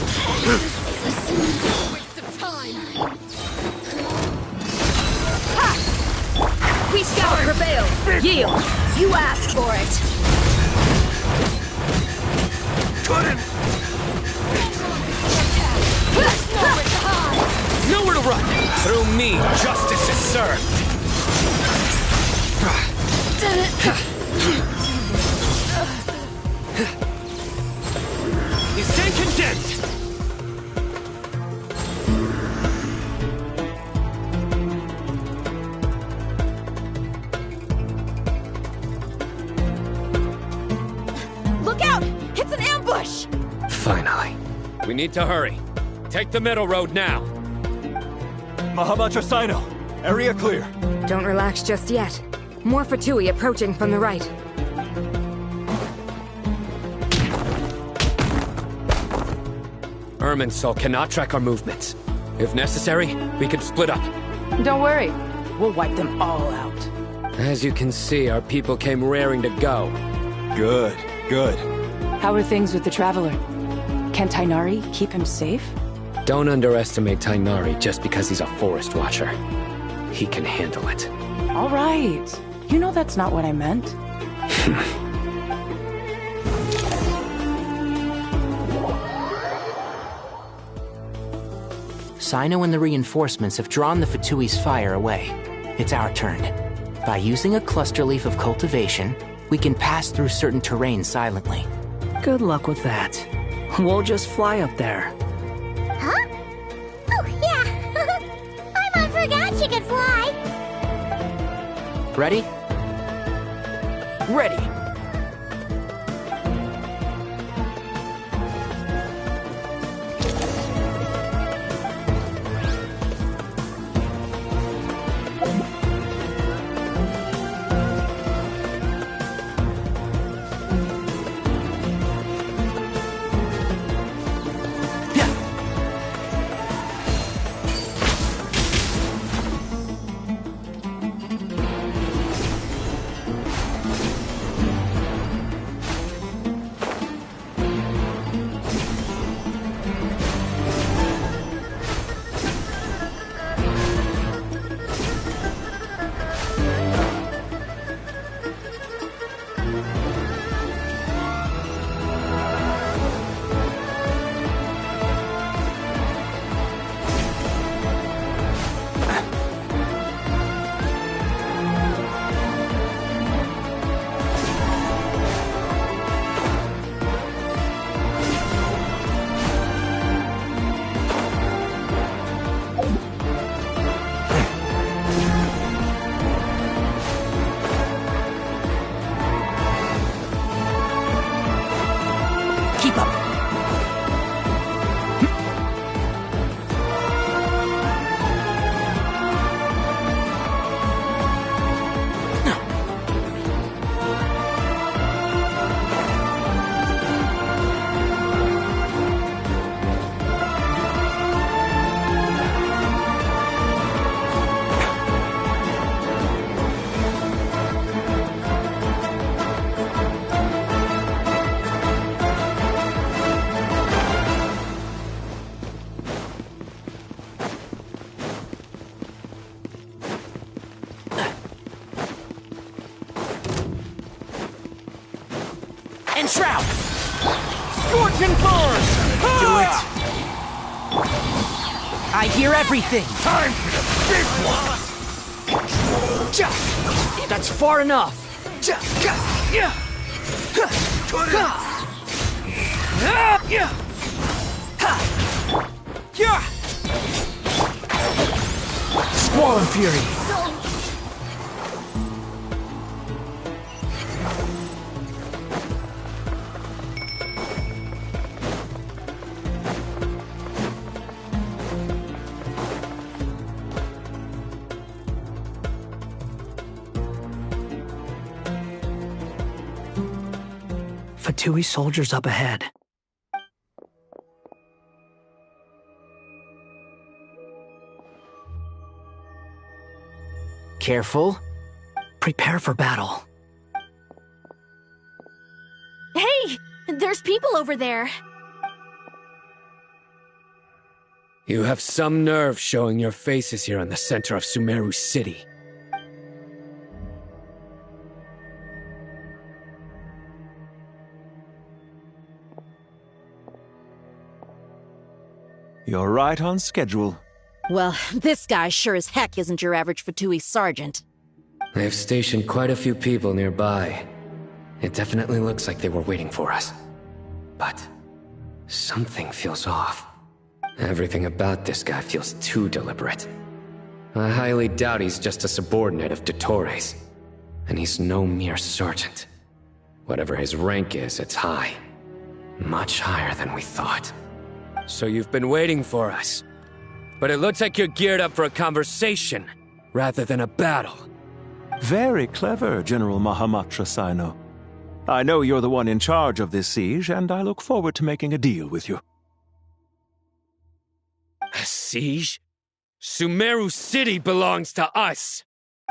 We shall prevail! Yield! You asked for it! Couldn't! Nowhere to run! Through me, justice is served! You stand condemned! Look out! It's an ambush! Finally. We need to hurry. Take the middle road now. Mahamacha Sino, area clear. Don't relax just yet. More Fatui approaching from the right. Irminsul cannot track our movements. If necessary, we can split up. Don't worry. We'll wipe them all out. As you can see, our people came raring to go. Good, good. How are things with the Traveler? Can Tainari keep him safe? Don't underestimate Tainari just because he's a forest watcher. He can handle it. All right. You know that's not what I meant. Sino and the reinforcements have drawn the Fatui's fire away. It's our turn. By using a cluster leaf of cultivation, we can pass through certain terrain silently. Good luck with that. We'll just fly up there. Huh? Oh, yeah. I forgot you could fly. Ready? Ready. Enshroud! Scorch and burn! Do it! I hear everything! Time for the big one! That's far enough! Squall and Fury! Fatui soldiers up ahead. Careful. Prepare for battle. Hey! There's people over there. You have some nerve showing your faces here in the center of Sumeru City. You're right on schedule. Well, this guy sure as heck isn't your average Fatui sergeant. They've stationed quite a few people nearby. It definitely looks like they were waiting for us. But Something feels off. Everything about this guy feels too deliberate. I highly doubt he's just a subordinate of Dottores. And he's no mere sergeant. Whatever his rank is, it's high. Much higher than we thought. So you've been waiting for us. But it looks like you're geared up for a conversation, rather than a battle. Very clever, General Mahamatra Sino. I know you're the one in charge of this siege, and I look forward to making a deal with you. A siege? Sumeru City belongs to us!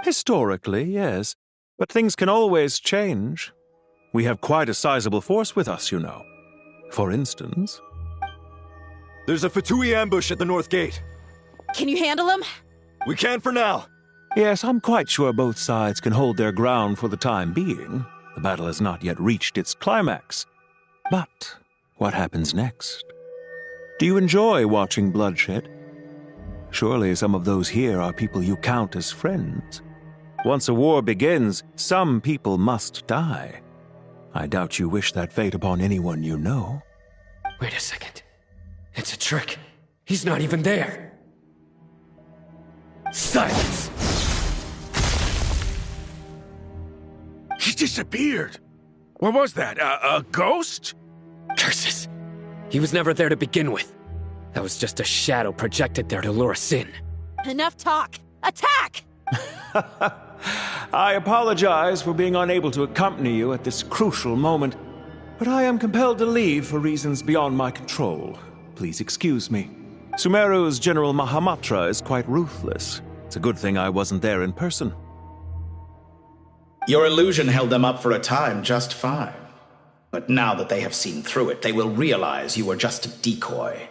Historically, yes. But things can always change. We have quite a sizable force with us, you know. For instance... There's a Fatui ambush at the North Gate. Can you handle him? We can for now. Yes, I'm quite sure both sides can hold their ground for the time being. The battle has not yet reached its climax. But what happens next? Do you enjoy watching bloodshed? Surely some of those here are people you count as friends. Once a war begins, some people must die. I doubt you wish that fate upon anyone you know. Wait a second. It's a trick. He's not even there. Silence! He disappeared. What was that? A ghost? Curses. He was never there to begin with. That was just a shadow projected there to lure us in. Enough talk! Attack! I apologize for being unable to accompany you at this crucial moment, but I am compelled to leave for reasons beyond my control. Please excuse me. Sumeru's General Mahamatra is quite ruthless. It's a good thing I wasn't there in person. Your illusion held them up for a time just fine. But now that they have seen through it, they will realize you were just a decoy.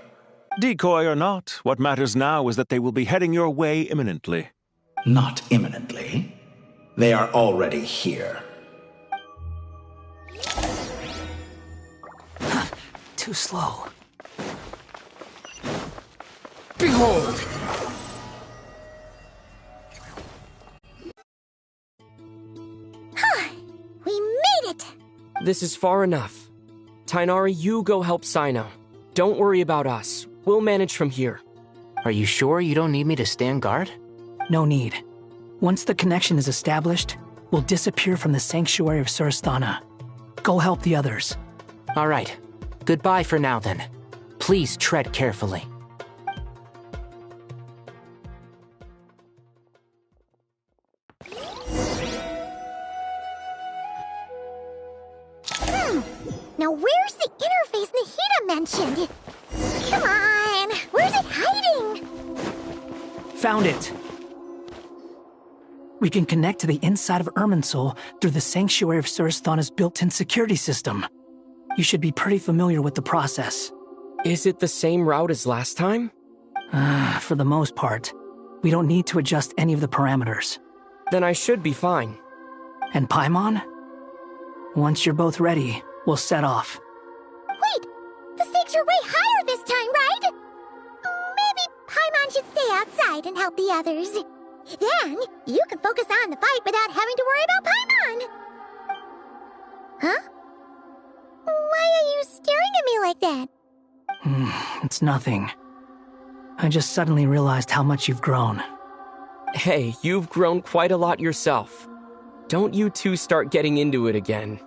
Decoy or not, what matters now is that they will be heading your way imminently. Not imminently. They are already here. Too slow. Behold! We made it! This is far enough. Tainari, you go help Sino. Don't worry about us. We'll manage from here. Are you sure you don't need me to stand guard? No need. Once the connection is established, we'll disappear from the sanctuary of Surasthana. Go help the others. All right. Goodbye for now, then. Please tread carefully. Now where's the interface Nahida mentioned? Come on! Where's it hiding? Found it! We can connect to the inside of Irminsul through the Sanctuary of Surasthana's built-in security system. You should be pretty familiar with the process. Is it the same route as last time? For the most part. We don't need to adjust any of the parameters. Then I should be fine. And Paimon? Once you're both ready, we'll set off. Wait! The stakes are way higher this time, right? Maybe Paimon should stay outside and help the others. Then, you can focus on the fight without having to worry about Paimon. Huh? Why are you staring at me like that? It's nothing. I just suddenly realized how much you've grown. Hey, you've grown quite a lot yourself. Don't you two start getting into it again.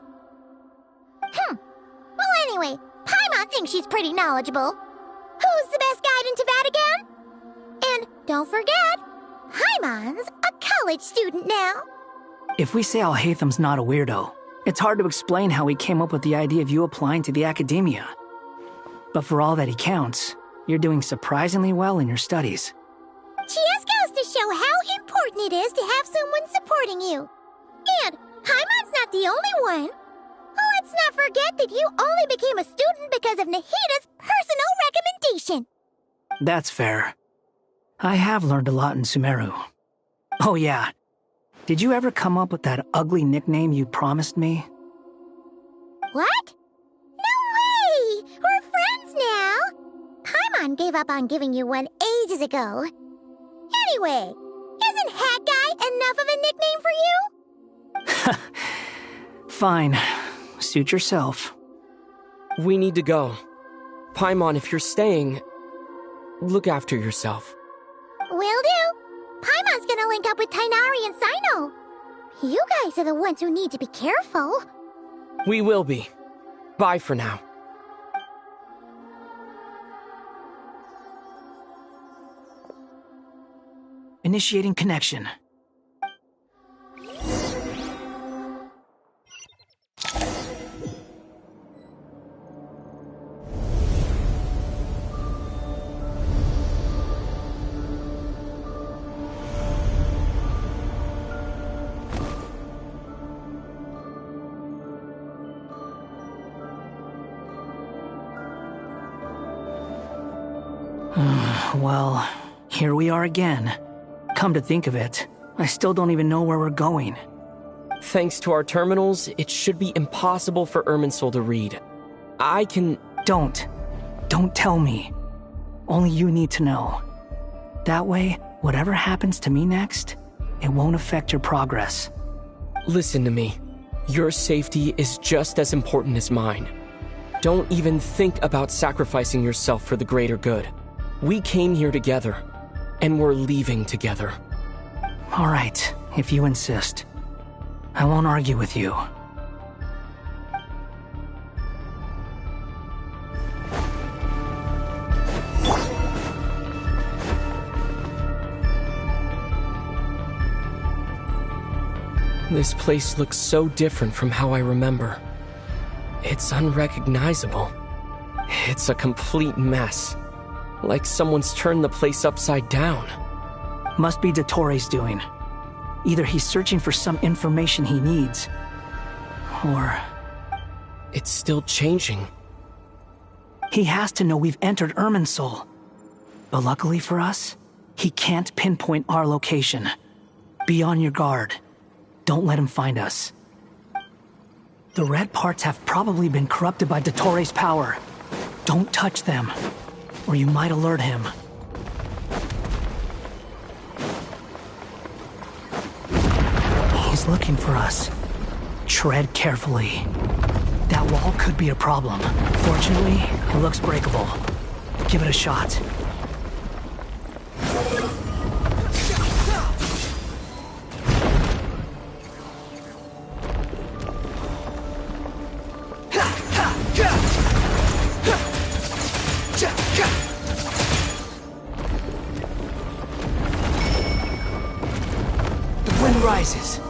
Well, anyway, Paimon thinks she's pretty knowledgeable. Who's the best guide in Teyvat again? And don't forget, Paimon's a college student now. If we say Alhatham's not a weirdo, it's hard to explain how he came up with the idea of you applying to the academia. But for all that he counts, you're doing surprisingly well in your studies. She just goes to show how important it is to have someone supporting you. And Paimon's not the only one. Let's not forget that you only became a student because of Nahida's personal recommendation. That's fair. I have learned a lot in Sumeru. Oh yeah. Did you ever come up with that ugly nickname you promised me? What? No way! We're friends now! Paimon gave up on giving you one ages ago. Anyway, isn't Hat Guy enough of a nickname for you? Fine. Suit yourself. We need to go. Paimon, if you're staying, look after yourself. Will do. Paimon's gonna link up with Tainari and Sino. You guys are the ones who need to be careful. We will be. Bye for now. Initiating connection. Well, here we are again. Come to think of it, I still don't even know where we're going. Thanks to our terminals, it should be impossible for Irminsul to read. I can... Don't tell me. Only you need to know. That way, whatever happens to me next, it won't affect your progress. Listen to me. Your safety is just as important as mine. Don't even think about sacrificing yourself for the greater good. We came here together, and we're leaving together. All right, if you insist. I won't argue with you. This place looks so different from how I remember. It's unrecognizable. It's a complete mess. Like someone's turned the place upside down. Must be Dottoro's doing. Either he's searching for some information he needs, or... It's still changing. He has to know we've entered Irminsul. But luckily for us, he can't pinpoint our location. Be on your guard. Don't let him find us. The red parts have probably been corrupted by Dottoro's power. Don't touch them, or you might alert him. He's looking for us. Tread carefully. That wall could be a problem. Fortunately, it looks breakable. Give it a shot. The wind rises.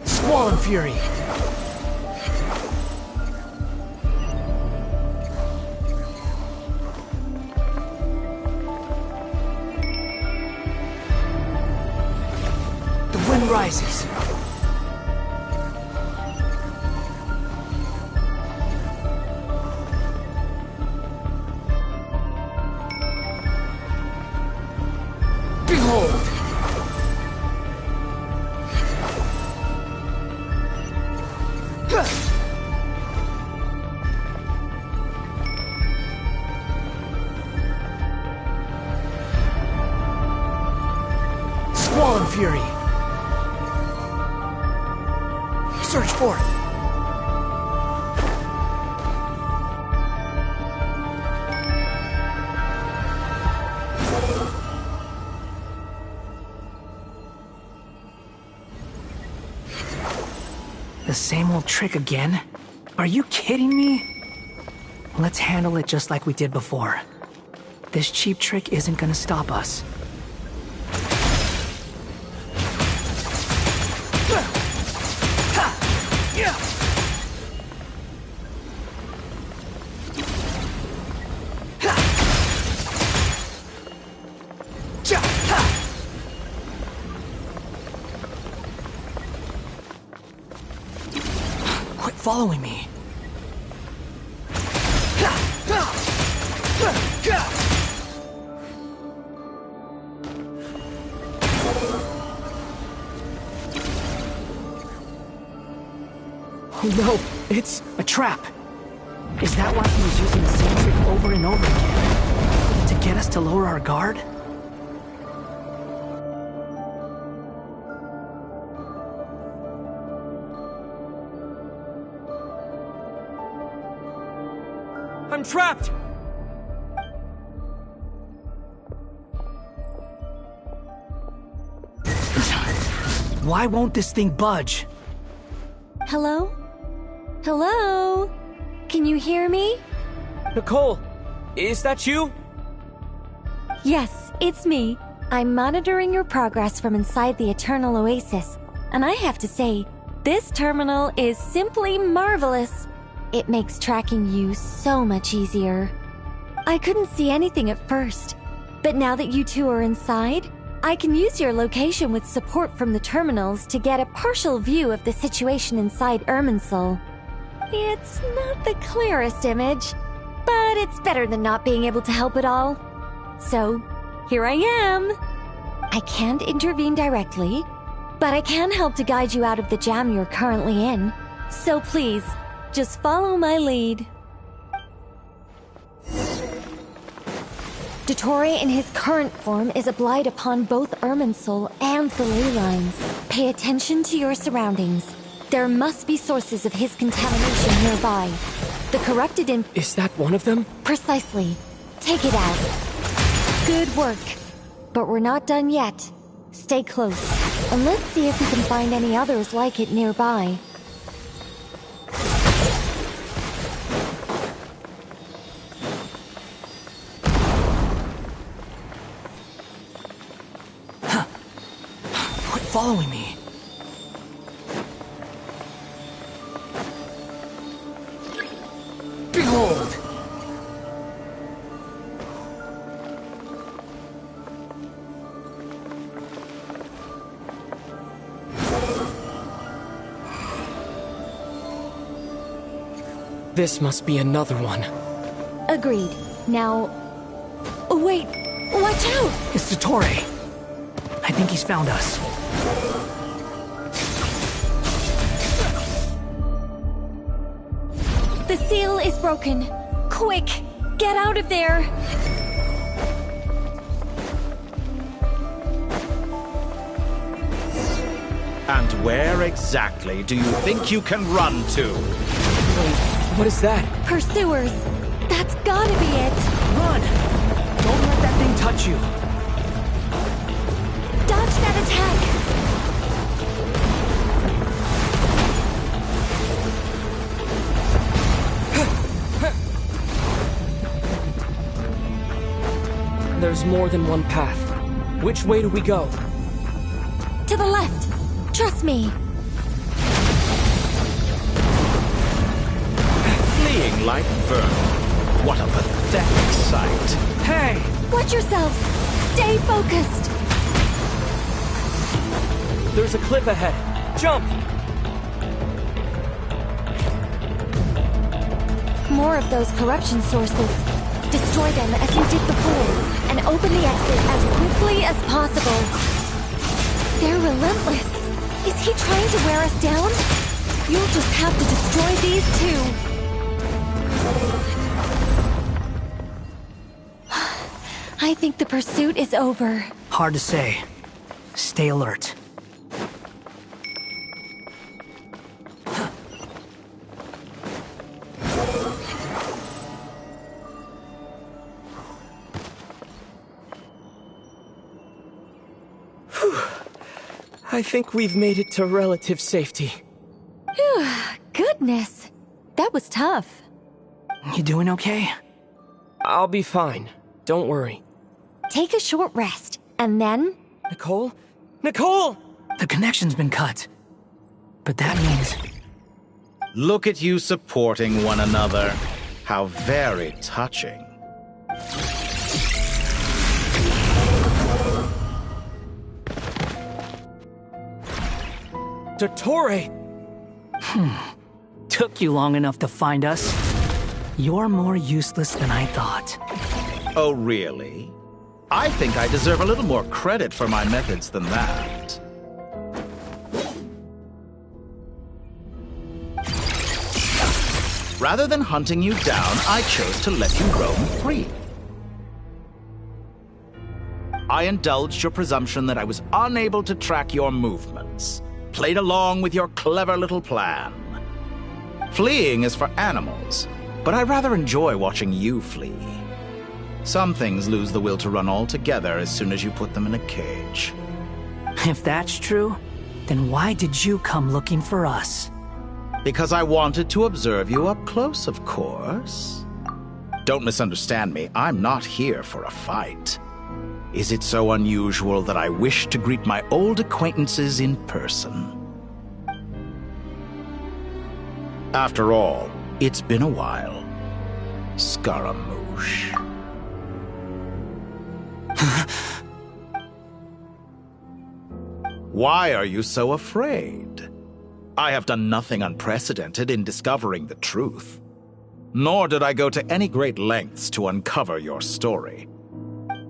Squall and Fury. The wind rises. Behold! Squall and Fury. Search for it. The same old trick again? Are you kidding me? Let's handle it just like we did before. This cheap trick isn't gonna stop us. Quit following me. Oh no, it's a trap. Is that why he was using the same trick over and over again? To get us to lower our guard? I'm trapped! Why won't this thing budge? Hello? Hello? Can you hear me? Nicole, is that you? Yes, it's me. I'm monitoring your progress from inside the Eternal Oasis, and I have to say, this terminal is simply marvelous. It makes tracking you so much easier. I couldn't see anything at first, but now that you two are inside, I can use your location with support from the terminals to get a partial view of the situation inside Irminsul. It's not the clearest image, but it's better than not being able to help at all. So, here I am. I can't intervene directly, but I can help to guide you out of the jam you're currently in. So please, just follow my lead. Dottore in his current form is applied upon both Irminsul and the ley lines. Pay attention to your surroundings. There must be sources of his contamination nearby. The corrupted Is that one of them? Precisely. Take it out. Good work. But we're not done yet. Stay close, and let's see if we can find any others like it nearby. Quit following me. Behold! This must be another one. Agreed. Now... Wait! Watch out! It's Dottore. I think he's found us. The seal is broken. Quick! Get out of there! And where exactly do you think you can run to? Wait, what is that? Pursuers! That's gotta be it! Run! Don't let that thing touch you! Dodge that attack! There's more than one path. Which way do we go? To the left! Trust me! Fleeing like vermin. What a pathetic sight. Hey! Watch yourselves! Stay focused! There's a cliff ahead. Jump! More of those corruption sources. Destroy them as you did before, and open the exit as quickly as possible. They're relentless. Is he trying to wear us down? You'll just have to destroy these too. I think the pursuit is over. Hard to say. Stay alert. I think we've made it to relative safety. Phew, goodness. That was tough. You doing okay? I'll be fine. Don't worry. Take a short rest, and then... Nicole? Nicole! The connection's been cut. But that means... Look at you supporting one another. How very touching. Dottore! Took you long enough to find us. You're more useless than I thought. Oh, really? I think I deserve a little more credit for my methods than that. Rather than hunting you down, I chose to let you roam free. I indulged your presumption that I was unable to track your movements, played along with your clever little plan. Fleeing is for animals, but I rather enjoy watching you flee. Some things lose the will to run altogether as soon as you put them in a cage. If that's true, then why did you come looking for us? Because I wanted to observe you up close, of course. Don't misunderstand me, I'm not here for a fight. Is it so unusual that I wish to greet my old acquaintances in person? After all, it's been a while. Scaramouche. Why are you so afraid? I have done nothing unprecedented in discovering the truth. Nor did I go to any great lengths to uncover your story.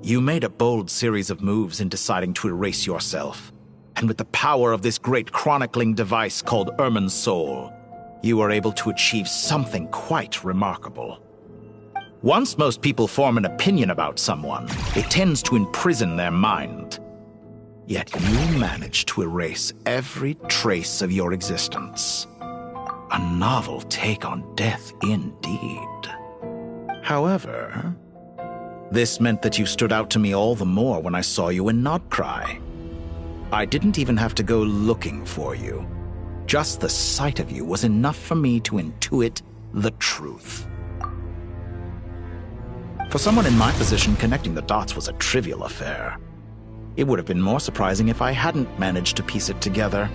You made a bold series of moves in deciding to erase yourself. And with the power of this great chronicling device called Irmin's Soul, you were able to achieve something quite remarkable. Once most people form an opinion about someone, it tends to imprison their mind. Yet you managed to erase every trace of your existence. A novel take on death indeed. However, this meant that you stood out to me all the more when I saw you in Nodcry. I didn't even have to go looking for you. Just the sight of you was enough for me to intuit the truth. For someone in my position, connecting the dots was a trivial affair. It would have been more surprising if I hadn't managed to piece it together.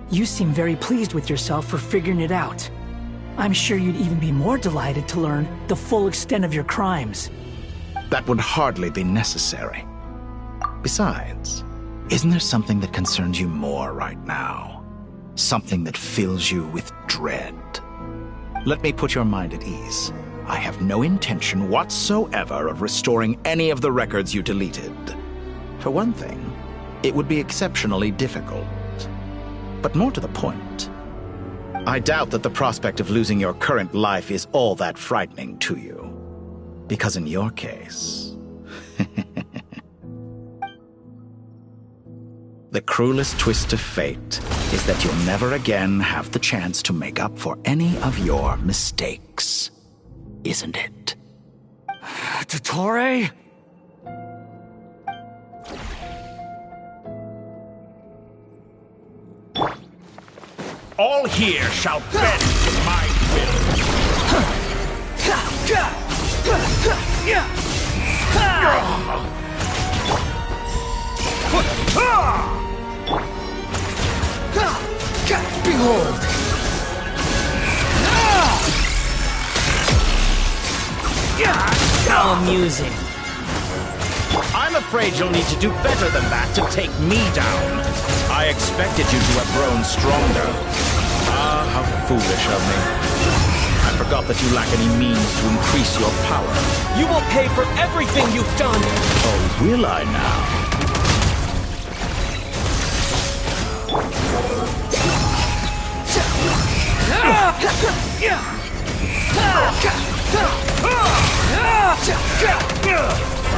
You seem very pleased with yourself for figuring it out. I'm sure you'd even be more delighted to learn the full extent of your crimes. That would hardly be necessary. Besides, isn't there something that concerns you more right now? Something that fills you with dread? Let me put your mind at ease. I have no intention whatsoever of restoring any of the records you deleted. For one thing, it would be exceptionally difficult. But more to the point, I doubt that the prospect of losing your current life is all that frightening to you. Because in your case, the cruelest twist of fate is that you'll never again have the chance to make up for any of your mistakes. Isn't it? Dottore? All here shall bend to my will. Behold! How amusing. I'm afraid you'll need to do better than that to take me down. I expected you to have grown stronger. Ah, how foolish of me. I forgot that you lack any means to increase your power. You will pay for everything you've done! Oh, will I now?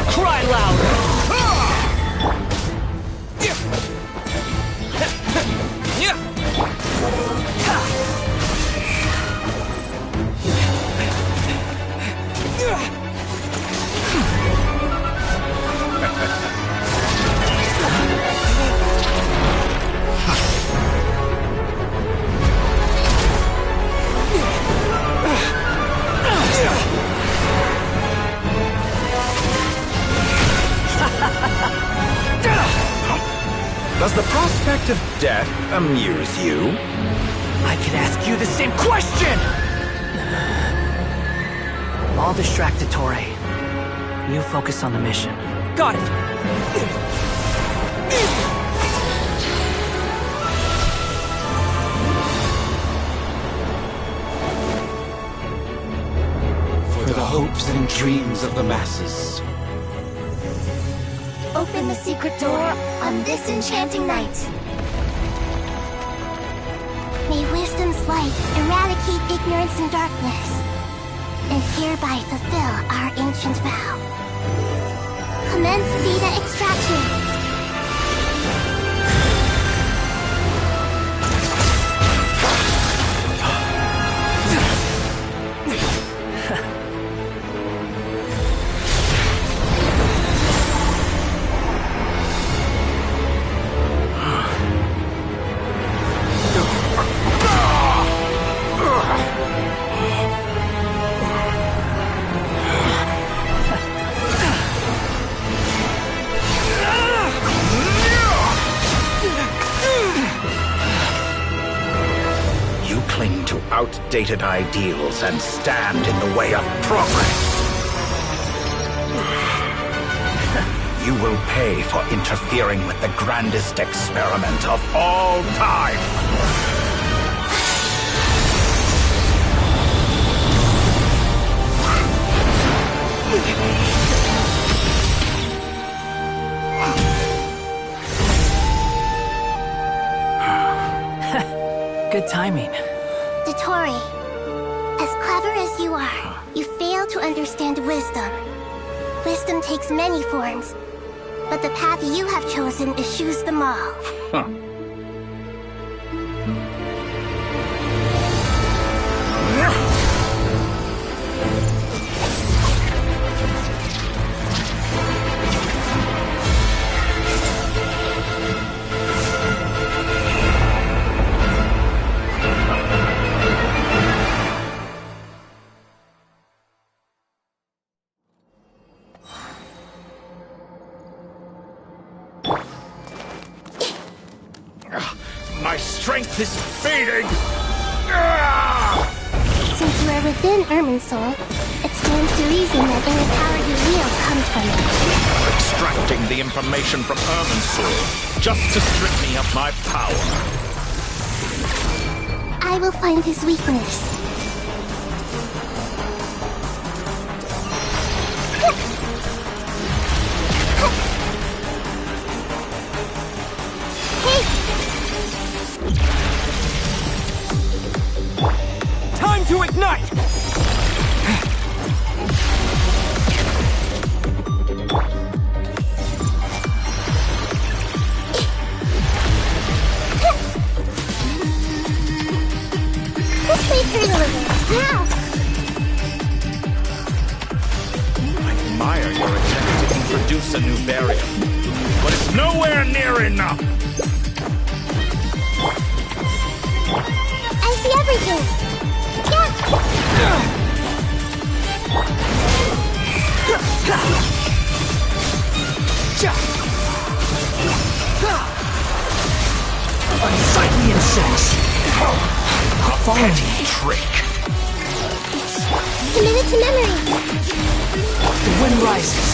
Cry louder! Does the prospect of death amuse you? I could ask you the same question! I'll distract Dottore. You focus on the mission. Got it! For the hopes and dreams of the masses. Open the secret door on this enchanting night. May wisdom's light light, eradicate ignorance and darkness, and hereby fulfill our ancient vow. Commence data extraction. Outdated ideals and stand in the way of progress. You will pay for interfering with the grandest experiment of all time. Good timing. Dottore, as clever as you are, you fail to understand wisdom. Wisdom takes many forms, but the path you have chosen eschews them all. Huh. My strength is fading! Since you are within Irminsul, it stands to reason that any power you wield comes from it. Extracting the information from Irminsul, just to strip me of my power. I will find his weakness. Time to ignite! This way through the river. Now! I admire your attempt to introduce a new barrier, but it's nowhere near enough! I see everything! Unsightly insects! Follow me. Trick! Commit it to memory! The wind rises!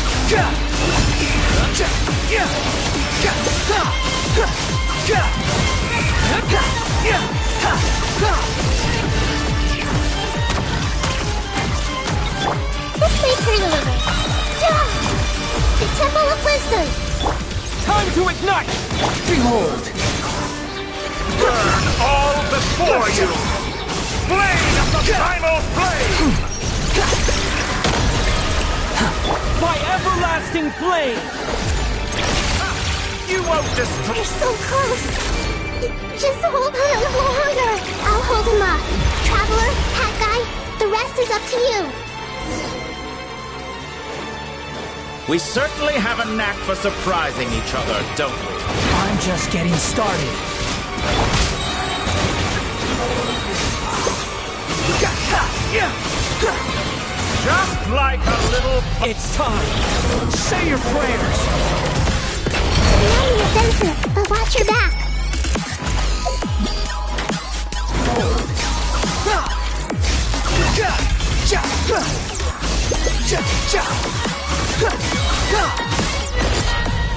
Let's wait through the river. The Temple of Wisdom! Time to ignite! Behold! Burn all before you! Flame of the primal flame! My everlasting flame! You won't destroy... You're so close! Just hold on a little longer! I'll hold him off. Traveler, Hat Guy, the rest is up to you! We certainly have a knack for surprising each other, don't we? I'm just getting started. Just like a little... It's time! Say your prayers! The enemy offensive, but watch your back!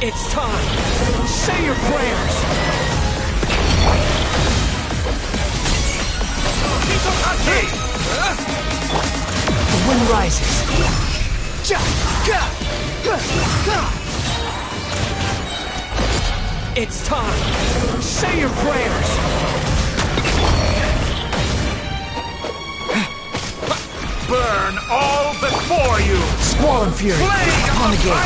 It's time! Say your prayers! The wind rises. It's time! Say your prayers! burn all before you! Squall and Fury, upon the gate.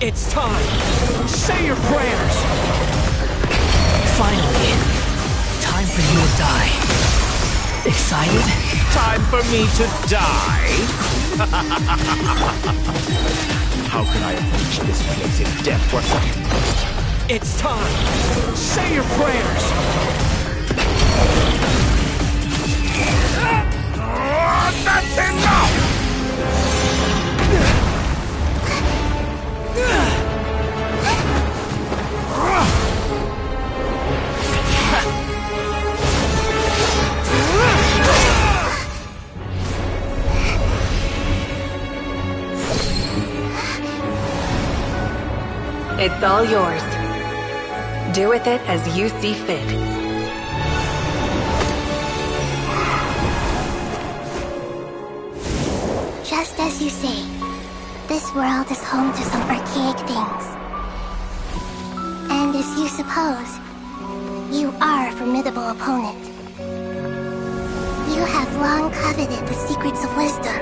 It's time! Say your prayers! Finally, time for you to die. Excited? Time for me to die? How can I approach this place in death worth? It's time! Say your prayers! That's enough! It's all yours. Do with it as you see fit. Just as you say, this world is home to some archaic things. And as you suppose, you are a formidable opponent. You have long coveted the secrets of wisdom.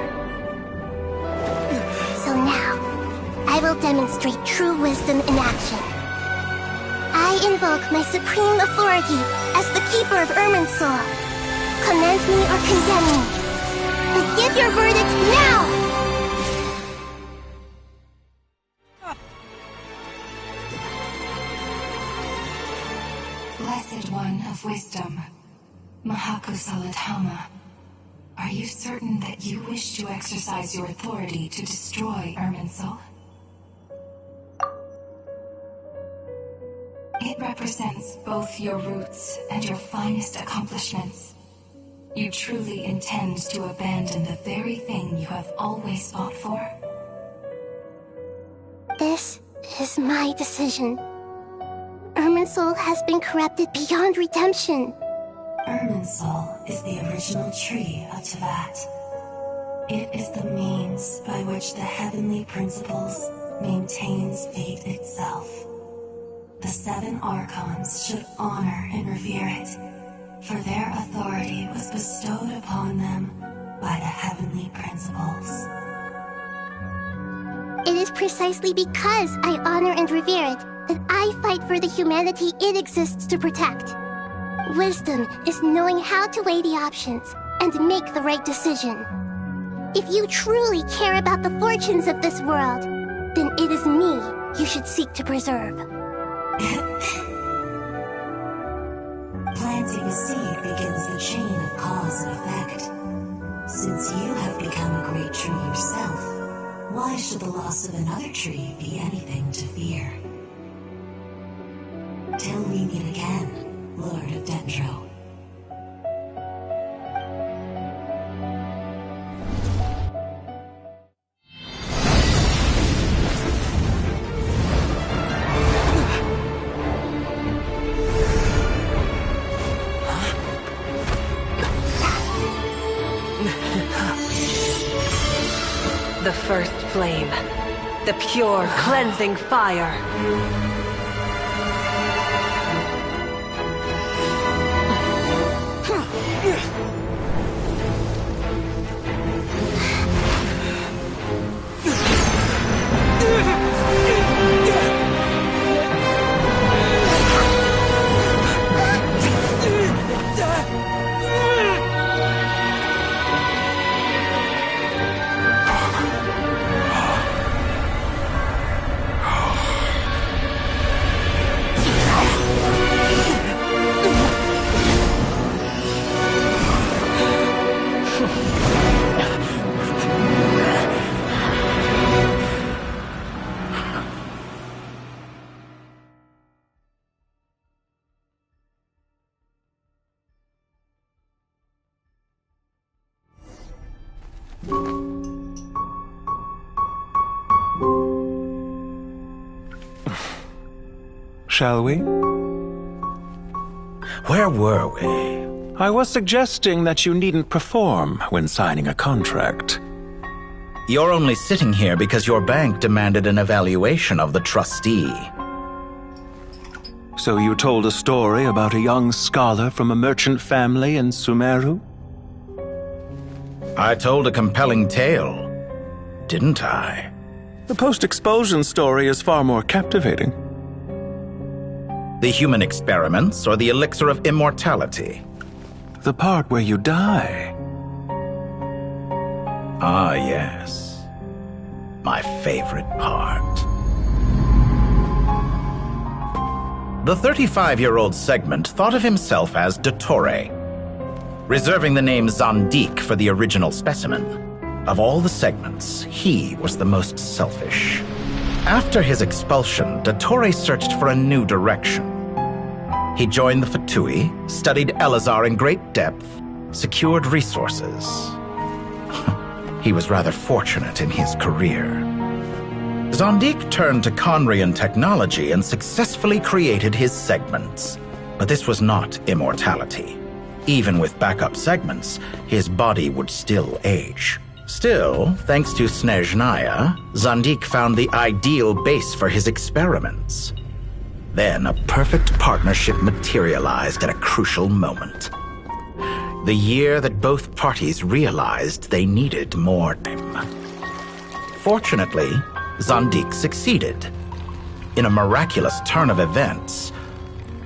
So now, I will demonstrate true wisdom in action. I invoke my supreme authority as the keeper of Irminsul. Commend me or condemn me. But give your verdict now! Blessed One of Wisdom, Mahakusaladhama, are you certain that you wish to exercise your authority to destroy Irminsul? It represents both your roots and your finest accomplishments. You truly intend to abandon the very thing you have always fought for? This is my decision. Irminsul has been corrupted beyond redemption. Irminsul is the original tree of Teyvat. It is the means by which the heavenly principles maintains fate itself. The 7 Archons should honor and revere it, for their authority was bestowed upon them by the heavenly principles. It is precisely because I honor and revere it that I fight for the humanity it exists to protect. Wisdom is knowing how to weigh the options and make the right decision. If you truly care about the fortunes of this world, then it is me you should seek to preserve. Planting a seed begins the chain of cause and effect. Since you have become a great tree yourself, why should the loss of another tree be anything to fear? Till we meet again, Lord of Dendro. The first flame. The pure, cleansing fire. Shall we? Where were we? I was suggesting that you needn't perform when signing a contract. You're only sitting here because your bank demanded an evaluation of the trustee. So you told a story about a young scholar from a merchant family in Sumeru? I told a compelling tale, didn't I? The post-expulsion story is far more captivating. The human experiments or the elixir of immortality? The part where you die. Ah, yes. My favorite part. The 35-year-old Segment thought of himself as Dottore, reserving the name Zandik for the original specimen. Of all the Segments, he was the most selfish. After his expulsion, Dottore searched for a new direction. He joined the Fatui, studied Elazar in great depth, secured resources. He was rather fortunate in his career. Zandik turned to Conrian technology and successfully created his segments. But this was not immortality. Even with backup segments, his body would still age. Still, thanks to Snezhnaya, Zandik found the ideal base for his experiments. Then a perfect partnership materialized at a crucial moment. The year that both parties realized they needed more time. Fortunately, Zandik succeeded. In a miraculous turn of events,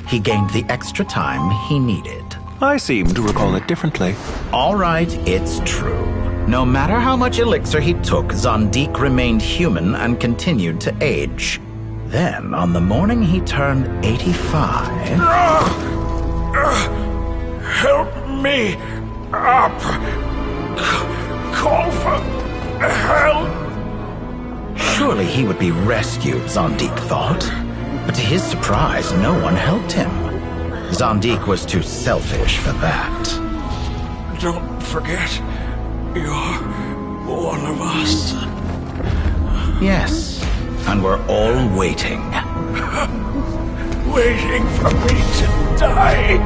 he gained the extra time he needed. I seem to recall it differently. All right, it's true. No matter how much elixir he took, Zandik remained human and continued to age. Then, on the morning he turned 85... Help me up! Call for help! Surely he would be rescued, Zandik thought. But to his surprise, no one helped him. Zandik was too selfish for that. Don't forget, you're one of us. Yes, and we're all waiting. Waiting for me to die.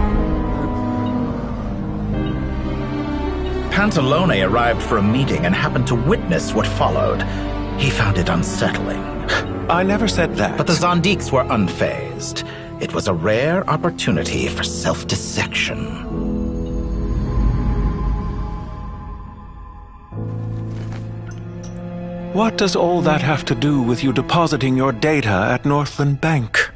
Pantalone arrived for a meeting and happened to witness what followed. He found it unsettling. I never said that. But the Zandiks were unfazed. It was a rare opportunity for self-dissection. What does all that have to do with you depositing your data at Northland Bank?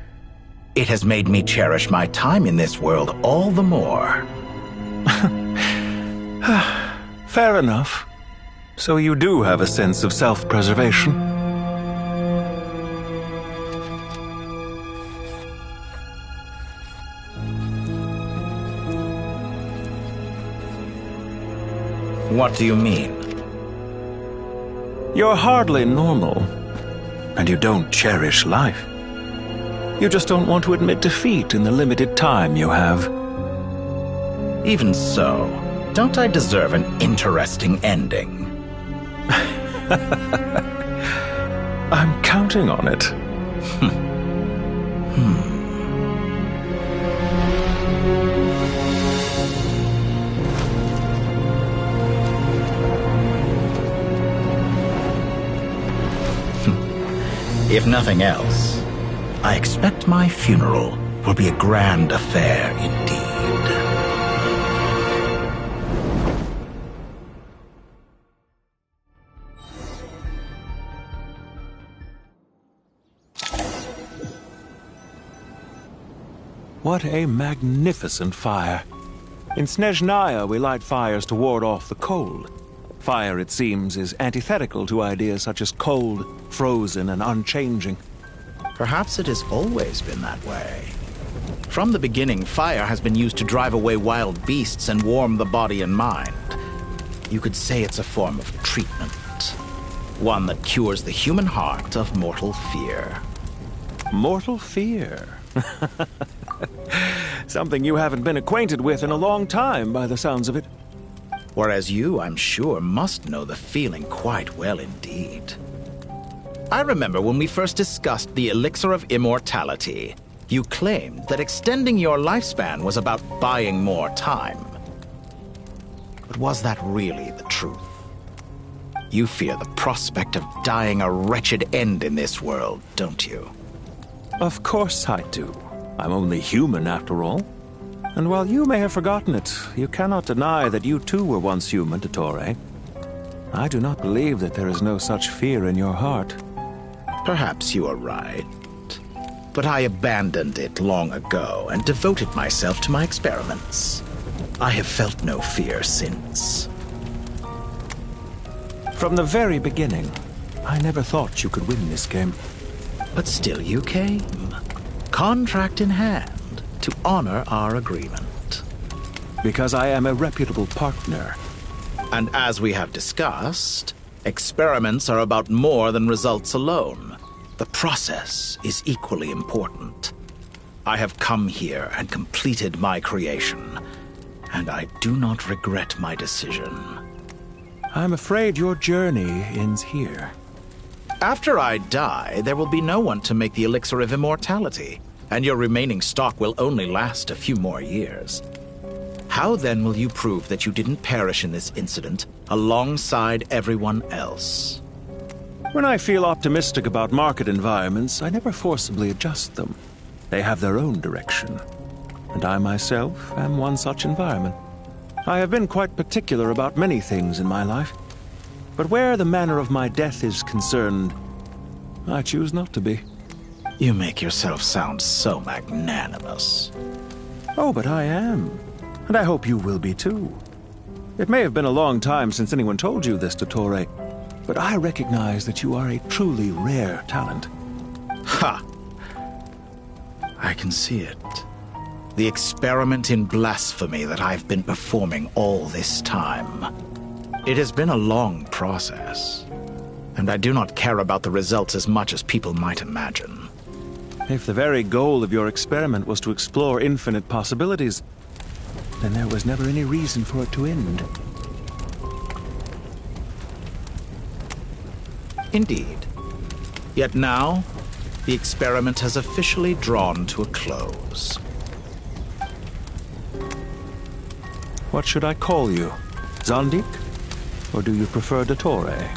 It has made me cherish my time in this world all the more. Fair enough. So you do have a sense of self-preservation. What do you mean? You're hardly normal, and you don't cherish life. You just don't want to admit defeat in the limited time you have. Even so, don't I deserve an interesting ending? I'm counting on it. If nothing else, I expect my funeral will be a grand affair indeed. What a magnificent fire. In Snezhnaya, we light fires to ward off the cold. Fire, it seems, is antithetical to ideas such as cold, frozen, and unchanging. Perhaps it has always been that way. From the beginning, fire has been used to drive away wild beasts and warm the body and mind. You could say it's a form of treatment. One that cures the human heart of mortal fear. Mortal fear? Something you haven't been acquainted with in a long time, by the sounds of it. Whereas you, I'm sure, must know the feeling quite well indeed. I remember when we first discussed the elixir of immortality. You claimed that extending your lifespan was about buying more time. But was that really the truth? You fear the prospect of dying a wretched end in this world, don't you? Of course I do. I'm only human after all. And while you may have forgotten it, you cannot deny that you too were once human, Dottore. I do not believe that there is no such fear in your heart. Perhaps you are right. But I abandoned it long ago and devoted myself to my experiments. I have felt no fear since. From the very beginning, I never thought you could win this game. But still you came, contract in hand, to honor our agreement. Because I am a reputable partner. And as we have discussed, experiments are about more than results alone. The process is equally important. I have come here and completed my creation, and I do not regret my decision. I'm afraid your journey ends here. After I die, there will be no one to make the elixir of immortality, and your remaining stock will only last a few more years. How then will you prove that you didn't perish in this incident alongside everyone else? When I feel optimistic about market environments, I never forcibly adjust them. They have their own direction. And I myself am one such environment. I have been quite particular about many things in my life. But where the manner of my death is concerned, I choose not to be. You make yourself sound so magnanimous. Oh, but I am. And I hope you will be too. It may have been a long time since anyone told you this, Dottore, but I recognize that you are a truly rare talent. Ha! I can see it. The experiment in blasphemy that I've been performing all this time. It has been a long process, and I do not care about the results as much as people might imagine. If the very goal of your experiment was to explore infinite possibilities, then there was never any reason for it to end. Indeed. Yet now, the experiment has officially drawn to a close. What should I call you? Zandik? Or do you prefer Dottore?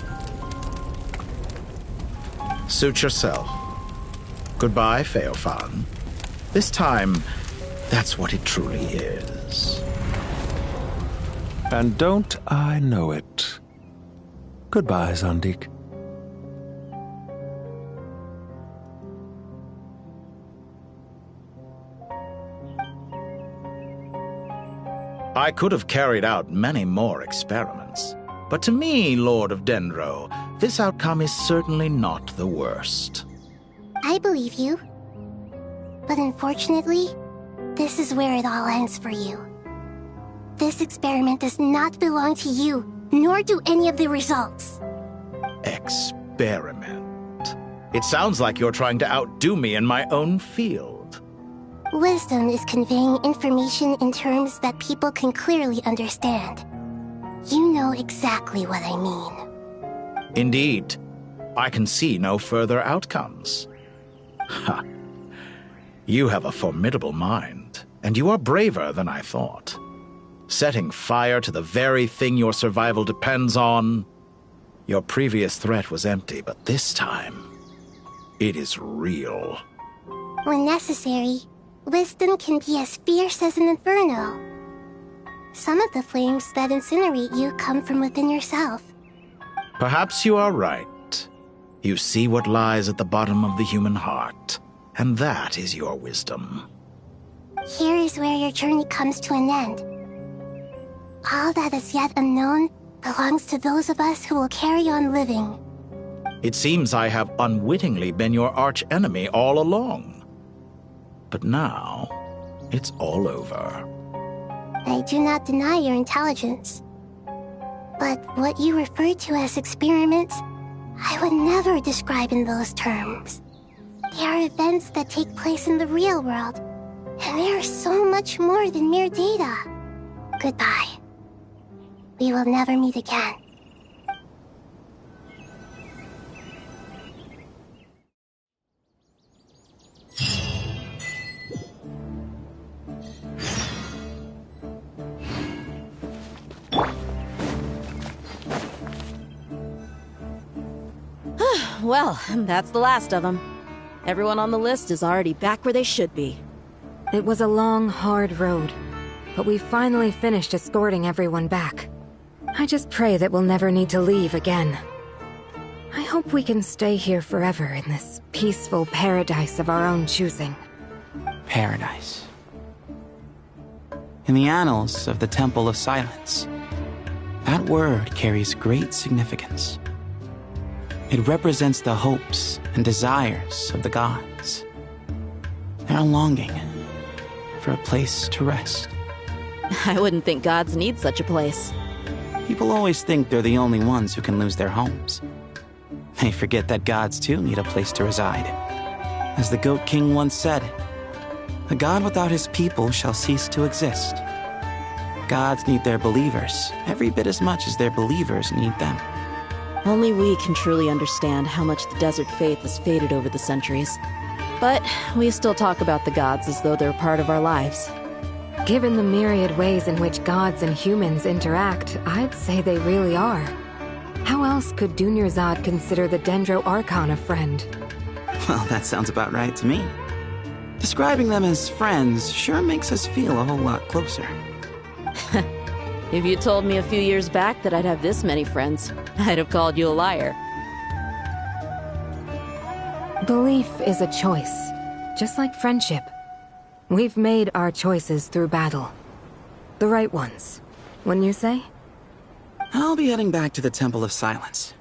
Suit yourself. Goodbye, Feofan. This time, that's what it truly is. And don't I know it? Goodbye, Zandik. I could have carried out many more experiments, but to me, Lord of Dendro, this outcome is certainly not the worst. I believe you. But unfortunately, this is where it all ends for you. This experiment does not belong to you, nor do any of the results. Experiment? It sounds like you're trying to outdo me in my own field. Wisdom is conveying information in terms that people can clearly understand. You know exactly what I mean. Indeed. I can see no further outcomes. Ha. You have a formidable mind, and you are braver than I thought. Setting fire to the very thing your survival depends on. Your previous threat was empty, but this time, it is real. When necessary, wisdom can be as fierce as an inferno. Some of the flames that incinerate you come from within yourself. Perhaps you are right. You see what lies at the bottom of the human heart, and that is your wisdom. Here is where your journey comes to an end. All that is yet unknown belongs to those of us who will carry on living. It seems I have unwittingly been your arch-enemy all along. But now, it's all over. I do not deny your intelligence. But what you refer to as experiments, I would never describe in those terms. They are events that take place in the real world, and they are so much more than mere data. Goodbye. We will never meet again. Well, that's the last of them. Everyone on the list is already back where they should be. It was a long, hard road, but we finally finished escorting everyone back. I just pray that we'll never need to leave again. I hope we can stay here forever in this peaceful paradise of our own choosing. Paradise. In the annals of the Temple of Silence, that word carries great significance. It represents the hopes and desires of the gods. They're longing for a place to rest. I wouldn't think gods need such a place. People always think they're the only ones who can lose their homes. They forget that gods too need a place to reside. As the Goat King once said, "A god without his people shall cease to exist." Gods need their believers every bit as much as their believers need them. Only we can truly understand how much the desert faith has faded over the centuries. But we still talk about the gods as though they're part of our lives. Given the myriad ways in which gods and humans interact, I'd say they really are. How else could Dunyarzad consider the Dendro Archon a friend? Well, that sounds about right to me. Describing them as friends sure makes us feel a whole lot closer. If you told me a few years back that I'd have this many friends, I'd have called you a liar. Belief is a choice, just like friendship. We've made our choices through battle. The right ones, wouldn't you say? I'll be heading back to the Temple of Silence.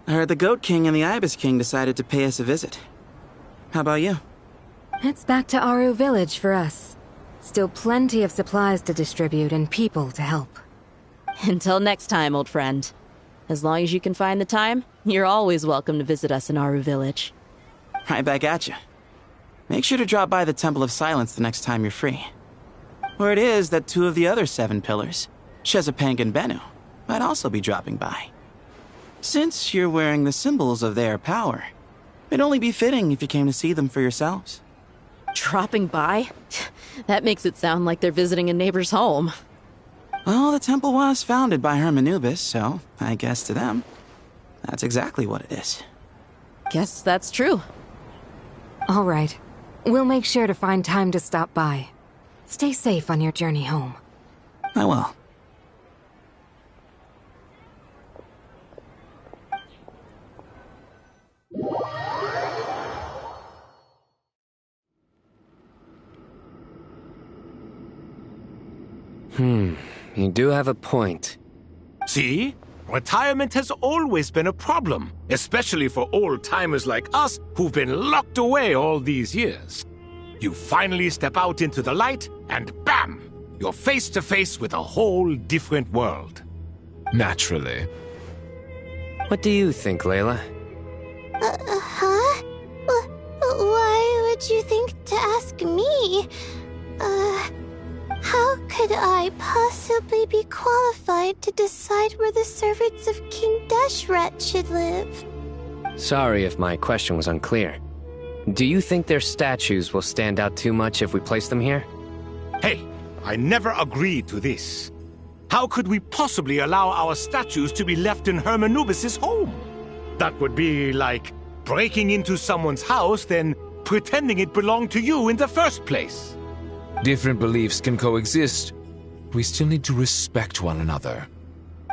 I heard the Goat King and the Ibis King decided to pay us a visit. How about you? It's back to Aru Village for us. Still plenty of supplies to distribute and people to help. Until next time, old friend. As long as you can find the time, you're always welcome to visit us in Aru Village. Right back at you. Make sure to drop by the Temple of Silence the next time you're free. Word is that 2 of the other 7 pillars, Shezapang and Bennu, might also be dropping by. Since you're wearing the symbols of their power, it'd only be fitting if you came to see them for yourselves. Dropping by? That makes it sound like they're visiting a neighbor's home. Well, the temple was founded by Hermanubis, so I guess to them, that's exactly what it is. Guess that's true. All right. We'll make sure to find time to stop by. Stay safe on your journey home. I will. You do have a point. See? Retirement has always been a problem, especially for old-timers like us who've been locked away all these years. You finally step out into the light, and bam! You're face to face with a whole different world. Naturally. What do you think, Layla? Huh? Why would you think to ask me? How could I possibly be qualified to decide where the servants of King Deshret should live? Sorry if my question was unclear. Do you think their statues will stand out too much if we place them here? Hey, I never agreed to this. How could we possibly allow our statues to be left in Hermanubis' home? That would be like breaking into someone's house, then pretending it belonged to you in the first place. Different beliefs can coexist. We still need to respect one another.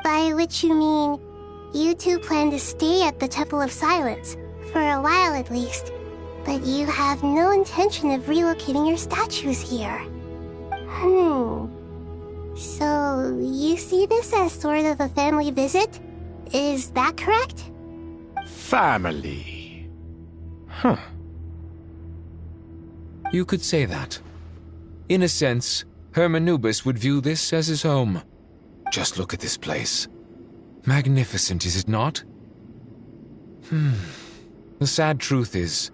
By which you mean, you two plan to stay at the Temple of Silence, for a while at least, but you have no intention of relocating your statues here. So, you see this as sort of a family visit? Is that correct? Family. You could say that. In a sense, Hermanubis would view this as his home. Just look at this place. Magnificent, is it not? The sad truth is,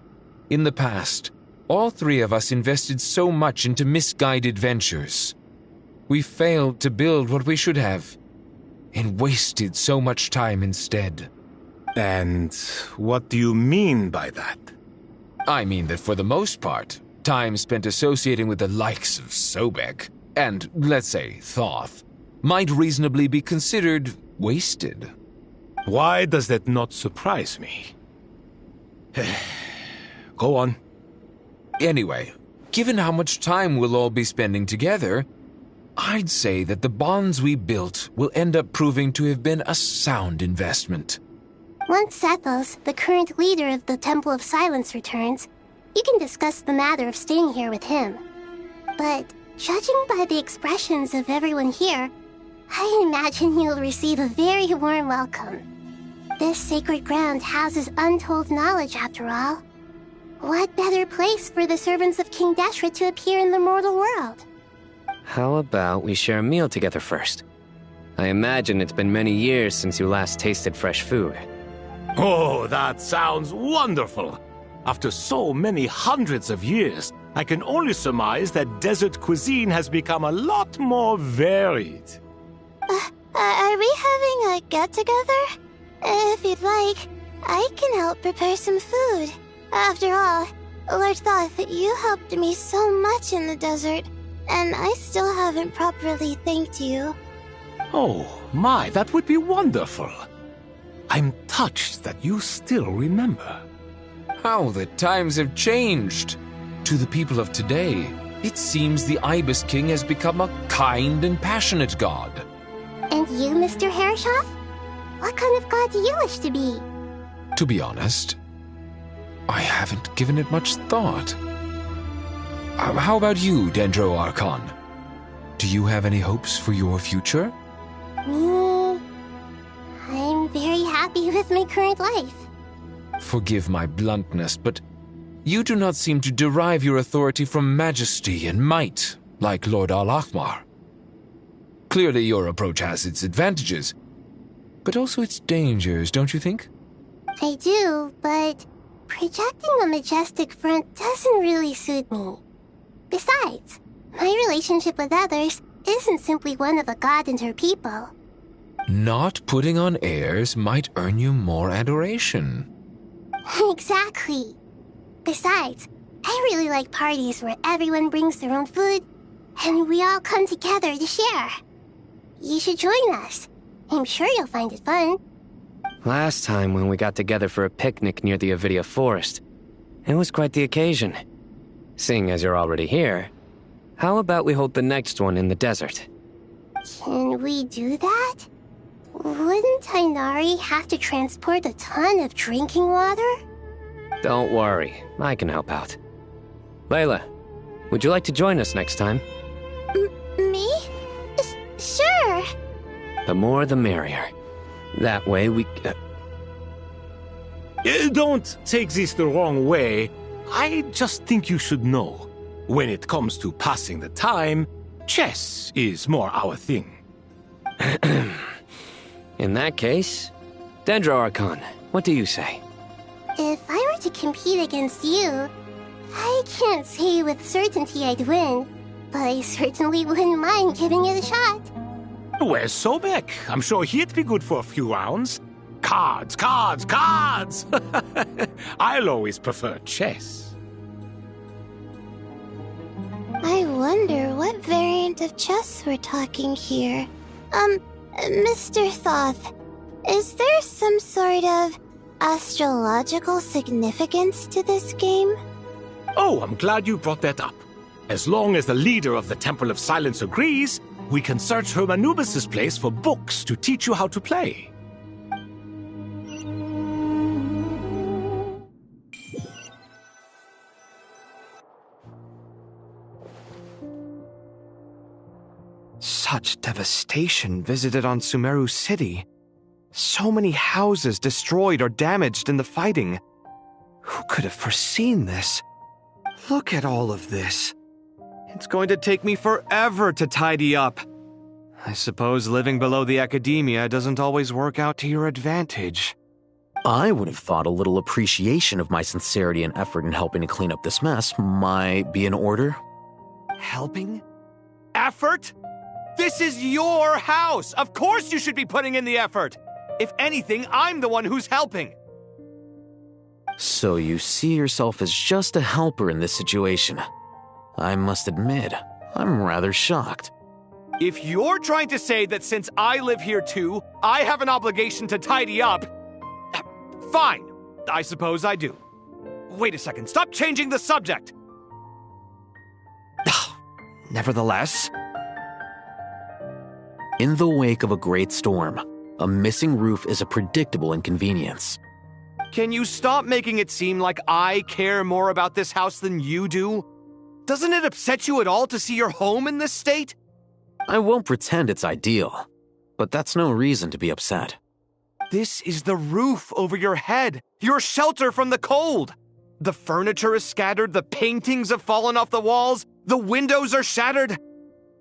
in the past, all 3 of us invested so much into misguided ventures. We failed to build what we should have, and wasted so much time instead. And what do you mean by that? I mean that for the most part, time spent associating with the likes of Sobek, and, let's say, Thoth, might reasonably be considered wasted. Why does that not surprise me? Go on. Anyway, given how much time we'll all be spending together, I'd say that the bonds we built will end up proving to have been a sound investment. Once Sethos, the current leader of the Temple of Silence, returns, you can discuss the matter of staying here with him. But judging by the expressions of everyone here, I imagine you'll receive a very warm welcome. This sacred ground houses untold knowledge, after all. What better place for the servants of King Deshra to appear in the mortal world? How about we share a meal together first? I imagine it's been many years since you last tasted fresh food. Oh, that sounds wonderful! After so many hundreds of years, I can only surmise that desert cuisine has become a lot more varied. Are we having a get-together? If you'd like, I can help prepare some food. After all, Lord Thoth, you helped me so much in the desert, and I still haven't properly thanked you. Oh, my, that would be wonderful. I'm touched that you still remember. How the times have changed! To the people of today, it seems the Ibis King has become a kind and passionate god. And you, Mr. Herreshoff? What kind of god do you wish to be? To be honest, I haven't given it much thought. How about you, Dendro Archon? Do you have any hopes for your future? Me? I'm very happy with my current life. Forgive my bluntness, but you do not seem to derive your authority from majesty and might, like Lord Al-Ahmar. Clearly your approach has its advantages, but also its dangers, don't you think? I do, but projecting a majestic front doesn't really suit me. Besides, my relationship with others isn't simply one of a god and her people. Not putting on airs might earn you more adoration. Exactly. Besides, I really like parties where everyone brings their own food, and we all come together to share. You should join us. I'm sure you'll find it fun. Last time when we got together for a picnic near the Avidia Forest, it was quite the occasion. Seeing as you're already here, how about we hold the next one in the desert? Can we do that? Wouldn't Tainari have to transport a ton of drinking water? Don't worry, I can help out. Layla, would you like to join us next time? Me? Sure. The more the merrier. That way we... Don't take this the wrong way. I just think you should know. When it comes to passing the time, chess is more our thing. In that case, Dendro Archon, what do you say? If I were to compete against you, I can't say with certainty I'd win, but I certainly wouldn't mind giving it a shot. Where's Sobek? I'm sure he'd be good for a few rounds. Cards, cards, cards! I'll always prefer chess. I wonder what variant of chess we're talking here. Mr. Thoth, is there some sort of astrological significance to this game? Oh, I'm glad you brought that up. As long as the leader of the Temple of Silence agrees, we can search Hermanubis' place for books to teach you how to play. Such devastation visited on Sumeru City. So many houses destroyed or damaged in the fighting. Who could have foreseen this? Look at all of this. It's going to take me forever to tidy up. I suppose living below the academia doesn't always work out to your advantage. I would have thought a little appreciation of my sincerity and effort in helping to clean up this mess might be in order. Helping? Effort? This is your house! Of course you should be putting in the effort! If anything, I'm the one who's helping! So you see yourself as just a helper in this situation. I must admit, I'm rather shocked. If you're trying to say that since I live here too, I have an obligation to tidy up, fine, I suppose I do. wait a second. Stop changing the subject! Nevertheless... In the wake of a great storm, a missing roof is a predictable inconvenience. Can you stop making it seem like I care more about this house than you do? Doesn't it upset you at all to see your home in this state? I won't pretend it's ideal, but that's no reason to be upset. This is the roof over your head, your shelter from the cold. The furniture is scattered, the paintings have fallen off the walls, the windows are shattered.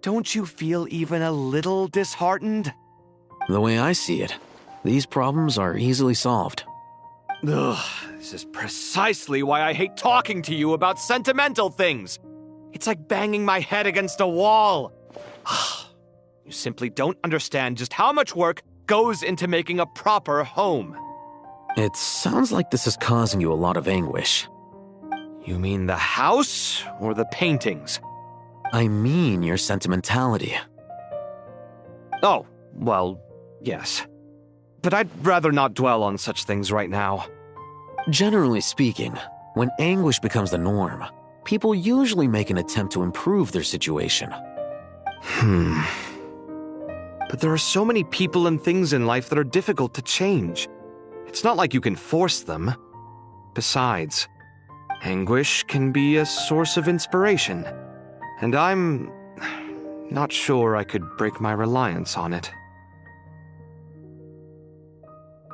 Don't you feel even a little disheartened? The way I see it, these problems are easily solved. Ugh, this is precisely why I hate talking to you about sentimental things. It's like banging my head against a wall. You simply don't understand just how much work goes into making a proper home. It sounds like this is causing you a lot of anguish. You mean the house or the paintings? I mean your sentimentality. Oh, well, yes. But I'd rather not dwell on such things right now. Generally speaking, when anguish becomes the norm, people usually make an attempt to improve their situation. But there are so many people and things in life that are difficult to change. It's not like you can force them. Besides, anguish can be a source of inspiration, and I'm not sure I could break my reliance on it.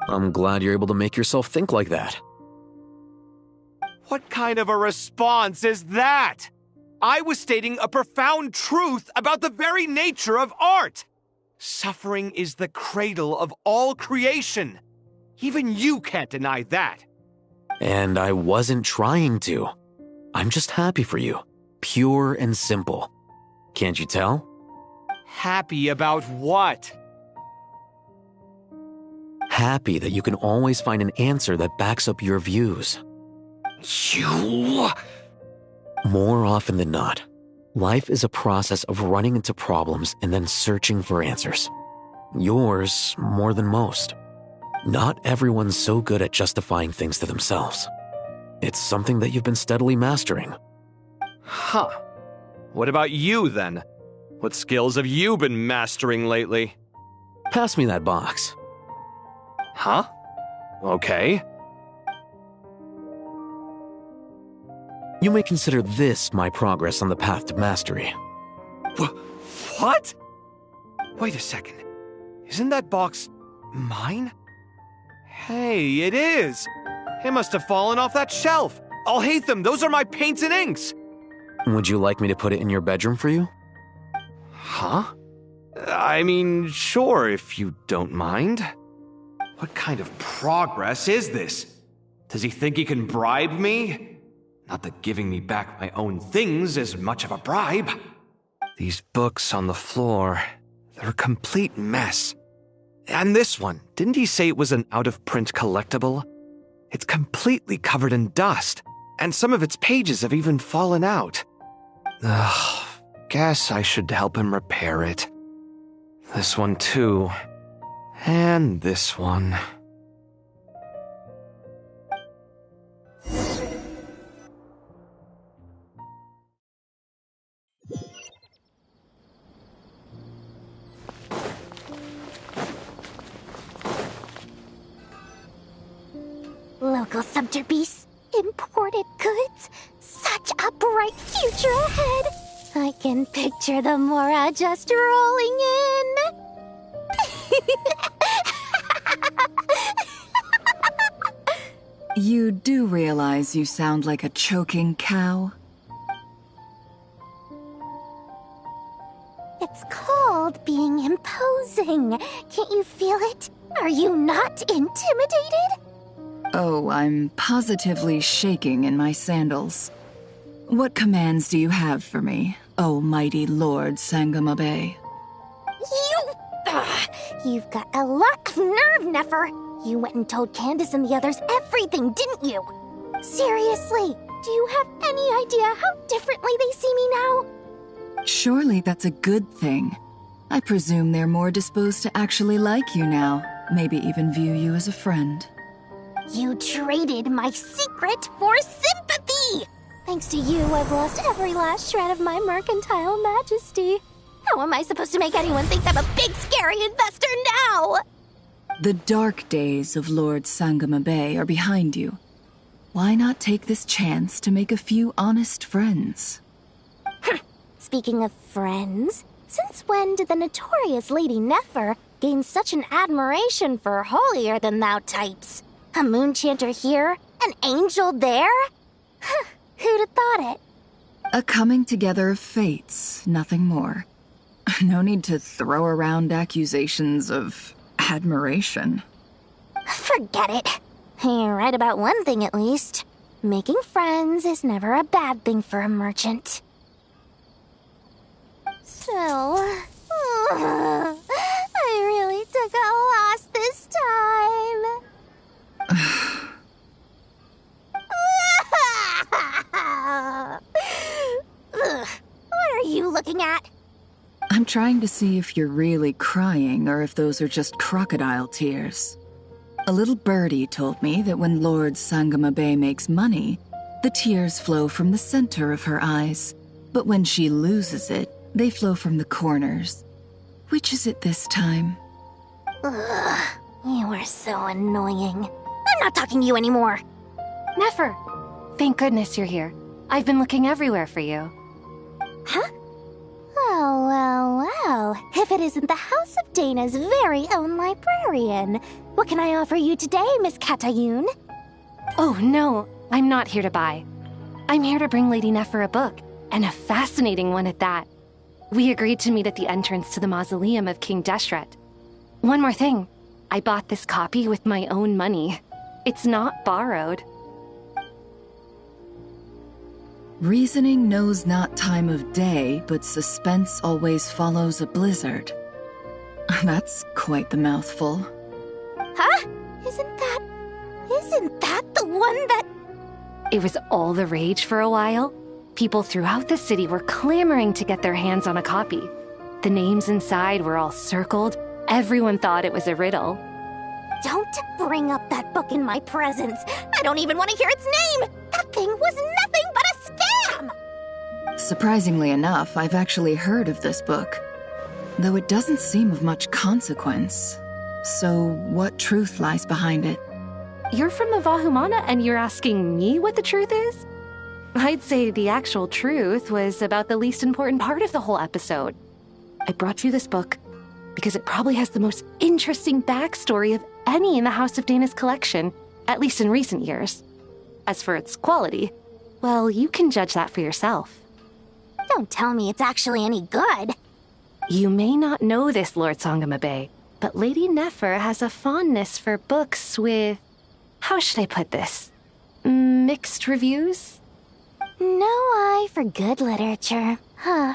I'm glad you're able to make yourself think like that. What kind of a response is that? I was stating a profound truth about the very nature of art. Suffering is the cradle of all creation. Even you can't deny that. And I wasn't trying to. I'm just happy for you. Pure and simple. Can't you tell? Happy about what? Happy that you can always find an answer that backs up your views. You... More often than not, life is a process of running into problems and then searching for answers. Yours more than most. Not everyone's so good at justifying things to themselves. It's something that you've been steadily mastering. Huh. What about you, then? What skills have you been mastering lately? Pass me that box. Huh? Okay. You may consider this my progress on the path to mastery. What? Wait a second. Isn't that box mine? Hey, it is! It must have fallen off that shelf! I'll hate them! Those are my paints and inks! Would you like me to put it in your bedroom for you? Huh? I mean, sure, if you don't mind. What kind of progress is this? Does he think he can bribe me? Not that giving me back my own things is much of a bribe. These books on the floor, they're a complete mess. And this one, didn't he say it was an out-of-print collectible? It's completely covered in dust, and some of its pages have even fallen out. Ugh, guess I should help him repair it. This one too. And this one. Local subterbeasts, imported goods, such a bright future ahead. I can picture the Mora just rolling in. You do realize you sound like a choking cow? It's called being imposing. Can't you feel it? Are you not intimidated? Oh, I'm positively shaking in my sandals. What commands do you have for me, oh mighty Lord Sangamabe? You've got a lot of nerve, Nefer. You went and told Candace and the others everything, didn't you? Seriously, do you have any idea how differently they see me now? Surely that's a good thing. I presume they're more disposed to actually like you now, maybe even view you as a friend. You traded my secret for sympathy! Thanks to you, I've lost every last shred of my mercantile majesty. How am I supposed to make anyone think I'm a big, scary investor now? The dark days of Lord Sangamabe are behind you. Why not take this chance to make a few honest friends? Speaking of friends, since when did the notorious Lady Nefer gain such an admiration for holier-than-thou types? A moon chanter here? An angel there? Who'd have thought it? A coming together of fates, nothing more. No need to throw around accusations of admiration. Forget it. You're right about one thing at least. Making friends is never a bad thing for a merchant. So, I really took a loss this time. What are you looking at? I'm trying to see if you're really crying or if those are just crocodile tears. A little birdie told me that when Lord Sangamabe makes money, the tears flow from the center of her eyes. But when she loses it, they flow from the corners. Which is it this time? Ugh, you are so annoying. I'm not talking to you anymore. Nefer, thank goodness you're here. I've been looking everywhere for you. Huh? Well. If it isn't the House of Dana's very own librarian. What can I offer you today, Miss Katayun? Oh, no, I'm not here to buy. I'm here to bring Lady Nefer a book, and a fascinating one at that. We agreed to meet at the entrance to the mausoleum of King Deshret. One more thing, I bought this copy with my own money. It's not borrowed. Reasoning knows not time of day, but suspense always follows a blizzard. That's quite the mouthful. Huh? Isn't that the one that... It was all the rage for a while. People throughout the city were clamoring to get their hands on a copy. The names inside were all circled. Everyone thought it was a riddle. Don't bring up that book in my presence. I don't even want to hear its name. That thing was nothing but a scam. Surprisingly enough, I've actually heard of this book, though it doesn't seem of much consequence. So what truth lies behind it? You're from the Vahumana and you're asking me what the truth is? I'd say the actual truth was about the least important part of the whole episode. I brought you this book because it probably has the most interesting backstory of any in the House of Dana's collection, at least in recent years. As for its quality, well, you can judge that for yourself. Don't tell me it's actually any good. You may not know this, Lord Sangamabe, but Lady Nefer has a fondness for books with... how should I put this? Mixed reviews? No eye for good literature, huh?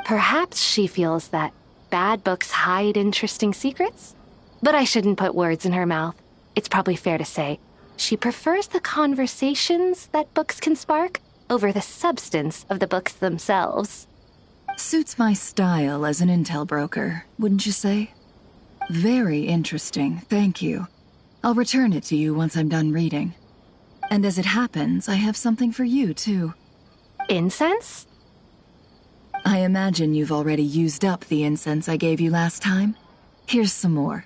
Perhaps she feels that bad books hide interesting secrets? But I shouldn't put words in her mouth. It's probably fair to say she prefers the conversations that books can spark over the substance of the books themselves. Suits my style as an intel broker, wouldn't you say? Very interesting, thank you. I'll return it to you once I'm done reading. And as it happens, I have something for you, too. Incense? I imagine you've already used up the incense I gave you last time. Here's some more.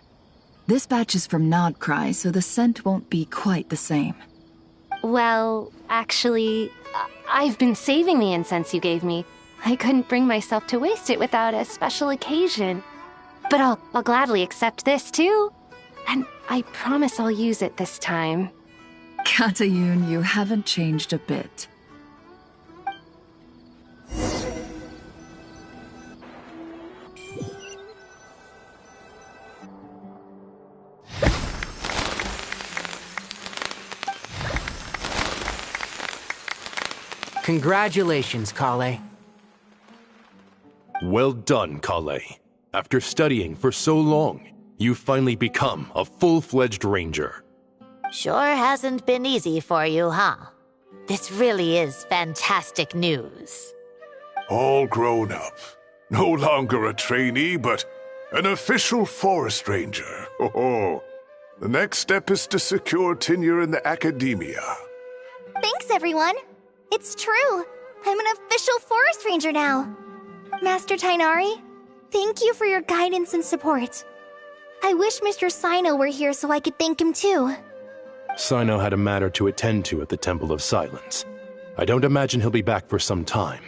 This batch is from Nodcry, so the scent won't be quite the same. Well, actually, I've been saving the incense you gave me. I couldn't bring myself to waste it without a special occasion. But I'll gladly accept this, too. And I promise I'll use it this time. Katayun, you haven't changed a bit. Congratulations, Kale. Well done, Kale. After studying for so long, you've finally become a full-fledged ranger. Sure hasn't been easy for you, huh? This really is fantastic news. All grown up. No longer a trainee, but an official forest ranger. Oh, The next step is to secure tenure in the academia. Thanks, everyone. It's true. I'm an official forest ranger now. Master Tainari, thank you for your guidance and support. I wish Mr. Sino were here so I could thank him too. Sino had a matter to attend to at the Temple of Silence. I don't imagine he'll be back for some time.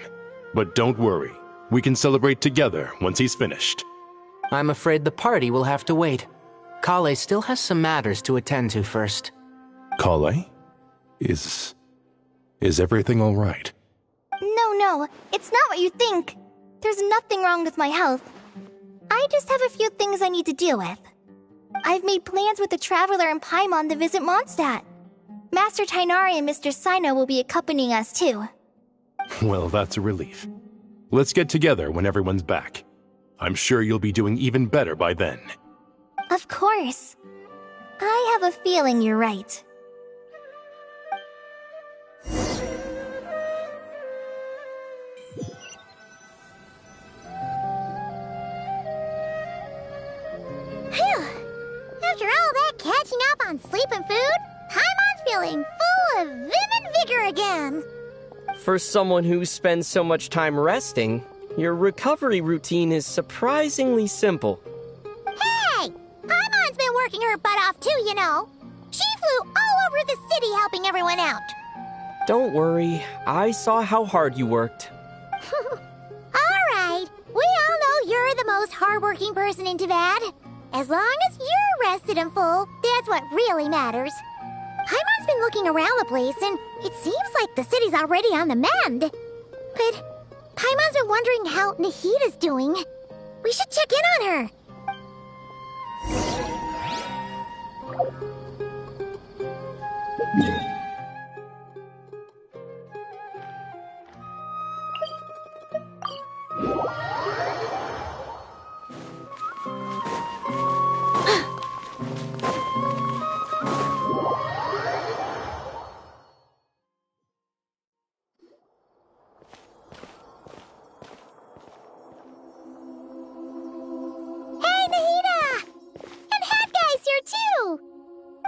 But don't worry, we can celebrate together once he's finished. I'm afraid the party will have to wait. Kale still has some matters to attend to first. Kale? Is everything all right? No, it's not what you think. There's nothing wrong with my health. I just have a few things I need to deal with. I've made plans with the Traveler and Paimon to visit Mondstadt. Master Tainari and Mr. Sino will be accompanying us too. Well, that's a relief. Let's get together when everyone's back. I'm sure you'll be doing even better by then. Of course. I have a feeling you're right. Phew! After all that catching up on sleep and food, Paimon's feeling full of vim and vigor again. For someone who spends so much time resting, your recovery routine is surprisingly simple. Hey! Paimon's been working her butt off too, you know. She flew all over the city helping everyone out. Don't worry, I saw how hard you worked. Alright, we all know you're the most hardworking person in Teyvat. As long as you're rested and full, that's what really matters. Paimon's been looking around the place, and it seems like the city's already on the mend. But Paimon's been wondering how Nahida's doing. We should check in on her.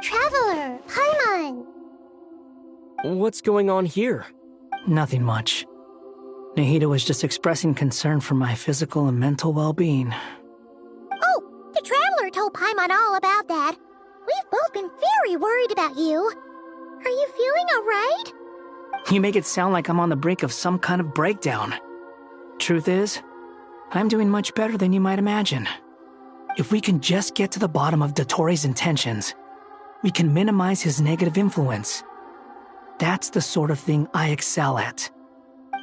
Traveler, Paimon! What's going on here? Nothing much. Nahida was just expressing concern for my physical and mental well-being. Oh, the Traveler told Paimon all about that. We've both been very worried about you. Are you feeling alright? You make it sound like I'm on the brink of some kind of breakdown. Truth is, I'm doing much better than you might imagine. If we can just get to the bottom of Dottoro's intentions, we can minimize his negative influence. That's the sort of thing I excel at.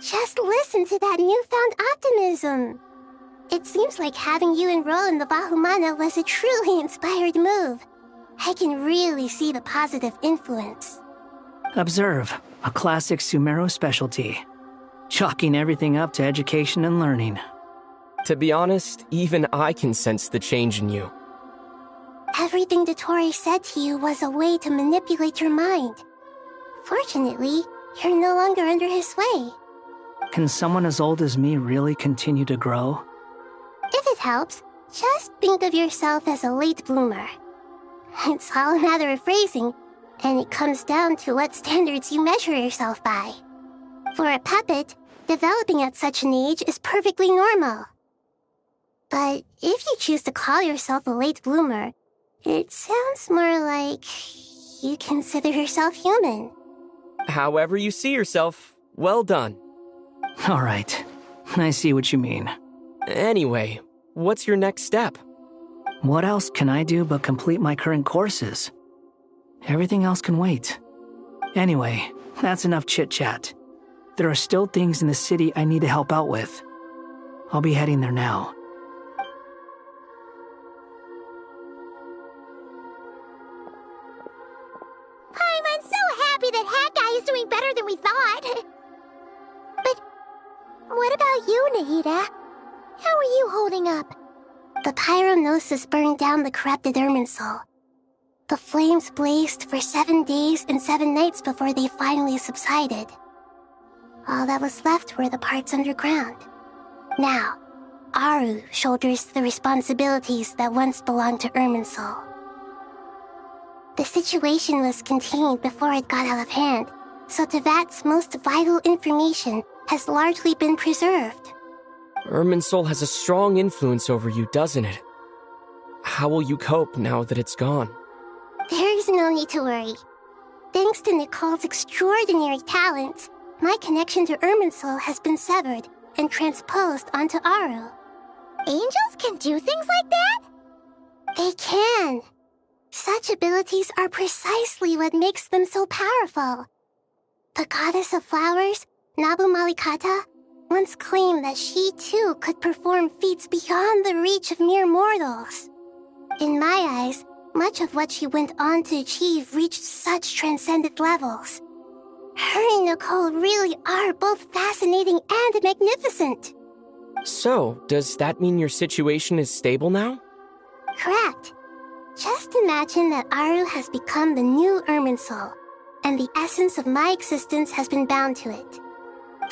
Just listen to that newfound optimism. It seems like having you enroll in the Vahumana was a truly inspired move. I can really see the positive influence. Observe, a classic Sumero specialty. Chalking everything up to education and learning. To be honest, even I can sense the change in you. Everything Dottore said to you was a way to manipulate your mind. Fortunately, you're no longer under his sway. Can someone as old as me really continue to grow? If it helps, just think of yourself as a late bloomer. It's all a matter of phrasing, and it comes down to what standards you measure yourself by. For a puppet, developing at such an age is perfectly normal. But if you choose to call yourself a late bloomer, it sounds more like you consider yourself human. However you see yourself, well done. All right, I see what you mean. Anyway, what's your next step? What else can I do but complete my current courses? Everything else can wait. Anyway, that's enough chit-chat. There are still things in the city I need to help out with. I'll be heading there now. I'm so happy that Hat Guy is doing better than we thought. But what about you, Nahida? How are you holding up? The pyronosis burned down the corrupted Irminsul. The flames blazed for 7 days and 7 nights before they finally subsided. All that was left were the parts underground. Now, Aru shoulders the responsibilities that once belonged to Irminsul. The situation was contained before it got out of hand, so Tevat's most vital information has largely been preserved. Irminsul has a strong influence over you, doesn't it? How will you cope now that it's gone? There is no need to worry. Thanks to Nicole's extraordinary talents, my connection to Irminsul has been severed and transposed onto Aru. Angels can do things like that? They can. Such abilities are precisely what makes them so powerful. The goddess of flowers, Nabu Malikata, once claimed that she too could perform feats beyond the reach of mere mortals. In my eyes, much of what she went on to achieve reached such transcendent levels. Her and Nicole really are both fascinating and magnificent. So, does that mean your situation is stable now? Correct. Just imagine that Aru has become the new Irminsul, and the essence of my existence has been bound to it.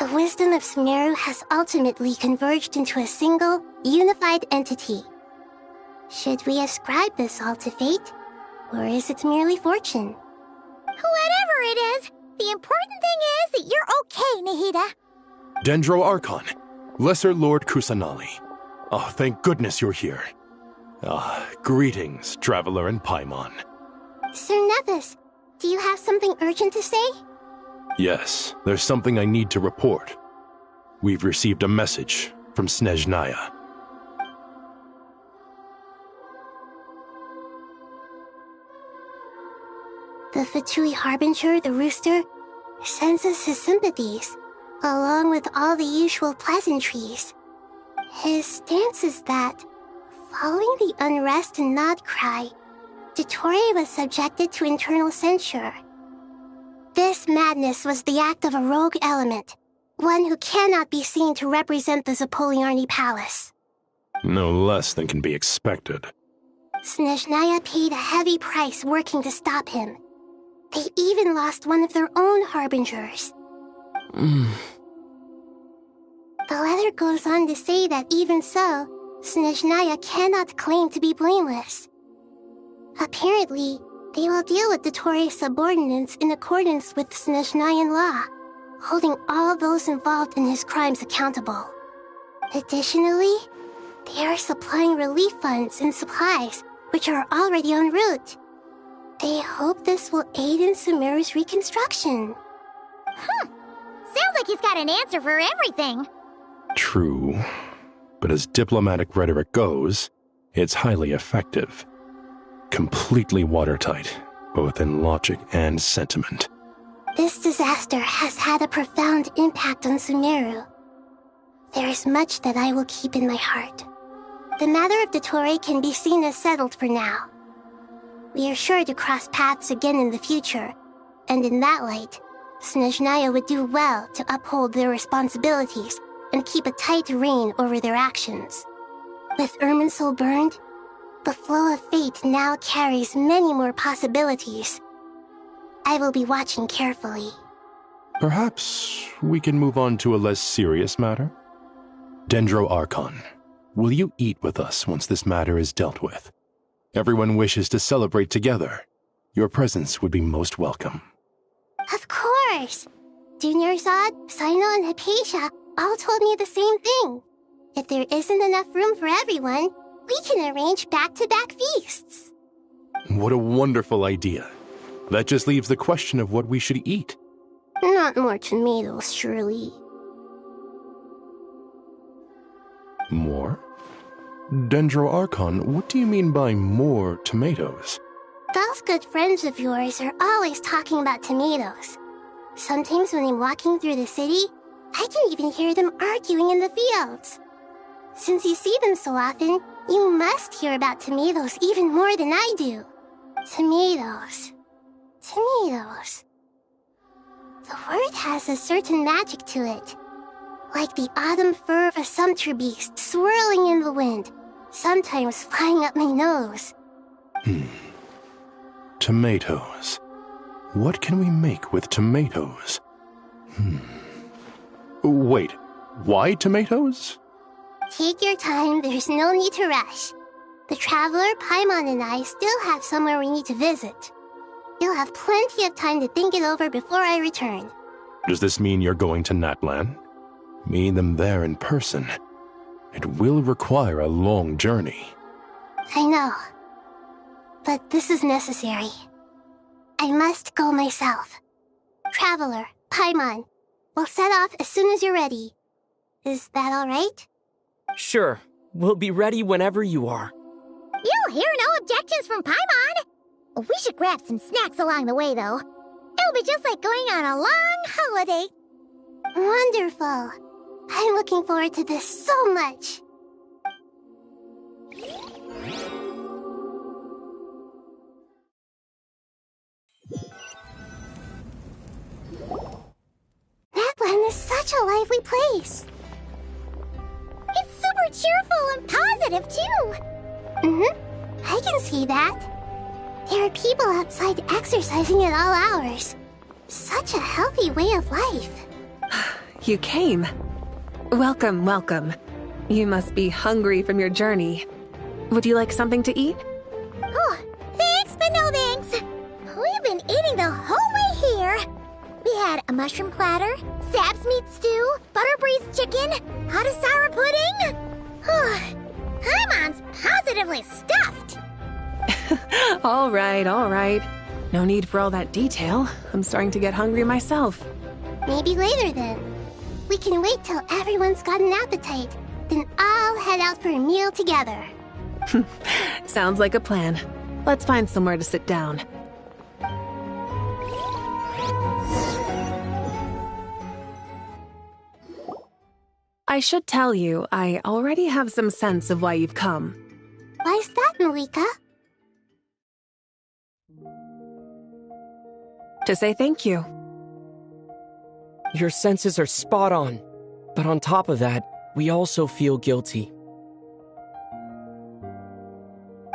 The wisdom of Sumeru has ultimately converged into a single, unified entity. Should we ascribe this all to fate, or is it merely fortune? Whatever it is, the important thing is that you're okay, Nahida. Dendro Archon, Lesser Lord Kusanali. Oh, thank goodness you're here. Greetings, Traveler and Paimon. Sir Nevis, do you have something urgent to say? Yes, there's something I need to report. We've received a message from Snezhnaya. The Fatui Harbinger, the Rooster, sends us his sympathies, along with all the usual pleasantries. His stance is that, following the unrest and Nod Cry, Dottore was subjected to internal censure. This madness was the act of a rogue element, one who cannot be seen to represent the Zapoliarni Palace. No less than can be expected. Snezhnaya paid a heavy price working to stop him. They even lost one of their own harbingers. The letter goes on to say that even so, Snezhnaya cannot claim to be blameless. Apparently, they will deal with Dottore's subordinates in accordance with Snezhnayan law, holding all those involved in his crimes accountable. Additionally, they are supplying relief funds and supplies, which are already en route. They hope this will aid in Sumeru's reconstruction. Sounds like he's got an answer for everything. True, but as diplomatic rhetoric goes, it's highly effective. Completely watertight, both in logic and sentiment. This disaster has had a profound impact on Sumeru. There is much that I will keep in my heart. The matter of Dottore can be seen as settled for now. We are sure to cross paths again in the future, and in that light, Snezhnaya would do well to uphold their responsibilities and keep a tight rein over their actions. With Irminsul burned, the flow of fate now carries many more possibilities. I will be watching carefully. Perhaps we can move on to a less serious matter? Dendro Archon, will you eat with us once this matter is dealt with? Everyone wishes to celebrate together. Your presence would be most welcome. Of course! Junior Zod, Sino, and Hypatia all told me the same thing. If there isn't enough room for everyone, we can arrange back-to-back feasts. What a wonderful idea. That just leaves the question of what we should eat. Not more tomatoes, surely. More? Dendro Archon, what do you mean by more tomatoes? Those good friends of yours are always talking about tomatoes. Sometimes when I'm walking through the city, I can even hear them arguing in the fields. Since you see them so often, you must hear about tomatoes even more than I do. Tomatoes. Tomatoes. The word has a certain magic to it. Like the autumn fur of a sumpter beast swirling in the wind, sometimes flying up my nose. Tomatoes. What can we make with tomatoes? Wait, why tomatoes? Take your time, there's no need to rush. The Traveler, Paimon, and I still have somewhere we need to visit. You'll have plenty of time to think it over before I return. Does this mean you're going to Natlan? Meet them there in person. It will require a long journey. I know. But this is necessary. I must go myself. Traveler, Paimon, we'll set off as soon as you're ready. Is that all right? Sure. We'll be ready whenever you are. You'll hear no objections from Paimon. We should grab some snacks along the way, though. It'll be just like going on a long holiday. Wonderful. I'm looking forward to this so much. Natlan is such a lively place. It's super cheerful and positive, too. I can see that. There are people outside exercising at all hours. Such a healthy way of life. You came. Welcome, welcome. You must be hungry from your journey. Would you like something to eat? Oh, thanks, but no thanks. We've been eating the whole way here. We had a mushroom platter, Sab's meat stew, butter braised chicken, Hadasara pudding. Paimon's positively stuffed. All right. No need for all that detail. I'm starting to get hungry myself. Maybe later then. We can wait till everyone's got an appetite. Then I'll head out for a meal together. Sounds like a plan. Let's find somewhere to sit down. I should tell you, I already have some sense of why you've come. Why's that, Malika? To say thank you. Your senses are spot on. But on top of that, we also feel guilty.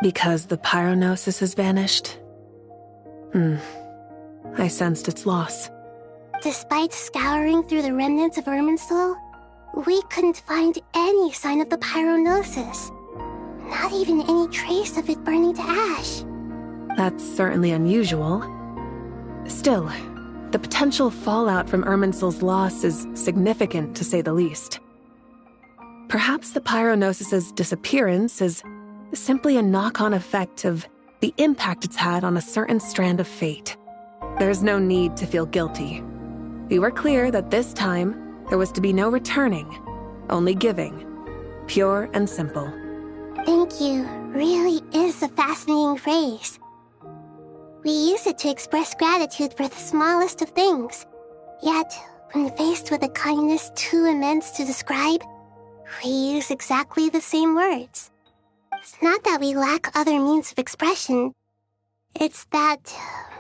Because the pyronosis has vanished? I sensed its loss. Despite scouring through the remnants of Irminsul, we couldn't find any sign of the pyronosis. Not even any trace of it burning to ash. That's certainly unusual. Still, the potential fallout from Irminsul's loss is significant, to say the least. Perhaps the pyronosis's disappearance is simply a knock-on effect of the impact it's had on a certain strand of fate. There's no need to feel guilty. We were clear that this time, there was to be no returning, only giving. Pure and simple. Thank you really is a fascinating phrase. We use it to express gratitude for the smallest of things. Yet, when faced with a kindness too immense to describe, we use exactly the same words. It's not that we lack other means of expression. It's that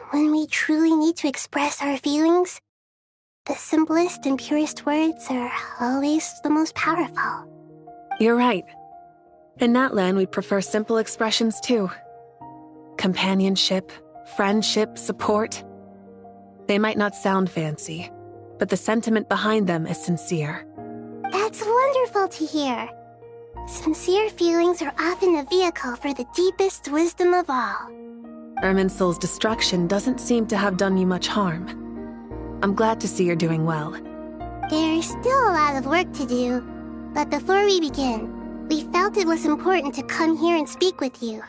when we truly need to express our feelings, the simplest and purest words are always the most powerful. You're right. In Natlan, we prefer simple expressions too. Companionship, friendship, support. They might not sound fancy, but the sentiment behind them is sincere. That's wonderful to hear. Sincere feelings are often a vehicle for the deepest wisdom of all. Irminsul's destruction doesn't seem to have done you much harm. I'm glad to see you're doing well. There's still a lot of work to do, but before we begin, we felt it was important to come here and speak with you.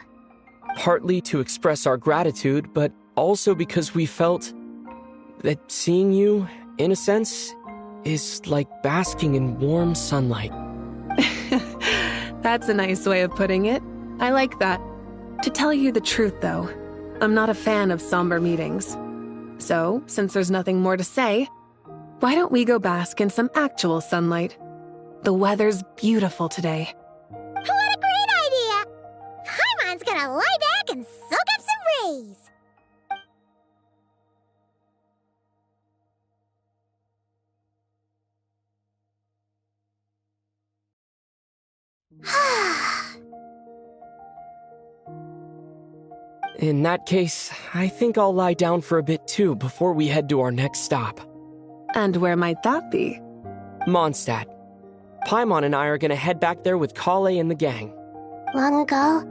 Partly to express our gratitude, but also because we felt that seeing you, in a sense, is like basking in warm sunlight. That's a nice way of putting it. I like that. To tell you the truth, though, I'm not a fan of somber meetings. So, since there's nothing more to say, why don't we go bask in some actual sunlight? The weather's beautiful today. What a great idea! Paimon's gonna lie back and soak up some rays. In that case, I think I'll lie down for a bit too before we head to our next stop. And where might that be? Mondstadt. Paimon and I are gonna head back there with Kale and the gang. Long ago,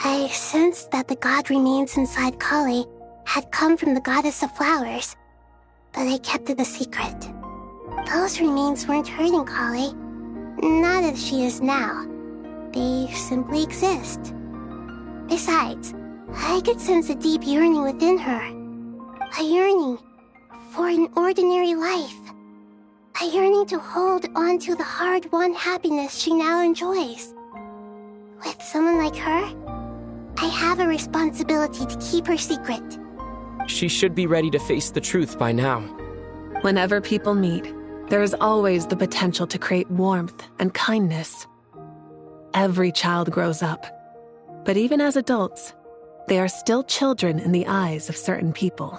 I sensed that the god remains inside Kale had come from the goddess of flowers, but I kept it a secret. Those remains weren't hurting Kale, not as she is now. They simply exist. Besides, I could sense a deep yearning within her. A yearning for an ordinary life. A yearning to hold on to the hard-won happiness she now enjoys. With someone like her, I have a responsibility to keep her secret. She should be ready to face the truth by now. Whenever people meet, there is always the potential to create warmth and kindness. Every child grows up, but even as adults, they are still children in the eyes of certain people.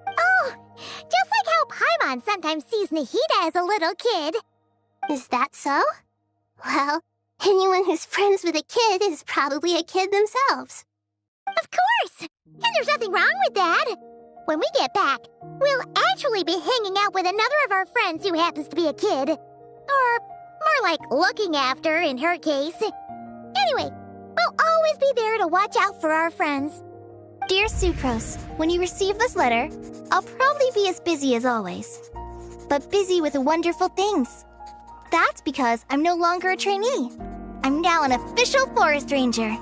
Oh, just like how Paimon sometimes sees Nahida as a little kid. Is that so? Well, anyone who's friends with a kid is probably a kid themselves. Of course! And there's nothing wrong with that. When we get back, we'll actually be hanging out with another of our friends who happens to be a kid. Or more like looking after, in her case. Anyway, we'll always be there to watch out for our friends. Dear Sucrose, when you receive this letter, I'll probably be as busy as always. But busy with wonderful things. That's because I'm no longer a trainee. I'm now an official forest ranger.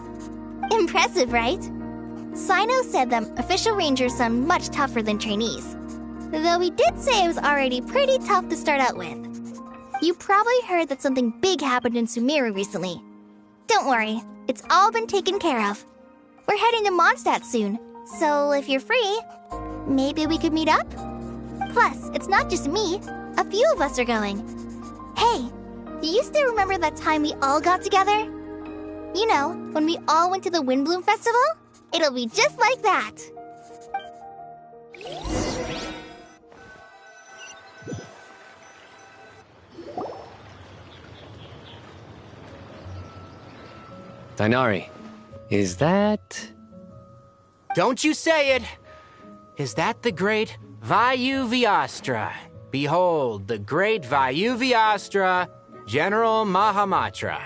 Impressive, right? Sino said that official rangers sound much tougher than trainees. Though he did say it was already pretty tough to start out with. You probably heard that something big happened in Sumeru recently. Don't worry, it's all been taken care of. We're heading to Mondstadt soon, so if you're free, maybe we could meet up? Plus, it's not just me, a few of us are going. Hey, do you still remember that time we all got together? You know, when we all went to the Windbloom Festival? It'll be just like that. Dainari, is that... Don't you say it! Is that the great VII? Behold, the great VII, General Mahamatra.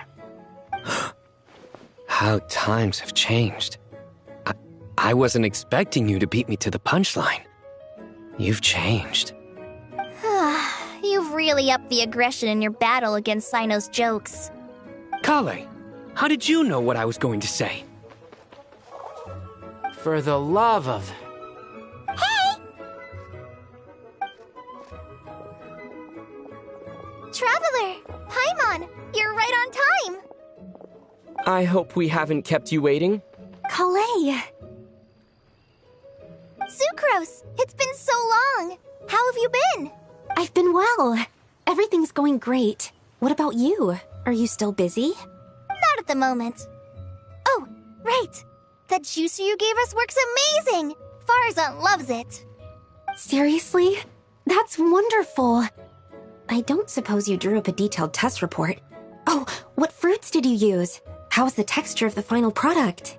How times have changed. I wasn't expecting you to beat me to the punchline. You've changed. You've really upped the aggression in your battle against Sino's jokes. Kale, how did you know what I was going to say? For the love of... Hey! Traveler! Paimon! You're right on time! I hope we haven't kept you waiting. Kale! Sucrose! It's been so long! How have you been? I've been well. Everything's going great. What about you? Are you still busy? Not at the moment. Oh, right! That juicer you gave us works amazing! Farzan loves it! Seriously? That's wonderful! I don't suppose you drew up a detailed test report. Oh, what fruits did you use? How's the texture of the final product?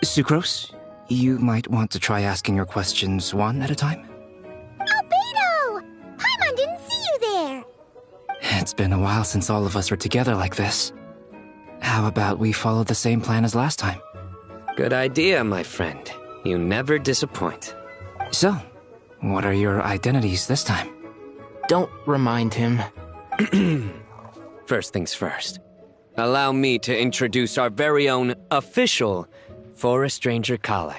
Sucrose, you might want to try asking your questions one at a time. Albedo! Paimon didn't see you there! It's been a while since all of us were together like this. How about we follow the same plan as last time? Good idea, my friend. You never disappoint. So, what are your identities this time? Don't remind him. First things first. Allow me to introduce our very own official Forest Ranger Kale.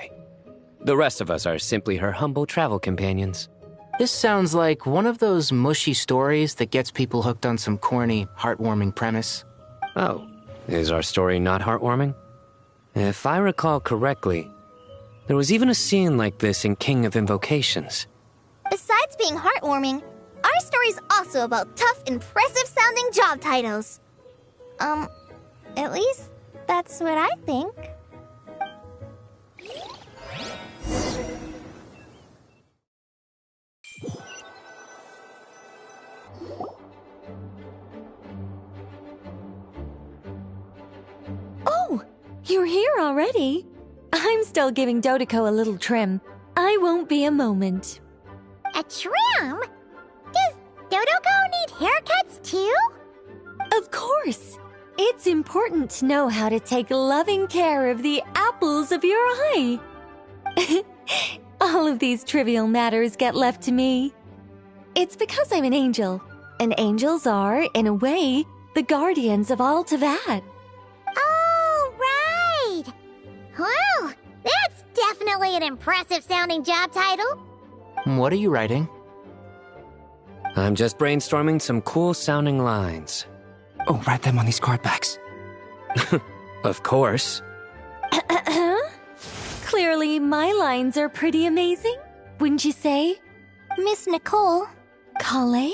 The rest of us are simply her humble travel companions. This sounds like one of those mushy stories that gets people hooked on some corny, heartwarming premise. Oh, is our story not heartwarming? If I recall correctly, there was even a scene like this in King of Invocations. Besides being heartwarming, our story's also about tough, impressive-sounding job titles. At least that's what I think. Oh, you're here already. I'm still giving Dodeko a little trim. I won't be a moment. A trim? Does Dodeko need haircuts too? Of course. It's important to know how to take loving care of the apples of your eye. All of these trivial matters get left to me. It's because I'm an angel, and angels are, in a way, the guardians of all Teyvat. Oh, right! Well, that's definitely an impressive-sounding job title. What are you writing? I'm just brainstorming some cool-sounding lines. Oh, write them on these card backs. Of course. Clearly, my lines are pretty amazing, wouldn't you say? Miss Nicole? Kale?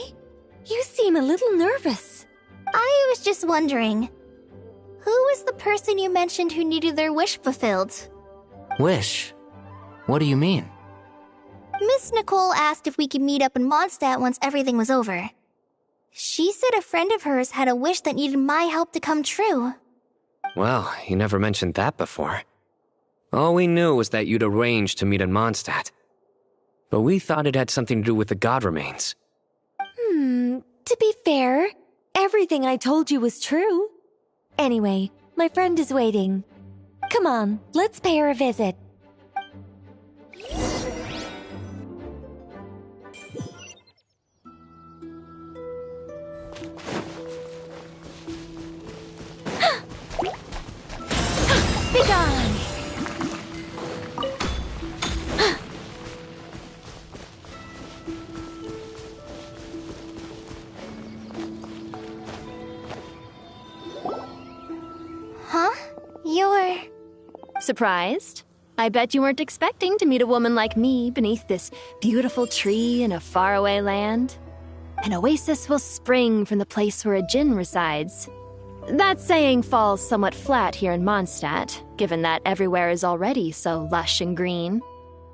You seem a little nervous. I was just wondering, who was the person you mentioned who needed their wish fulfilled? Wish? What do you mean? Miss Nicole asked if we could meet up in Mondstadt once everything was over. She said a friend of hers had a wish that needed my help to come true. Well, you never mentioned that before. All we knew was that you'd arranged to meet in Mondstadt. But we thought it had something to do with the god remains. To be fair, everything I told you was true. Anyway, my friend is waiting. Come on, let's pay her a visit. Be gone! Huh? You're... Surprised? I bet you weren't expecting to meet a woman like me beneath this beautiful tree in a faraway land. An oasis will spring from the place where a djinn resides. That saying falls somewhat flat here in Mondstadt, given that everywhere is already so lush and green.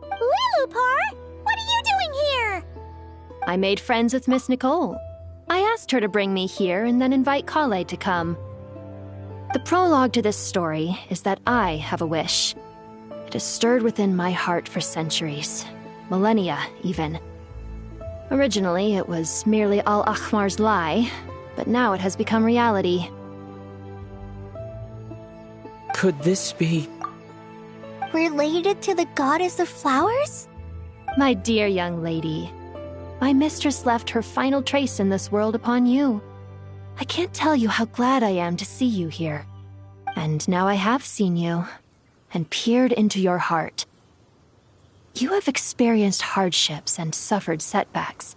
Lilupar, what are you doing here? I made friends with Miss Nicole. I asked her to bring me here and then invite Kale to come. The prologue to this story is that I have a wish. It has stirred within my heart for centuries, millennia even. Originally, it was merely Al-Ahmar's lie, but now it has become reality. Could this be... related to the goddess of flowers? My dear young lady, my mistress left her final trace in this world upon you. I can't tell you how glad I am to see you here. And now I have seen you, and peered into your heart. You have experienced hardships and suffered setbacks.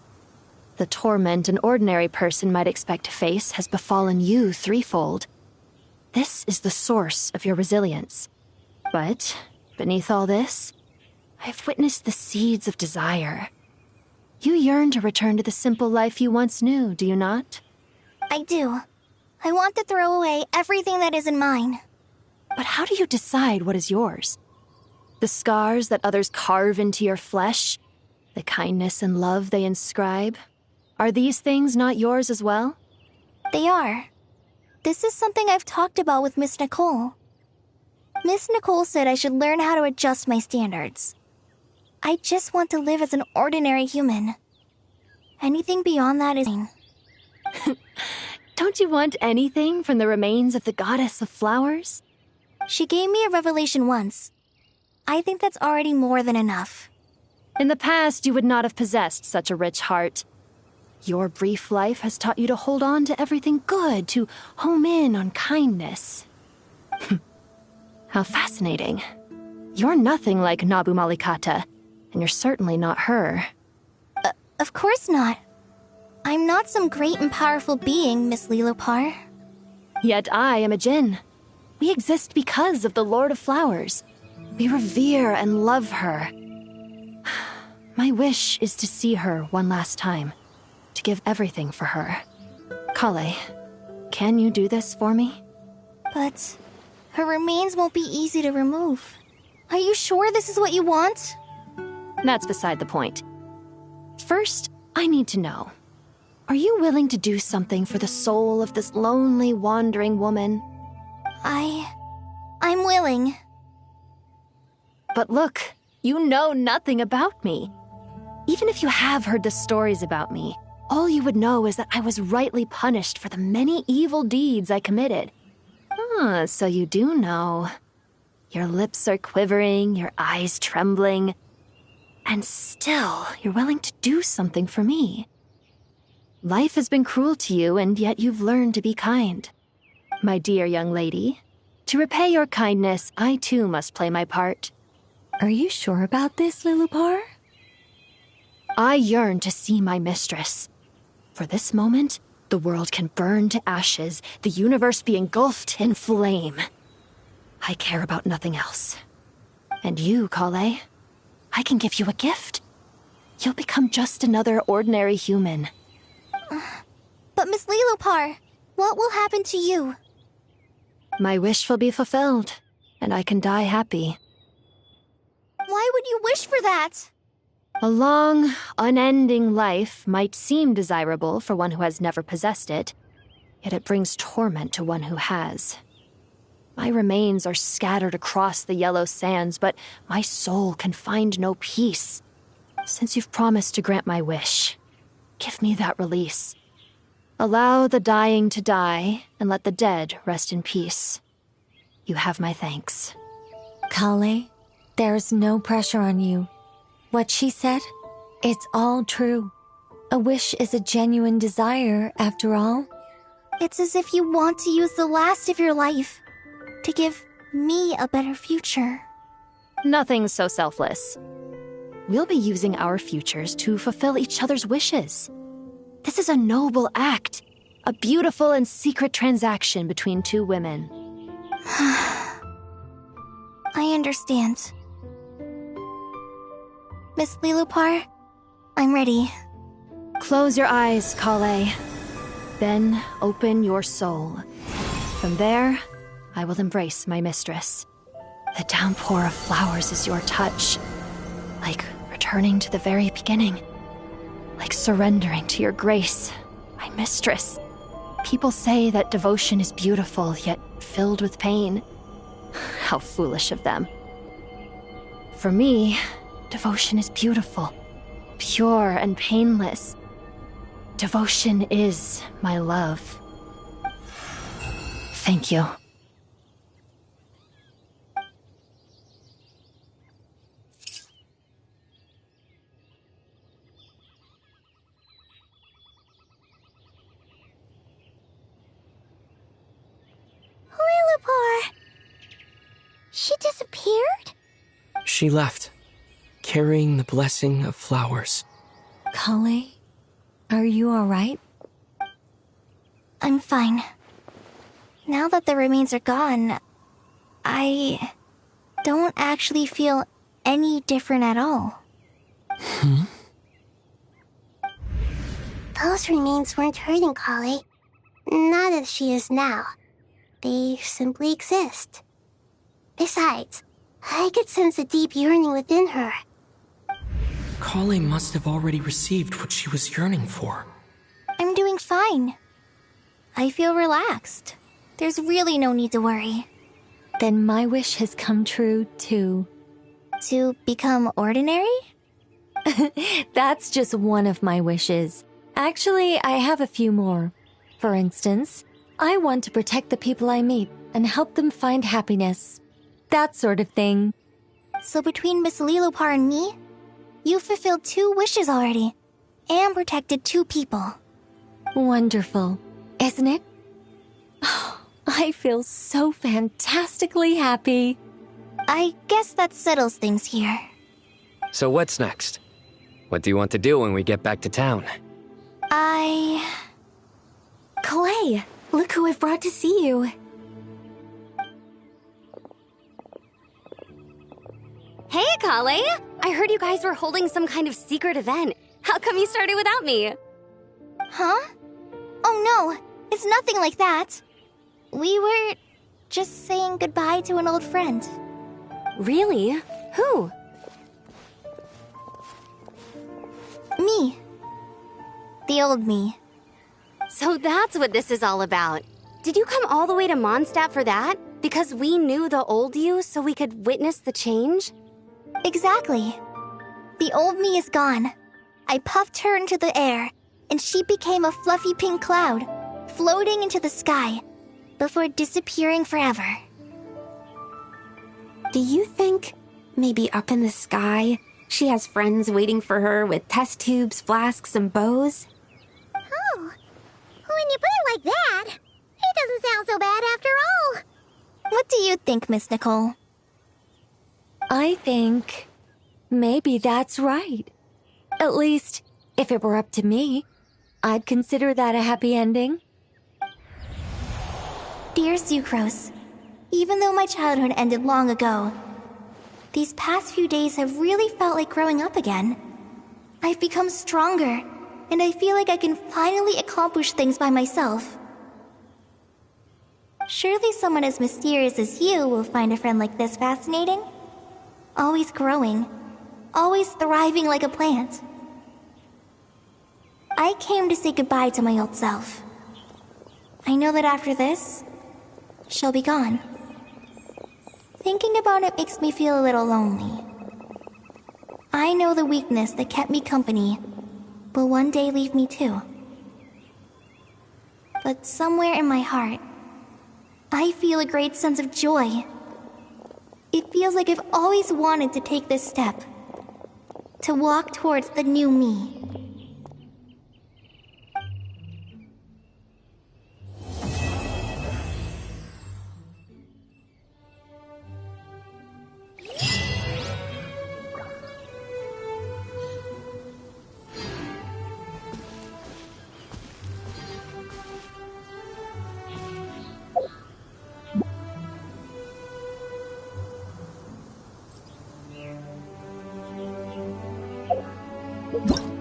The torment an ordinary person might expect to face has befallen you threefold. This is the source of your resilience. But, beneath all this, I have witnessed the seeds of desire. You yearn to return to the simple life you once knew, do you not? I do. I want to throw away everything that isn't mine. But how do you decide what is yours? The scars that others carve into your flesh? The kindness and love they inscribe? Are these things not yours as well? They are. This is something I've talked about with Miss Nicole. Miss Nicole said I should learn how to adjust my standards. I just want to live as an ordinary human. Anything beyond that is... Don't you want anything from the remains of the goddess of flowers? She gave me a revelation once. I think that's already more than enough. In the past, you would not have possessed such a rich heart. Your brief life has taught you to hold on to everything good, to home in on kindness. How fascinating. You're nothing like Nabu Malikata, and you're certainly not her. Of course not. I'm not some great and powerful being, Miss Lilupar. Yet I am a djinn. We exist because of the Lord of Flowers. We revere and love her. My wish is to see her one last time, to give everything for her. Kale, can you do this for me? But her remains won't be easy to remove. Are you sure this is what you want? That's beside the point. First, I need to know. Are you willing to do something for the soul of this lonely, wandering woman? I'm willing. But look, you know nothing about me. Even if you have heard the stories about me, all you would know is that I was rightly punished for the many evil deeds I committed. Ah, so you do know. Your lips are quivering, your eyes trembling. And still, you're willing to do something for me. Life has been cruel to you, and yet you've learned to be kind. My dear young lady, to repay your kindness, I too must play my part. Are you sure about this, Lilupar? I yearn to see my mistress. For this moment, the world can burn to ashes, the universe be engulfed in flame. I care about nothing else. And you, Kale, I can give you a gift. You'll become just another ordinary human. But Miss Lilupar, what will happen to you? My wish will be fulfilled, and I can die happy. Why would you wish for that? A long, unending life might seem desirable for one who has never possessed it, yet it brings torment to one who has. My remains are scattered across the yellow sands, but my soul can find no peace. Since you've promised to grant my wish, give me that release. Allow the dying to die, and let the dead rest in peace. You have my thanks. Kale, there's no pressure on you. What she said, it's all true. A wish is a genuine desire, after all. It's as if you want to use the last of your life to give me a better future. Nothing so selfless. We'll be using our futures to fulfill each other's wishes. This is a noble act, a beautiful and secret transaction between two women. I understand. Miss Lilupar, I'm ready. Close your eyes, Kale. Then open your soul. From there, I will embrace my mistress. The downpour of flowers is your touch. Like returning to the very beginning. Like surrendering to your grace, my mistress. People say that devotion is beautiful, yet filled with pain. How foolish of them. For me, devotion is beautiful, pure and painless. Devotion is my love. Thank you. Lilupar! She disappeared? She left, carrying the blessing of flowers. Kale, are you alright? I'm fine. Now that the remains are gone, I don't actually feel any different at all. Those remains weren't hurting Kale. Not as she is now. They simply exist. Besides, I could sense a deep yearning within her. Kale must have already received what she was yearning for. I'm doing fine. I feel relaxed. There's really no need to worry. Then my wish has come true, too. To become ordinary? That's just one of my wishes. Actually, I have a few more. For instance, I want to protect the people I meet and help them find happiness. That sort of thing. So between Miss Lilupar and me, you fulfilled 2 wishes already, and protected 2 people. Wonderful, isn't it? Oh, I feel so fantastically happy. I guess that settles things here. So what's next? What do you want to do when we get back to town? Clay, look who I've brought to see you. Hey, Kale! I heard you guys were holding some kind of secret event. How come you started without me? Huh? Oh no, it's nothing like that. We were just saying goodbye to an old friend. Really? Who? Me. The old me. So that's what this is all about. Did you come all the way to Mondstadt for that? Because we knew the old you so we could witness the change? Exactly. The old me is gone. I puffed her into the air, and she became a fluffy pink cloud, floating into the sky, before disappearing forever. Do you think maybe up in the sky, She has friends waiting for her with test tubes, flasks, and bows. Oh, when you put it like that, it doesn't sound so bad after all. What do you think, Miss Nicole? I think maybe that's right. At least, if it were up to me, I'd consider that a happy ending. Dear Sucrose, even though my childhood ended long ago, these past few days have really felt like growing up again. I've become stronger, and I feel like I can finally accomplish things by myself. Surely someone as mysterious as you will find a friend like this fascinating. Always growing, always thriving like a plant. I came to say goodbye to my old self. I know that after this, she'll be gone. Thinking about it makes me feel a little lonely. I know the weakness that kept me company will one day leave me too. But somewhere in my heart, I feel a great sense of joy. It feels like I've always wanted to take this step, to walk towards the new me. What?